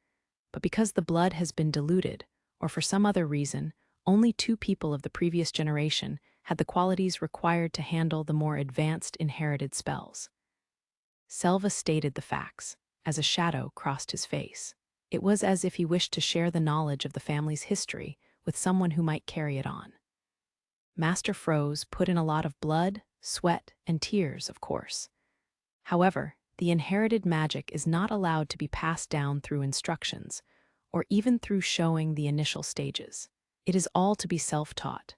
But because the blood has been diluted, or for some other reason, only 2 people of the previous generation had the qualities required to handle the more advanced inherited spells. Selva stated the facts, as a shadow crossed his face. It was as if he wished to share the knowledge of the family's history with someone who might carry it on. Master Froze put in a lot of blood, sweat, and tears, of course. However, the inherited magic is not allowed to be passed down through instructions, or even through showing the initial stages. It is all to be self-taught.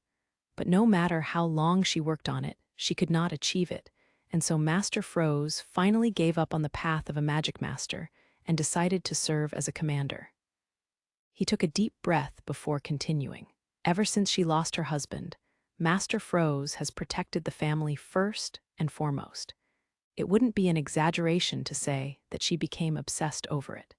But no matter how long she worked on it, she could not achieve it, and so Master Froze finally gave up on the path of a Magicmaster and decided to serve as a commander. He took a deep breath before continuing. Ever since she lost her husband, Master Froze has protected the family first and foremost. It wouldn't be an exaggeration to say that she became obsessed over it.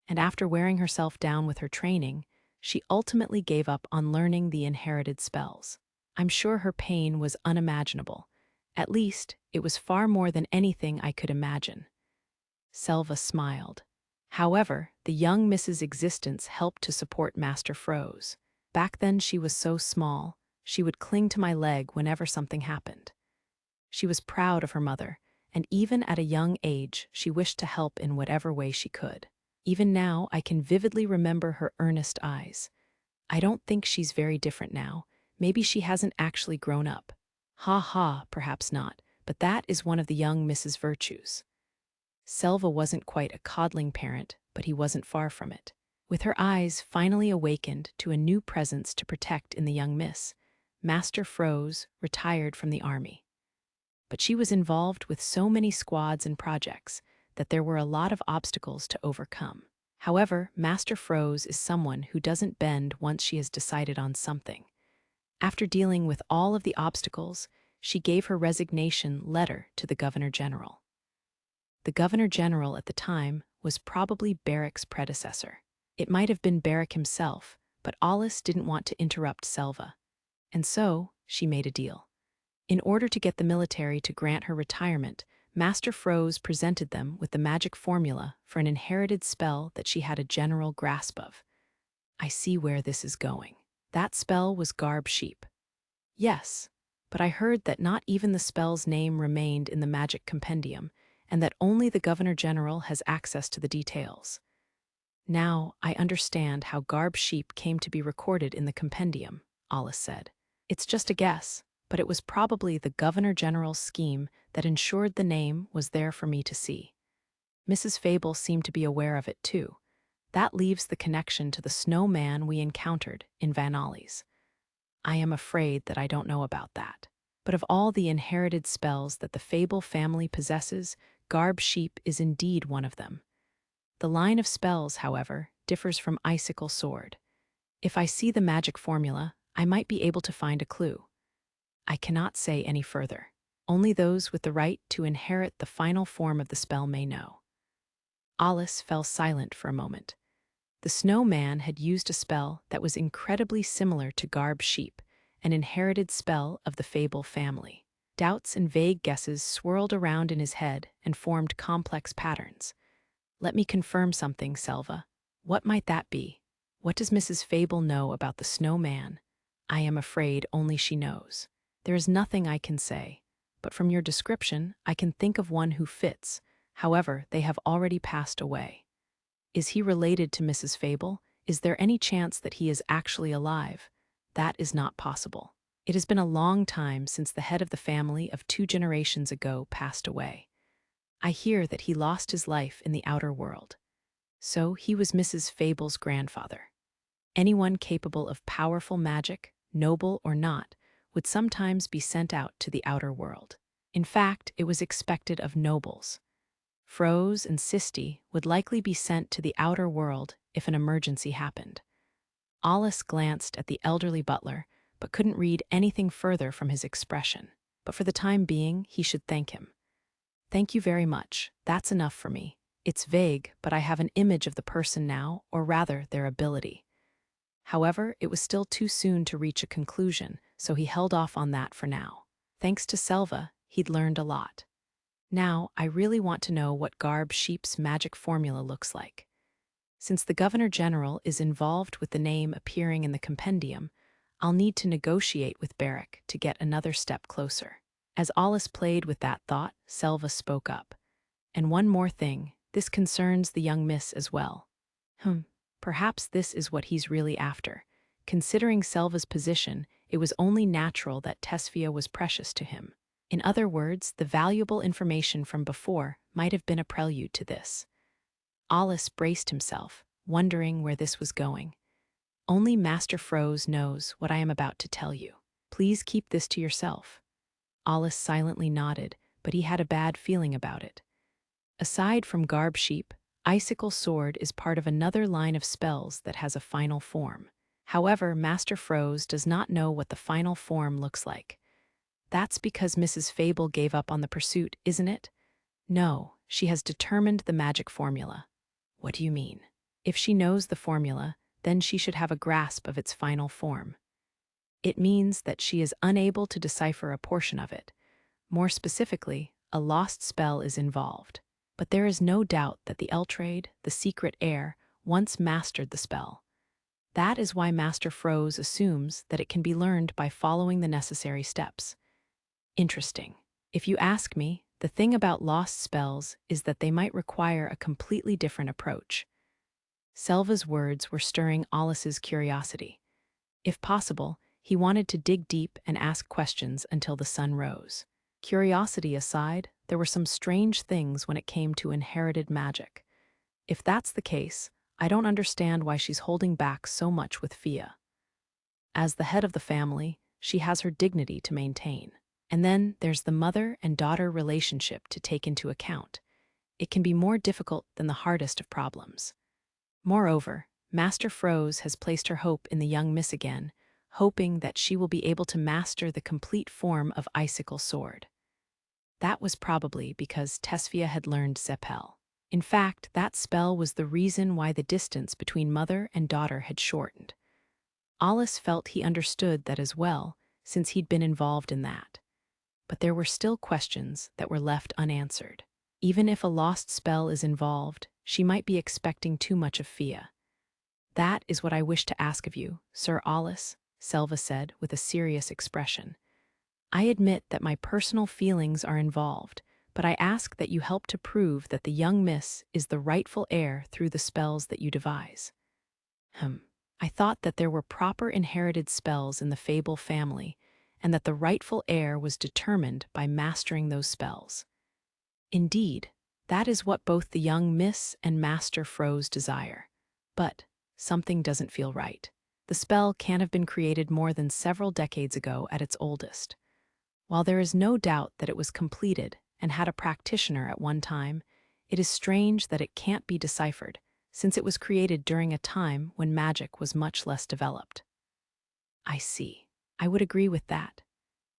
And after wearing herself down with her training, she ultimately gave up on learning the inherited spells. I'm sure her pain was unimaginable. At least, it was far more than anything I could imagine. Selva smiled. However, the young Miss's existence helped to support Master Froze. Back then she was so small, she would cling to my leg whenever something happened. She was proud of her mother, and even at a young age, she wished to help in whatever way she could. Even now, I can vividly remember her earnest eyes. I don't think she's very different now. Maybe she hasn't actually grown up. Ha ha, perhaps not, but that is one of the young Miss's virtues. Selva wasn't quite a coddling parent, but he wasn't far from it. With her eyes finally awakened to a new presence to protect in the young Miss, Master Froze retired from the army. But she was involved with so many squads and projects that there were a lot of obstacles to overcome. However, Master Froze is someone who doesn't bend once she has decided on something. After dealing with all of the obstacles, she gave her resignation letter to the Governor-General. The Governor-General at the time was probably Barrick's predecessor. It might have been Barrick himself, but Alus didn't want to interrupt Selva. And so, she made a deal. In order to get the military to grant her retirement, Master Froze presented them with the magic formula for an inherited spell that she had a general grasp of. I see where this is going. That spell was Garb Sheep. Yes, but I heard that not even the spell's name remained in the magic compendium, and that only the Governor-General has access to the details. Now, I understand how Garb sheep came to be recorded in the compendium, Alus said. It's just a guess, but it was probably the Governor General's scheme that ensured the name was there for me to see. Mrs. Fable seemed to be aware of it too. That leaves the connection to the snowman we encountered in Van Ollie's. I am afraid that I don't know about that. But of all the inherited spells that the Fable family possesses, Garb sheep is indeed one of them. The line of spells, however, differs from Icicle Sword. If I see the magic formula, I might be able to find a clue. I cannot say any further. Only those with the right to inherit the final form of the spell may know. Alus fell silent for a moment. The snowman had used a spell that was incredibly similar to Garb sheep, an inherited spell of the Fable family. Doubts and vague guesses swirled around in his head and formed complex patterns. Let me confirm something, Selva. What might that be? What does Mrs. Fable know about the snowman? I am afraid only she knows. There is nothing I can say, but from your description, I can think of one who fits. However, they have already passed away. Is he related to Mrs. Fable? Is there any chance that he is actually alive? That is not possible. It has been a long time since the head of the family of 2 generations ago passed away. I hear that he lost his life in the outer world. So he was Mrs. Fable's grandfather. Anyone capable of powerful magic, noble or not, would sometimes be sent out to the outer world. In fact, it was expected of nobles. Froze and Sisti would likely be sent to the outer world if an emergency happened. Alus glanced at the elderly butler, but couldn't read anything further from his expression. But for the time being, he should thank him. Thank you very much. That's enough for me. It's vague, but I have an image of the person now, or rather, their ability. However, it was still too soon to reach a conclusion, so he held off on that for now. Thanks to Selva, he'd learned a lot. Now, I really want to know what Garb sheep's magic formula looks like. Since the Governor General is involved with the name appearing in the compendium, I'll need to negotiate with Barrack to get another step closer. As Alus played with that thought, Selva spoke up. And one more thing, this concerns the young miss as well. Perhaps this is what he's really after. Considering Selva's position, it was only natural that Tesfia was precious to him. In other words, the valuable information from before might have been a prelude to this. Alus braced himself, wondering where this was going. Only Master Froze knows what I am about to tell you. Please keep this to yourself. Alus silently nodded, but he had a bad feeling about it. Aside from Garb sheep, Icicle Sword is part of another line of spells that has a final form. However, Master Froze does not know what the final form looks like. That's because Mrs. Fable gave up on the pursuit, isn't it? No, she has determined the magic formula. What do you mean? If she knows the formula, then she should have a grasp of its final form. It means that she is unable to decipher a portion of it. More specifically, a lost spell is involved. But there is no doubt that the Eltrade, the secret heir, once mastered the spell. That is why Master Froze assumes that it can be learned by following the necessary steps. Interesting. If you ask me, the thing about lost spells is that they might require a completely different approach. Selva's words were stirring Alus's curiosity. If possible, he wanted to dig deep and ask questions until the sun rose. Curiosity aside, there were some strange things when it came to inherited magic. If that's the case, I don't understand why she's holding back so much with Fia. As the head of the family, she has her dignity to maintain. And then there's the mother and daughter relationship to take into account. It can be more difficult than the hardest of problems. Moreover, Master Froze has placed her hope in the young miss again, hoping that she will be able to master the complete form of Icicle Sword. That was probably because Tesfia had learned Sepel. In fact, that spell was the reason why the distance between mother and daughter had shortened. Alus felt he understood that as well, since he'd been involved in that. But there were still questions that were left unanswered. Even if a lost spell is involved, she might be expecting too much of Fia. That is what I wish to ask of you, Sir Alus, Selva said with a serious expression. I admit that my personal feelings are involved, but I ask that you help to prove that the young miss is the rightful heir through the spells that you devise. I thought that there were proper inherited spells in the Fable family, and that the rightful heir was determined by mastering those spells. Indeed, that is what both the young Miss and Master Froze desire. But something doesn't feel right. The spell can't have been created more than several decades ago at its oldest. While there is no doubt that it was completed and had a practitioner at one time, it is strange that it can't be deciphered, since it was created during a time when magic was much less developed. I see. I would agree with that.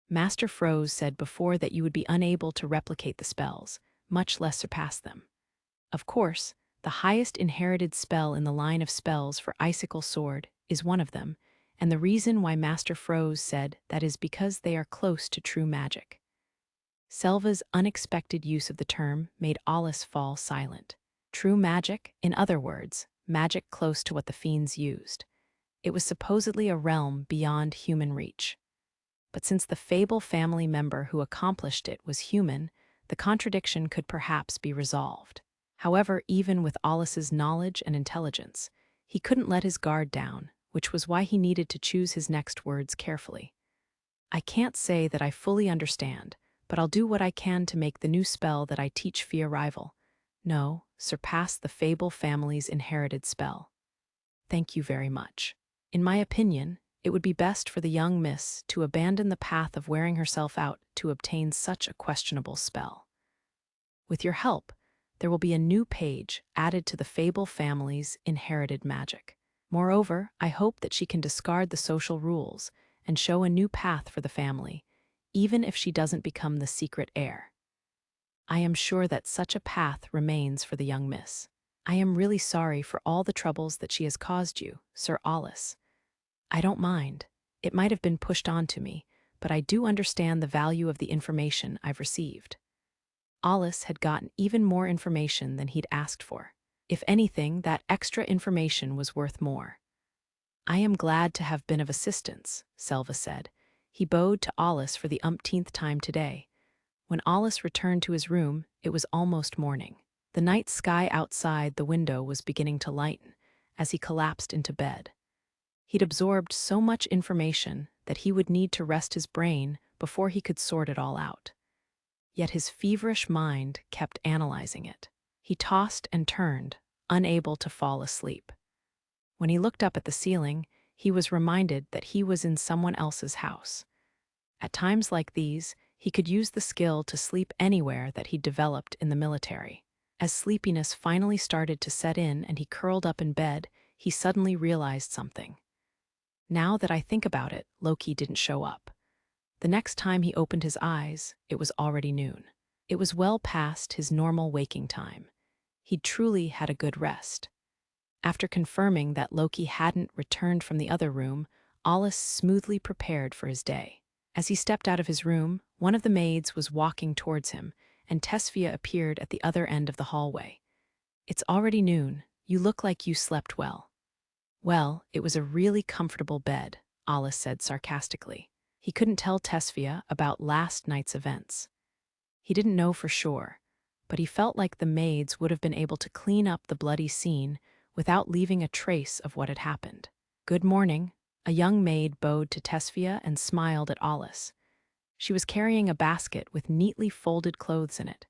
Master Froze said before that you would be unable to replicate the spells, much less surpass them. Of course, the highest inherited spell in the line of spells for Icicle Sword is one of them, and the reason why Master Froze said that is because they are close to true magic. Selva's unexpected use of the term made Alus fall silent. True magic, in other words, magic close to what the fiends used. It was supposedly a realm beyond human reach. But since the Fable family member who accomplished it was human, the contradiction could perhaps be resolved. However, even with Alus's knowledge and intelligence, he couldn't let his guard down, which was why he needed to choose his next words carefully. I can't say that I fully understand, but I'll do what I can to make the new spell that I teach Fia rival. No, surpass the Fable family's inherited spell. Thank you very much. In my opinion, it would be best for the young miss to abandon the path of wearing herself out to obtain such a questionable spell. With your help, there will be a new page added to the Fable family's inherited magic. Moreover, I hope that she can discard the social rules and show a new path for the family, even if she doesn't become the secret heir. I am sure that such a path remains for the young miss. I am really sorry for all the troubles that she has caused you, Sir Alus. I don't mind. It might have been pushed on to me, but I do understand the value of the information I've received. Alus had gotten even more information than he'd asked for. If anything, that extra information was worth more. I am glad to have been of assistance, Selva said. He bowed to Alus for the umpteenth time today. When Alus returned to his room, it was almost morning. The night sky outside the window was beginning to lighten as he collapsed into bed. He'd absorbed so much information that he would need to rest his brain before he could sort it all out. Yet his feverish mind kept analyzing it. He tossed and turned, unable to fall asleep. When he looked up at the ceiling, he was reminded that he was in someone else's house. At times like these, he could use the skill to sleep anywhere that he'd developed in the military. As sleepiness finally started to set in and he curled up in bed, he suddenly realized something. Now that I think about it, Loki didn't show up. The next time he opened his eyes, it was already noon. It was well past his normal waking time. He'd truly had a good rest. After confirming that Loki hadn't returned from the other room, Alus smoothly prepared for his day. As he stepped out of his room, one of the maids was walking towards him, and Tesfia appeared at the other end of the hallway. "It's already noon. You look like you slept well." "Well, it was a really comfortable bed," Alus said sarcastically. He couldn't tell Tesfia about last night's events. He didn't know for sure, but he felt like the maids would have been able to clean up the bloody scene without leaving a trace of what had happened. "Good morning." A young maid bowed to Tesfia and smiled at Alus. She was carrying a basket with neatly folded clothes in it.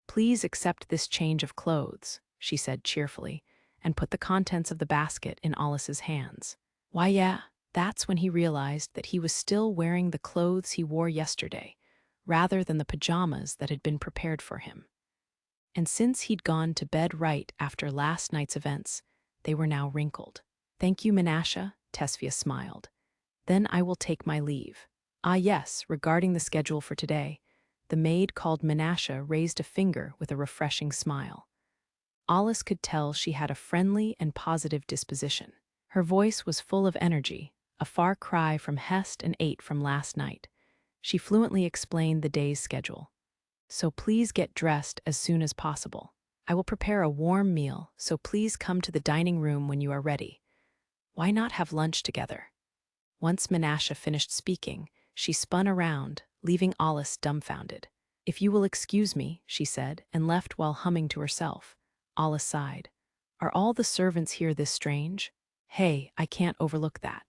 "Please accept this change of clothes," she said cheerfully, and put the contents of the basket in Alus's hands. Why, yeah, that's when he realized that he was still wearing the clothes he wore yesterday, rather than the pajamas that had been prepared for him. And since he'd gone to bed right after last night's events, they were now wrinkled. "Thank you, Menasha," Tesfia smiled. "Then I will take my leave." "Ah yes, regarding the schedule for today," the maid called Menasha raised a finger with a refreshing smile. Alus could tell she had a friendly and positive disposition. Her voice was full of energy, a far cry from Hest and 8 from last night. She fluently explained the day's schedule. "So please get dressed as soon as possible. I will prepare a warm meal, so please come to the dining room when you are ready. Why not have lunch together?" Once Menasha finished speaking, she spun around, leaving Alus dumbfounded. "If you will excuse me," she said, and left while humming to herself. Alus sighed. "Are all the servants here this strange? Hey, I can't overlook that."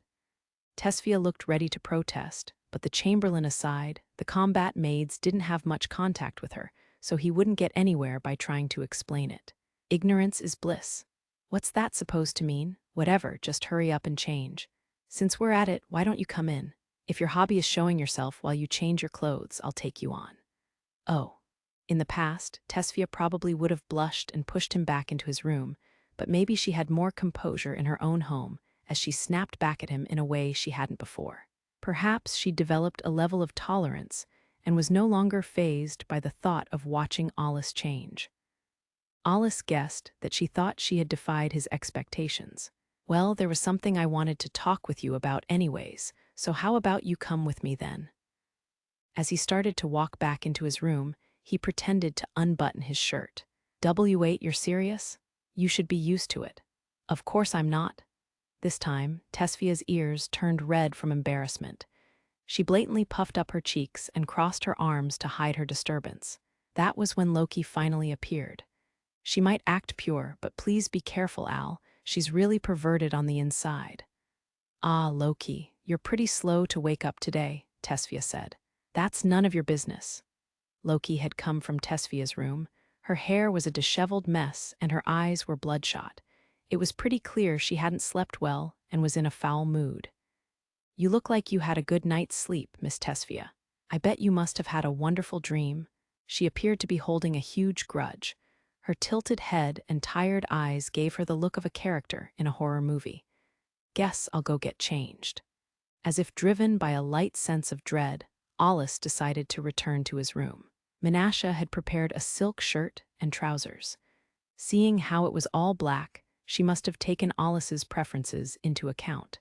Tesfia looked ready to protest, but the chamberlain aside, the combat maids didn't have much contact with her, so he wouldn't get anywhere by trying to explain it. Ignorance is bliss. What's that supposed to mean? Whatever, just hurry up and change. Since we're at it, why don't you come in? If your hobby is showing yourself while you change your clothes, I'll take you on. Oh. In the past, Tesfia probably would have blushed and pushed him back into his room, but maybe she had more composure in her own home as she snapped back at him in a way she hadn't before. Perhaps she developed a level of tolerance and was no longer fazed by the thought of watching Alus change. Alus guessed that she thought she had defied his expectations. "Well, there was something I wanted to talk with you about anyways, so how about you come with me then?" As he started to walk back into his room, he pretended to unbutton his shirt. "W8, you're serious? You should be used to it." "Of course I'm not." This time, Tesfia's ears turned red from embarrassment. She blatantly puffed up her cheeks and crossed her arms to hide her disturbance. That was when Loki finally appeared. "She might act pure, but please be careful, Al. She's really perverted on the inside." "Ah, Loki, you're pretty slow to wake up today," Tesfia said. "That's none of your business." Loki had come from Tesfia's room. Her hair was a disheveled mess and her eyes were bloodshot. It was pretty clear she hadn't slept well and was in a foul mood. "You look like you had a good night's sleep, Miss Tesfia. I bet you must have had a wonderful dream." She appeared to be holding a huge grudge. Her tilted head and tired eyes gave her the look of a character in a horror movie. "Guess I'll go get changed." As if driven by a light sense of dread, Alus decided to return to his room. Menasha had prepared a silk shirt and trousers. Seeing how it was all black, she must have taken Alus's preferences into account.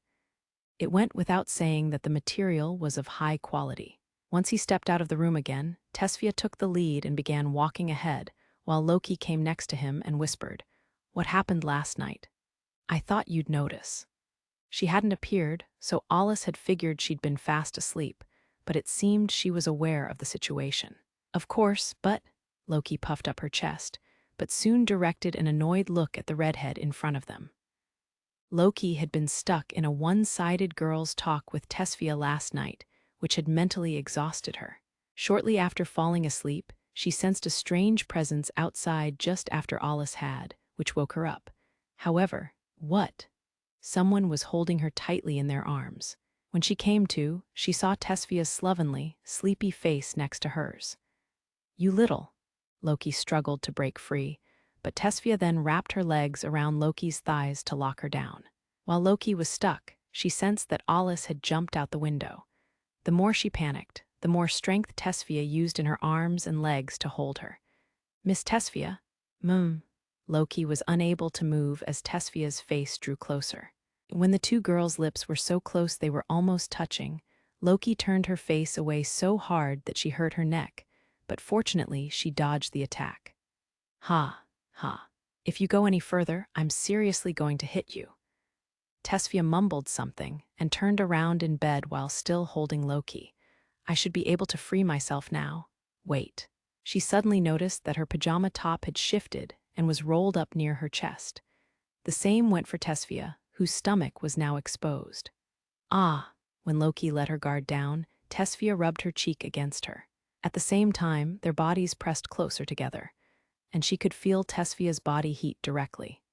It went without saying that the material was of high quality. Once he stepped out of the room again, Tesfia took the lead and began walking ahead, while Loki came next to him and whispered, "What happened last night? I thought you'd notice." She hadn't appeared, so Alus had figured she'd been fast asleep, but it seemed she was aware of the situation. "Of course, but—" Loki puffed up her chest, but soon directed an annoyed look at the redhead in front of them. Loki had been stuck in a one-sided girls' talk with Tesfia last night, which had mentally exhausted her. Shortly after falling asleep, she sensed a strange presence outside just after Alus had, which woke her up. However, what? Someone was holding her tightly in their arms. When she came to, she saw Tesfia's slovenly, sleepy face next to hers. "You little—" Loki struggled to break free, but Tesfia then wrapped her legs around Loki's thighs to lock her down. While Loki was stuck, she sensed that Alus had jumped out the window. The more she panicked, the more strength Tesfia used in her arms and legs to hold her. "Miss Tesfia?" Loki was unable to move as Tesfia's face drew closer. When the two girls' lips were so close they were almost touching, Loki turned her face away so hard that she hurt her neck, but fortunately she dodged the attack. "Ha, ha. If you go any further, I'm seriously going to hit you." Tesfia mumbled something and turned around in bed while still holding Loki. "I should be able to free myself now. Wait." She suddenly noticed that her pajama top had shifted and was rolled up near her chest. The same went for Tesfia, whose stomach was now exposed. "Ah!" When Loki let her guard down, Tesfia rubbed her cheek against her. At the same time, their bodies pressed closer together, and she could feel Tesfia's body heat directly.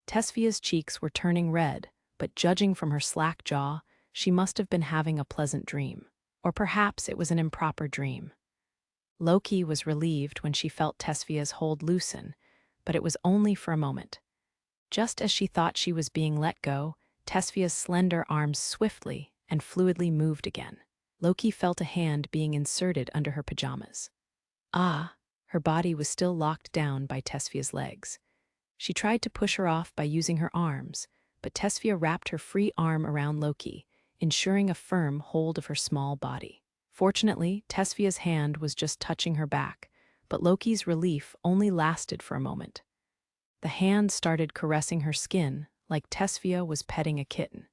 Tesfia's cheeks were turning red, but judging from her slack jaw, she must have been having a pleasant dream. Or perhaps it was an improper dream. Loki was relieved when she felt Tesfia's hold loosen, but it was only for a moment. Just as she thought she was being let go, Tesfia's slender arms swiftly and fluidly moved again. Loki felt a hand being inserted under her pajamas. Ah! Her body was still locked down by Tesfia's legs. She tried to push her off by using her arms, but Tesfia wrapped her free arm around Loki, ensuring a firm hold of her small body. Fortunately, Tesfia's hand was just touching her back, but Loki's relief only lasted for a moment. The hand started caressing her skin like Tesfia was petting a kitten.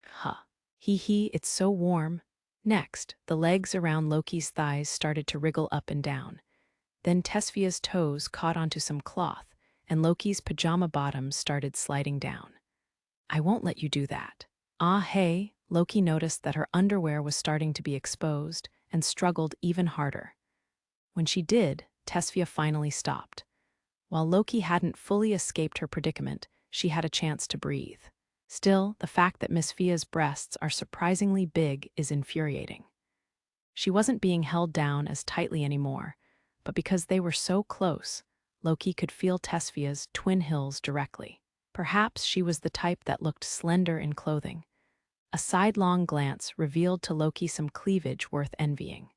"Huh. Hee hee, it's so warm." Next, the legs around Loki's thighs started to wriggle up and down. Then Tesfia's toes caught onto some cloth, and Loki's pajama bottoms started sliding down. I won't let you do that. Ah, hey, Loki noticed that her underwear was starting to be exposed and struggled even harder. When she did, Tesfia finally stopped. While Loki hadn't fully escaped her predicament, she had a chance to breathe. Still, the fact that Miss Fia's breasts are surprisingly big is infuriating. She wasn't being held down as tightly anymore, but because they were so close, Loki could feel Tesfia's twin hills directly. Perhaps she was the type that looked slender in clothing. A sidelong glance revealed to Loki some cleavage worth envying.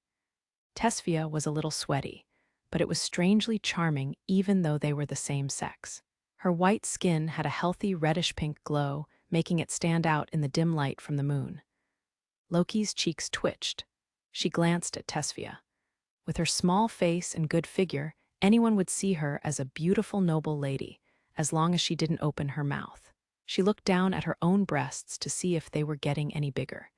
Tesfia was a little sweaty, but it was strangely charming even though they were the same sex. Her white skin had a healthy reddish-pink glow, making it stand out in the dim light from the moon. Loki's cheeks twitched. She glanced at Tesfia. With her small face and good figure, anyone would see her as a beautiful noble lady, as long as she didn't open her mouth. She looked down at her own breasts to see if they were getting any bigger.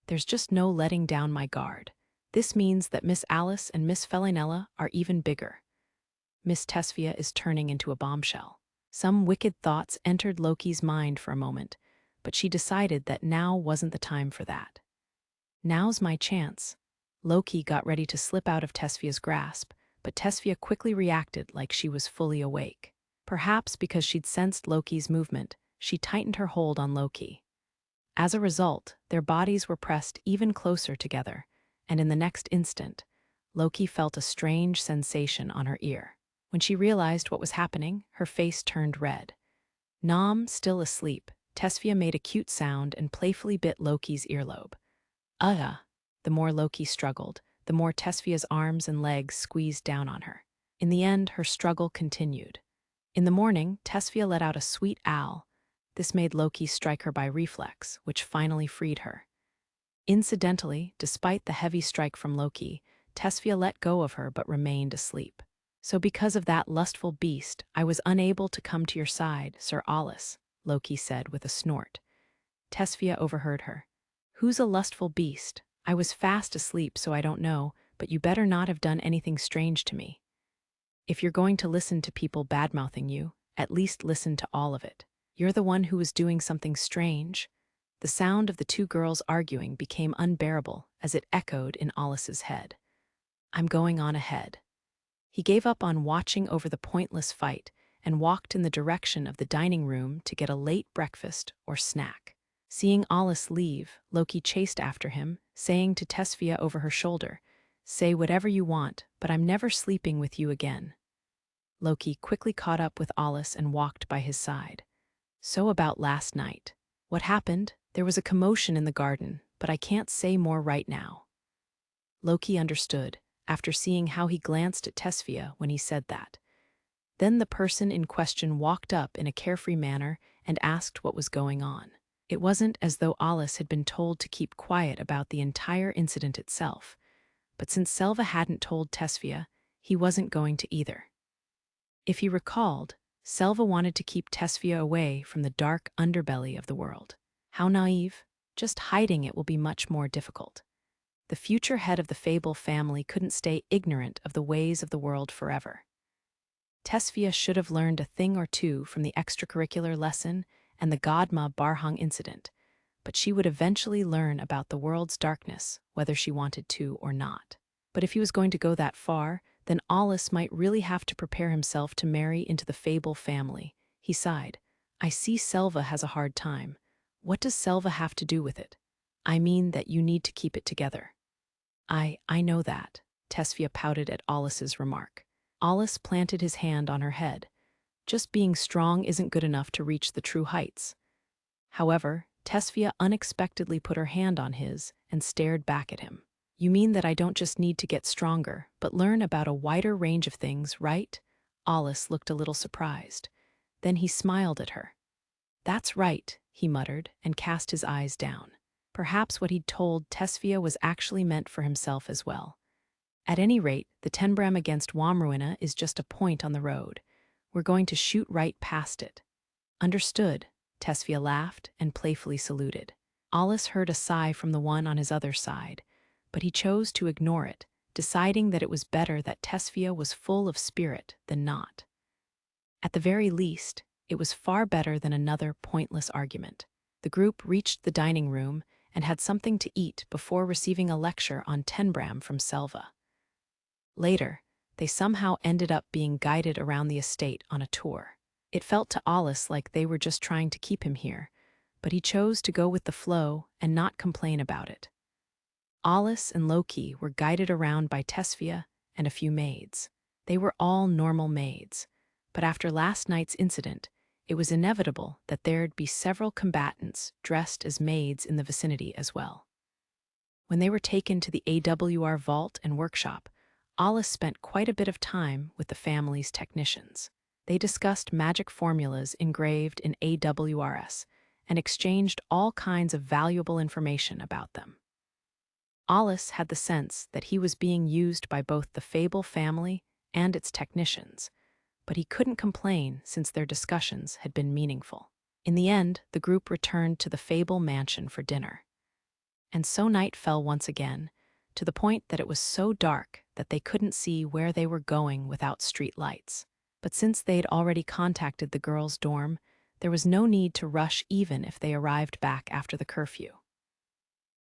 There's just no letting down my guard. This means that Miss Alice and Miss Felinella are even bigger. Miss Tesfia is turning into a bombshell. Some wicked thoughts entered Loki's mind for a moment, but she decided that now wasn't the time for that. Now's my chance. Loki got ready to slip out of Tesfia's grasp, but Tesfia quickly reacted like she was fully awake. Perhaps because she'd sensed Loki's movement, she tightened her hold on Loki. As a result, their bodies were pressed even closer together, and in the next instant, Loki felt a strange sensation on her ear. When she realized what was happening, her face turned red. Nom, still asleep, Tesfia made a cute sound and playfully bit Loki's earlobe. Ugh! The more Loki struggled, the more Tesfia's arms and legs squeezed down on her. In the end, her struggle continued. In the morning, Tesfia let out a sweet owl. This made Loki strike her by reflex, which finally freed her. Incidentally, despite the heavy strike from Loki, Tesfia let go of her but remained asleep. So because of that lustful beast, I was unable to come to your side, Sir Alus, Loki said with a snort. Tesfia overheard her. Who's a lustful beast? I was fast asleep, so I don't know, but you better not have done anything strange to me. If you're going to listen to people badmouthing you, at least listen to all of it. You're the one who was doing something strange. The sound of the two girls arguing became unbearable as it echoed in Alus's head. I'm going on ahead. He gave up on watching over the pointless fight and walked in the direction of the dining room to get a late breakfast or snack. Seeing Alus leave, Loki chased after him, saying to Tesfia over her shoulder, "Say whatever you want, but I'm never sleeping with you again." Loki quickly caught up with Alus and walked by his side. So about last night. What happened? There was a commotion in the garden, but I can't say more right now. Loki understood, after seeing how he glanced at Tesfia when he said that. Then the person in question walked up in a carefree manner and asked what was going on. It wasn't as though Alus had been told to keep quiet about the entire incident itself, but since Selva hadn't told Tesfia, he wasn't going to either. If he recalled, Selva wanted to keep Tesfia away from the dark underbelly of the world. How naive. Just hiding it will be much more difficult. The future head of the Fable family couldn't stay ignorant of the ways of the world forever. Tesfia should have learned a thing or two from the extracurricular lesson and the Godma Barhang incident, but she would eventually learn about the world's darkness, whether she wanted to or not. But if he was going to go that far, then Alus might really have to prepare himself to marry into the Fable family. He sighed. I see Selva has a hard time. What does Selva have to do with it? I mean that you need to keep it together. I know that, Tesfia pouted at Alus's remark. Alus planted his hand on her head. Just being strong isn't good enough to reach the true heights. However, Tesfia unexpectedly put her hand on his and stared back at him. You mean that I don't just need to get stronger, but learn about a wider range of things, right? Alus looked a little surprised. Then he smiled at her. That's right, he muttered and cast his eyes down. Perhaps what he'd told Tesfia was actually meant for himself as well. At any rate, the Tenbram against Womruina is just a point on the road. We're going to shoot right past it. Understood, Tesfia laughed and playfully saluted. Alus heard a sigh from the one on his other side, but he chose to ignore it, deciding that it was better that Tesfia was full of spirit than not. At the very least, it was far better than another pointless argument. The group reached the dining room and had something to eat before receiving a lecture on Tenbram from Selva. Later, they somehow ended up being guided around the estate on a tour. It felt to Alus like they were just trying to keep him here, but he chose to go with the flow and not complain about it. Alus and Loki were guided around by Tesfia and a few maids. They were all normal maids, but after last night's incident, it was inevitable that there'd be several combatants dressed as maids in the vicinity as well. When they were taken to the AWR vault and workshop, Alus spent quite a bit of time with the family's technicians. They discussed magic formulas engraved in AWRS and exchanged all kinds of valuable information about them. Alus had the sense that he was being used by both the Fable family and its technicians, but he couldn't complain since their discussions had been meaningful. In the end, the group returned to the Fable mansion for dinner. And so night fell once again, to the point that it was so dark that they couldn't see where they were going without street lights. But since they'd already contacted the girls' dorm, there was no need to rush even if they arrived back after the curfew.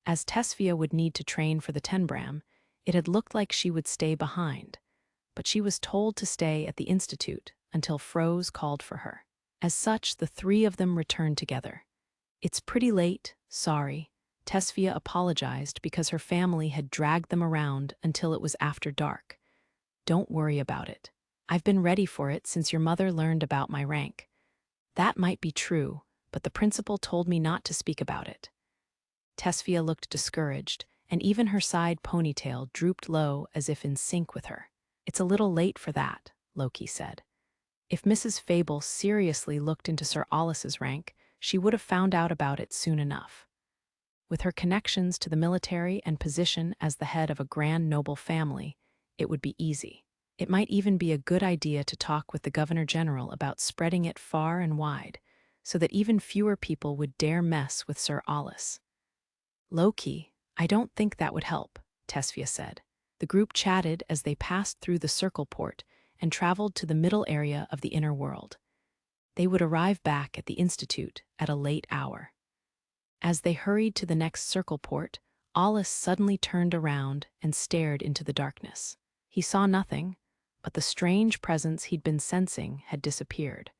As Tesfia would need to train for the Tenbram, it had looked like she would stay behind, but she was told to stay at the institute until Froze called for her. As such, the three of them returned together. "It's pretty late, sorry." Tesfia apologized because her family had dragged them around until it was after dark. "Don't worry about it. I've been ready for it since your mother learned about my rank." "That might be true, but the principal told me not to speak about it." Tesfia looked discouraged, and even her side ponytail drooped low as if in sync with her. "It's a little late for that," Loki said. If Mrs. Fable seriously looked into Sir Alus's rank, she would have found out about it soon enough. With her connections to the military and position as the head of a grand noble family, it would be easy. It might even be a good idea to talk with the Governor General about spreading it far and wide, so that even fewer people would dare mess with Sir Alus. "Loki, I don't think that would help," Tesfia said. The group chatted as they passed through the circle port and traveled to the middle area of the inner world. They would arrive back at the institute at a late hour. As they hurried to the next circle port, Alus suddenly turned around and stared into the darkness. He saw nothing, but the strange presence he'd been sensing had disappeared.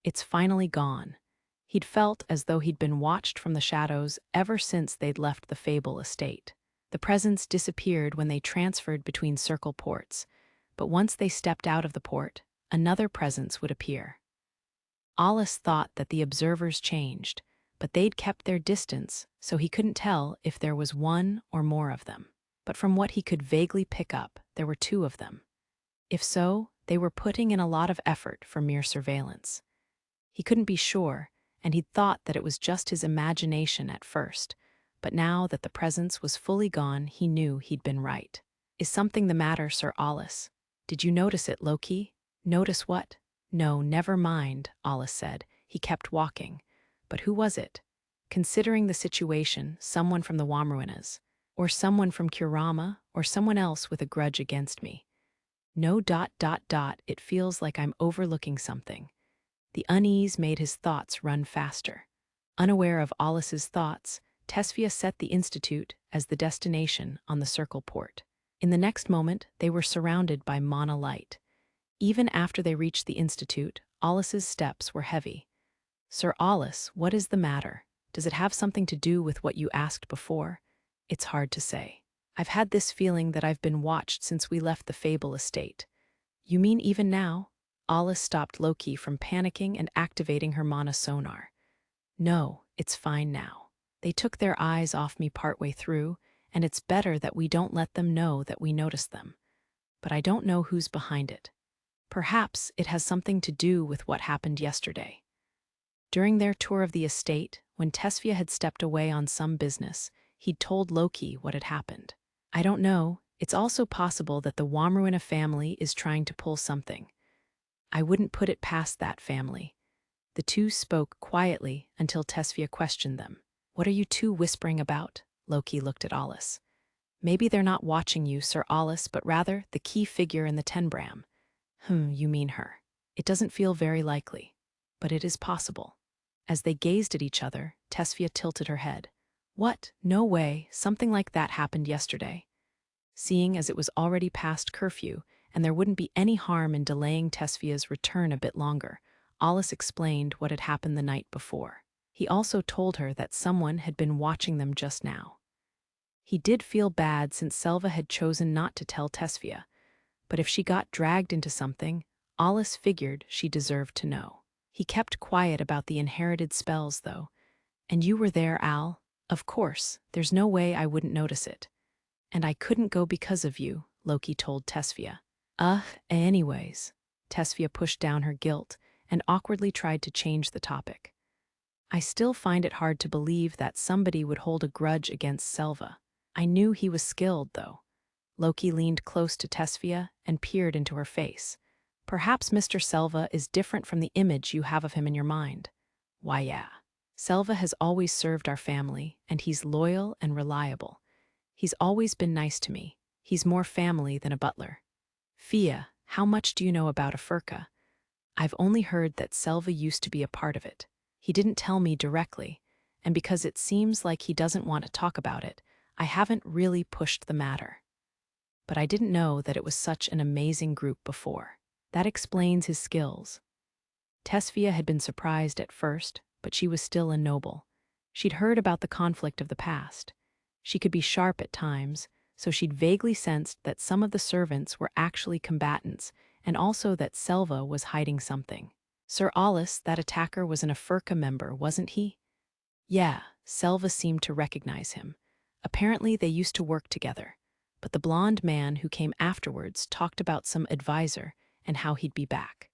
"It's finally gone." He'd felt as though he'd been watched from the shadows ever since they'd left the Fable estate. The presence disappeared when they transferred between circle ports, but once they stepped out of the port, another presence would appear. Alus thought that the observers changed, but they'd kept their distance, so he couldn't tell if there was one or more of them. But from what he could vaguely pick up, there were two of them. If so, they were putting in a lot of effort for mere surveillance. He couldn't be sure, and he'd thought that it was just his imagination at first, but now that the presence was fully gone, he knew he'd been right. "Is something the matter, Sir Alus? Did you notice it, Loki?" "Notice what?" "No, never mind," Alus said. He kept walking. "But who was it?" "Considering the situation, someone from the Womruinas, or someone from Kurama, or someone else with a grudge against me." "No. It feels like I'm overlooking something." The unease made his thoughts run faster. Unaware of Alus's thoughts, Tesfia set the institute as the destination on the circle port. In the next moment, they were surrounded by mana light. Even after they reached the institute, Alus's steps were heavy. "Sir Alus, what is the matter? Does it have something to do with what you asked before?" "It's hard to say. I've had this feeling that I've been watched since we left the Fable estate." "You mean even now?" Alus stopped Loki from panicking and activating her mana sonar. "No, it's fine now. They took their eyes off me partway through, and it's better that we don't let them know that we noticed them. But I don't know who's behind it. Perhaps it has something to do with what happened yesterday." During their tour of the estate, when Tesfia had stepped away on some business, he'd told Loki what had happened. "I don't know. It's also possible that the Womruina family is trying to pull something. I wouldn't put it past that family." The two spoke quietly until Tesfia questioned them. What are you two whispering about? Loki looked at Alus. Maybe they're not watching you, Sir Alus, but rather the key figure in the tenbram. You mean her. It doesn't feel very likely, but it is possible. As they gazed at each other, Tesfia tilted her head. What? No way, something like that happened yesterday. Seeing as it was already past curfew, and there wouldn't be any harm in delaying Tesfia's return a bit longer, Alus explained what had happened the night before. He also told her that someone had been watching them just now. He did feel bad since Selva had chosen not to tell Tesfia, but if she got dragged into something, Alus figured she deserved to know. He kept quiet about the inherited spells, though. And you were there, Al? Of course, there's no way I wouldn't notice it. And I couldn't go because of you, Loki told Tesfia. Anyways. Tesfia pushed down her guilt and awkwardly tried to change the topic. I still find it hard to believe that somebody would hold a grudge against Selva. I knew he was skilled, though. Loki leaned close to Tesfia and peered into her face. Perhaps Mr. Selva is different from the image you have of him in your mind. Why, yeah. Selva has always served our family, and he's loyal and reliable. He's always been nice to me. He's more family than a butler. Fia, how much do you know about a furka? I've only heard that Selva used to be a part of it. He didn't tell me directly, and because it seems like he doesn't want to talk about it, I haven't really pushed the matter. But I didn't know that it was such an amazing group before. That explains his skills. Tesfia had been surprised at first, but she was still a noble. She'd heard about the conflict of the past. She could be sharp at times, so she'd vaguely sensed that some of the servants were actually combatants, and also that Selva was hiding something. Sir Alus, that attacker, was an Afurka member, wasn't he? Yeah, Selva seemed to recognize him. Apparently they used to work together, but the blonde man who came afterwards talked about some advisor and how he'd be back.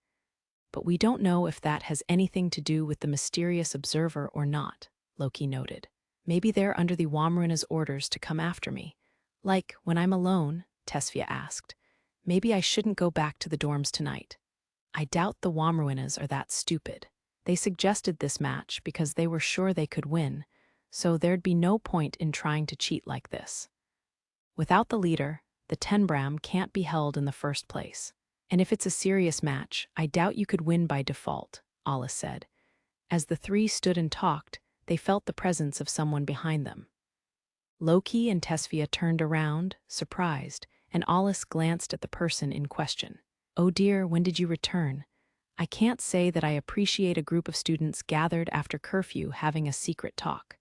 But we don't know if that has anything to do with the mysterious observer or not, Loki noted. Maybe they're under the Womruina's orders to come after me. Like, when I'm alone, Tesfia asked. Maybe I shouldn't go back to the dorms tonight. I doubt the Womruinas are that stupid. They suggested this match because they were sure they could win, so there'd be no point in trying to cheat like this. Without the leader, the tenbram can't be held in the first place. And if it's a serious match, I doubt you could win by default, Alus said. As the three stood and talked, they felt the presence of someone behind them. Loki and Tesfia turned around, surprised, and Alus glanced at the person in question. Oh dear, when did you return? I can't say that I appreciate a group of students gathered after curfew having a secret talk.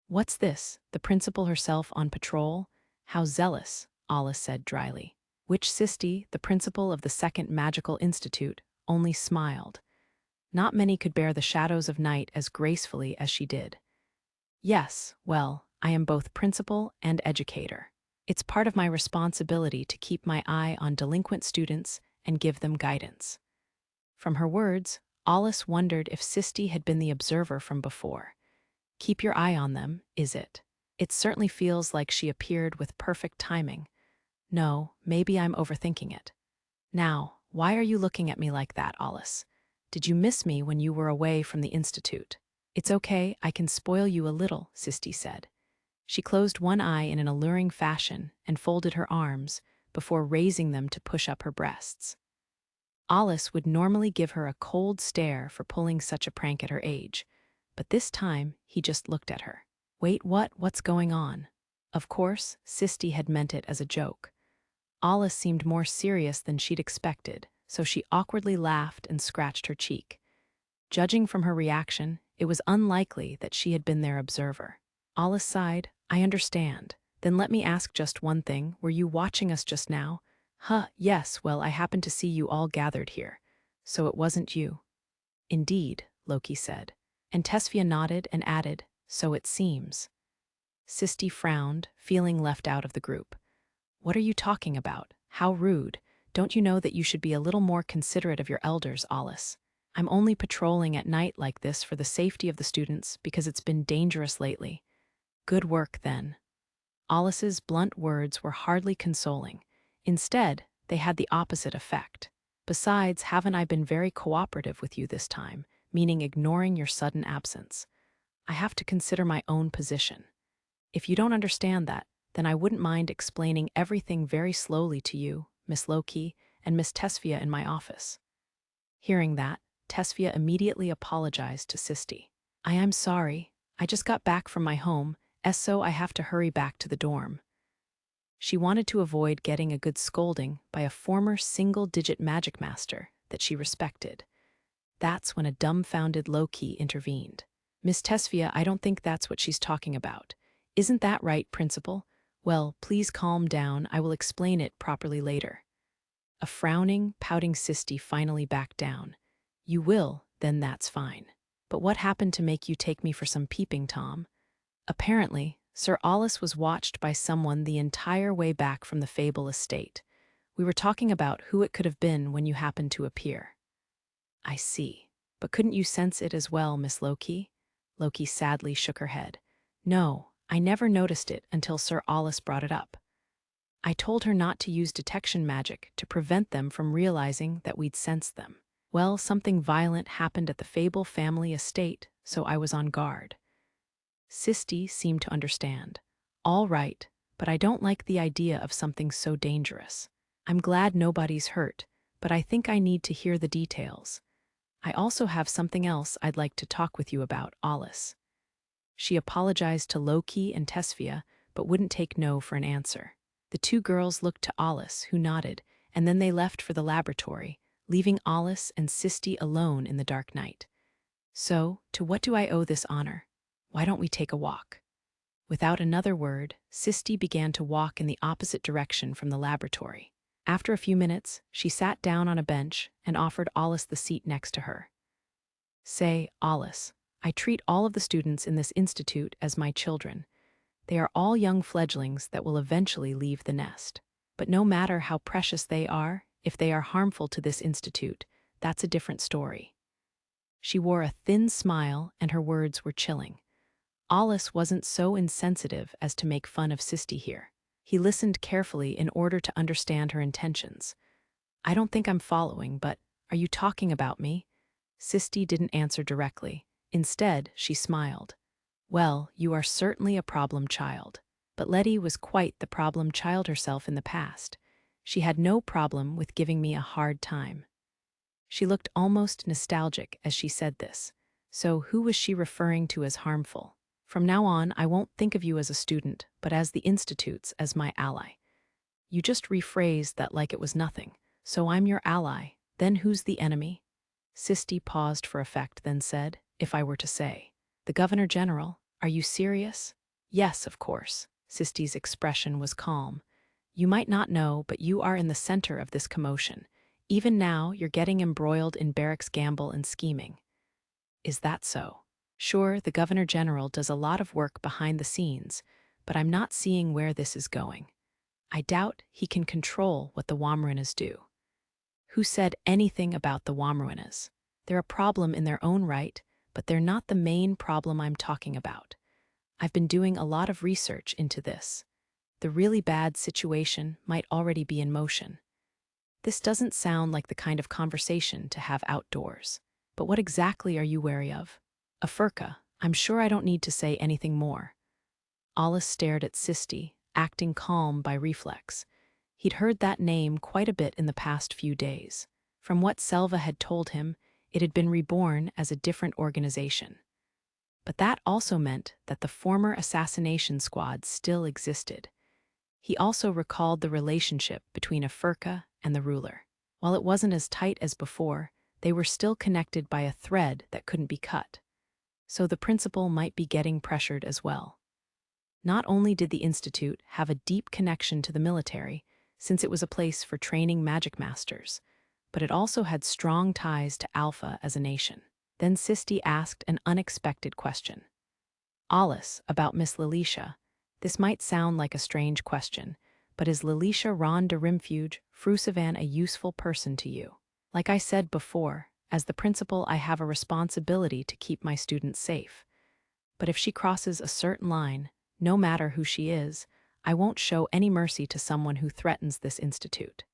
What's this, the principal herself on patrol? How zealous, Alus said dryly. Which Sisti, the principal of the Second Magical Institute, only smiled. Not many could bear the shadows of night as gracefully as she did. Yes, well, I am both principal and educator. It's part of my responsibility to keep my eye on delinquent students and give them guidance. From her words, Alus wondered if Sisti had been the observer from before. Keep your eye on them, is it? It certainly feels like she appeared with perfect timing. No, maybe I'm overthinking it. Now, why are you looking at me like that, Alus? Did you miss me when you were away from the Institute? It's okay, I can spoil you a little, Sisti said. She closed one eye in an alluring fashion and folded her arms before raising them to push up her breasts. Alus would normally give her a cold stare for pulling such a prank at her age, but this time he just looked at her. Wait, what's going on? Of course, Sisti had meant it as a joke. Alus seemed more serious than she'd expected, so she awkwardly laughed and scratched her cheek. Judging from her reaction, it was unlikely that she had been their observer. Alus sighed. I understand. Then let me ask just one thing. Were you watching us just now? Yes, well, I happened to see you all gathered here. So it wasn't you. Indeed, Loki said. And Tesfia nodded and added, so it seems. Sisti frowned, feeling left out of the group. What are you talking about? How rude. Don't you know that you should be a little more considerate of your elders, Alus? I'm only patrolling at night like this for the safety of the students because it's been dangerous lately. Good work, then. Alus's blunt words were hardly consoling. Instead, they had the opposite effect. Besides, haven't I been very cooperative with you this time, meaning ignoring your sudden absence? I have to consider my own position. If you don't understand that, then I wouldn't mind explaining everything very slowly to you, Miss Loki, and Miss Tesfia in my office. Hearing that, Tesfia immediately apologized to Sisti. I am sorry. I just got back from my home, so I have to hurry back to the dorm. She wanted to avoid getting a good scolding by a former single-digit Magicmaster that she respected. That's when a dumbfounded Loki intervened. Miss Tesfia, I don't think that's what she's talking about. Isn't that right, Principal? Well, please calm down. I will explain it properly later. A frowning, pouting Sisti finally backed down. You will, then that's fine. But what happened to make you take me for some peeping Tom? Apparently, Sir Alus was watched by someone the entire way back from the Fable estate. We were talking about who it could have been when you happened to appear. I see. But couldn't you sense it as well, Miss Loki? Loki sadly shook her head. No, I never noticed it until Sir Alus brought it up. I told her not to use detection magic to prevent them from realizing that we'd sensed them. Well, something violent happened at the Fable family estate, so I was on guard. Sisti seemed to understand. All right, but I don't like the idea of something so dangerous. I'm glad nobody's hurt, but I think I need to hear the details. I also have something else I'd like to talk with you about, Alus. She apologized to Loki and Tesfia, but wouldn't take no for an answer. The two girls looked to Alus, who nodded, and then they left for the laboratory, leaving Alus and Sisti alone in the dark night. So, to what do I owe this honor? Why don't we take a walk? Without another word, Sisti began to walk in the opposite direction from the laboratory. After a few minutes, she sat down on a bench and offered Alus the seat next to her. Say, Alus, I treat all of the students in this institute as my children. They are all young fledglings that will eventually leave the nest. But no matter how precious they are, if they are harmful to this institute, that's a different story. She wore a thin smile and her words were chilling. Alus wasn't so insensitive as to make fun of Sisti here. He listened carefully in order to understand her intentions. I don't think I'm following, but are you talking about me? Sisti didn't answer directly. Instead, she smiled. Well, you are certainly a problem child. But Letty was quite the problem child herself in the past. She had no problem with giving me a hard time. She looked almost nostalgic as she said this. So who was she referring to as harmful? From now on, I won't think of you as a student, but as the Institute's as my ally. You just rephrased that like it was nothing. So I'm your ally. Then who's the enemy? Sisti paused for effect, then said, if I were to say, the Governor General, are you serious? Yes, of course. Sisti's expression was calm. You might not know, but you are in the center of this commotion. Even now, you're getting embroiled in Barrack's gamble and scheming. Is that so? Sure, the Governor General does a lot of work behind the scenes, but I'm not seeing where this is going. I doubt he can control what the Womruinas do. Who said anything about the Womruinas? They're a problem in their own right, but they're not the main problem I'm talking about. I've been doing a lot of research into this. The really bad situation might already be in motion. This doesn't sound like the kind of conversation to have outdoors. But what exactly are you wary of? A furka. I'm sure I don't need to say anything more. Alus stared at Sisti, acting calm by reflex. He'd heard that name quite a bit in the past few days. From what Selva had told him, it had been reborn as a different organization. But that also meant that the former assassination squad still existed. He also recalled the relationship between a furka and the ruler. While it wasn't as tight as before, they were still connected by a thread that couldn't be cut. So the principal might be getting pressured as well. Not only did the Institute have a deep connection to the military, since it was a place for training Magicmasters, but it also had strong ties to Alpha as a nation. Then Sisti asked an unexpected question. Alus, about Miss Lilisha. This might sound like a strange question, but is Lilisha Ron de Rimfuge Frusavan a useful person to you? Like I said before, as the principal I have a responsibility to keep my students safe. But if she crosses a certain line, no matter who she is, I won't show any mercy to someone who threatens this institute.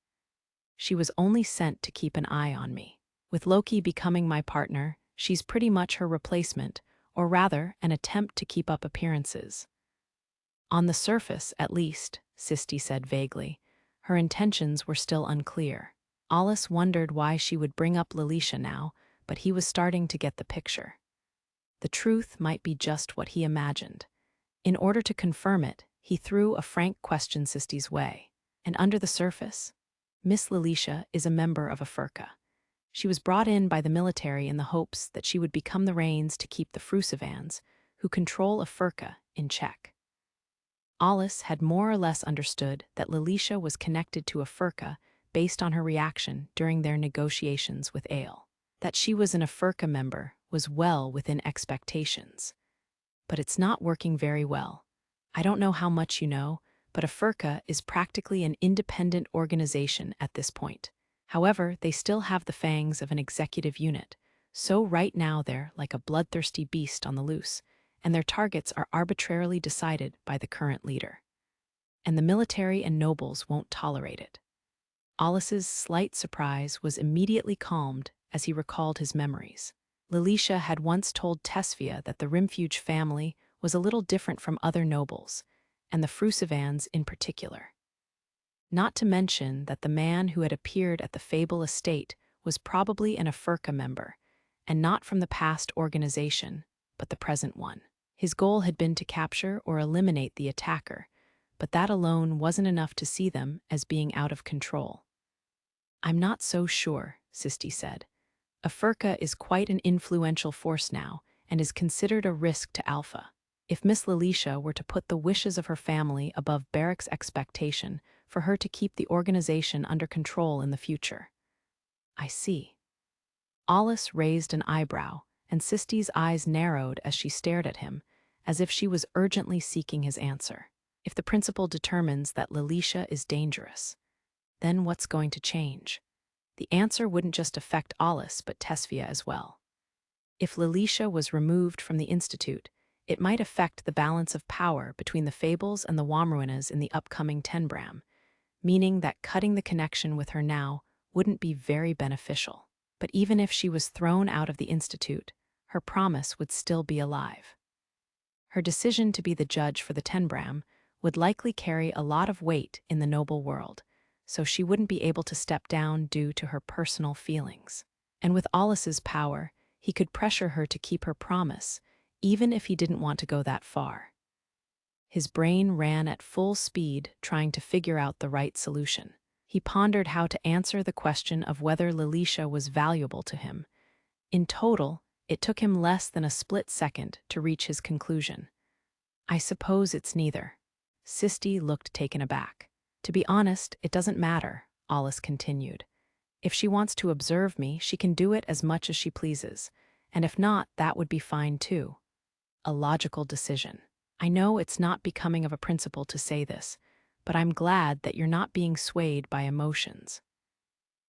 She was only sent to keep an eye on me. With Loki becoming my partner, she's pretty much her replacement, or rather, an attempt to keep up appearances. On the surface, at least, Sisti said vaguely. Her intentions were still unclear. Alus wondered why she would bring up Lilisha now, but he was starting to get the picture. The truth might be just what he imagined. In order to confirm it, he threw a frank question Sisti's way. And under the surface, Miss Lilisha is a member of a furka. She was brought in by the military in the hopes that she would become the reins to keep the Frusivans, who control a furka, in check. Alus had more or less understood that Lilisha was connected to a furka based on her reaction during their negotiations with Aile. That she was an Afurka member was well within expectations. But it's not working very well. I don't know how much you know, but Afurka is practically an independent organization at this point. However, they still have the fangs of an executive unit, so right now they're like a bloodthirsty beast on the loose, and their targets are arbitrarily decided by the current leader. And the military and nobles won't tolerate it. Alus's slight surprise was immediately calmed as he recalled his memories. Lilisha had once told Tesfia that the Rimfuge family was a little different from other nobles, and the Frusivans in particular. Not to mention that the man who had appeared at the Fable estate was probably an Afurka member, and not from the past organization, but the present one. His goal had been to capture or eliminate the attacker, but that alone wasn't enough to see them as being out of control. I'm not so sure, Sisti said. Afurka is quite an influential force now, and is considered a risk to Alpha. If Miss Lilisha were to put the wishes of her family above Barrack's expectation for her to keep the organization under control in the future. I see. Alus raised an eyebrow, and Sisti's eyes narrowed as she stared at him, as if she was urgently seeking his answer. If the principal determines that Lilisha is dangerous, then what's going to change? The answer wouldn't just affect Alus, but Tesfia as well. If Lilisha was removed from the Institute, it might affect the balance of power between the Fables and the Womruinas in the upcoming Tenbram, meaning that cutting the connection with her now wouldn't be very beneficial. But even if she was thrown out of the Institute, her promise would still be alive. Her decision to be the judge for the Tenbram would likely carry a lot of weight in the noble world, so she wouldn't be able to step down due to her personal feelings. And with Alus's power, he could pressure her to keep her promise, even if he didn't want to go that far. His brain ran at full speed trying to figure out the right solution. He pondered how to answer the question of whether Lilisha was valuable to him. In total, it took him less than a split second to reach his conclusion. I suppose it's neither. Sisti looked taken aback. To be honest, it doesn't matter, Alus continued. If she wants to observe me, she can do it as much as she pleases, and if not, that would be fine too. A logical decision. I know it's not becoming of a principal to say this, but I'm glad that you're not being swayed by emotions.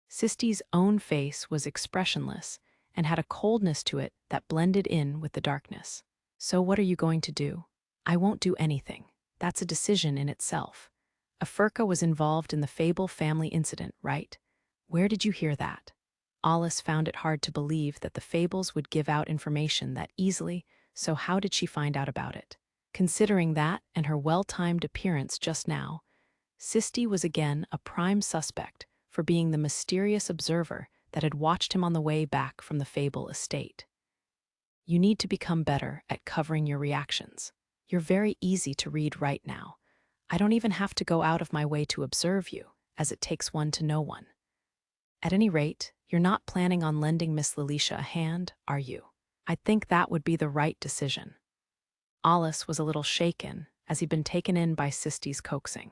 Sisti's own face was expressionless and had a coldness to it that blended in with the darkness. So what are you going to do? I won't do anything. That's a decision in itself. Afurka was involved in the Fable family incident, right? Where did you hear that? Alus found it hard to believe that the Fables would give out information that easily, so how did she find out about it? Considering that and her well-timed appearance just now, Sisti was again a prime suspect for being the mysterious observer that had watched him on the way back from the Fable estate. You need to become better at covering your reactions. You're very easy to read right now. I don't even have to go out of my way to observe you, as it takes one to know one. At any rate, you're not planning on lending Miss Lilisha a hand, are you? I think that would be the right decision. Alus was a little shaken, as he'd been taken in by Sisti's coaxing.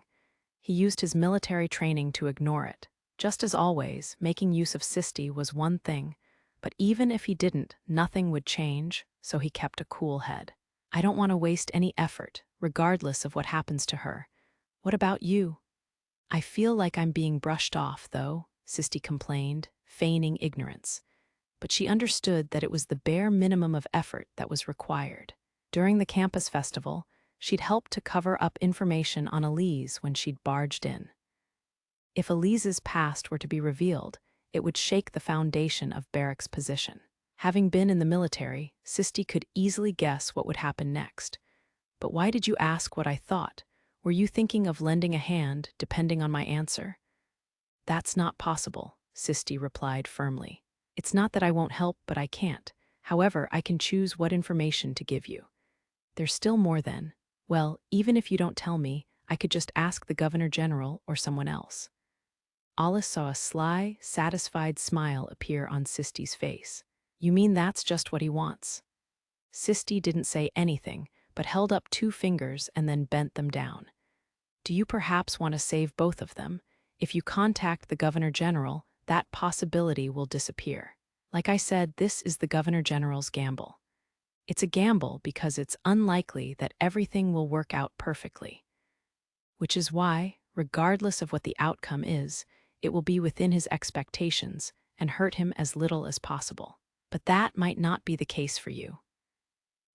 He used his military training to ignore it. Just as always, making use of Sisti was one thing, but even if he didn't, nothing would change, so he kept a cool head. I don't want to waste any effort, regardless of what happens to her. What about you? I feel like I'm being brushed off, though, Sisti complained, feigning ignorance. But she understood that it was the bare minimum of effort that was required. During the campus festival, she'd helped to cover up information on Elise when she'd barged in. If Elise's past were to be revealed, it would shake the foundation of Barrack's position. Having been in the military, Sisti could easily guess what would happen next. But why did you ask what I thought? Were you thinking of lending a hand, depending on my answer? That's not possible, Sisti replied firmly. It's not that I won't help, but I can't. However, I can choose what information to give you. There's still more then. Well, even if you don't tell me, I could just ask the Governor General or someone else. Alus saw a sly, satisfied smile appear on Sisti's face. You mean that's just what he wants? Sisti didn't say anything, but held up 2 fingers and then bent them down. Do you perhaps want to save both of them? If you contact the Governor General, that possibility will disappear. Like I said, this is the Governor General's gamble. It's a gamble because it's unlikely that everything will work out perfectly. Which is why, regardless of what the outcome is, it will be within his expectations and hurt him as little as possible. But that might not be the case for you.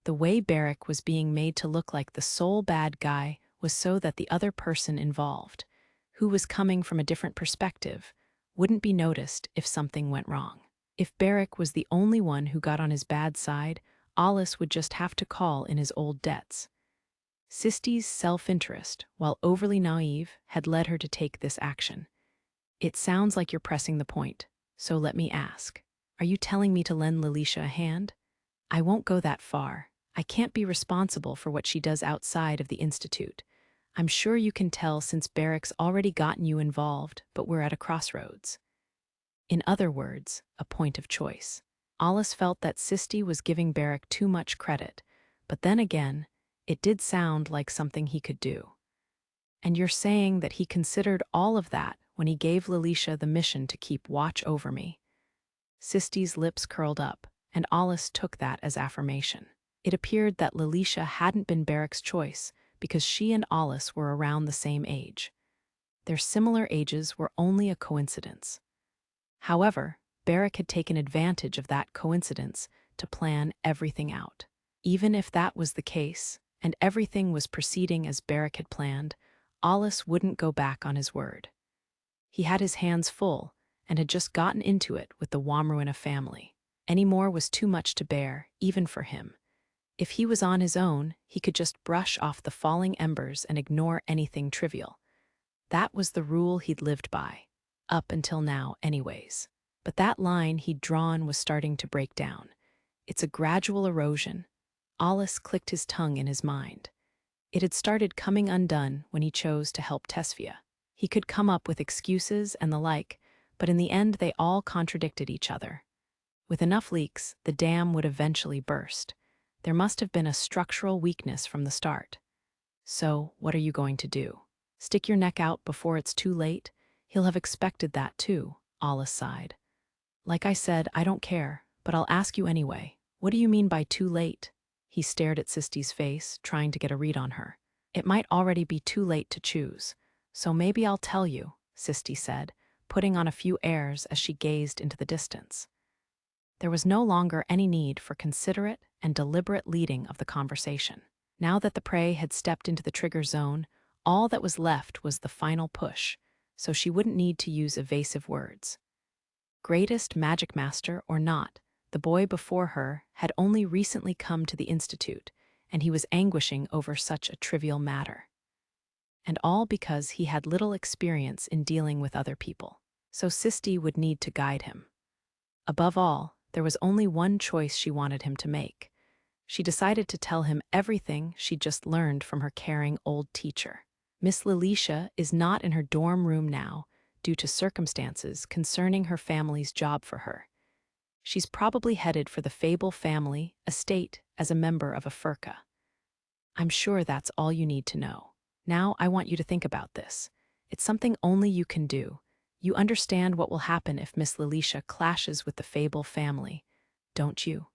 The way Barrick was being made to look like the sole bad guy was so that the other person involved, who was coming from a different perspective, wouldn't be noticed if something went wrong. If Barrick was the only one who got on his bad side, Alus would just have to call in his old debts. Sisti's self-interest, while overly naive, had led her to take this action. It sounds like you're pressing the point, so let me ask. Are you telling me to lend Lilisha a hand? I won't go that far. I can't be responsible for what she does outside of the Institute. I'm sure you can tell since Barrick's already gotten you involved, but we're at a crossroads. In other words, a point of choice. Alus felt that Sisti was giving Barrick too much credit, but then again, it did sound like something he could do. And you're saying that he considered all of that when he gave Lilisha the mission to keep watch over me. Sisti's lips curled up, and Alus took that as affirmation. It appeared that Lilisha hadn't been Barrick's choice because she and Alus were around the same age. Their similar ages were only a coincidence. However, Barrick had taken advantage of that coincidence to plan everything out. Even if that was the case, and everything was proceeding as Barrick had planned, Alus wouldn't go back on his word. He had his hands full and had just gotten into it with the Womruina family. Any more was too much to bear, even for him. If he was on his own, he could just brush off the falling embers and ignore anything trivial. That was the rule he'd lived by. Up until now, anyways. But that line he'd drawn was starting to break down. It's a gradual erosion. Alus clicked his tongue in his mind. It had started coming undone when he chose to help Tesfia. He could come up with excuses and the like, but in the end they all contradicted each other. With enough leaks, the dam would eventually burst. There must have been a structural weakness from the start. So, what are you going to do? Stick your neck out before it's too late? He'll have expected that too, Alus sighed. Like I said, I don't care, but I'll ask you anyway. What do you mean by too late? He stared at Sisti's face, trying to get a read on her. It might already be too late to choose. So maybe I'll tell you, Sisti said, putting on a few airs as she gazed into the distance. There was no longer any need for considerate and deliberate leading of the conversation. Now that the prey had stepped into the trigger zone, all that was left was the final push, so she wouldn't need to use evasive words. Greatest Magicmaster or not, the boy before her had only recently come to the Institute, and he was anguishing over such a trivial matter. And all because he had little experience in dealing with other people, so Sisti would need to guide him. Above all, there was only one choice she wanted him to make. She decided to tell him everything she'd just learned from her caring old teacher. Miss Lilisha is not in her dorm room now due to circumstances concerning her family's job for her. She's probably headed for the Fable family estate as a member of a furka. I'm sure that's all you need to know. Now I want you to think about this. It's something only you can do. You understand what will happen if Miss Lilisha clashes with the Fable family, don't you?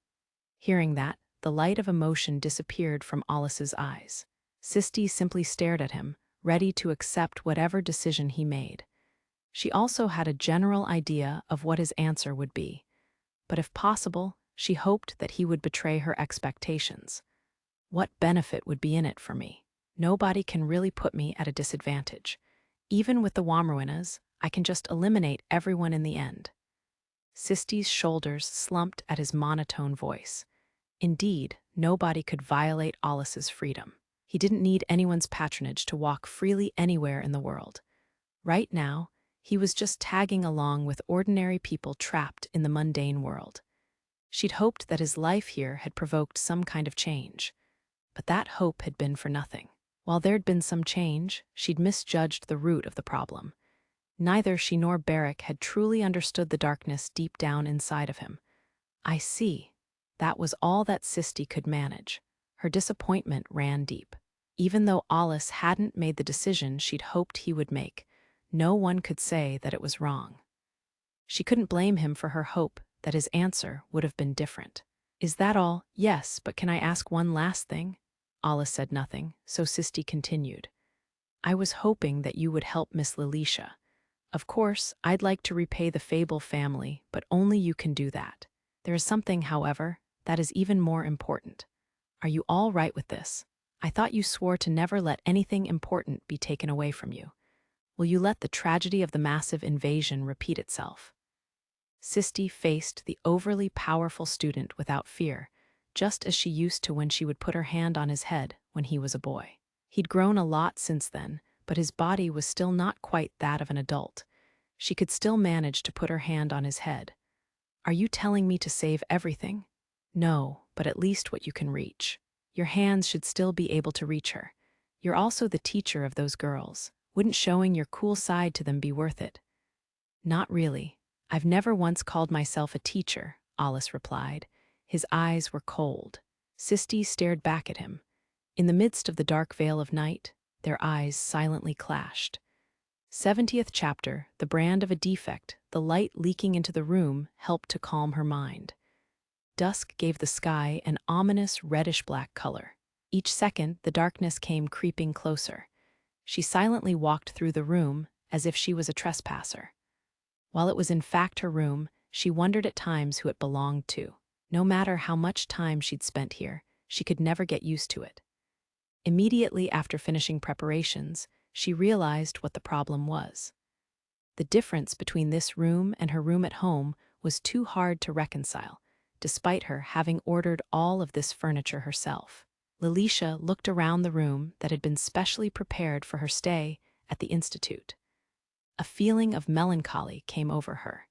Hearing that, the light of emotion disappeared from Alus's eyes. Sisti simply stared at him, ready to accept whatever decision he made. She also had a general idea of what his answer would be, but if possible, she hoped that he would betray her expectations. What benefit would be in it for me? Nobody can really put me at a disadvantage. Even with the Womruinas, I can just eliminate everyone in the end. Sisti's shoulders slumped at his monotone voice. Indeed, nobody could violate Alus's freedom. He didn't need anyone's patronage to walk freely anywhere in the world. Right now, he was just tagging along with ordinary people trapped in the mundane world. She'd hoped that his life here had provoked some kind of change. But that hope had been for nothing. While there'd been some change, she'd misjudged the root of the problem. Neither she nor Barrick had truly understood the darkness deep down inside of him. I see. That was all that Sisti could manage. Her disappointment ran deep. Even though Alus hadn't made the decision she'd hoped he would make, no one could say that it was wrong. She couldn't blame him for her hope that his answer would have been different. Is that all? Yes, but can I ask one last thing? Alus said nothing, so Sisti continued. I was hoping that you would help Miss Lilisha. Of course, I'd like to repay the Fable family, but only you can do that. There is something, however, that is even more important. Are you all right with this? I thought you swore to never let anything important be taken away from you. Will you let the tragedy of the massive invasion repeat itself? Sisti faced the overly powerful student without fear, just as she used to when she would put her hand on his head when he was a boy. He'd grown a lot since then, but his body was still not quite that of an adult. She could still manage to put her hand on his head. Are you telling me to save everything? No, but at least what you can reach. Your hands should still be able to reach her. You're also the teacher of those girls. Wouldn't showing your cool side to them be worth it? Not really. I've never once called myself a teacher, Alus replied. His eyes were cold. Sisti stared back at him. In the midst of the dark veil of night, their eyes silently clashed. 70th chapter, the brand of a defect, the light leaking into the room helped to calm her mind. Dusk gave the sky an ominous reddish-black color. Each second, the darkness came creeping closer. She silently walked through the room as if she was a trespasser. While it was in fact her room, she wondered at times who it belonged to. No matter how much time she'd spent here, she could never get used to it. Immediately after finishing preparations, she realized what the problem was. The difference between this room and her room at home was too hard to reconcile, despite her having ordered all of this furniture herself. Lilisha looked around the room that had been specially prepared for her stay at the Institute. A feeling of melancholy came over her.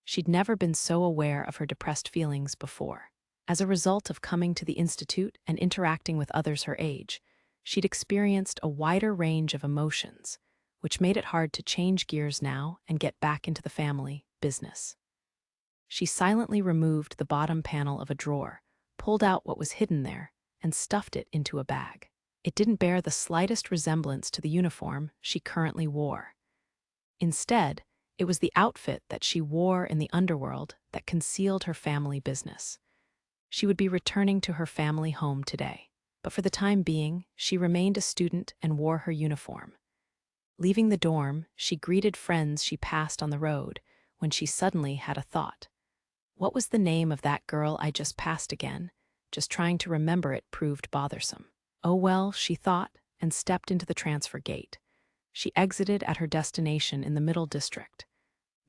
She'd never been so aware of her depressed feelings before. As a result of coming to the Institute and interacting with others her age, she'd experienced a wider range of emotions, which made it hard to change gears now and get back into the family business. She silently removed the bottom panel of a drawer, pulled out what was hidden there, and stuffed it into a bag. It didn't bear the slightest resemblance to the uniform she currently wore. Instead, it was the outfit that she wore in the underworld that concealed her family business. She would be returning to her family home today, but for the time being, she remained a student and wore her uniform. Leaving the dorm, she greeted friends she passed on the road when she suddenly had a thought. What was the name of that girl I just passed again? Just trying to remember it proved bothersome. Oh well, she thought, and stepped into the transfer gate. She exited at her destination in the Middle District.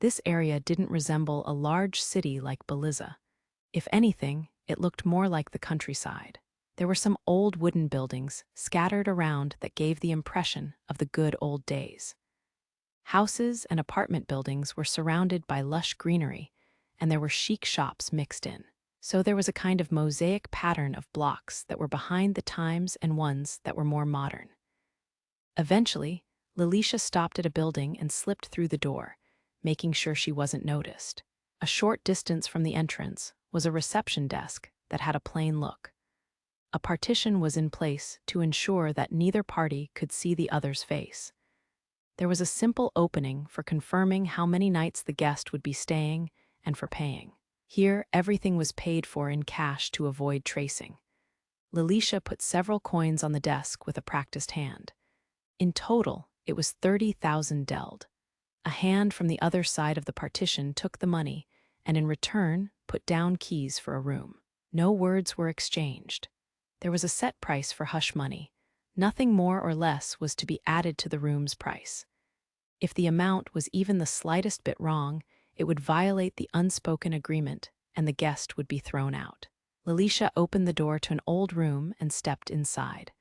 This area didn't resemble a large city like Belize. If anything, it looked more like the countryside. There were some old wooden buildings scattered around that gave the impression of the good old days. Houses and apartment buildings were surrounded by lush greenery, and there were chic shops mixed in. So there was a kind of mosaic pattern of blocks that were behind the times and ones that were more modern. Eventually, Lilisha stopped at a building and slipped through the door, making sure she wasn't noticed. A short distance from the entrance was a reception desk that had a plain look. A partition was in place to ensure that neither party could see the other's face. There was a simple opening for confirming how many nights the guest would be staying and for paying. Here, everything was paid for in cash to avoid tracing. Lilisha put several coins on the desk with a practiced hand. In total, it was 30,000 deld. A hand from the other side of the partition took the money and in return put down keys for a room. No words were exchanged. There was a set price for hush money. Nothing more or less was to be added to the room's price. If the amount was even the slightest bit wrong, it would violate the unspoken agreement, and the guest would be thrown out. Lilisha opened the door to an old room and stepped inside.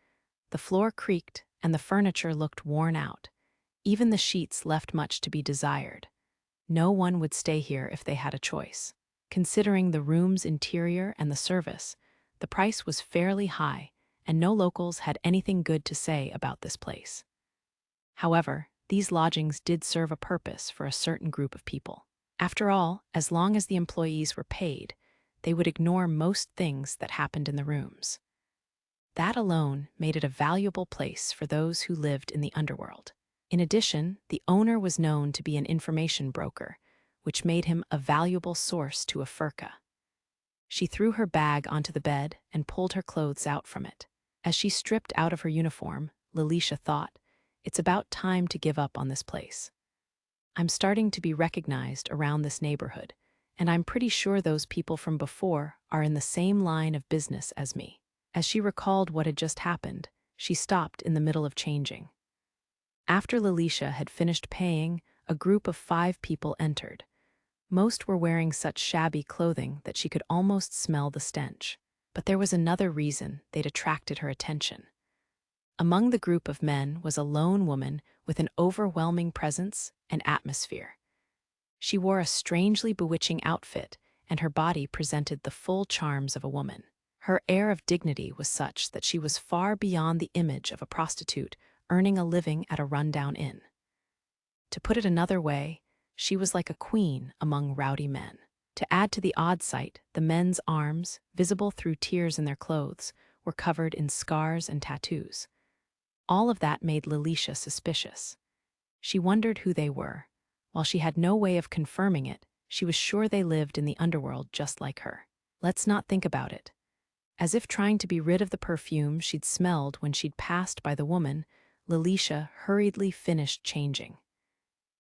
The floor creaked, and the furniture looked worn out. Even the sheets left much to be desired. No one would stay here if they had a choice. Considering the room's interior and the service, the price was fairly high, and no locals had anything good to say about this place. However, these lodgings did serve a purpose for a certain group of people. After all, as long as the employees were paid, they would ignore most things that happened in the rooms. That alone made it a valuable place for those who lived in the underworld. In addition, the owner was known to be an information broker, which made him a valuable source to a furka. She threw her bag onto the bed and pulled her clothes out from it. As she stripped out of her uniform, Lilisha thought, "It's about time to give up on this place. I'm starting to be recognized around this neighborhood, and I'm pretty sure those people from before are in the same line of business as me." As she recalled what had just happened, she stopped in the middle of changing. After Lilisha had finished paying, a group of 5 people entered. Most were wearing such shabby clothing that she could almost smell the stench. But there was another reason they'd attracted her attention. Among the group of men was a lone woman with an overwhelming presence and atmosphere. She wore a strangely bewitching outfit, and her body presented the full charms of a woman. Her air of dignity was such that she was far beyond the image of a prostitute earning a living at a rundown inn. To put it another way, she was like a queen among rowdy men. To add to the odd sight, the men's arms, visible through tears in their clothes, were covered in scars and tattoos. All of that made Lilisha suspicious. She wondered who they were. While she had no way of confirming it, she was sure they lived in the underworld just like her. Let's not think about it. As if trying to be rid of the perfume she'd smelled when she'd passed by the woman, Lilisha hurriedly finished changing.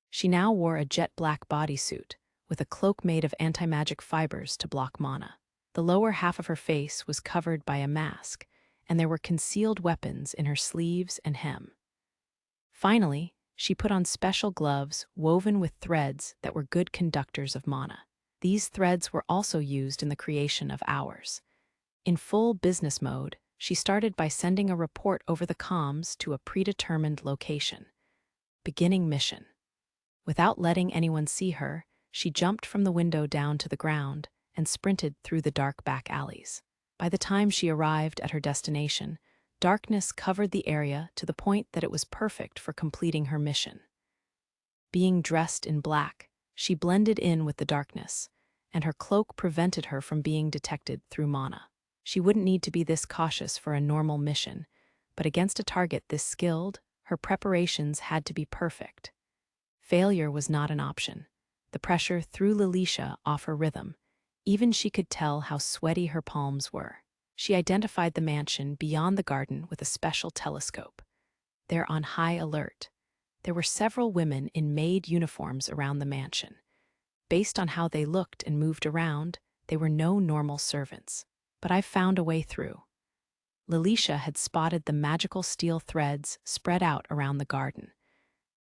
She now wore a jet-black bodysuit, with a cloak made of anti-magic fibers to block mana. The lower half of her face was covered by a mask, and there were concealed weapons in her sleeves and hem. Finally, she put on special gloves woven with threads that were good conductors of mana. These threads were also used in the creation of hours. In full business mode, she started by sending a report over the comms to a predetermined location. Beginning mission. Without letting anyone see her, she jumped from the window down to the ground and sprinted through the dark back alleys. By the time she arrived at her destination, darkness covered the area to the point that it was perfect for completing her mission. Being dressed in black, she blended in with the darkness, and her cloak prevented her from being detected through mana. She wouldn't need to be this cautious for a normal mission, but against a target this skilled, her preparations had to be perfect. Failure was not an option. The pressure threw Lilisha off her rhythm. Even she could tell how sweaty her palms were. She identified the mansion beyond the garden with a special telescope. There on high alert, there were several women in maid uniforms around the mansion. Based on how they looked and moved around, they were no normal servants. But I found a way through. Lilisha had spotted the magical steel threads spread out around the garden.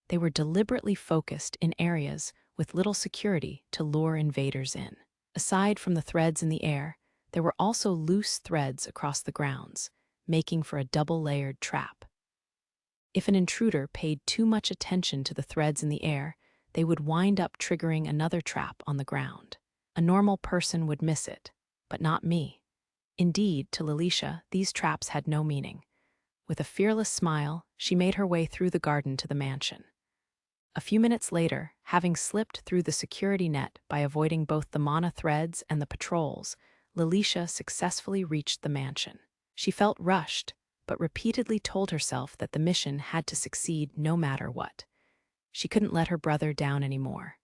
They were deliberately focused in areas with little security to lure invaders in. Aside from the threads in the air, there were also loose threads across the grounds, making for a double-layered trap. If an intruder paid too much attention to the threads in the air, they would wind up triggering another trap on the ground. A normal person would miss it, but not me. Indeed, to Lilisha, these traps had no meaning. With a fearless smile, she made her way through the garden to the mansion. A few minutes later, having slipped through the security net by avoiding both the mana threads and the patrols, Lilisha successfully reached the mansion. She felt rushed, but repeatedly told herself that the mission had to succeed no matter what. She couldn't let her brother down anymore.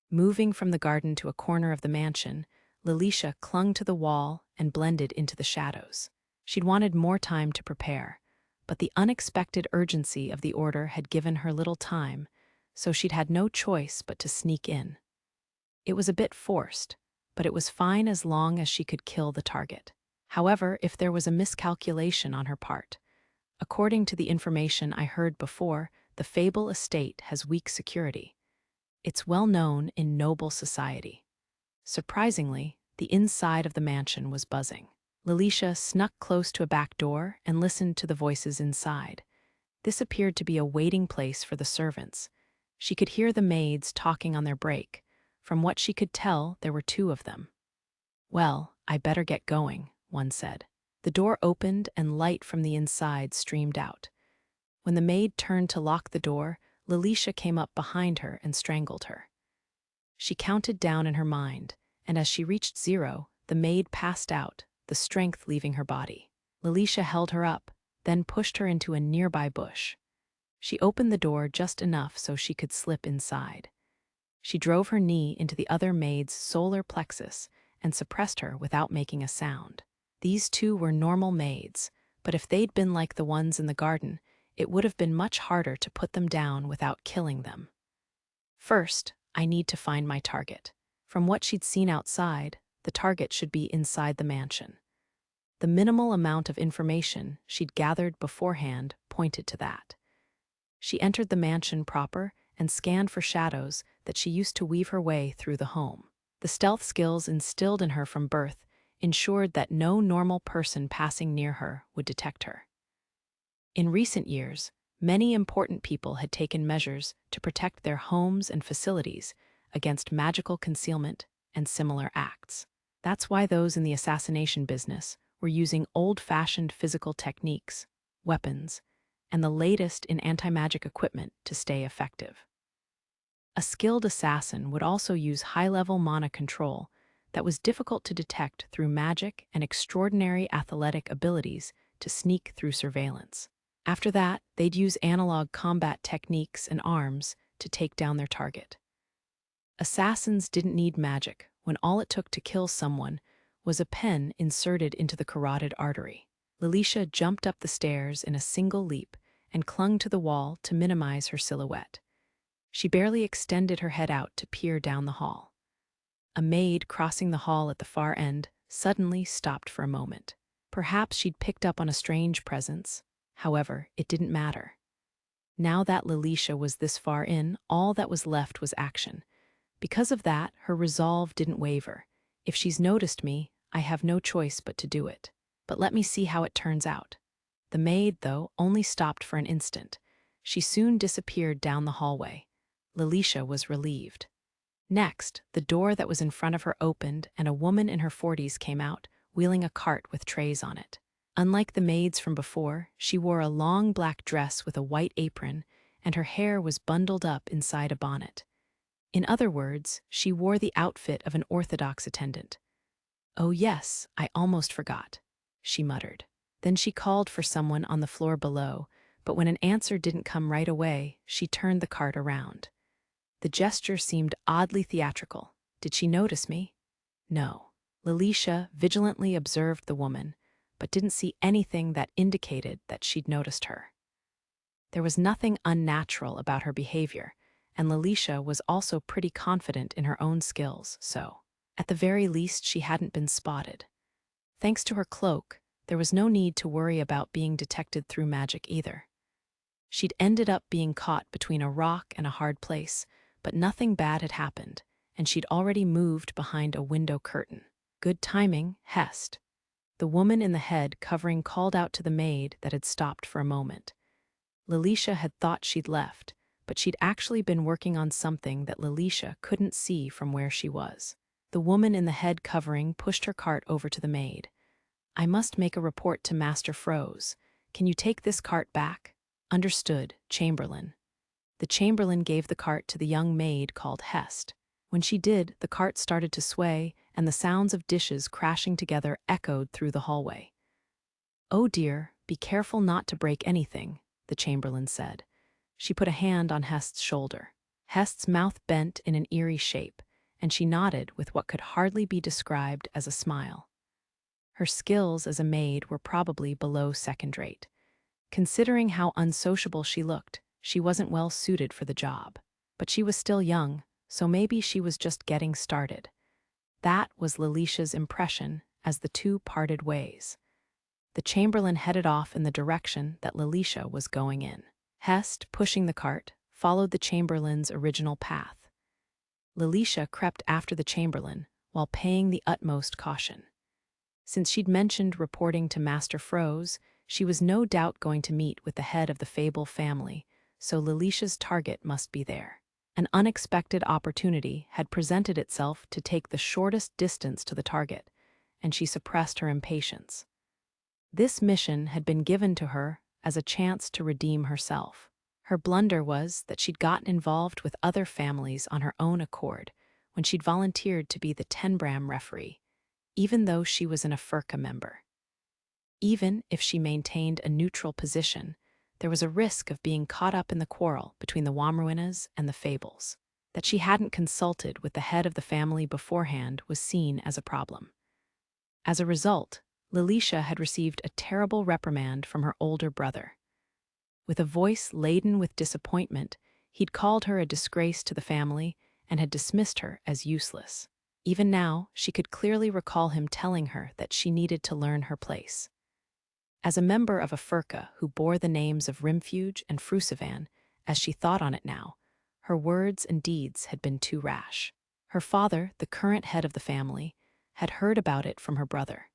Moving from the garden to a corner of the mansion, Lilisha clung to the wall and blended into the shadows. She'd wanted more time to prepare, but the unexpected urgency of the order had given her little time, so she'd had no choice but to sneak in. It was a bit forced, but it was fine as long as she could kill the target. However, if there was a miscalculation on her part. According to the information I heard before, the Fable estate has weak security. It's well known in noble society. Surprisingly, the inside of the mansion was buzzing. Lilisha snuck close to a back door and listened to the voices inside. This appeared to be a waiting place for the servants. She could hear the maids talking on their break. From what she could tell, there were two of them. "Well, I better get going," one said. The door opened and light from the inside streamed out. When the maid turned to lock the door, Lilisha came up behind her and strangled her. She counted down in her mind, and as she reached 0, the maid passed out, the strength leaving her body. Lilisha held her up, then pushed her into a nearby bush. She opened the door just enough so she could slip inside. She drove her knee into the other maid's solar plexus and suppressed her without making a sound. These two were normal maids, but if they'd been like the ones in the garden, it would have been much harder to put them down without killing them. First, I need to find my target. From what she'd seen outside, the target should be inside the mansion. The minimal amount of information she'd gathered beforehand pointed to that. She entered the mansion proper and scanned for shadows that she used to weave her way through the home. The stealth skills instilled in her from birth ensured that no normal person passing near her would detect her. In recent years, many important people had taken measures to protect their homes and facilities against magical concealment and similar acts. That's why those in the assassination business were using old-fashioned physical techniques, weapons, and the latest in anti-magic equipment to stay effective. A skilled assassin would also use high-level mana control that was difficult to detect through magic and extraordinary athletic abilities to sneak through surveillance. After that, they'd use analog combat techniques and arms to take down their target. Assassins didn't need magic when all it took to kill someone was a pen inserted into the carotid artery. Lilisha jumped up the stairs in a single leap and clung to the wall to minimize her silhouette. She barely extended her head out to peer down the hall. A maid crossing the hall at the far end suddenly stopped for a moment. Perhaps she'd picked up on a strange presence. However, it didn't matter. Now that Lilisha was this far in, all that was left was action. Because of that, her resolve didn't waver. If she's noticed me, I have no choice but to do it. But let me see how it turns out. The maid, though, only stopped for an instant. She soon disappeared down the hallway. Lilisha was relieved. Next, the door that was in front of her opened and a woman in her 40s came out, wheeling a cart with trays on it. Unlike the maids from before, she wore a long black dress with a white apron, and her hair was bundled up inside a bonnet. In other words, she wore the outfit of an Orthodox attendant. "Oh yes, I almost forgot," she muttered. Then she called for someone on the floor below, but when an answer didn't come right away, she turned the cart around. The gesture seemed oddly theatrical. Did she notice me? No. Lilisha vigilantly observed the woman, but didn't see anything that indicated that she'd noticed her. There was nothing unnatural about her behavior, and Lilisha was also pretty confident in her own skills, so, at the very least, she hadn't been spotted. Thanks to her cloak, there was no need to worry about being detected through magic either. She'd ended up being caught between a rock and a hard place, but nothing bad had happened, and she'd already moved behind a window curtain. Good timing, Hest. The woman in the head covering called out to the maid that had stopped for a moment. Lilisha had thought she'd left, but she'd actually been working on something that Lilisha couldn't see from where she was. The woman in the head covering pushed her cart over to the maid. "I must make a report to Master Froze. Can you take this cart back?" "Understood, Chamberlain." The Chamberlain gave the cart to the young maid called Hest. When she did, the cart started to sway, and the sounds of dishes crashing together echoed through the hallway. "Oh dear, be careful not to break anything," the Chamberlain said. She put a hand on Hest's shoulder. Hest's mouth bent in an eerie shape, and she nodded with what could hardly be described as a smile. Her skills as a maid were probably below second rate. Considering how unsociable she looked, she wasn't well suited for the job. But she was still young, so maybe she was just getting started. That was Lilisha's impression as the two parted ways. The Chamberlain headed off in the direction that Lilisha was going in. Hest, pushing the cart, followed the Chamberlain's original path. Lilisha crept after the chamberlain while paying the utmost caution. Since she'd mentioned reporting to Master Froze, she was no doubt going to meet with the head of the Fable family, so Lilisha's target must be there. An unexpected opportunity had presented itself to take the shortest distance to the target, and she suppressed her impatience. This mission had been given to her as a chance to redeem herself. Her blunder was that she'd gotten involved with other families on her own accord when she'd volunteered to be the Tenbram referee, even though she was an Afurka member. Even if she maintained a neutral position, there was a risk of being caught up in the quarrel between the Womruinas and the Fables. That she hadn't consulted with the head of the family beforehand was seen as a problem. As a result, Lilisha had received a terrible reprimand from her older brother. With a voice laden with disappointment, he'd called her a disgrace to the family and had dismissed her as useless. Even now, she could clearly recall him telling her that she needed to learn her place. As a member of a Furka who bore the names of Rimfuge and Frusivan, as she thought on it now, her words and deeds had been too rash. Her father, the current head of the family, had heard about it from her brother.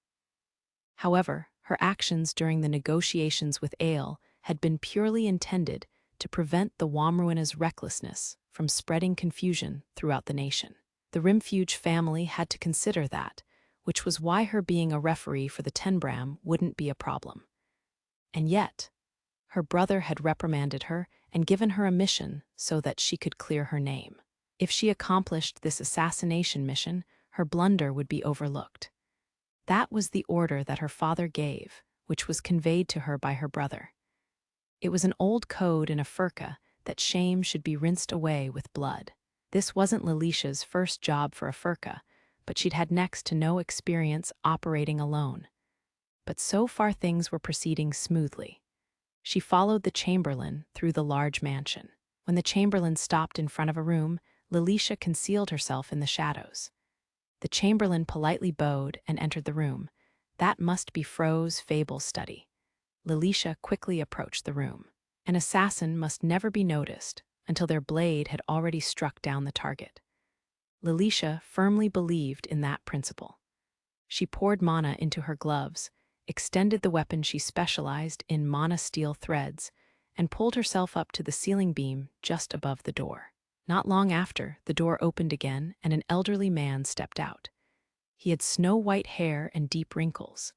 However, her actions during the negotiations with Aile had been purely intended to prevent the Womruina's recklessness from spreading confusion throughout the nation. The Rimfuge family had to consider that, which was why her being a referee for the Tenbram wouldn't be a problem. And yet, her brother had reprimanded her and given her a mission so that she could clear her name. If she accomplished this assassination mission, her blunder would be overlooked. That was the order that her father gave, which was conveyed to her by her brother. It was an old code in a Furka that shame should be rinsed away with blood. This wasn't Lilisha's first job for a Furka, but she'd had next to no experience operating alone. But so far things were proceeding smoothly. She followed the chamberlain through the large mansion. When the chamberlain stopped in front of a room, Lilisha concealed herself in the shadows. The chamberlain politely bowed and entered the room. That must be Fro's fable study. Lilisha quickly approached the room. An assassin must never be noticed until their blade had already struck down the target. Lilisha firmly believed in that principle. She poured mana into her gloves, extended the weapon she specialized in mana steel threads, and pulled herself up to the ceiling beam just above the door. Not long after, the door opened again and an elderly man stepped out. He had snow-white hair and deep wrinkles.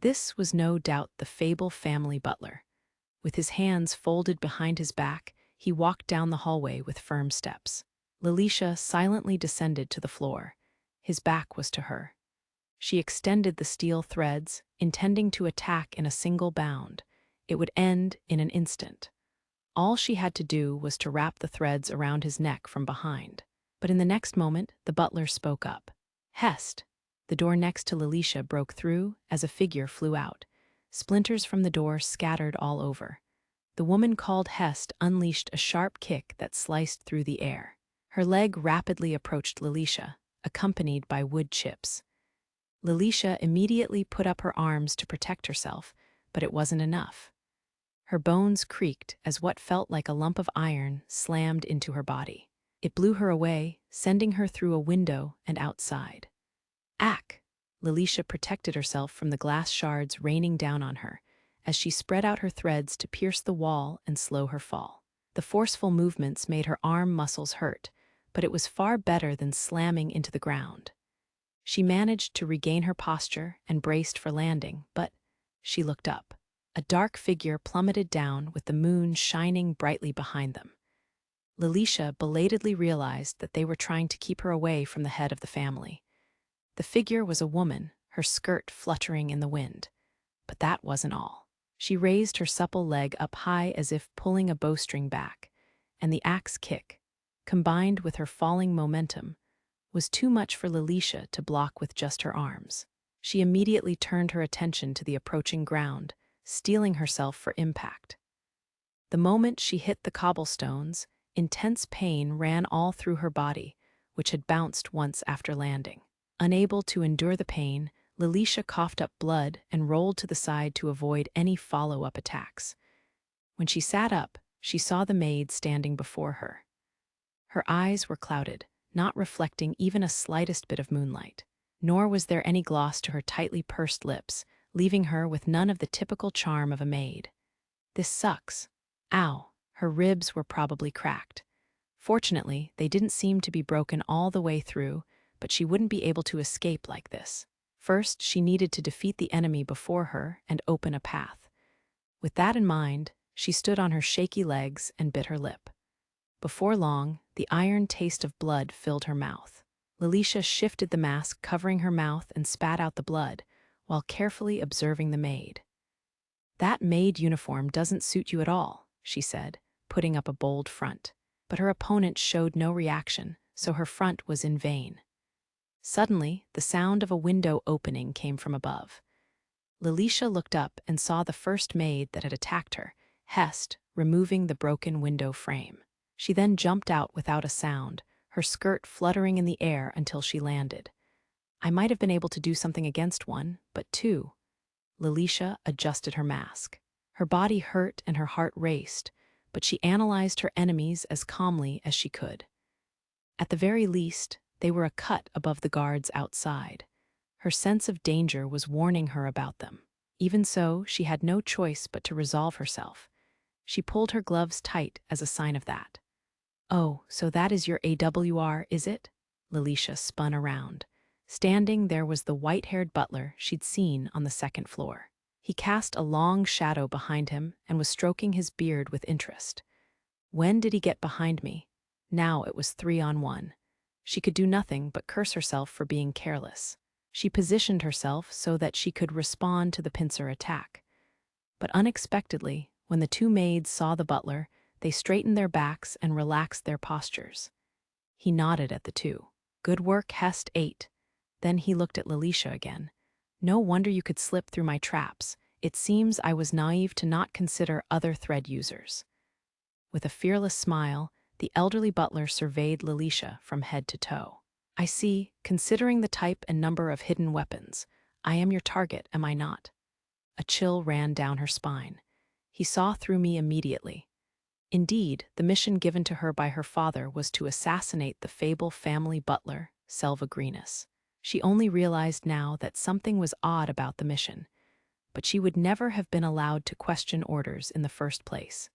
This was no doubt the Fable family butler. With his hands folded behind his back, he walked down the hallway with firm steps. Lilisha silently descended to the floor. His back was to her. She extended the steel threads, intending to attack in a single bound. It would end in an instant. All she had to do was to wrap the threads around his neck from behind. But in the next moment, the butler spoke up. "Hest!" The door next to Lilisha broke through as a figure flew out. Splinters from the door scattered all over. The woman called Hest unleashed a sharp kick that sliced through the air. Her leg rapidly approached Lilisha, accompanied by wood chips. Lilisha immediately put up her arms to protect herself, but it wasn't enough. Her bones creaked as what felt like a lump of iron slammed into her body. It blew her away, sending her through a window and outside. Ack! Lilisha protected herself from the glass shards raining down on her, as she spread out her threads to pierce the wall and slow her fall. The forceful movements made her arm muscles hurt, but it was far better than slamming into the ground. She managed to regain her posture and braced for landing, but she looked up. A dark figure plummeted down with the moon shining brightly behind them. Lilisha belatedly realized that they were trying to keep her away from the head of the family. The figure was a woman, her skirt fluttering in the wind. But that wasn't all. She raised her supple leg up high as if pulling a bowstring back, and the axe kick, combined with her falling momentum, was too much for Lilisha to block with just her arms. She immediately turned her attention to the approaching ground, steeling herself for impact. The moment she hit the cobblestones, intense pain ran all through her body, which had bounced once after landing. Unable to endure the pain, Lilisha coughed up blood and rolled to the side to avoid any follow-up attacks. When she sat up, she saw the maid standing before her. Her eyes were clouded, not reflecting even a slightest bit of moonlight. Nor was there any gloss to her tightly pursed lips, leaving her with none of the typical charm of a maid. This sucks. Ow, her ribs were probably cracked. Fortunately, they didn't seem to be broken all the way through, but she wouldn't be able to escape like this. First, she needed to defeat the enemy before her and open a path. With that in mind, she stood on her shaky legs and bit her lip. Before long, the iron taste of blood filled her mouth. Lilisha shifted the mask covering her mouth and spat out the blood, while carefully observing the maid. "That maid uniform doesn't suit you at all," she said, putting up a bold front. But her opponent showed no reaction, so her front was in vain. Suddenly, the sound of a window opening came from above. Lilisha looked up and saw the first maid that had attacked her, Hest, removing the broken window frame. She then jumped out without a sound, her skirt fluttering in the air until she landed. I might have been able to do something against one, but two. Lilisha adjusted her mask. Her body hurt and her heart raced, but she analyzed her enemies as calmly as she could. At the very least, they were a cut above the guards outside. Her sense of danger was warning her about them. Even so, she had no choice but to resolve herself. She pulled her gloves tight as a sign of that. "Oh, so that is your AWR, is it?" Lilisha spun around. Standing there was the white-haired butler she'd seen on the second floor. He cast a long shadow behind him and was stroking his beard with interest. When did he get behind me? Now it was 3-on-1. She could do nothing but curse herself for being careless. She positioned herself so that she could respond to the pincer attack. But unexpectedly, when the two maids saw the butler, they straightened their backs and relaxed their postures. He nodded at the two. "Good work, Hest 8. Then he looked at Lilisha again. "No wonder you could slip through my traps. It seems I was naive to not consider other thread users." With a fearless smile, the elderly butler surveyed Lilisha from head to toe. "I see, considering the type and number of hidden weapons. I am your target, am I not?" A chill ran down her spine. He saw through me immediately. Indeed, the mission given to her by her father was to assassinate the Fable family butler, Selvagrinus. She only realized now that something was odd about the mission, but she would never have been allowed to question orders in the first place.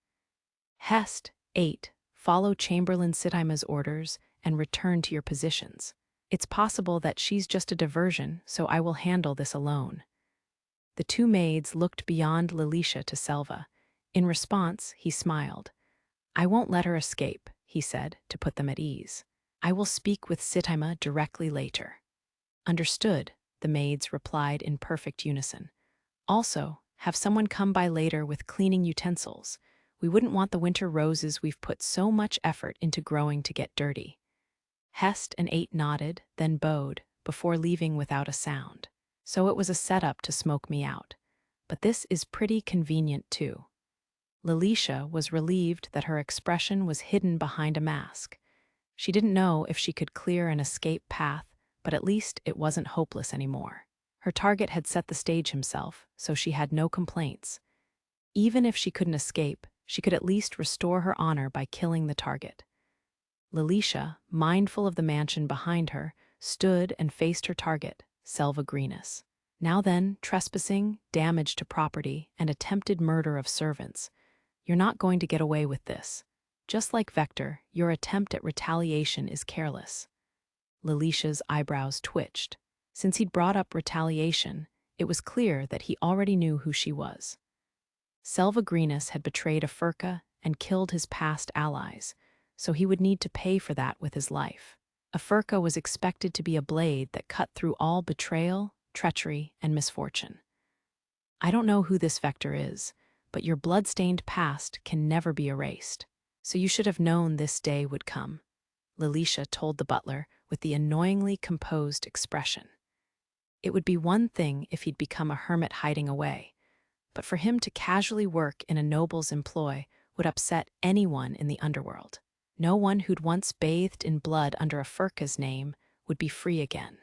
"Hest 8, follow Chamberlain Cicelnia's orders and return to your positions. It's possible that she's just a diversion, so I will handle this alone." The two maids looked beyond Lilisha to Selva. In response, he smiled. "I won't let her escape," he said, to put them at ease. "I will speak with Cicelnia directly later." "Understood," the maids replied in perfect unison. "Also, have someone come by later with cleaning utensils. We wouldn't want the winter roses we've put so much effort into growing to get dirty." Hest and 8 nodded, then bowed, before leaving without a sound. So it was a setup to smoke me out. But this is pretty convenient too. Lilisha was relieved that her expression was hidden behind a mask. She didn't know if she could clear an escape path, but at least it wasn't hopeless anymore. Her target had set the stage himself, so she had no complaints. Even if she couldn't escape, she could at least restore her honor by killing the target. Lilisha, mindful of the mansion behind her, stood and faced her target, Selvagrinus. "Now then, trespassing, damage to property, and attempted murder of servants. You're not going to get away with this. Just like Vector, your attempt at retaliation is careless." Lilisha's eyebrows twitched. Since he'd brought up retaliation, it was clear that he already knew who she was. Selvagrinus had betrayed a Furka and killed his past allies, so he would need to pay for that with his life. A Furka was expected to be a blade that cut through all betrayal, treachery, and misfortune. "I don't know who this Vector is, but your blood-stained past can never be erased. So you should have known this day would come," Lilisha told the butler with the annoyingly composed expression. It would be one thing if he'd become a hermit hiding away, but for him to casually work in a noble's employ would upset anyone in the underworld. No one who'd once bathed in blood under a Furka's name would be free again.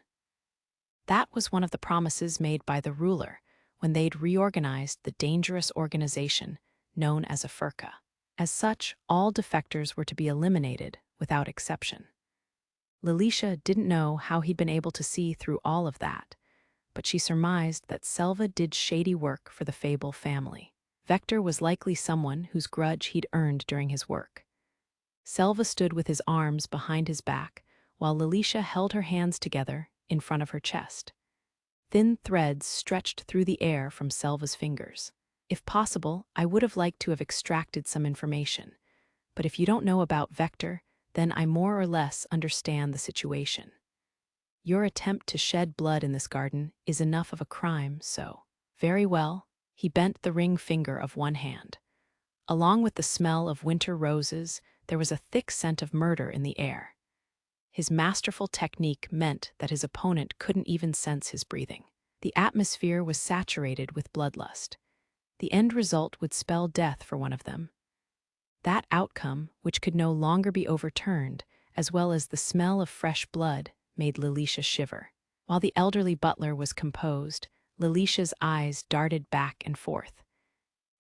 That was one of the promises made by the ruler when they'd reorganized the dangerous organization known as a Furka. As such, all defectors were to be eliminated without exception. Lilisha didn't know how he'd been able to see through all of that, but she surmised that Selva did shady work for the Fable family. Vector was likely someone whose grudge he'd earned during his work. Selva stood with his arms behind his back, while Lilisha held her hands together in front of her chest. Thin threads stretched through the air from Selva's fingers. If possible, I would have liked to have extracted some information, but if you don't know about Vector, then I more or less understand the situation. Your attempt to shed blood in this garden is enough of a crime, so. Very well, he bent the ring finger of one hand. Along with the smell of winter roses, there was a thick scent of murder in the air. His masterful technique meant that his opponent couldn't even sense his breathing. The atmosphere was saturated with bloodlust. The end result would spell death for one of them. That outcome, which could no longer be overturned, as well as the smell of fresh blood, made Lilisha shiver. While the elderly butler was composed, Lilisha's eyes darted back and forth.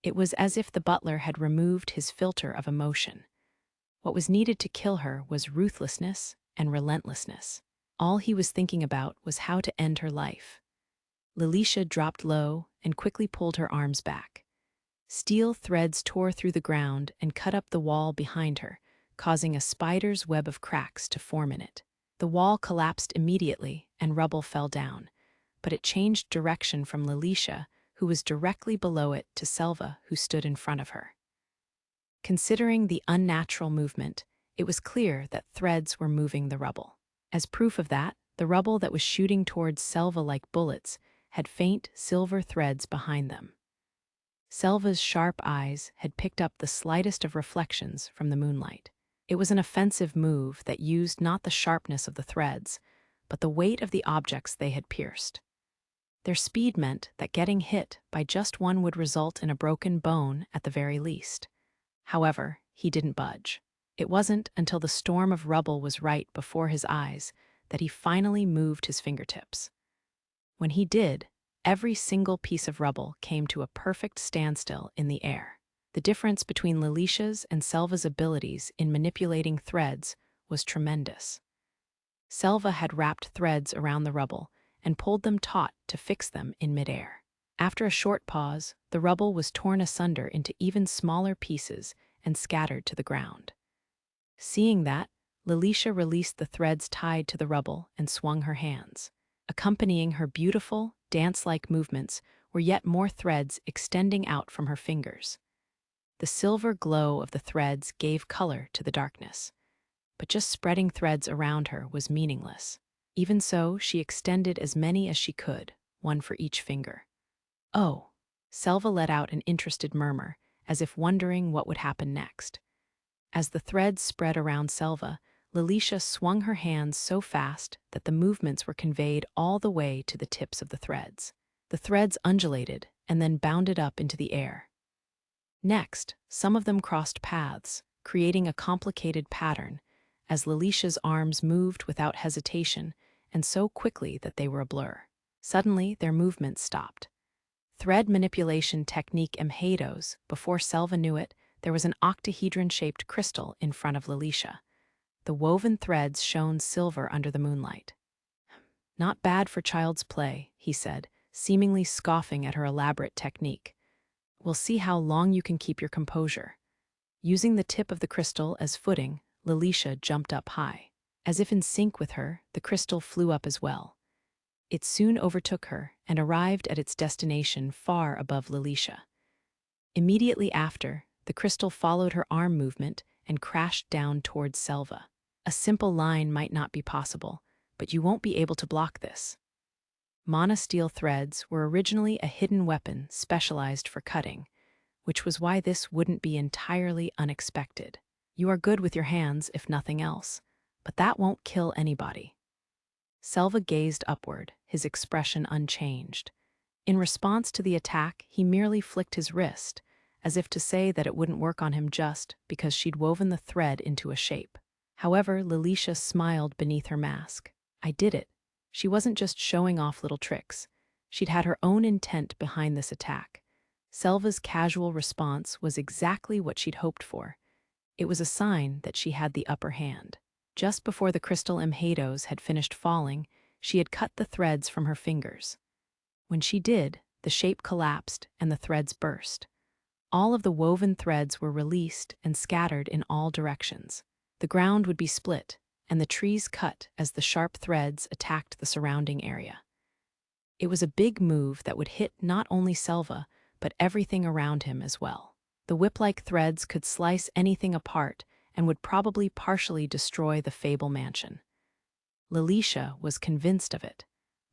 It was as if the butler had removed his filter of emotion. What was needed to kill her was ruthlessness and relentlessness. All he was thinking about was how to end her life. Lilisha dropped low and quickly pulled her arms back. Steel threads tore through the ground and cut up the wall behind her, causing a spider's web of cracks to form in it. The wall collapsed immediately and rubble fell down, but it changed direction from Lilisha, who was directly below it, to Selva, who stood in front of her. Considering the unnatural movement, it was clear that threads were moving the rubble. As proof of that, the rubble that was shooting towards Selva like bullets had faint silver threads behind them. Selva's sharp eyes had picked up the slightest of reflections from the moonlight. It was an offensive move that used not the sharpness of the threads, but the weight of the objects they had pierced. Their speed meant that getting hit by just one would result in a broken bone at the very least. However, he didn't budge. It wasn't until the storm of rubble was right before his eyes that he finally moved his fingertips. When he did, every single piece of rubble came to a perfect standstill in the air. The difference between Lilisha's and Selva's abilities in manipulating threads was tremendous. Selva had wrapped threads around the rubble and pulled them taut to fix them in midair. After a short pause, the rubble was torn asunder into even smaller pieces and scattered to the ground. Seeing that, Lilisha released the threads tied to the rubble and swung her hands. Accompanying her beautiful, dance-like movements were yet more threads extending out from her fingers. The silver glow of the threads gave color to the darkness, but just spreading threads around her was meaningless. Even so, she extended as many as she could, one for each finger. Oh, Selva let out an interested murmur, as if wondering what would happen next. As the threads spread around Selva, Lilisha swung her hands so fast that the movements were conveyed all the way to the tips of the threads. The threads undulated and then bounded up into the air. Next, some of them crossed paths, creating a complicated pattern, as Lilisha's arms moved without hesitation and so quickly that they were a blur. Suddenly, their movements stopped. Thread manipulation technique emhados. Before Selva knew it, there was an octahedron-shaped crystal in front of Lilisha. The woven threads shone silver under the moonlight. "Not bad for child's play," he said, seemingly scoffing at her elaborate technique. "We'll see how long you can keep your composure." Using the tip of the crystal as footing, Lilisha jumped up high. As if in sync with her, the crystal flew up as well. It soon overtook her and arrived at its destination far above Lilisha. Immediately after, the crystal followed her arm movement and crashed down towards Selva. A simple line might not be possible, but you won't be able to block this. Monosteel threads were originally a hidden weapon specialized for cutting, which was why this wouldn't be entirely unexpected. You are good with your hands, if nothing else, but that won't kill anybody. Selva gazed upward, his expression unchanged. In response to the attack, he merely flicked his wrist, as if to say that it wouldn't work on him just because she'd woven the thread into a shape. However, Lilisha smiled beneath her mask. I did it. She wasn't just showing off little tricks. She'd had her own intent behind this attack. Selva's casual response was exactly what she'd hoped for. It was a sign that she had the upper hand. Just before the crystal emhados had finished falling, she had cut the threads from her fingers. When she did, the shape collapsed and the threads burst. All of the woven threads were released and scattered in all directions. The ground would be split, and the trees cut as the sharp threads attacked the surrounding area. It was a big move that would hit not only Selva, but everything around him as well. The whip-like threads could slice anything apart and would probably partially destroy the Fable mansion. Lilisha was convinced of it,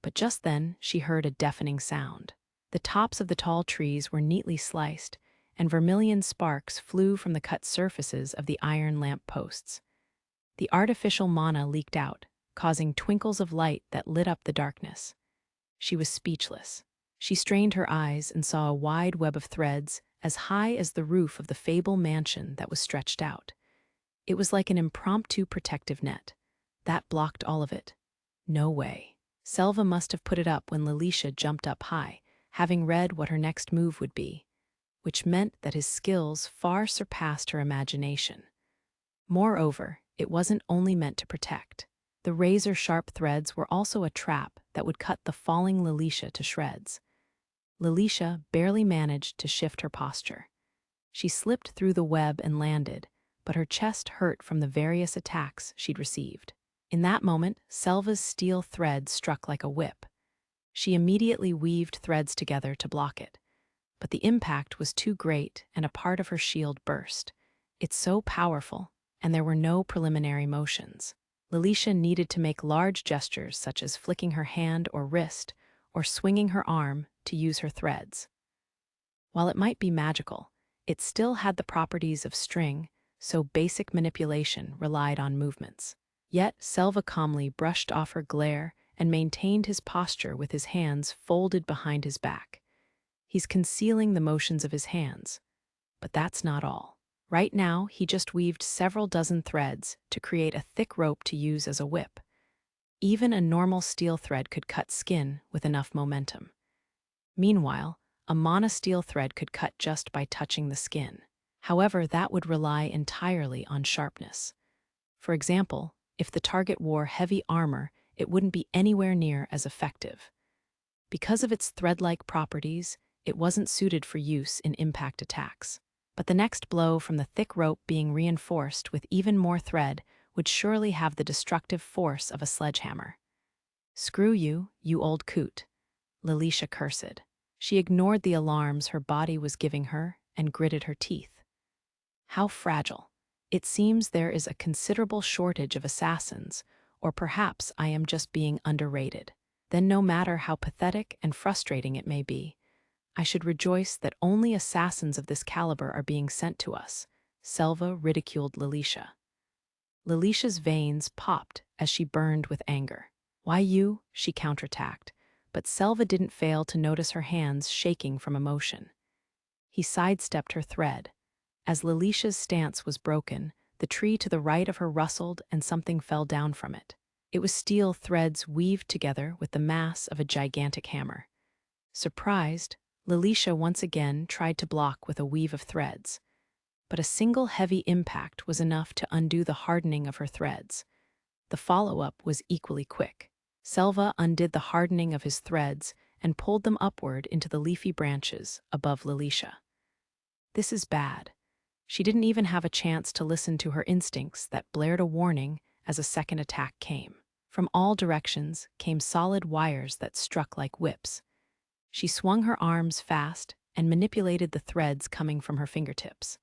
but just then she heard a deafening sound. The tops of the tall trees were neatly sliced, and vermilion sparks flew from the cut surfaces of the iron lamp posts. The artificial mana leaked out, causing twinkles of light that lit up the darkness. She was speechless. She strained her eyes and saw a wide web of threads as high as the roof of the Fable mansion that was stretched out. It was like an impromptu protective net. That blocked all of it. No way. Selva must have put it up when Lilisha jumped up high, having read what her next move would be, which meant that his skills far surpassed her imagination. Moreover, it wasn't only meant to protect. The razor-sharp threads were also a trap that would cut the falling Lilisha to shreds. Lilisha barely managed to shift her posture. She slipped through the web and landed, but her chest hurt from the various attacks she'd received. In that moment, Selva's steel thread struck like a whip. She immediately weaved threads together to block it. But the impact was too great and a part of her shield burst. It's so powerful, and there were no preliminary motions. Lilisha needed to make large gestures such as flicking her hand or wrist or swinging her arm to use her threads. While it might be magical, it still had the properties of string, so basic manipulation relied on movements. Yet Selva calmly brushed off her glare and maintained his posture with his hands folded behind his back. He's concealing the motions of his hands. But that's not all. Right now, he just weaved several dozen threads to create a thick rope to use as a whip. Even a normal steel thread could cut skin with enough momentum. Meanwhile, a monosteel thread could cut just by touching the skin. However, that would rely entirely on sharpness. For example, if the target wore heavy armor, it wouldn't be anywhere near as effective. Because of its thread-like properties, it wasn't suited for use in impact attacks. But the next blow from the thick rope being reinforced with even more thread would surely have the destructive force of a sledgehammer. "Screw you, you old coot," Lilisha cursed. She ignored the alarms her body was giving her and gritted her teeth. How fragile. It seems there is a considerable shortage of assassins, or perhaps I am just being underrated. Then no matter how pathetic and frustrating it may be, I should rejoice that only assassins of this caliber are being sent to us, Selva ridiculed Lilisha. Lilisha's veins popped as she burned with anger. "Why you?" she counterattacked, but Selva didn't fail to notice her hands shaking from emotion. He sidestepped her thread. As Lilisha's stance was broken, the tree to the right of her rustled and something fell down from it. It was steel threads weaved together with the mass of a gigantic hammer. Surprised, Lilisha once again tried to block with a weave of threads. But a single heavy impact was enough to undo the hardening of her threads. The follow-up was equally quick. Selva undid the hardening of his threads and pulled them upward into the leafy branches above Lilisha. This is bad. She didn't even have a chance to listen to her instincts that blared a warning as a second attack came. From all directions came solid wires that struck like whips. She swung her arms fast and manipulated the threads coming from her fingertips.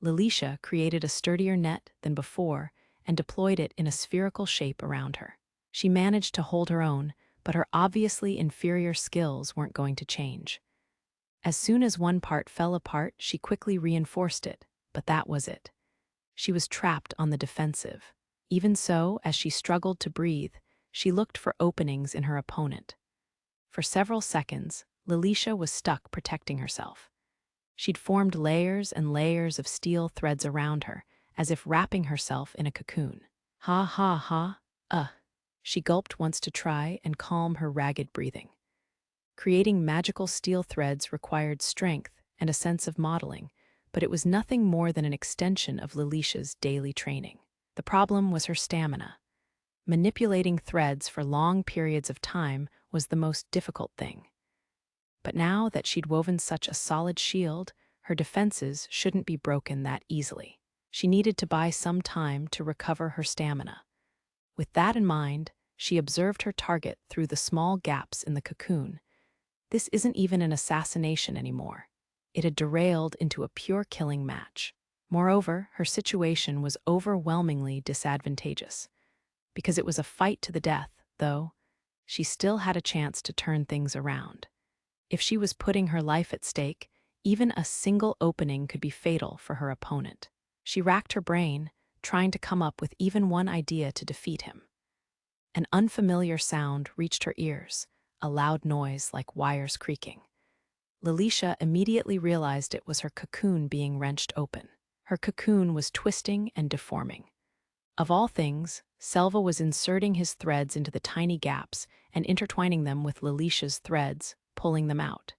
Lilisha created a sturdier net than before and deployed it in a spherical shape around her. She managed to hold her own, but her obviously inferior skills weren't going to change. As soon as one part fell apart, she quickly reinforced it, but that was it. She was trapped on the defensive. Even so, as she struggled to breathe, she looked for openings in her opponent. For several seconds, Lilisha was stuck protecting herself. She'd formed layers and layers of steel threads around her, as if wrapping herself in a cocoon. Ha ha ha, She gulped once to try and calm her ragged breathing. Creating magical steel threads required strength and a sense of modeling, but it was nothing more than an extension of Lilisha's daily training. The problem was her stamina. Manipulating threads for long periods of time was the most difficult thing. But now that she'd woven such a solid shield, her defenses shouldn't be broken that easily. She needed to buy some time to recover her stamina. With that in mind, she observed her target through the small gaps in the cocoon. This isn't even an assassination anymore. It had derailed into a pure killing match. Moreover, her situation was overwhelmingly disadvantageous. Because it was a fight to the death, though, she still had a chance to turn things around. If she was putting her life at stake, even a single opening could be fatal for her opponent. She racked her brain, trying to come up with even one idea to defeat him. An unfamiliar sound reached her ears, a loud noise like wires creaking. Lilisha immediately realized it was her cocoon being wrenched open. Her cocoon was twisting and deforming. Of all things, Selva was inserting his threads into the tiny gaps and intertwining them with Lilisha's threads, pulling them out.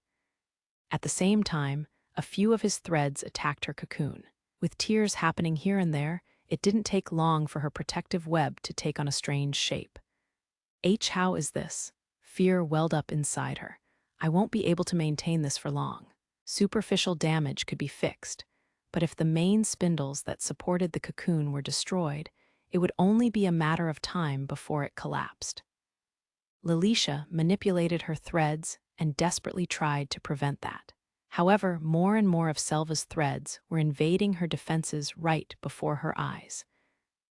At the same time, a few of his threads attacked her cocoon. With tears happening here and there, it didn't take long for her protective web to take on a strange shape. How is this? Fear welled up inside her. I won't be able to maintain this for long. Superficial damage could be fixed, but if the main spindles that supported the cocoon were destroyed, it would only be a matter of time before it collapsed. Lilisha manipulated her threads and desperately tried to prevent that. However, more and more of Selva's threads were invading her defenses right before her eyes.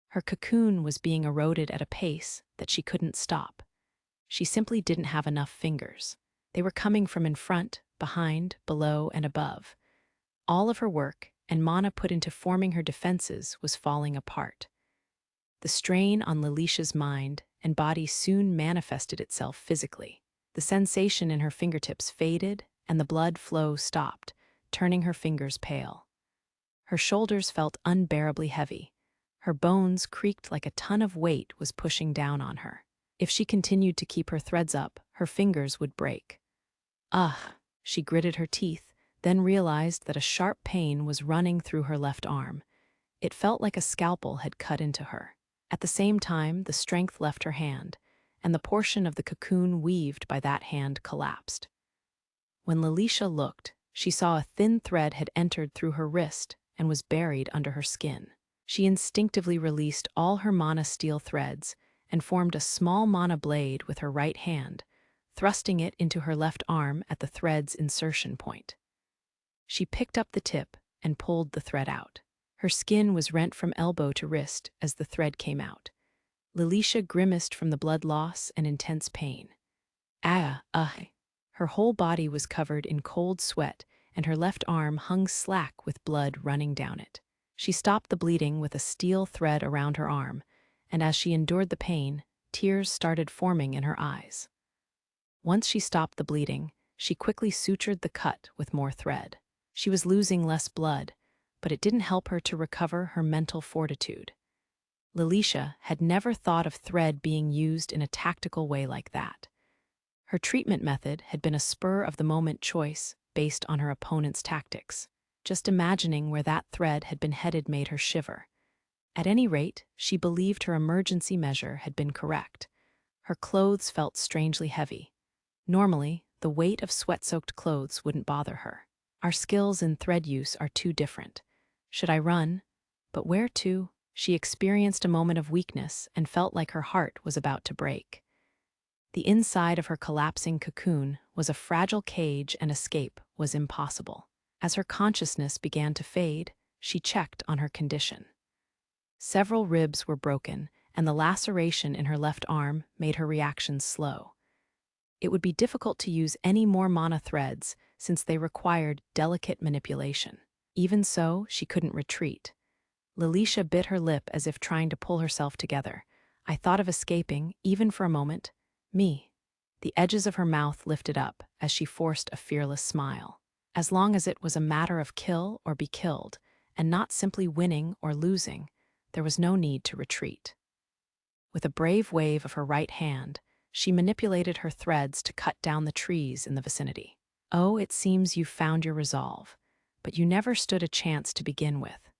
Her cocoon was being eroded at a pace that she couldn't stop. She simply didn't have enough fingers. They were coming from in front, behind, below, and above. All of her work and mana put into forming her defenses was falling apart. The strain on Lilisha's mind and body soon manifested itself physically. The sensation in her fingertips faded, and the blood flow stopped, turning her fingers pale. Her shoulders felt unbearably heavy. Her bones creaked like a ton of weight was pushing down on her. If she continued to keep her threads up, her fingers would break. Ugh, she gritted her teeth, then realized that a sharp pain was running through her left arm. It felt like a scalpel had cut into her. At the same time, the strength left her hand, and the portion of the cocoon weaved by that hand collapsed. When Lilisha looked, she saw a thin thread had entered through her wrist and was buried under her skin. She instinctively released all her mana steel threads and formed a small mana blade with her right hand, thrusting it into her left arm at the thread's insertion point. She picked up the tip and pulled the thread out. Her skin was rent from elbow to wrist as the thread came out. Lilisha grimaced from the blood loss and intense pain. Her whole body was covered in cold sweat, and her left arm hung slack with blood running down it. She stopped the bleeding with a steel thread around her arm, and as she endured the pain, tears started forming in her eyes. Once she stopped the bleeding, she quickly sutured the cut with more thread. She was losing less blood, but it didn't help her to recover her mental fortitude. Lilisha had never thought of thread being used in a tactical way like that. Her treatment method had been a spur-of-the-moment choice based on her opponent's tactics. Just imagining where that thread had been headed made her shiver. At any rate, she believed her emergency measure had been correct. Her clothes felt strangely heavy. Normally, the weight of sweat-soaked clothes wouldn't bother her. Our skills in thread use are too different. Should I run? But where to? She experienced a moment of weakness and felt like her heart was about to break. The inside of her collapsing cocoon was a fragile cage, and escape was impossible. As her consciousness began to fade, she checked on her condition. Several ribs were broken, and the laceration in her left arm made her reactions slow. It would be difficult to use any more mana threads since they required delicate manipulation. Even so, she couldn't retreat. Lilisha bit her lip as if trying to pull herself together. I thought of escaping, even for a moment. Me. The edges of her mouth lifted up as she forced a fearless smile. As long as it was a matter of kill or be killed, and not simply winning or losing, there was no need to retreat. With a brave wave of her right hand, she manipulated her threads to cut down the trees in the vicinity. Oh, it seems you found your resolve, but you never stood a chance to begin with.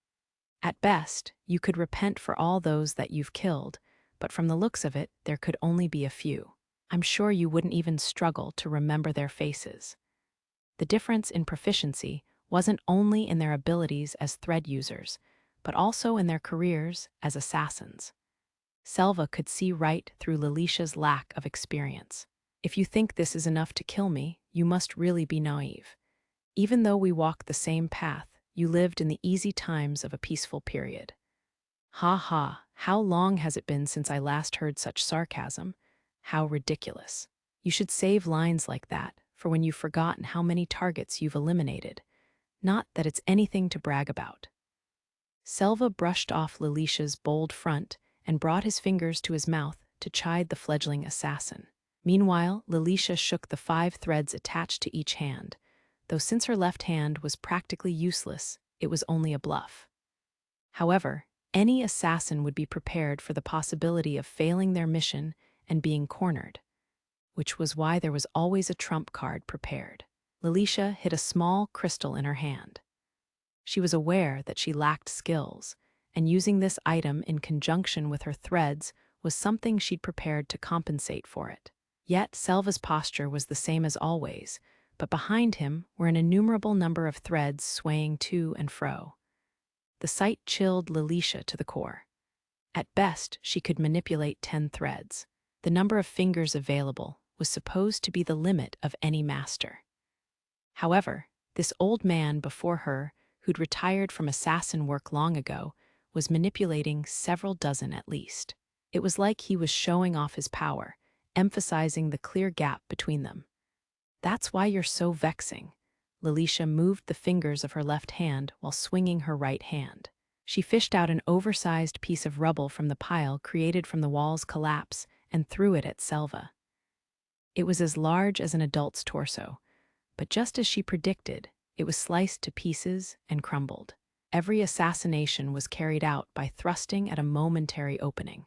At best, you could repent for all those that you've killed, but from the looks of it, there could only be a few. I'm sure you wouldn't even struggle to remember their faces. The difference in proficiency wasn't only in their abilities as thread users, but also in their careers as assassins. Selva could see right through Lilisha's lack of experience. If you think this is enough to kill me, you must really be naive. Even though we walk the same path, you lived in the easy times of a peaceful period. Ha ha, how long has it been since I last heard such sarcasm? How ridiculous. You should save lines like that for when you've forgotten how many targets you've eliminated. Not that it's anything to brag about. Selva brushed off Lilisha's bold front and brought his fingers to his mouth to chide the fledgling assassin. Meanwhile, Lilisha shook the 5 threads attached to each hand. Though since her left hand was practically useless, it was only a bluff. However, any assassin would be prepared for the possibility of failing their mission and being cornered, which was why there was always a trump card prepared. Lilisha hid a small crystal in her hand. She was aware that she lacked skills, and using this item in conjunction with her threads was something she'd prepared to compensate for it. Yet Selva's posture was the same as always, but behind him were an innumerable number of threads swaying to and fro. The sight chilled Lilisha to the core. At best, she could manipulate 10 threads. The number of fingers available was supposed to be the limit of any master. However, this old man before her, who'd retired from assassin work long ago, was manipulating several dozen at least. It was like he was showing off his power, emphasizing the clear gap between them. That's why you're so vexing. Lilisha moved the fingers of her left hand while swinging her right hand. She fished out an oversized piece of rubble from the pile created from the wall's collapse and threw it at Selva. It was as large as an adult's torso, but just as she predicted, it was sliced to pieces and crumbled. Every assassination was carried out by thrusting at a momentary opening,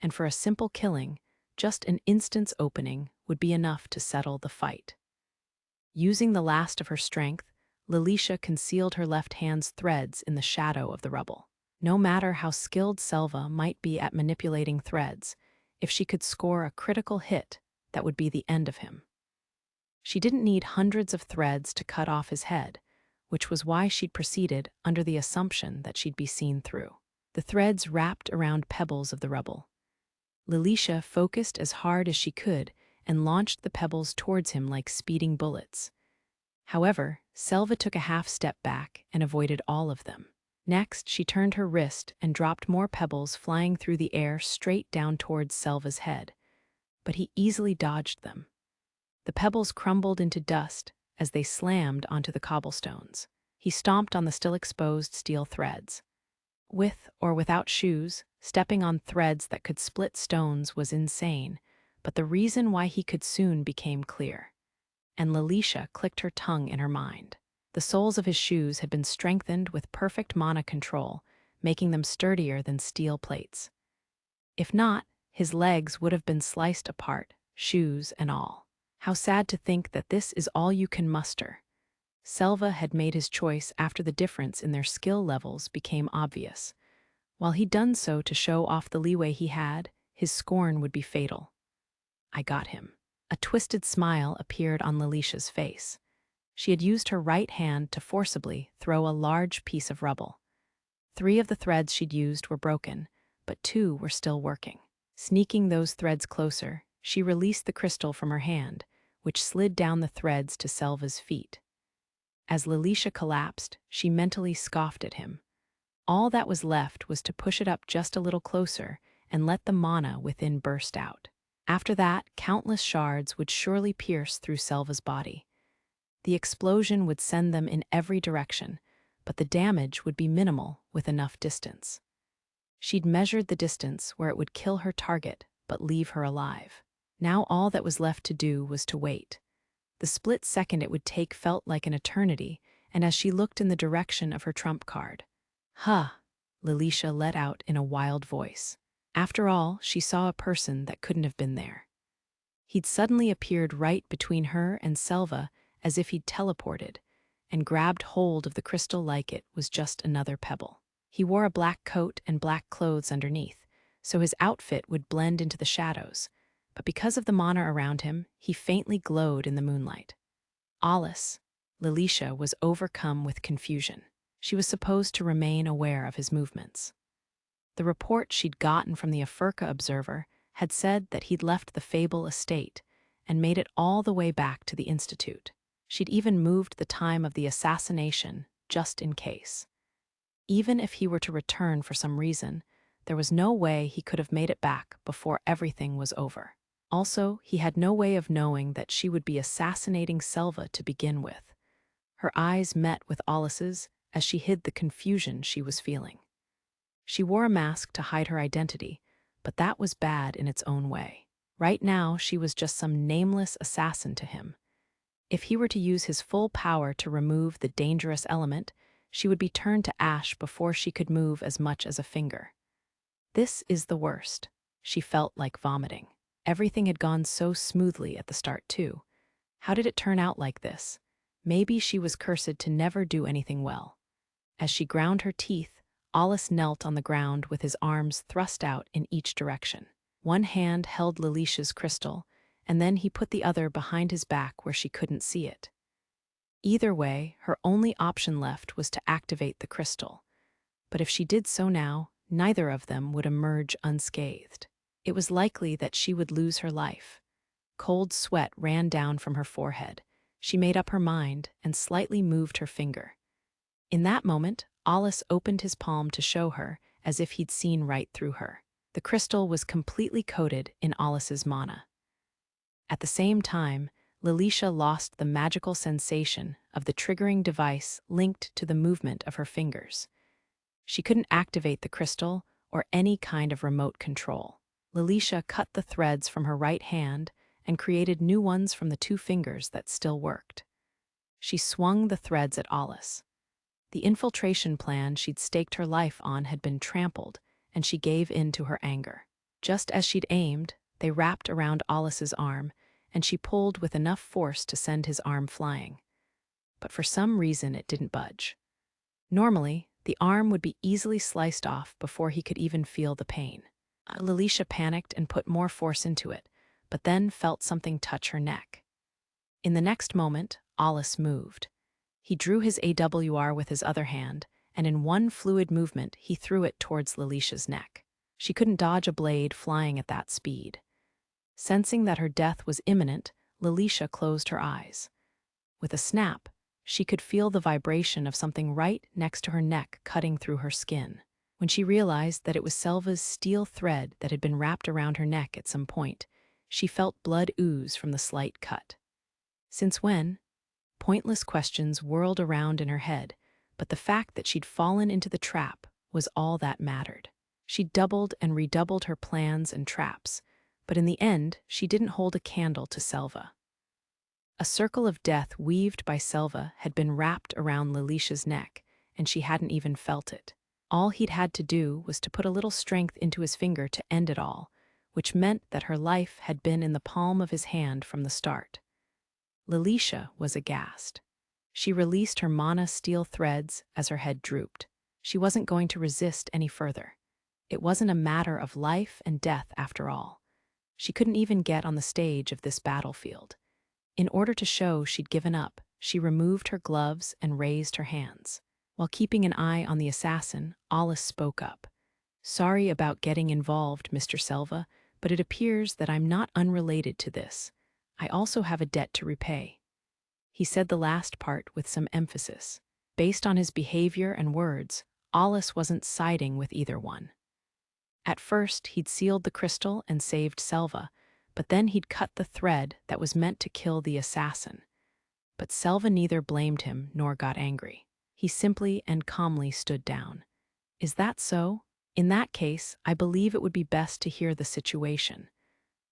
and for a simple killing, just an instant's opening would be enough to settle the fight. Using the last of her strength, Lilisha concealed her left hand's threads in the shadow of the rubble. No matter how skilled Selva might be at manipulating threads, if she could score a critical hit, that would be the end of him. She didn't need hundreds of threads to cut off his head, which was why she'd proceeded under the assumption that she'd be seen through. The threads wrapped around pebbles of the rubble. Lilisha focused as hard as she could and launched the pebbles towards him like speeding bullets. However, Selva took a half step back and avoided all of them. Next, she turned her wrist and dropped more pebbles flying through the air straight down towards Selva's head, but he easily dodged them. The pebbles crumbled into dust as they slammed onto the cobblestones. He stomped on the still exposed steel threads. With or without shoes, stepping on threads that could split stones was insane, but the reason why he could soon became clear. And Lilisha clicked her tongue in her mind. The soles of his shoes had been strengthened with perfect mana control, making them sturdier than steel plates. If not, his legs would have been sliced apart, shoes and all. How sad to think that this is all you can muster. Selva had made his choice after the difference in their skill levels became obvious. While he'd done so to show off the leeway he had, his scorn would be fatal. I got him. A twisted smile appeared on Lilisha's face. She had used her right hand to forcibly throw a large piece of rubble. 3 of the threads she'd used were broken, but 2 were still working. Sneaking those threads closer, she released the crystal from her hand, which slid down the threads to Selva's feet. As Lilisha collapsed, she mentally scoffed at him. All that was left was to push it up just a little closer and let the mana within burst out. After that, countless shards would surely pierce through Selva's body. The explosion would send them in every direction, but the damage would be minimal with enough distance. She'd measured the distance where it would kill her target but leave her alive. Now all that was left to do was to wait. The split second it would take felt like an eternity, and as she looked in the direction of her trump card, "Huh," Lilisha let out in a wild voice. After all, she saw a person that couldn't have been there. He'd suddenly appeared right between her and Selva as if he'd teleported, and grabbed hold of the crystal like it was just another pebble. He wore a black coat and black clothes underneath, so his outfit would blend into the shadows, but because of the mana around him, he faintly glowed in the moonlight. Alus, Lilisha, was overcome with confusion. She was supposed to remain aware of his movements. The report she'd gotten from the Afurka observer had said that he'd left the Fable estate and made it all the way back to the Institute. She'd even moved the time of the assassination just in case. Even if he were to return for some reason, there was no way he could have made it back before everything was over. Also, he had no way of knowing that she would be assassinating Selva to begin with. Her eyes met with Alus's as she hid the confusion she was feeling. She wore a mask to hide her identity, but that was bad in its own way. Right now, she was just some nameless assassin to him. If he were to use his full power to remove the dangerous element, she would be turned to ash before she could move as much as a finger. This is the worst. She felt like vomiting. Everything had gone so smoothly at the start, too. How did it turn out like this? Maybe she was cursed to never do anything well. As she ground her teeth, Alus knelt on the ground with his arms thrust out in each direction. One hand held Lilisha's crystal, and then he put the other behind his back where she couldn't see it. Either way, her only option left was to activate the crystal. But if she did so now, neither of them would emerge unscathed. It was likely that she would lose her life. Cold sweat ran down from her forehead. She made up her mind and slightly moved her finger. In that moment, Alus opened his palm to show her, as if he'd seen right through her. The crystal was completely coated in Alus's mana. At the same time, Lilisha lost the magical sensation of the triggering device linked to the movement of her fingers. She couldn't activate the crystal or any kind of remote control. Lilisha cut the threads from her right hand and created new ones from the two fingers that still worked. She swung the threads at Alus. The infiltration plan she'd staked her life on had been trampled, and she gave in to her anger. Just as she'd aimed, they wrapped around Alus's arm, and she pulled with enough force to send his arm flying. But for some reason it didn't budge. Normally, the arm would be easily sliced off before he could even feel the pain. Lilisha panicked and put more force into it, but then felt something touch her neck. In the next moment, Alus moved. He drew his AWR with his other hand, and in one fluid movement he threw it towards Lilisha's neck. She couldn't dodge a blade flying at that speed. Sensing that her death was imminent, Lilisha closed her eyes. With a snap, she could feel the vibration of something right next to her neck cutting through her skin. When she realized that it was Selva's steel thread that had been wrapped around her neck at some point, she felt blood ooze from the slight cut. Since when? Pointless questions whirled around in her head, but the fact that she'd fallen into the trap was all that mattered. She doubled and redoubled her plans and traps, but in the end, she didn't hold a candle to Selva. A circle of death weaved by Selva had been wrapped around Lilisha's neck, and she hadn't even felt it. All he'd had to do was to put a little strength into his finger to end it all, which meant that her life had been in the palm of his hand from the start. Lilisha was aghast. She released her mana steel threads as her head drooped. She wasn't going to resist any further. It wasn't a matter of life and death after all. She couldn't even get on the stage of this battlefield. In order to show she'd given up, she removed her gloves and raised her hands. While keeping an eye on the assassin, Alus spoke up. "Sorry about getting involved, Mr. Selva, but it appears that I'm not unrelated to this. I also have a debt to repay." He said the last part with some emphasis. Based on his behavior and words, Alus wasn't siding with either one. At first, he'd sealed the crystal and saved Selva, but then he'd cut the thread that was meant to kill the assassin. But Selva neither blamed him nor got angry. He simply and calmly stood down. "Is that so? In that case, I believe it would be best to hear the situation.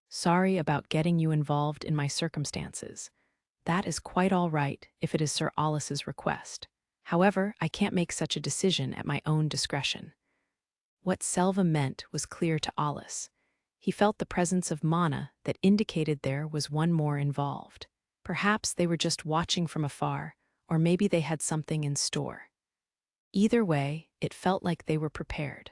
Sorry about getting you involved in my circumstances. That is quite all right if it is Sir Alus's request. However, I can't make such a decision at my own discretion." What Selva meant was clear to Alus. He felt the presence of mana that indicated there was one more involved. Perhaps they were just watching from afar, or maybe they had something in store. Either way, it felt like they were prepared.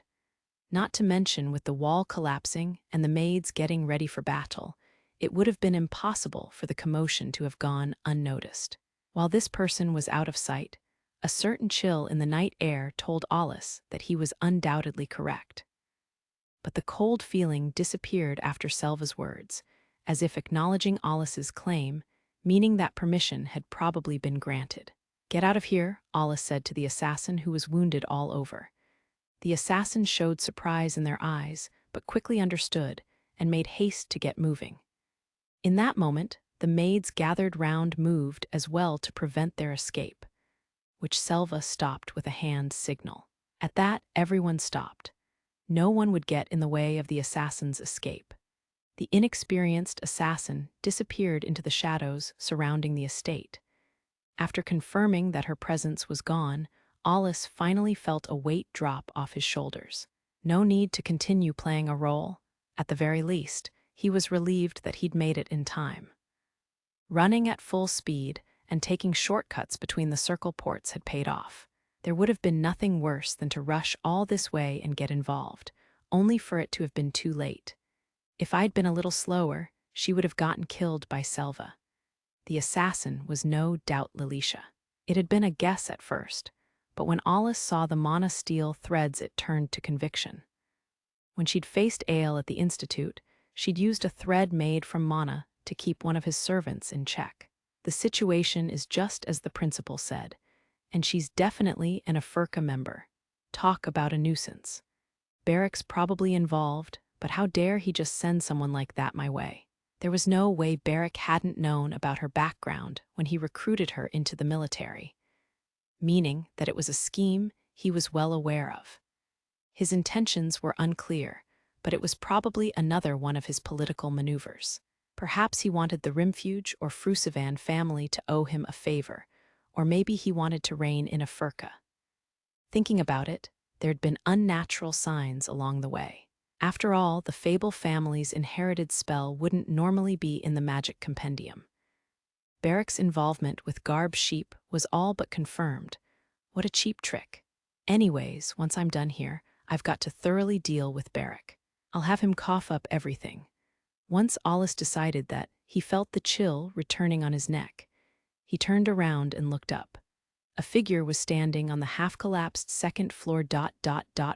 Not to mention, with the wall collapsing and the maids getting ready for battle, it would have been impossible for the commotion to have gone unnoticed. While this person was out of sight, a certain chill in the night air told Alus that he was undoubtedly correct. But the cold feeling disappeared after Selva's words, as if acknowledging Alus's claim, meaning that permission had probably been granted. "Get out of here," Alus said to the assassin, who was wounded all over. The assassin showed surprise in their eyes, but quickly understood and made haste to get moving. In that moment, the maids gathered round moved as well to prevent their escape, which Selva stopped with a hand signal. At that, everyone stopped. No one would get in the way of the assassin's escape. The inexperienced assassin disappeared into the shadows surrounding the estate. After confirming that her presence was gone, Alus finally felt a weight drop off his shoulders. No need to continue playing a role. At the very least, he was relieved that he'd made it in time. Running at full speed and taking shortcuts between the circle ports had paid off. There would have been nothing worse than to rush all this way and get involved, only for it to have been too late. If I'd been a little slower, she would have gotten killed by Selva. The assassin was no doubt Lilisha. It had been a guess at first, but when Alus saw the mana steel threads, it turned to conviction. When she'd faced Aile at the Institute, she'd used a thread made from mana to keep one of his servants in check. The situation is just as the principal said, and she's definitely an Afurka member. Talk about a nuisance. Barrick's probably involved, but how dare he just send someone like that my way? There was no way Barrick hadn't known about her background when he recruited her into the military, meaning that it was a scheme he was well aware of. His intentions were unclear, but it was probably another one of his political maneuvers. Perhaps he wanted the Rimfuge or Frusivan family to owe him a favor, or maybe he wanted to reign in Afurka. Thinking about it, there'd been unnatural signs along the way. After all, the Fable family's inherited spell wouldn't normally be in the magic compendium. Barrick's involvement with Garb Sheep was all but confirmed. What a cheap trick. Anyways, once I'm done here, I've got to thoroughly deal with Barrick. I'll have him cough up everything. Once Alus decided that, he felt the chill returning on his neck. He turned around and looked up. A figure was standing on the half-collapsed second floor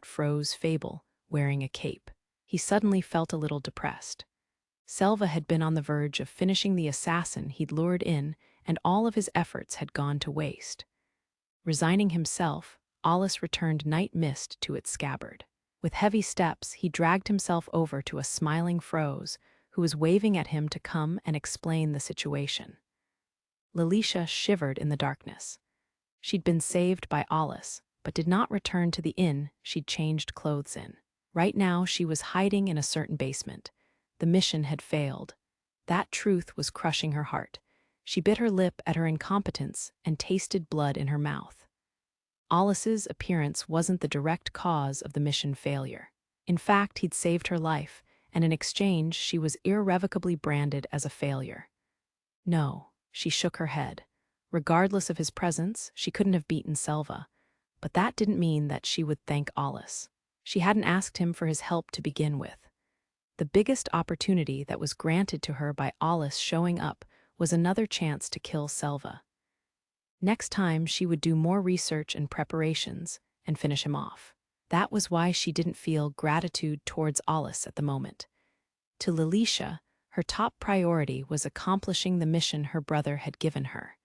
froze Fable, wearing a cape. He suddenly felt a little depressed. Selva had been on the verge of finishing the assassin he'd lured in, and all of his efforts had gone to waste. Resigning himself, Alus returned Night Mist to its scabbard. With heavy steps, he dragged himself over to a smiling Froze, who was waving at him to come and explain the situation. Lilisha shivered in the darkness. She'd been saved by Alus, but did not return to the inn she'd changed clothes in. Right now, she was hiding in a certain basement. The mission had failed. That truth was crushing her heart. She bit her lip at her incompetence and tasted blood in her mouth. Alus's appearance wasn't the direct cause of the mission failure. In fact, he'd saved her life, and in exchange, she was irrevocably branded as a failure. No, she shook her head. Regardless of his presence, she couldn't have beaten Selva, but that didn't mean that she would thank Alus. She hadn't asked him for his help to begin with. The biggest opportunity that was granted to her by Alus showing up was another chance to kill Selva. Next time, she would do more research and preparations and finish him off. That was why she didn't feel gratitude towards Alus at the moment. To Lilisha, her top priority was accomplishing the mission her brother had given her.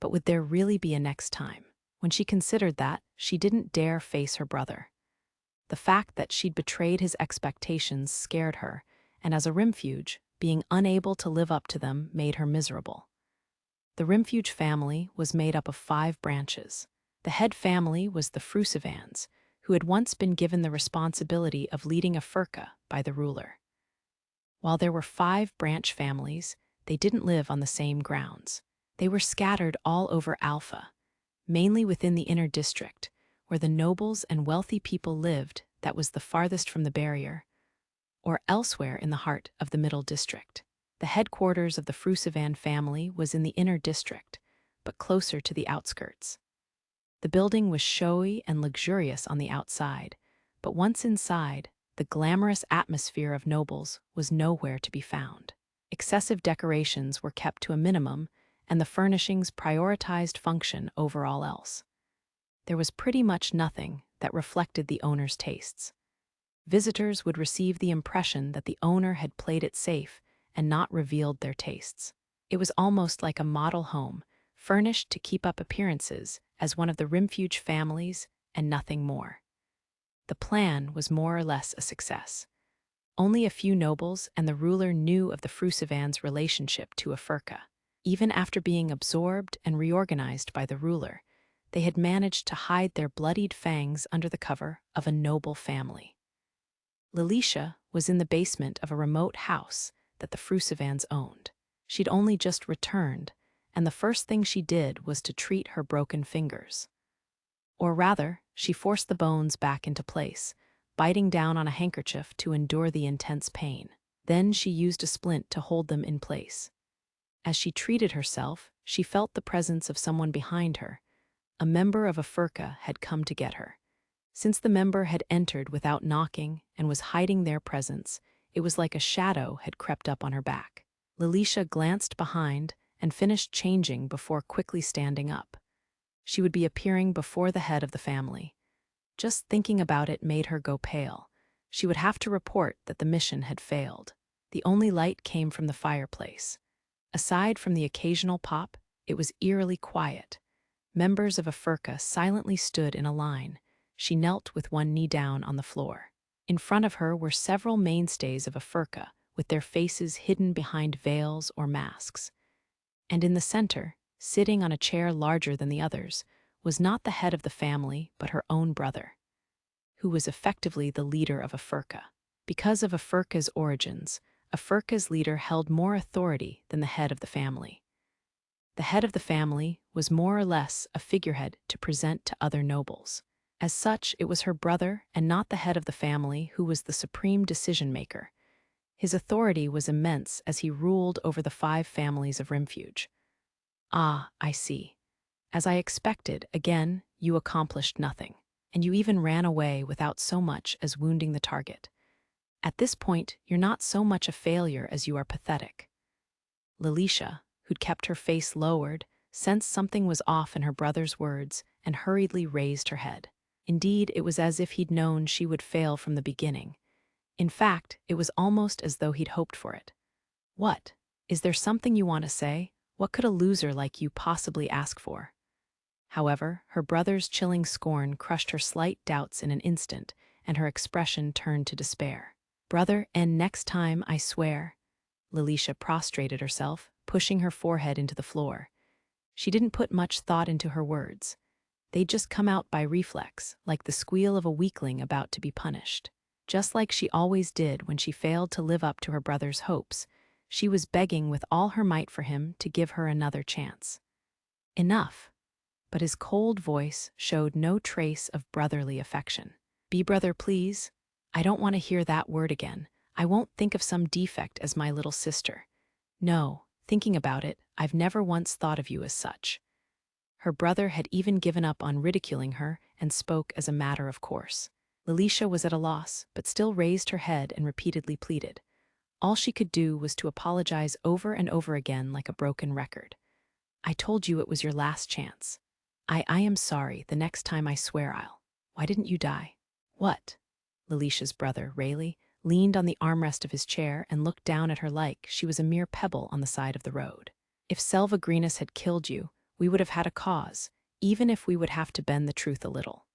But would there really be a next time? When she considered that, she didn't dare face her brother. The fact that she'd betrayed his expectations scared her, and as a Rimfuge, being unable to live up to them made her miserable. The Rimfuge family was made up of 5 branches. The head family was the Frusivans, who had once been given the responsibility of leading Afurka by the ruler. While there were 5 branch families, they didn't live on the same grounds. They were scattered all over Alpha, mainly within the inner district, where the nobles and wealthy people lived that was the farthest from the barrier, or elsewhere in the heart of the middle district. The headquarters of the Frusivan family was in the inner district, but closer to the outskirts. The building was showy and luxurious on the outside, but once inside, the glamorous atmosphere of nobles was nowhere to be found. Excessive decorations were kept to a minimum, and the furnishings prioritized function over all else. There was pretty much nothing that reflected the owner's tastes. Visitors would receive the impression that the owner had played it safe and not revealed their tastes. It was almost like a model home, furnished to keep up appearances as one of the Rimfuge families and nothing more. The plan was more or less a success. Only a few nobles and the ruler knew of the Frusivans' relationship to Afurka. Even after being absorbed and reorganized by the ruler, they had managed to hide their bloodied fangs under the cover of a noble family. Lilisha was in the basement of a remote house that the Frusivans owned. She'd only just returned, and the first thing she did was to treat her broken fingers. Or rather, she forced the bones back into place, biting down on a handkerchief to endure the intense pain. Then she used a splint to hold them in place. As she treated herself, she felt the presence of someone behind her. A member of Afurka had come to get her. Since the member had entered without knocking and was hiding their presence, it was like a shadow had crept up on her back. Lilisha glanced behind and finished changing before quickly standing up. She would be appearing before the head of the family. Just thinking about it made her go pale. She would have to report that the mission had failed. The only light came from the fireplace. Aside from the occasional pop, it was eerily quiet. Members of Afurka silently stood in a line. She knelt with one knee down on the floor. In front of her were several mainstays of Afurka, with their faces hidden behind veils or masks. And in the center, sitting on a chair larger than the others, was not the head of the family, but her own brother, who was effectively the leader of Afurka. Because of Afurka's origins, Afurka's leader held more authority than the head of the family. The head of the family was more or less a figurehead to present to other nobles. As such, it was her brother and not the head of the family who was the supreme decision-maker. His authority was immense as he ruled over the 5 families of Rimfuge. Ah, I see. As I expected, again, you accomplished nothing, and you even ran away without so much as wounding the target. At this point, you're not so much a failure as you are pathetic. Lilisha, who'd kept her face lowered, sensed something was off in her brother's words and hurriedly raised her head. Indeed, it was as if he'd known she would fail from the beginning. In fact, it was almost as though he'd hoped for it. What? Is there something you want to say? What could a loser like you possibly ask for? However, her brother's chilling scorn crushed her slight doubts in an instant, and her expression turned to despair. Brother, and next time, I swear. Lilisha prostrated herself, pushing her forehead into the floor. She didn't put much thought into her words. They'd just come out by reflex, like the squeal of a weakling about to be punished. Just like she always did when she failed to live up to her brother's hopes, she was begging with all her might for him to give her another chance. Enough. But his cold voice showed no trace of brotherly affection. Be brother, please. I don't want to hear that word again. I won't think of some defect as my little sister. No, thinking about it, I've never once thought of you as such. Her brother had even given up on ridiculing her and spoke as a matter of course. Lilisha was at a loss, but still raised her head and repeatedly pleaded. All she could do was to apologize over and over again like a broken record. I told you it was your last chance. I am sorry. The next time I swear I'll. Why didn't you die? What? Lilisha's brother, Rayleigh, leaned on the armrest of his chair and looked down at her like she was a mere pebble on the side of the road. If Selva Greenus had killed you, we would have had a cause, even if we would have to bend the truth a little.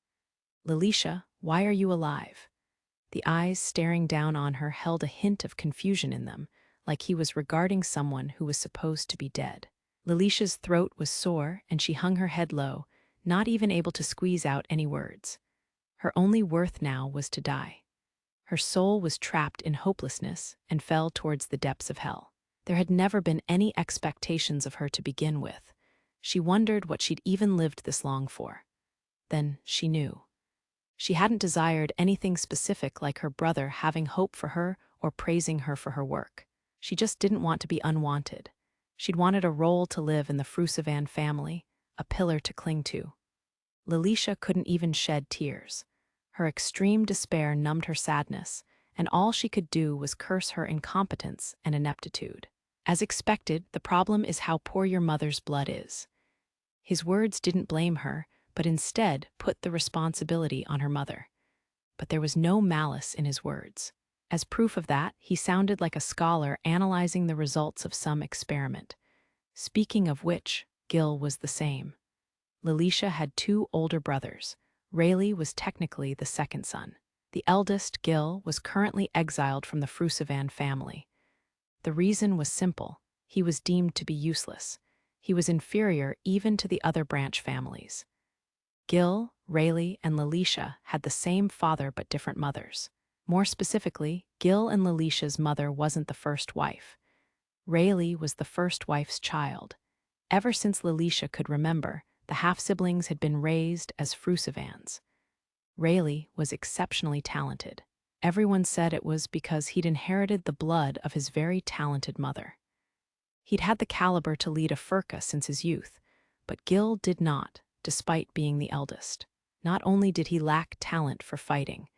Lilisha, why are you alive? The eyes staring down on her held a hint of confusion in them, like he was regarding someone who was supposed to be dead. Lilisha's throat was sore, and she hung her head low, not even able to squeeze out any words. Her only worth now was to die. Her soul was trapped in hopelessness and fell towards the depths of hell. There had never been any expectations of her to begin with. She wondered what she'd even lived this long for. Then she knew. She hadn't desired anything specific like her brother having hope for her or praising her for her work. She just didn't want to be unwanted. She'd wanted a role to live in the Frusivan family, a pillar to cling to. Lilisha couldn't even shed tears. Her extreme despair numbed her sadness, and all she could do was curse her incompetence and ineptitude. As expected, the problem is how poor your mother's blood is. His words didn't blame her, but instead put the responsibility on her mother. But there was no malice in his words. As proof of that, he sounded like a scholar analyzing the results of some experiment. Speaking of which, Gil was the same. Lilisha had two older brothers. Rayleigh was technically the second son. The eldest, Gil, was currently exiled from the Frusivan family. The reason was simple. He was deemed to be useless. He was inferior even to the other branch families. Gil, Rayleigh, and Lilisha had the same father but different mothers. More specifically, Gil and Lilisha's mother wasn't the first wife. Rayleigh was the first wife's child. Ever since Lilisha could remember, the half-siblings had been raised as Frusivans. Rayleigh was exceptionally talented. Everyone said it was because he'd inherited the blood of his very talented mother. He'd had the caliber to lead a Furka since his youth, but Gil did not, despite being the eldest. Not only did he lack talent for fighting,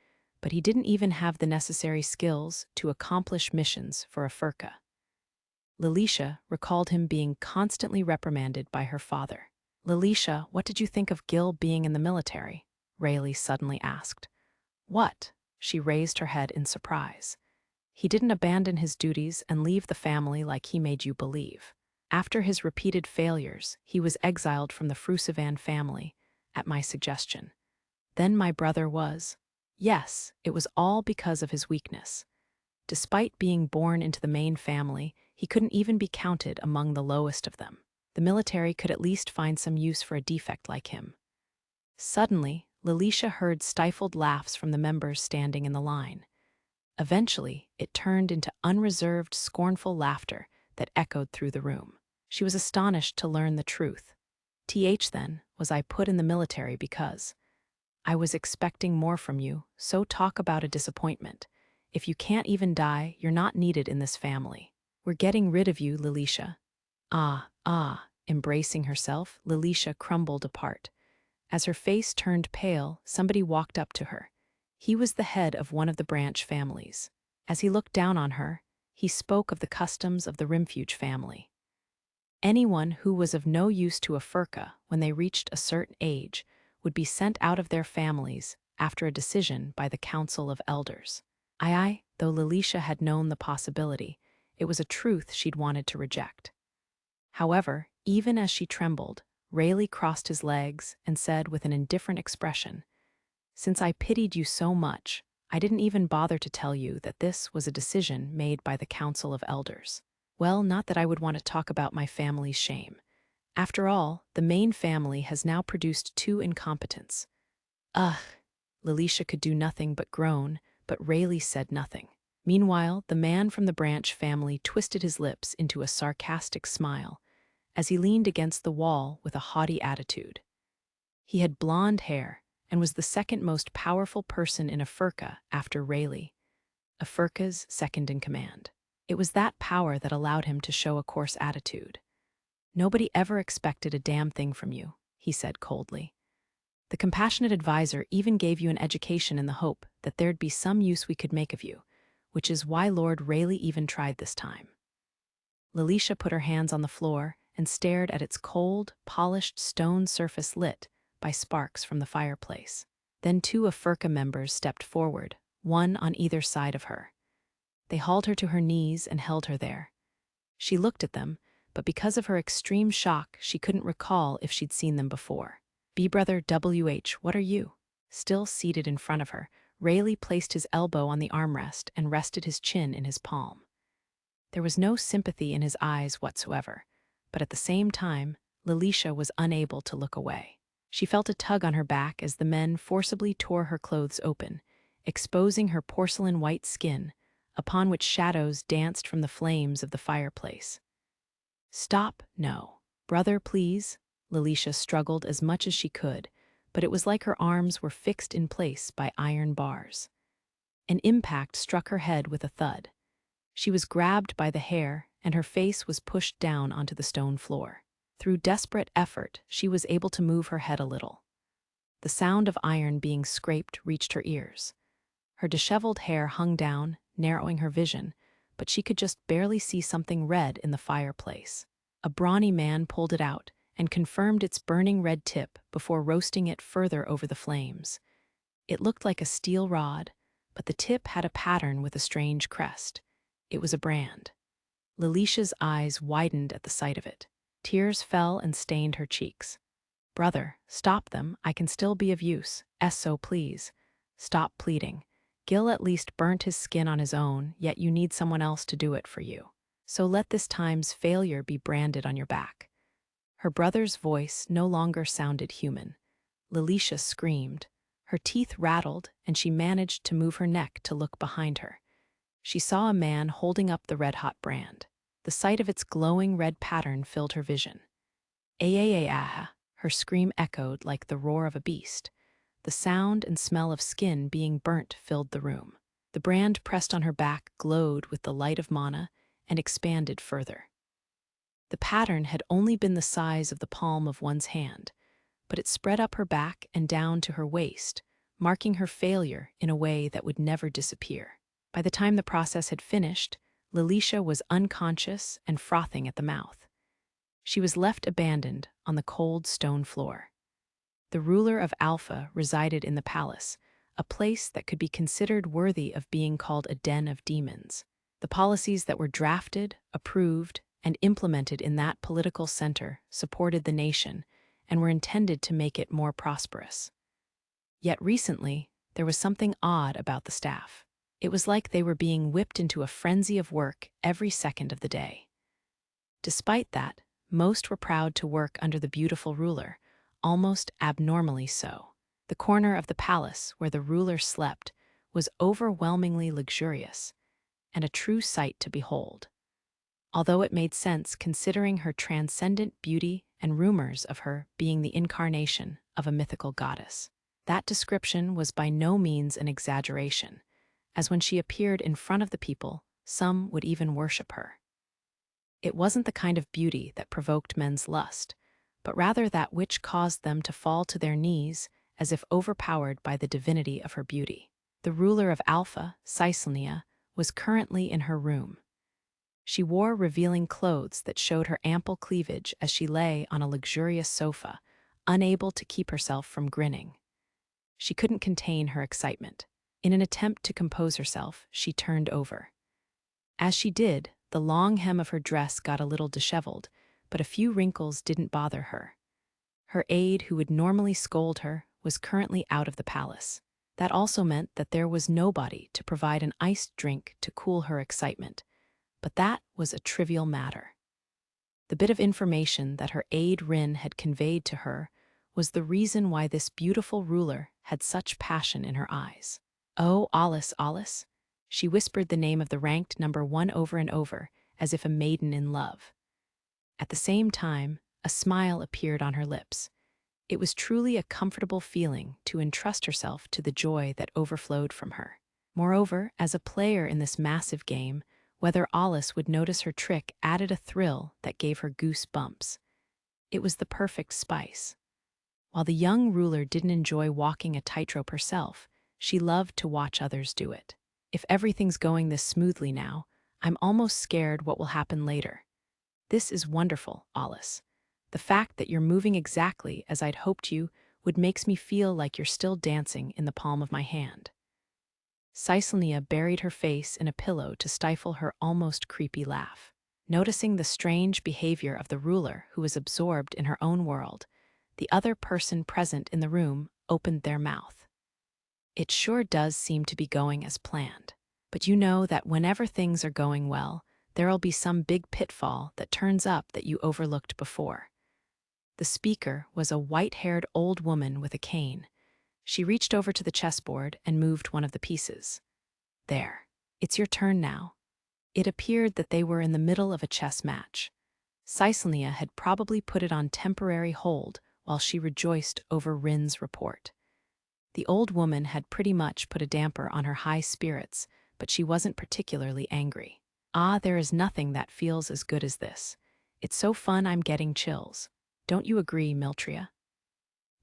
but he didn't even have the necessary skills to accomplish missions for a Furka. Lilisha recalled him being constantly reprimanded by her father. "Lilisha, what did you think of Gil being in the military?" Rayleigh suddenly asked. "What?" She raised her head in surprise. "He didn't abandon his duties and leave the family like he made you believe. After his repeated failures, he was exiled from the Frusivan family, at my suggestion. Then my brother was. Yes, it was all because of his weakness. Despite being born into the main family, he couldn't even be counted among the lowest of them. The military could at least find some use for a defect like him." Suddenly, Lilisha heard stifled laughs from the members standing in the line. Eventually, it turned into unreserved, scornful laughter that echoed through the room. She was astonished to learn the truth. Then, was I put in the military because I was expecting more from you, so talk about a disappointment. If you can't even die, you're not needed in this family. We're getting rid of you, Lilisha. Embracing herself, Lilisha crumbled apart. As her face turned pale, somebody walked up to her. He was the head of one of the branch families. As he looked down on her, he spoke of the customs of the Rimfuge family. Anyone who was of no use to a Furka when they reached a certain age would be sent out of their families after a decision by the Council of Elders. Though Lilisha had known the possibility, it was a truth she'd wanted to reject. However, even as she trembled, Rayleigh crossed his legs and said with an indifferent expression, "Since I pitied you so much, I didn't even bother to tell you that this was a decision made by the Council of Elders. Well, not that I would want to talk about my family's shame. After all, the main family has now produced two incompetents." Ugh! Lilisha could do nothing but groan, but Rayleigh said nothing. Meanwhile, the man from the branch family twisted his lips into a sarcastic smile as he leaned against the wall with a haughty attitude. He had blonde hair and was the second most powerful person in a Furka after Rayleigh, a Furka's second in command. It was that power that allowed him to show a coarse attitude. "Nobody ever expected a damn thing from you," he said coldly. "The compassionate advisor even gave you an education in the hope that there'd be some use we could make of you, which is why Lord Rayleigh even tried this time." Lilisha put her hands on the floor and stared at its cold, polished stone surface lit by sparks from the fireplace. Then two of Furka members stepped forward, one on either side of her. They hauled her to her knees and held her there. She looked at them, but because of her extreme shock, she couldn't recall if she'd seen them before. "B-Brother WH, what are you?" Still seated in front of her, Rayleigh placed his elbow on the armrest and rested his chin in his palm. There was no sympathy in his eyes whatsoever, but at the same time, Lilisha was unable to look away. She felt a tug on her back as the men forcibly tore her clothes open, exposing her porcelain-white skin, upon which shadows danced from the flames of the fireplace. "Stop, no. Brother, please." Lilisha struggled as much as she could, but it was like her arms were fixed in place by iron bars. An impact struck her head with a thud. She was grabbed by the hair, and her face was pushed down onto the stone floor. Through desperate effort, she was able to move her head a little. The sound of iron being scraped reached her ears. Her disheveled hair hung down, narrowing her vision, but she could just barely see something red in the fireplace. A brawny man pulled it out and confirmed its burning red tip before roasting it further over the flames. It looked like a steel rod, but the tip had a pattern with a strange crest. It was a brand. Lilisha's eyes widened at the sight of it. Tears fell and stained her cheeks. "Brother, stop them. I can still be of use. So please. Stop pleading. Gil at least burnt his skin on his own, yet you need someone else to do it for you. So let this time's failure be branded on your back." Her brother's voice no longer sounded human. Lilisha screamed. Her teeth rattled, and she managed to move her neck to look behind her. She saw a man holding up the red-hot brand. The sight of its glowing red pattern filled her vision. "Ah!" Her scream echoed like the roar of a beast. The sound and smell of skin being burnt filled the room. The brand pressed on her back glowed with the light of mana and expanded further. The pattern had only been the size of the palm of one's hand, but it spread up her back and down to her waist, marking her failure in a way that would never disappear. By the time the process had finished, Lilisha was unconscious and frothing at the mouth. She was left abandoned on the cold stone floor. The ruler of Alpha resided in the palace, a place that could be considered worthy of being called a den of demons. The policies that were drafted, approved, and implemented in that political center supported the nation and were intended to make it more prosperous. Yet recently, there was something odd about the staff. It was like they were being whipped into a frenzy of work every second of the day. Despite that, most were proud to work under the beautiful ruler, almost abnormally so. The corner of the palace where the ruler slept was overwhelmingly luxurious and a true sight to behold. Although it made sense considering her transcendent beauty and rumors of her being the incarnation of a mythical goddess. That description was by no means an exaggeration, as when she appeared in front of the people, some would even worship her. It wasn't the kind of beauty that provoked men's lust, but rather that which caused them to fall to their knees as if overpowered by the divinity of her beauty. The ruler of Alpha, Cicelnia, was currently in her room. She wore revealing clothes that showed her ample cleavage as she lay on a luxurious sofa, unable to keep herself from grinning. She couldn't contain her excitement. In an attempt to compose herself, she turned over. As she did, the long hem of her dress got a little disheveled, but a few wrinkles didn't bother her. Her aide, who would normally scold her, was currently out of the palace. That also meant that there was nobody to provide an iced drink to cool her excitement. But that was a trivial matter. The bit of information that her aide Rin had conveyed to her was the reason why this beautiful ruler had such passion in her eyes. "Oh, Alus, Alus." She whispered the name of the ranked number 1 over and over, as if a maiden in love. At the same time, a smile appeared on her lips. It was truly a comfortable feeling to entrust herself to the joy that overflowed from her. Moreover, as a player in this massive game, whether Alus would notice her trick added a thrill that gave her goose bumps. It was the perfect spice. While the young ruler didn't enjoy walking a tightrope herself, she loved to watch others do it. "If everything's going this smoothly now, I'm almost scared what will happen later. This is wonderful, Alus. The fact that you're moving exactly as I'd hoped you would makes me feel like you're still dancing in the palm of my hand." Cicelnia buried her face in a pillow to stifle her almost creepy laugh. Noticing the strange behavior of the ruler who was absorbed in her own world, the other person present in the room opened their mouth. "It sure does seem to be going as planned. But you know that whenever things are going well, there'll be some big pitfall that turns up that you overlooked before." The speaker was a white-haired old woman with a cane. She reached over to the chessboard and moved one of the pieces. "There. It's your turn now." It appeared that they were in the middle of a chess match. Cicelnia had probably put it on temporary hold while she rejoiced over Rin's report. The old woman had pretty much put a damper on her high spirits, but she wasn't particularly angry. "Ah, there is nothing that feels as good as this. It's so fun I'm getting chills. Don't you agree, Miltria?"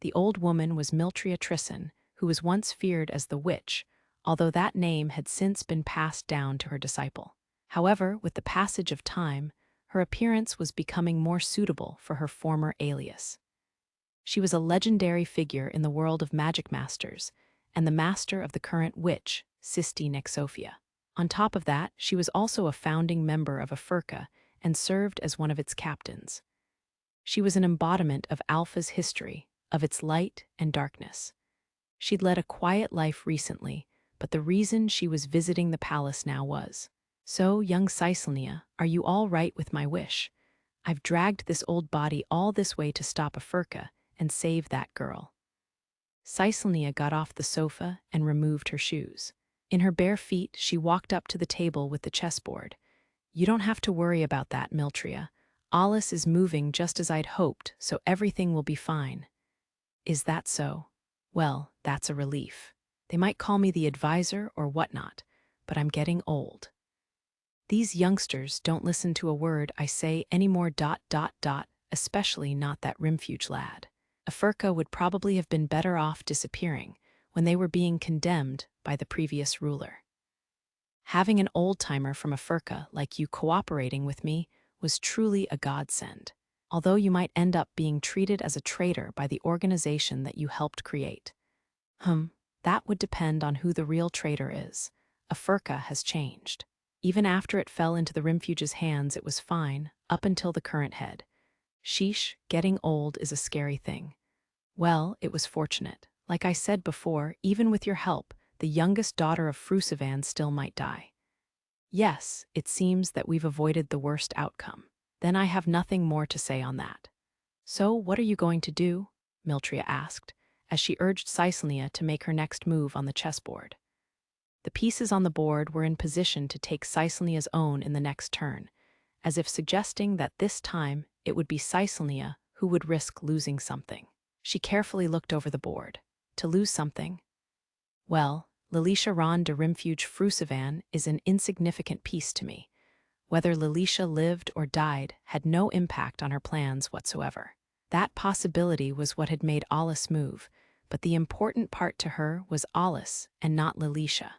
The old woman was Miltria Trisson, who was once feared as the witch, although that name had since been passed down to her disciple. However, with the passage of time, her appearance was becoming more suitable for her former alias. She was a legendary figure in the world of Magicmasters, and the master of the current witch, Cicelnia. On top of that, she was also a founding member of a Furka and served as one of its captains. She was an embodiment of Alpha's history, of its light and darkness. She'd led a quiet life recently, but the reason she was visiting the palace now was, "So, young Cicelnia, are you all right with my wish? I've dragged this old body all this way to stop a Furka and save that girl." Cicelnia got off the sofa and removed her shoes. In her bare feet, she walked up to the table with the chessboard. "You don't have to worry about that, Miltria. Alus is moving just as I'd hoped, so everything will be fine." "Is that so? Well, that's a relief. They might call me the advisor or whatnot, but I'm getting old. These youngsters don't listen to a word I say anymore, especially not that Rimfuge lad. A Furka would probably have been better off disappearing when they were being condemned by the previous ruler. Having an old-timer from a Furka like you cooperating with me was truly a godsend, although you might end up being treated as a traitor by the organization that you helped create." That would depend on who the real traitor is. A Furka has changed. Even after it fell into the Rimfuge's hands, it was fine, up until the current head. Sheesh, getting old is a scary thing. Well, it was fortunate. Like I said before, even with your help, the youngest daughter of Frusivan still might die. Yes, it seems that we've avoided the worst outcome. Then I have nothing more to say on that. "So, what are you going to do?" Miltria asked, as she urged Cicelnia to make her next move on the chessboard. The pieces on the board were in position to take Cicelnia's own in the next turn, as if suggesting that this time it would be Cicelnia who would risk losing something. She carefully looked over the board. To lose something? Well, Lilisha Ron de Rimfuge Frusivan is an insignificant piece to me. Whether Lilisha lived or died had no impact on her plans whatsoever. That possibility was what had made Alus move, but the important part to her was Alus and not Lilisha.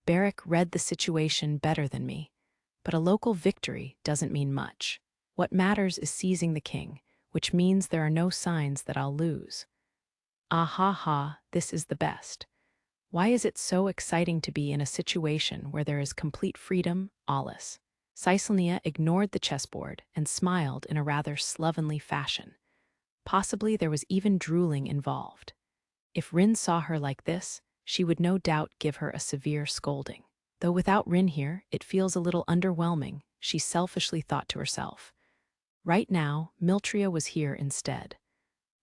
Barrick read the situation better than me, but a local victory doesn't mean much. What matters is seizing the king, which means there are no signs that I'll lose. Ah ha ha, this is the best. Why is it so exciting to be in a situation where there is complete freedom, Alus? Cicelnia ignored the chessboard and smiled in a rather slovenly fashion. Possibly there was even drooling involved. If Rin saw her like this, she would no doubt give her a severe scolding. Though without Rin here, it feels a little underwhelming, she selfishly thought to herself. Right now, Miltria was here instead.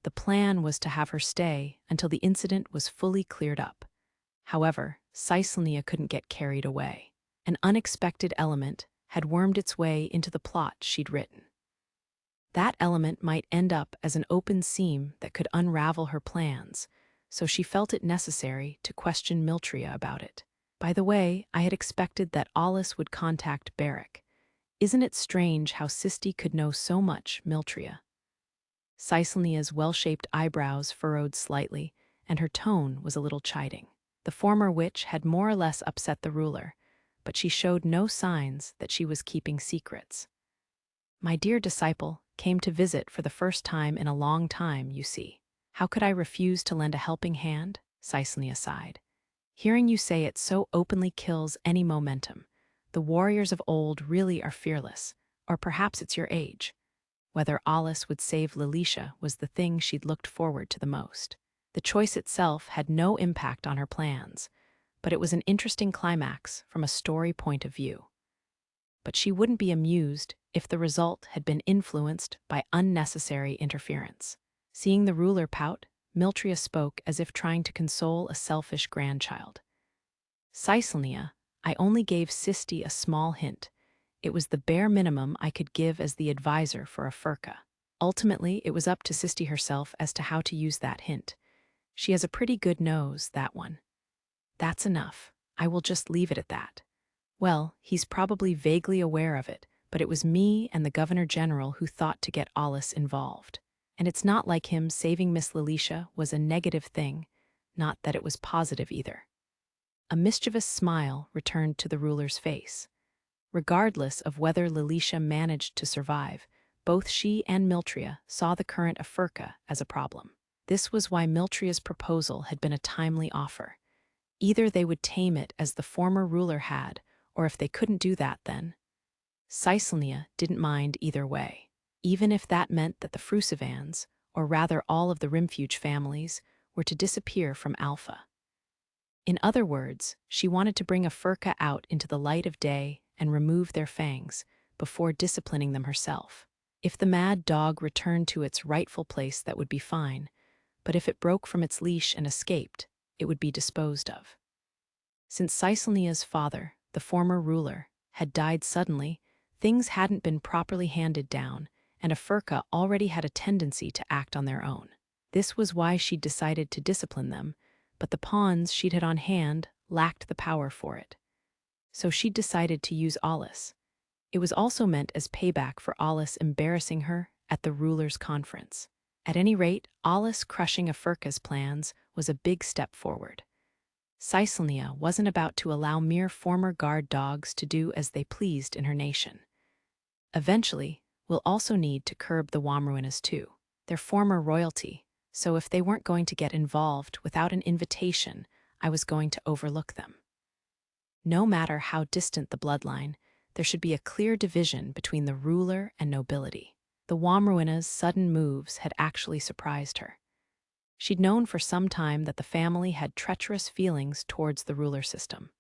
The plan was to have her stay until the incident was fully cleared up. However, Cicelnia couldn't get carried away. An unexpected element had wormed its way into the plot she'd written. That element might end up as an open seam that could unravel her plans, so she felt it necessary to question Miltria about it. By the way, I had expected that Alus would contact Barrick. Isn't it strange how Cisti could know so much, Miltria? Cicelnia's well-shaped eyebrows furrowed slightly, and her tone was a little chiding. The former witch had more or less upset the ruler, but she showed no signs that she was keeping secrets. "My dear disciple came to visit for the first time in a long time, you see. How could I refuse to lend a helping hand?" Cicelnia sighed. "Hearing you say it so openly kills any momentum. The warriors of old really are fearless, or perhaps it's your age." Whether Alus would save Lilisha was the thing she'd looked forward to the most. The choice itself had no impact on her plans, but it was an interesting climax from a story point of view. But she wouldn't be amused if the result had been influenced by unnecessary interference. Seeing the ruler pout, Miltria spoke as if trying to console a selfish grandchild. "Cicelnia, I only gave Cisti a small hint. It was the bare minimum I could give as the advisor for a Furka. Ultimately, it was up to Cisti herself as to how to use that hint. She has a pretty good nose, that one." "That's enough. I will just leave it at that." "Well, he's probably vaguely aware of it, but it was me and the Governor General who thought to get Alus involved." And it's not like him saving Miss Lilisha was a negative thing, not that it was positive either. A mischievous smile returned to the ruler's face. Regardless of whether Lilisha managed to survive, both she and Miltria saw the current of Furka as a problem. This was why Miltria's proposal had been a timely offer. Either they would tame it as the former ruler had, or if they couldn't do that then. Cicelnia didn't mind either way, even if that meant that the Frusivans, or rather all of the Rimfuge families, were to disappear from Alpha. In other words, she wanted to bring a Furka out into the light of day and remove their fangs before disciplining them herself. If the mad dog returned to its rightful place, that would be fine, but if it broke from its leash and escaped, it would be disposed of. Since Cicelnia's father, the former ruler, had died suddenly, things hadn't been properly handed down, and a Furka already had a tendency to act on their own. This was why she'd decided to discipline them, but the pawns she'd had on hand lacked the power for it. So she'd decided to use Alus. It was also meant as payback for Alus embarrassing her at the ruler's conference. At any rate, Alus crushing a Furka's plans was a big step forward. Cicelnia wasn't about to allow mere former guard dogs to do as they pleased in her nation. Eventually, we'll also need to curb the Womruinas too. They're former royalty, so if they weren't going to get involved without an invitation, I was going to overlook them. No matter how distant the bloodline, there should be a clear division between the ruler and nobility. The Womruina's sudden moves had actually surprised her. She'd known for some time that the family had treacherous feelings towards the ruler system.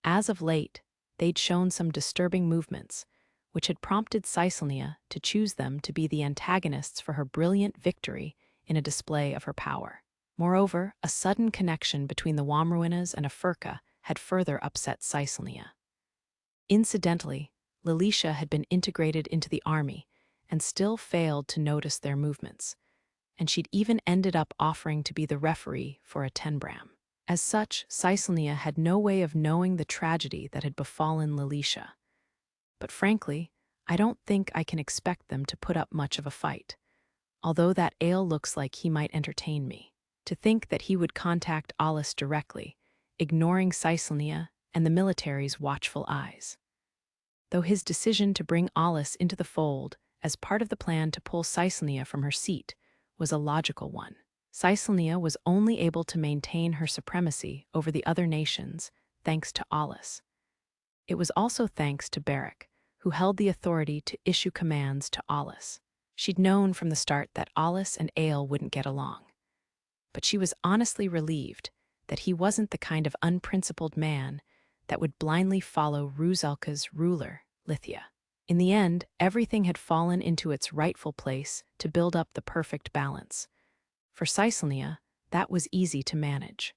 As of late, they'd shown some disturbing movements, which had prompted Cicelnia to choose them to be the antagonists for her brilliant victory in a display of her power. Moreover, a sudden connection between the Womruinas and a Furka had further upset Cicelnia. Incidentally, Lilisha had been integrated into the army and still failed to notice their movements, and she'd even ended up offering to be the referee for a tenbram. As such, Cicelnia had no way of knowing the tragedy that had befallen Lilisha. But frankly, I don't think I can expect them to put up much of a fight, although that Aile looks like he might entertain me. To think that he would contact Alus directly, ignoring Cicelnia and the military's watchful eyes. Though his decision to bring Alus into the fold as part of the plan to pull Cicelnia from her seat was a logical one. Cicelnia was only able to maintain her supremacy over the other nations thanks to Alus. It was also thanks to Beric, who held the authority to issue commands to Alus. She'd known from the start that Alus and Aile wouldn't get along, but she was honestly relieved that he wasn't the kind of unprincipled man that would blindly follow Rusalka's ruler, Lithia. In the end, everything had fallen into its rightful place to build up the perfect balance. For Cicelnia, that was easy to manage.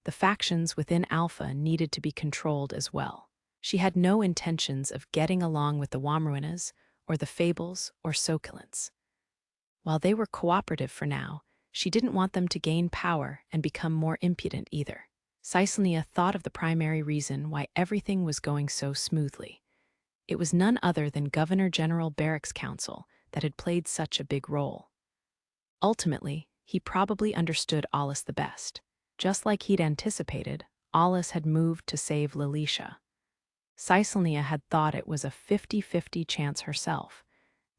The factions within Alpha needed to be controlled as well. She had no intentions of getting along with the Womruinas, or the Fables, or Soculents. While they were cooperative for now, she didn't want them to gain power and become more impudent either. Cicelnia thought of the primary reason why everything was going so smoothly. It was none other than Governor-General Beric's council that had played such a big role. Ultimately, he probably understood Alus the best. Just like he'd anticipated, Alus had moved to save Lilisha. Cicelnia had thought it was a 50-50 chance herself.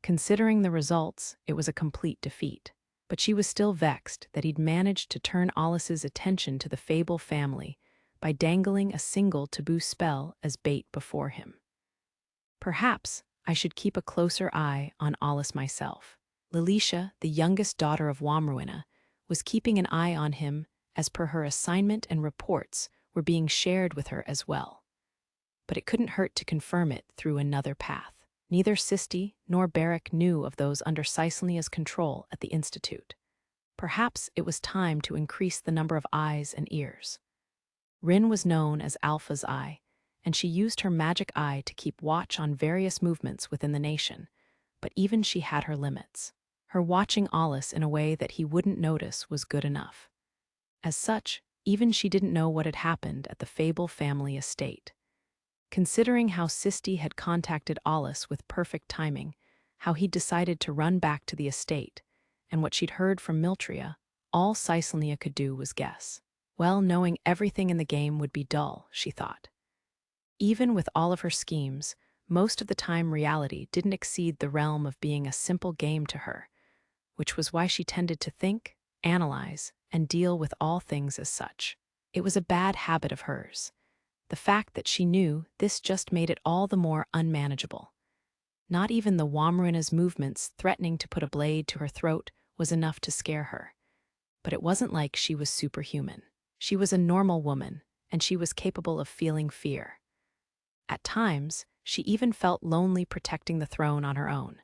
Considering the results, it was a complete defeat. But she was still vexed that he'd managed to turn Alus's attention to the Fable family by dangling a single taboo spell as bait before him. Perhaps I should keep a closer eye on Alus myself. Lilisha, the youngest daughter of Womruina, was keeping an eye on him as per her assignment, and reports were being shared with her as well. But it couldn't hurt to confirm it through another path. Neither Sisti nor Beric knew of those under Cicelnia's control at the Institute. Perhaps it was time to increase the number of eyes and ears. Rin was known as Alpha's Eye, and she used her magic eye to keep watch on various movements within the nation, but even she had her limits. Her watching Alus in a way that he wouldn't notice was good enough. As such, even she didn't know what had happened at the Fable family estate. Considering how Sisti had contacted Alus with perfect timing, how he'd decided to run back to the estate, and what she'd heard from Miltria, all Cicelnia could do was guess. Well, knowing everything in the game would be dull, she thought. Even with all of her schemes, most of the time reality didn't exceed the realm of being a simple game to her, which was why she tended to think, analyze, and deal with all things as such. It was a bad habit of hers. The fact that she knew this just made it all the more unmanageable. Not even the Womruina's movements threatening to put a blade to her throat was enough to scare her. But it wasn't like she was superhuman. She was a normal woman, and she was capable of feeling fear. At times, she even felt lonely protecting the throne on her own.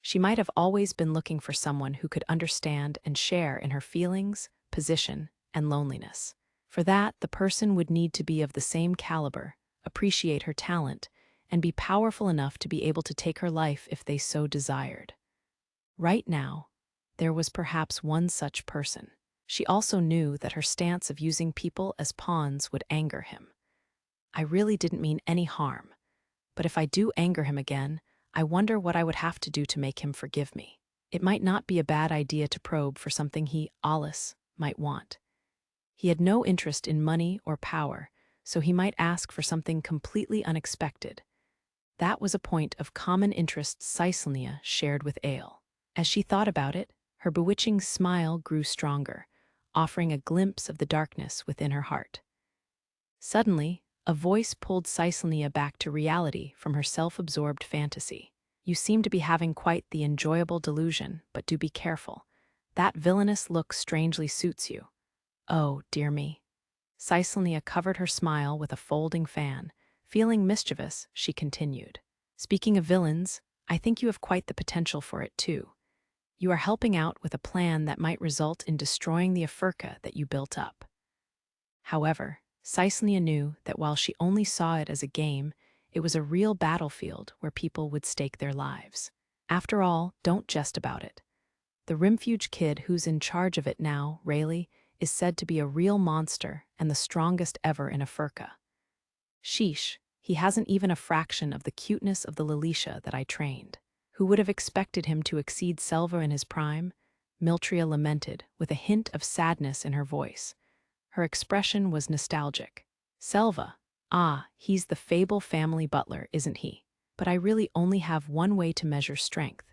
She might have always been looking for someone who could understand and share in her feelings, position, and loneliness. For that, the person would need to be of the same caliber, appreciate her talent, and be powerful enough to be able to take her life if they so desired. Right now, there was perhaps one such person. She also knew that her stance of using people as pawns would anger him. I really didn't mean any harm, but if I do anger him again, I wonder what I would have to do to make him forgive me. It might not be a bad idea to probe for something he, Alus, might want. He had no interest in money or power, so he might ask for something completely unexpected. That was a point of common interest Cicelnia shared with Aile. As she thought about it, her bewitching smile grew stronger, offering a glimpse of the darkness within her heart. Suddenly, a voice pulled Cicelnia back to reality from her self-absorbed fantasy. You seem to be having quite the enjoyable delusion, but do be careful. That villainous look strangely suits you. Oh, dear me. Cicelnia covered her smile with a folding fan. Feeling mischievous, she continued. Speaking of villains, I think you have quite the potential for it too. You are helping out with a plan that might result in destroying the Afurka that you built up. However, Cicelnia knew that while she only saw it as a game, it was a real battlefield where people would stake their lives. After all, don't jest about it. The Rimfuge kid who's in charge of it now, Rayleigh, is said to be a real monster and the strongest ever in Afurka. Sheesh, he hasn't even a fraction of the cuteness of the Lilisha that I trained. Who would have expected him to exceed Selva in his prime? Miltria lamented, with a hint of sadness in her voice. Her expression was nostalgic. Selva, he's the Fable family butler, isn't he? But I really only have one way to measure strength.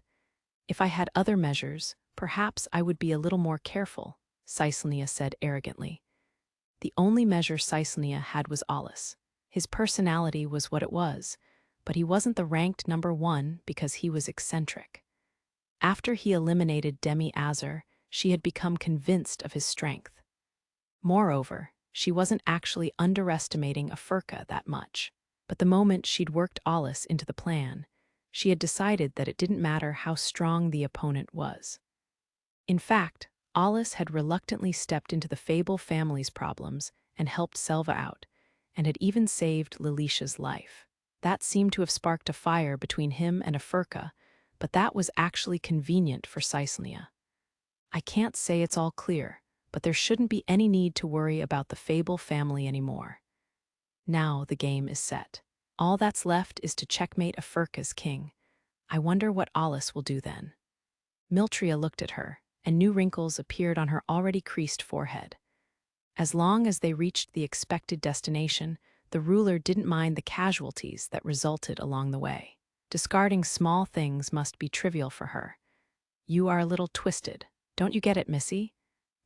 If I had other measures, perhaps I would be a little more careful, Cicelnia said arrogantly. The only measure Cicelnia had was Alus. His personality was what it was, but he wasn't the ranked number one because he was eccentric. After he eliminated Demi Azur, she had become convinced of his strength. Moreover, she wasn't actually underestimating Afurka that much. But the moment she'd worked Alus into the plan, she had decided that it didn't matter how strong the opponent was. In fact, Alus had reluctantly stepped into the Fable family's problems and helped Selva out, and had even saved Lilisha's life. That seemed to have sparked a fire between him and Afurka, but that was actually convenient for Cicelnia. I can't say it's all clear, but there shouldn't be any need to worry about the Fable family anymore. Now the game is set. All that's left is to checkmate Afurka's king. I wonder what Alus will do then. Miltria looked at her, and new wrinkles appeared on her already creased forehead. As long as they reached the expected destination, the ruler didn't mind the casualties that resulted along the way. Discarding small things must be trivial for her. You are a little twisted. Don't you get it, Missy?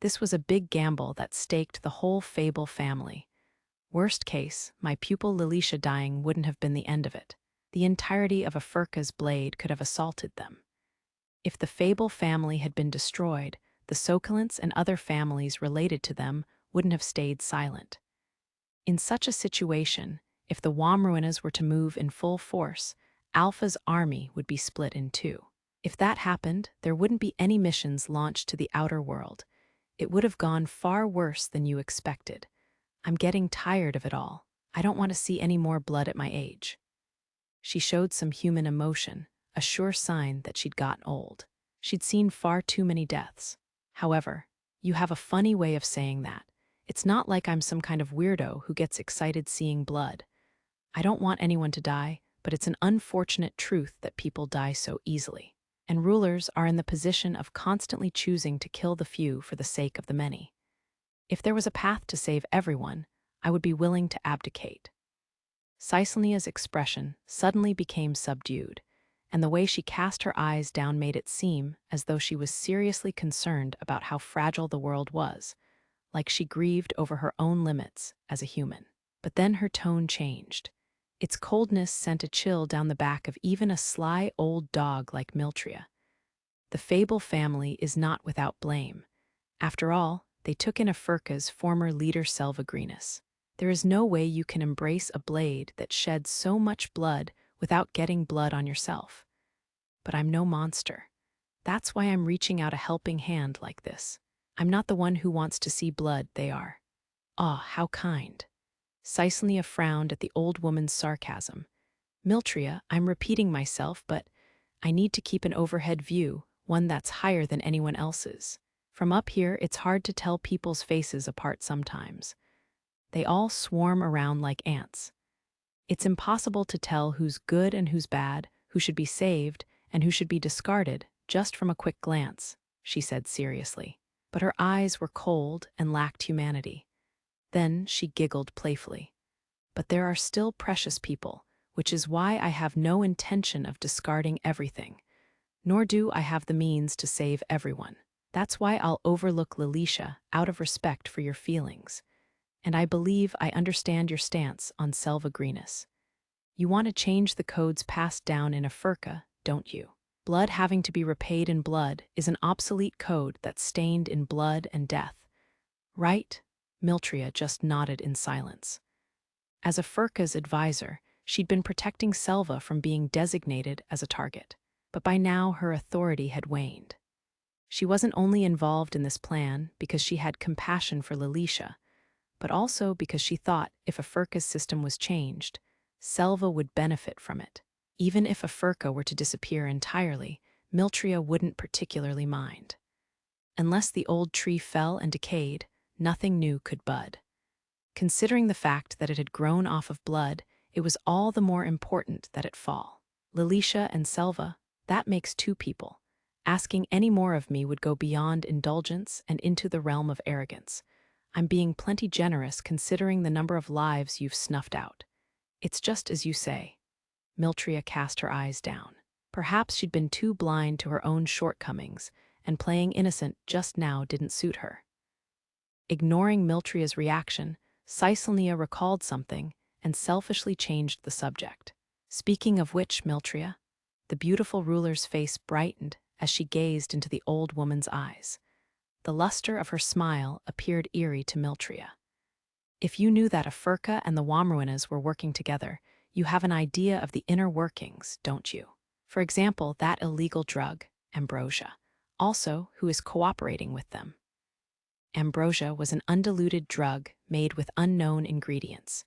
This was a big gamble that staked the whole Fable family. Worst case, my pupil Lilisha dying wouldn't have been the end of it. The entirety of Afurka's blade could have assaulted them. If the Fable family had been destroyed, the Sokolants and other families related to them wouldn't have stayed silent. In such a situation, if the Womruinas were to move in full force, Alpha's army would be split in two. If that happened, there wouldn't be any missions launched to the outer world. It would have gone far worse than you expected. I'm getting tired of it all. I don't want to see any more blood at my age. She showed some human emotion, a sure sign that she'd gotten old. She'd seen far too many deaths. However, you have a funny way of saying that. It's not like I'm some kind of weirdo who gets excited seeing blood. I don't want anyone to die, but it's an unfortunate truth that people die so easily. and rulers are in the position of constantly choosing to kill the few for the sake of the many. If there was a path to save everyone, I would be willing to abdicate. Cicelnia's expression suddenly became subdued, and the way she cast her eyes down made it seem as though she was seriously concerned about how fragile the world was, like she grieved over her own limits as a human. But then her tone changed. Its coldness sent a chill down the back of even a sly old dog like Miltria. The Fable family is not without blame. After all, they took in Afurka's former leader Selvagrinus. There is no way you can embrace a blade that sheds so much blood without getting blood on yourself. But I'm no monster. That's why I'm reaching out a helping hand like this. I'm not the one who wants to see blood, they are. Ah, how kind. Cicelnia frowned at the old woman's sarcasm. Miltria, I'm repeating myself, but I need to keep an overhead view, one that's higher than anyone else's. From up here, it's hard to tell people's faces apart sometimes. They all swarm around like ants. It's impossible to tell who's good and who's bad, who should be saved and who should be discarded just from a quick glance, she said seriously. But her eyes were cold and lacked humanity. Then she giggled playfully. But there are still precious people, which is why I have no intention of discarding everything. Nor do I have the means to save everyone. That's why I'll overlook Lilisha out of respect for your feelings. And I believe I understand your stance on Selvagrinus. You want to change the codes passed down in Afurka, don't you? Blood having to be repaid in blood is an obsolete code that's stained in blood and death. Right? Miltria just nodded in silence. As Afurka's advisor, she'd been protecting Selva from being designated as a target. But by now her authority had waned. She wasn't only involved in this plan because she had compassion for Lilisha, but also because she thought if Afurka's system was changed, Selva would benefit from it. Even if Afurka were to disappear entirely, Miltria wouldn't particularly mind. Unless the old tree fell and decayed, nothing new could bud. Considering the fact that it had grown off of blood, it was all the more important that it fall. Lilisha and Selva, that makes two people. Asking any more of me would go beyond indulgence and into the realm of arrogance. I'm being plenty generous considering the number of lives you've snuffed out. It's just as you say. Miltria cast her eyes down. Perhaps she'd been too blind to her own shortcomings, and playing innocent just now didn't suit her. Ignoring Miltria's reaction, Cicelnia recalled something and selfishly changed the subject. Speaking of which, Miltria, the beautiful ruler's face brightened as she gazed into the old woman's eyes. The luster of her smile appeared eerie to Miltria. If you knew that Afurka and the Womruinas were working together, you have an idea of the inner workings, don't you? For example, that illegal drug, ambrosia, also who is cooperating with them. Ambrosia was an undiluted drug made with unknown ingredients.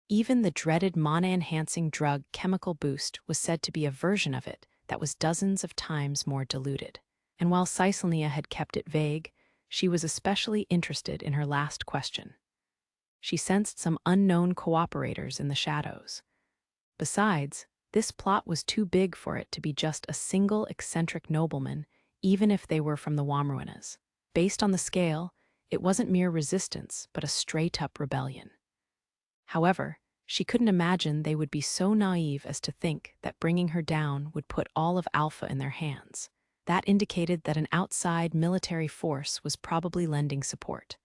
Even the dreaded mana-enhancing drug Chemical Boost was said to be a version of it that was dozens of times more diluted. And while Cicelnia had kept it vague, she was especially interested in her last question. She sensed some unknown cooperators in the shadows. Besides, this plot was too big for it to be just a single eccentric nobleman, even if they were from the Womruinas. Based on the scale, it wasn't mere resistance, but a straight-up rebellion. However, she couldn't imagine they would be so naive as to think that bringing her down would put all of Alpha in their hands. That indicated that an outside military force was probably lending support.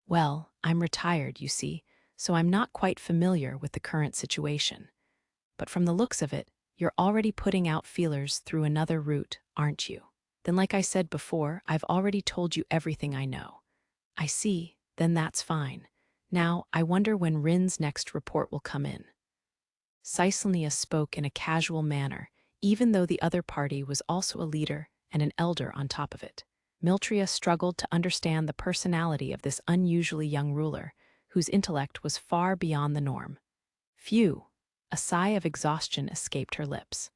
Well, I'm retired, you see, so I'm not quite familiar with the current situation. But from the looks of it, you're already putting out feelers through another route, aren't you? Then like I said before, I've already told you everything I know. I see, then that's fine. Now, I wonder when Rin's next report will come in. Cicelnia spoke in a casual manner, even though the other party was also a leader and an elder on top of it. Miltria struggled to understand the personality of this unusually young ruler, whose intellect was far beyond the norm. Phew! A sigh of exhaustion escaped her lips.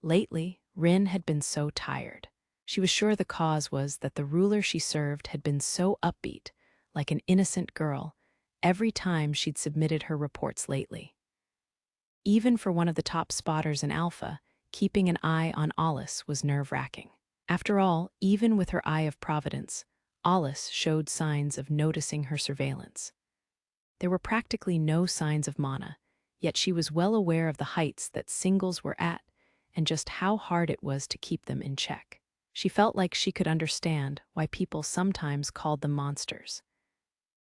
Lately, Rin had been so tired. She was sure the cause was that the ruler she served had been so upbeat, like an innocent girl, every time she'd submitted her reports lately. Even for one of the top spotters in Alpha, keeping an eye on Alus was nerve-wracking. After all, even with her eye of providence, Alus showed signs of noticing her surveillance. There were practically no signs of mana, yet she was well aware of the heights that singles were at and just how hard it was to keep them in check. She felt like she could understand why people sometimes called them monsters.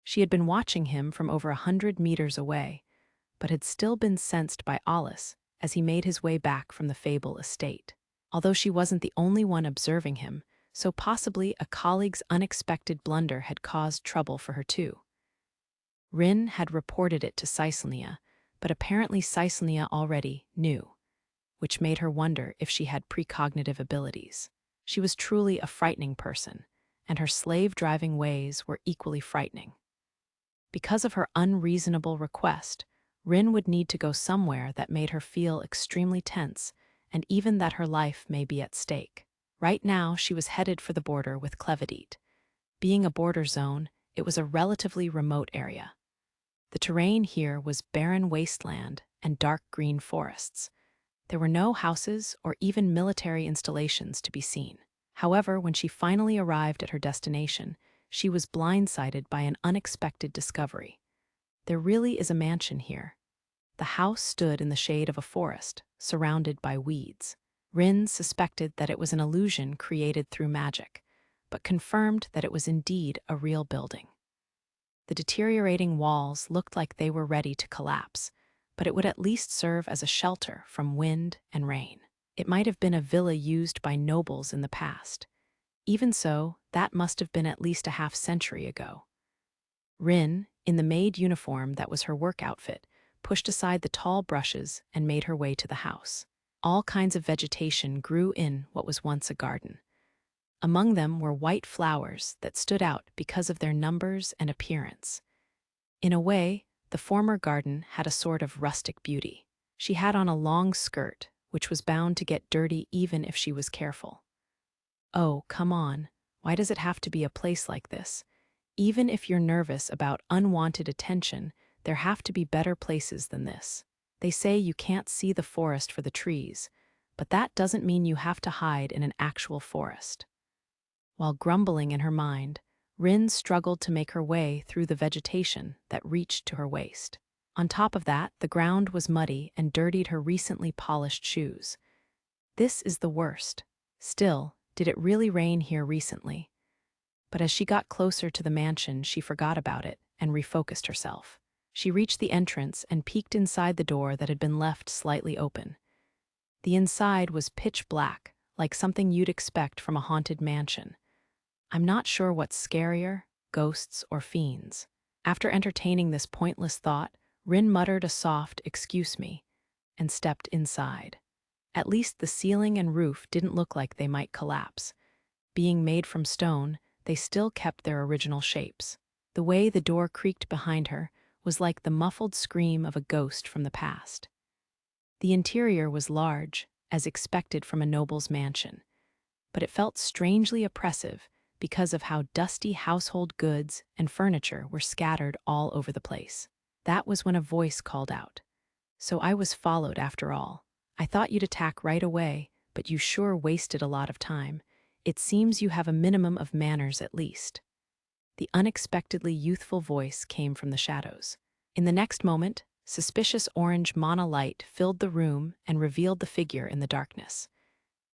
She had been watching him from over 100 meters away, but had still been sensed by Alus as he made his way back from the Fable estate. Although she wasn't the only one observing him, so possibly a colleague's unexpected blunder had caused trouble for her too. Rin had reported it to Cicelnia, but apparently Cicelnia already knew, which made her wonder if she had precognitive abilities. She was truly a frightening person, and her slave-driving ways were equally frightening. Because of her unreasonable request, Rin would need to go somewhere that made her feel extremely tense, and even that her life may be at stake. Right now, she was headed for the border with Clevedite. Being a border zone, it was a relatively remote area. The terrain here was barren wasteland and dark green forests. There were no houses or even military installations to be seen. However, when she finally arrived at her destination, she was blindsided by an unexpected discovery. There really is a mansion here. The house stood in the shade of a forest, surrounded by weeds. Rin suspected that it was an illusion created through magic, but confirmed that it was indeed a real building. The deteriorating walls looked like they were ready to collapse, but it would at least serve as a shelter from wind and rain. It might have been a villa used by nobles in the past. Even so, that must have been at least a half-century ago. Rin, in the maid uniform that was her work outfit, pushed aside the tall brushes and made her way to the house. All kinds of vegetation grew in what was once a garden. Among them were white flowers that stood out because of their numbers and appearance. In a way, the former garden had a sort of rustic beauty. She had on a long skirt, which was bound to get dirty even if she was careful. Oh, come on, why does it have to be a place like this? Even if you're nervous about unwanted attention, there have to be better places than this. They say you can't see the forest for the trees, but that doesn't mean you have to hide in an actual forest. While grumbling in her mind, Rin struggled to make her way through the vegetation that reached to her waist. On top of that, the ground was muddy and dirtied her recently polished shoes. This is the worst. Still, did it really rain here recently? But as she got closer to the mansion, she forgot about it and refocused herself. She reached the entrance and peeked inside the door that had been left slightly open. The inside was pitch black, like something you'd expect from a haunted mansion. I'm not sure what's scarier, ghosts or fiends. After entertaining this pointless thought, Rin muttered a soft "excuse me" and stepped inside. At least the ceiling and roof didn't look like they might collapse. Being made from stone, they still kept their original shapes. The way the door creaked behind her was like the muffled scream of a ghost from the past. The interior was large, as expected from a noble's mansion, but it felt strangely oppressive because of how dusty household goods and furniture were scattered all over the place. That was when a voice called out. "So I was followed after all. I thought you'd attack right away, but you sure wasted a lot of time. It seems you have a minimum of manners at least." The unexpectedly youthful voice came from the shadows. In the next moment, suspicious orange mana light filled the room and revealed the figure in the darkness.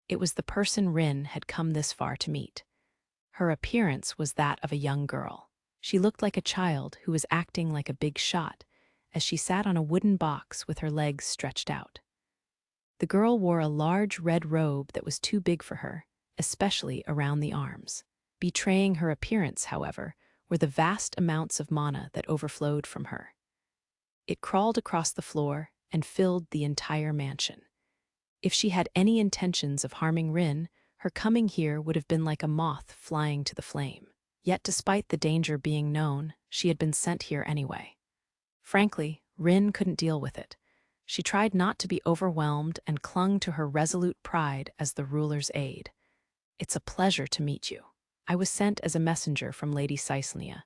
It was the person Rin had come this far to meet. Her appearance was that of a young girl. She looked like a child who was acting like a big shot, as she sat on a wooden box with her legs stretched out. The girl wore a large red robe that was too big for her, especially around the arms. Betraying her appearance, however, were the vast amounts of mana that overflowed from her. It crawled across the floor and filled the entire mansion. If she had any intentions of harming Rin, her coming here would have been like a moth flying to the flame. Yet despite the danger being known, she had been sent here anyway. Frankly, Rin couldn't deal with it. She tried not to be overwhelmed and clung to her resolute pride as the ruler's aide. "It's a pleasure to meet you. I was sent as a messenger from Lady Cicelnia.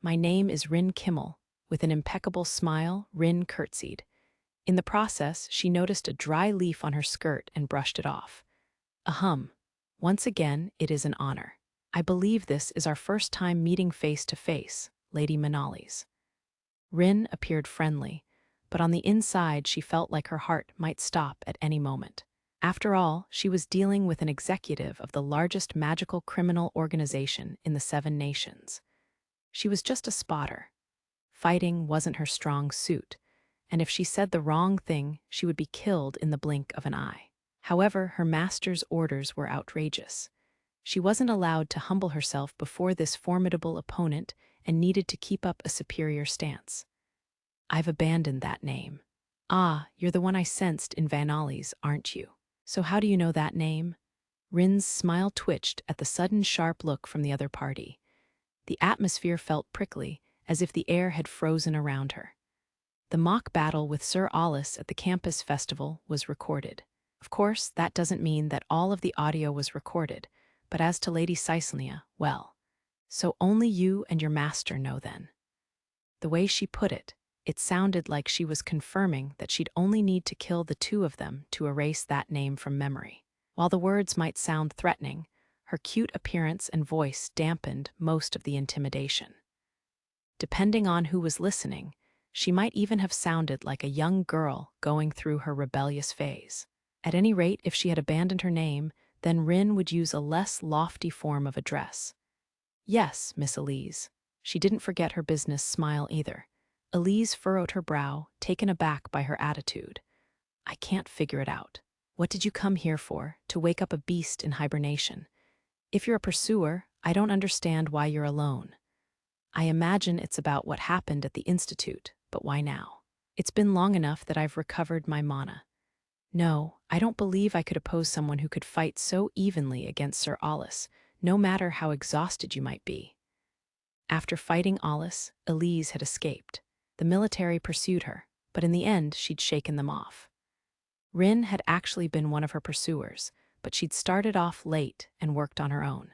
My name is Rin Kimmel." With an impeccable smile, Rin curtsied. In the process, she noticed a dry leaf on her skirt and brushed it off. Ahem. Once again, it is an honor. I believe this is our first time meeting face to face, Lady Manali's. Rin appeared friendly, but on the inside she felt like her heart might stop at any moment. After all, she was dealing with an executive of the largest magical criminal organization in the 7 nations. She was just a spotter. Fighting wasn't her strong suit, and if she said the wrong thing, she would be killed in the blink of an eye. However, her master's orders were outrageous. She wasn't allowed to humble herself before this formidable opponent and needed to keep up a superior stance. I've abandoned that name. Ah, you're the one I sensed in Vanali's, aren't you? So how do you know that name? Rin's smile twitched at the sudden sharp look from the other party. The atmosphere felt prickly, as if the air had frozen around her. The mock battle with Sir Alus at the campus festival was recorded. Of course, that doesn't mean that all of the audio was recorded, but as to Lady Cicelnia, well, so only you and your master know then. The way she put it, it sounded like she was confirming that she'd only need to kill the 2 of them to erase that name from memory. While the words might sound threatening, her cute appearance and voice dampened most of the intimidation. Depending on who was listening, she might even have sounded like a young girl going through her rebellious phase. At any rate, if she had abandoned her name, then Rin would use a less lofty form of address. Yes, Miss Elise. She didn't forget her business smile either. Elise furrowed her brow, taken aback by her attitude. I can't figure it out. What did you come here for, to wake up a beast in hibernation? If you're a pursuer, I don't understand why you're alone. I imagine it's about what happened at the Institute, but why now? It's been long enough that I've recovered my mana. No, I don't believe I could oppose someone who could fight so evenly against Sir Alus, no matter how exhausted you might be. After fighting Alus, Elise had escaped. The military pursued her, but in the end she'd shaken them off. Rin had actually been one of her pursuers, but she'd started off late and worked on her own.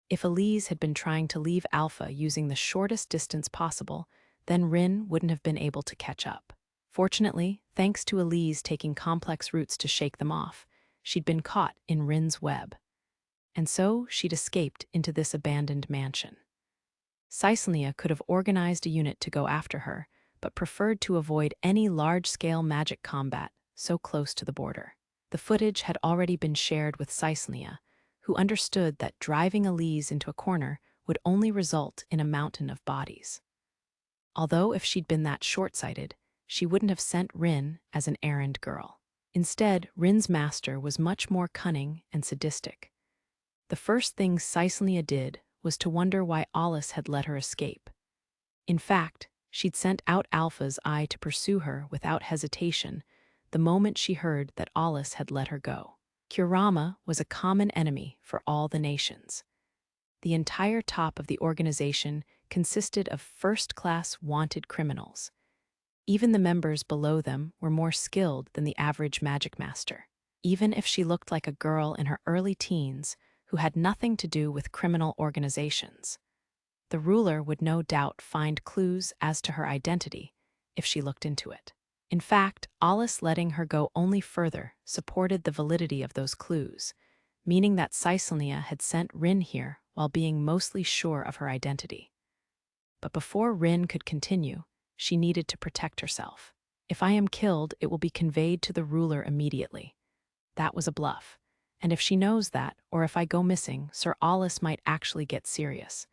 If Elise had been trying to leave Alpha using the shortest distance possible, then Rin wouldn't have been able to catch up. Fortunately, thanks to Elise taking complex routes to shake them off, she'd been caught in Rin's web. And so she'd escaped into this abandoned mansion. Cicelnia could have organized a unit to go after her, but preferred to avoid any large-scale magic combat so close to the border. The footage had already been shared with Cicelnia, who understood that driving Elise into a corner would only result in a mountain of bodies. Although if she'd been that short-sighted, she wouldn't have sent Rin as an errand girl. Instead, Rin's master was much more cunning and sadistic. The first thing Cicelnia did was to wonder why Alus had let her escape. In fact, she'd sent out Alpha's eye to pursue her without hesitation the moment she heard that Alus had let her go. Kurama was a common enemy for all the nations. The entire top of the organization consisted of first-class wanted criminals. Even the members below them were more skilled than the average Magicmaster. Even if she looked like a girl in her early teens who had nothing to do with criminal organizations, the ruler would no doubt find clues as to her identity if she looked into it. In fact, Alus letting her go only further supported the validity of those clues, meaning that Cicelnia had sent Rin here while being mostly sure of her identity. But before Rin could continue, she needed to protect herself. If I am killed, it will be conveyed to the ruler immediately. That was a bluff. And if she knows that, or if I go missing, Sir Alus might actually get serious.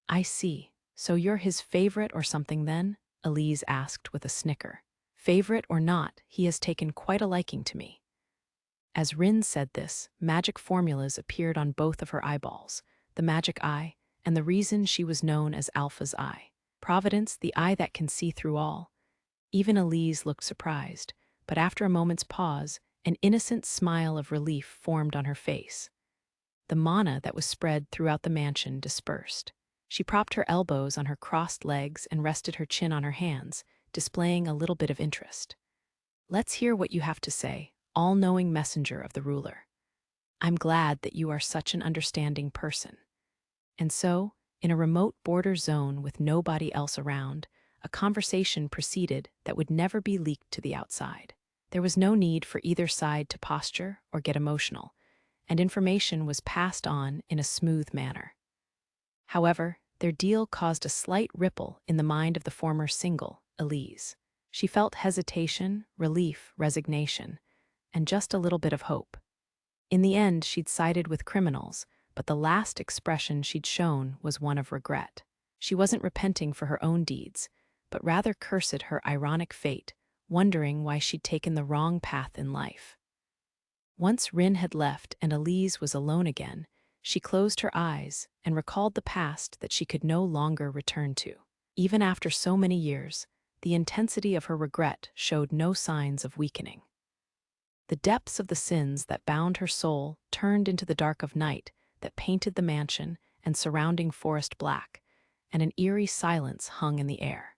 I see. So you're his favorite or something then? Elise asked with a snicker. Favorite or not, he has taken quite a liking to me. As Rin said this, magic formulas appeared on both of her eyeballs, the magic eye, and the reason she was known as Alpha's eye. Providence, the eye that can see through all. Even Elise looked surprised, but after a moment's pause, an innocent smile of relief formed on her face. The mana that was spread throughout the mansion dispersed. She propped her elbows on her crossed legs and rested her chin on her hands, displaying a little bit of interest. Let's hear what you have to say, all-knowing messenger of the ruler. I'm glad that you are such an understanding person. And so, in a remote border zone with nobody else around, a conversation proceeded that would never be leaked to the outside. There was no need for either side to posture or get emotional, and information was passed on in a smooth manner. However, their deal caused a slight ripple in the mind of the former single, Elise. She felt hesitation, relief, resignation, and just a little bit of hope. In the end, she'd sided with criminals, but the last expression she'd shown was one of regret. She wasn't repenting for her own deeds, but rather cursed her ironic fate, wondering why she'd taken the wrong path in life. Once Rin had left and Elise was alone again, she closed her eyes and recalled the past that she could no longer return to. Even after so many years, the intensity of her regret showed no signs of weakening. The depths of the sins that bound her soul turned into the dark of night that painted the mansion and surrounding forest black, and an eerie silence hung in the air.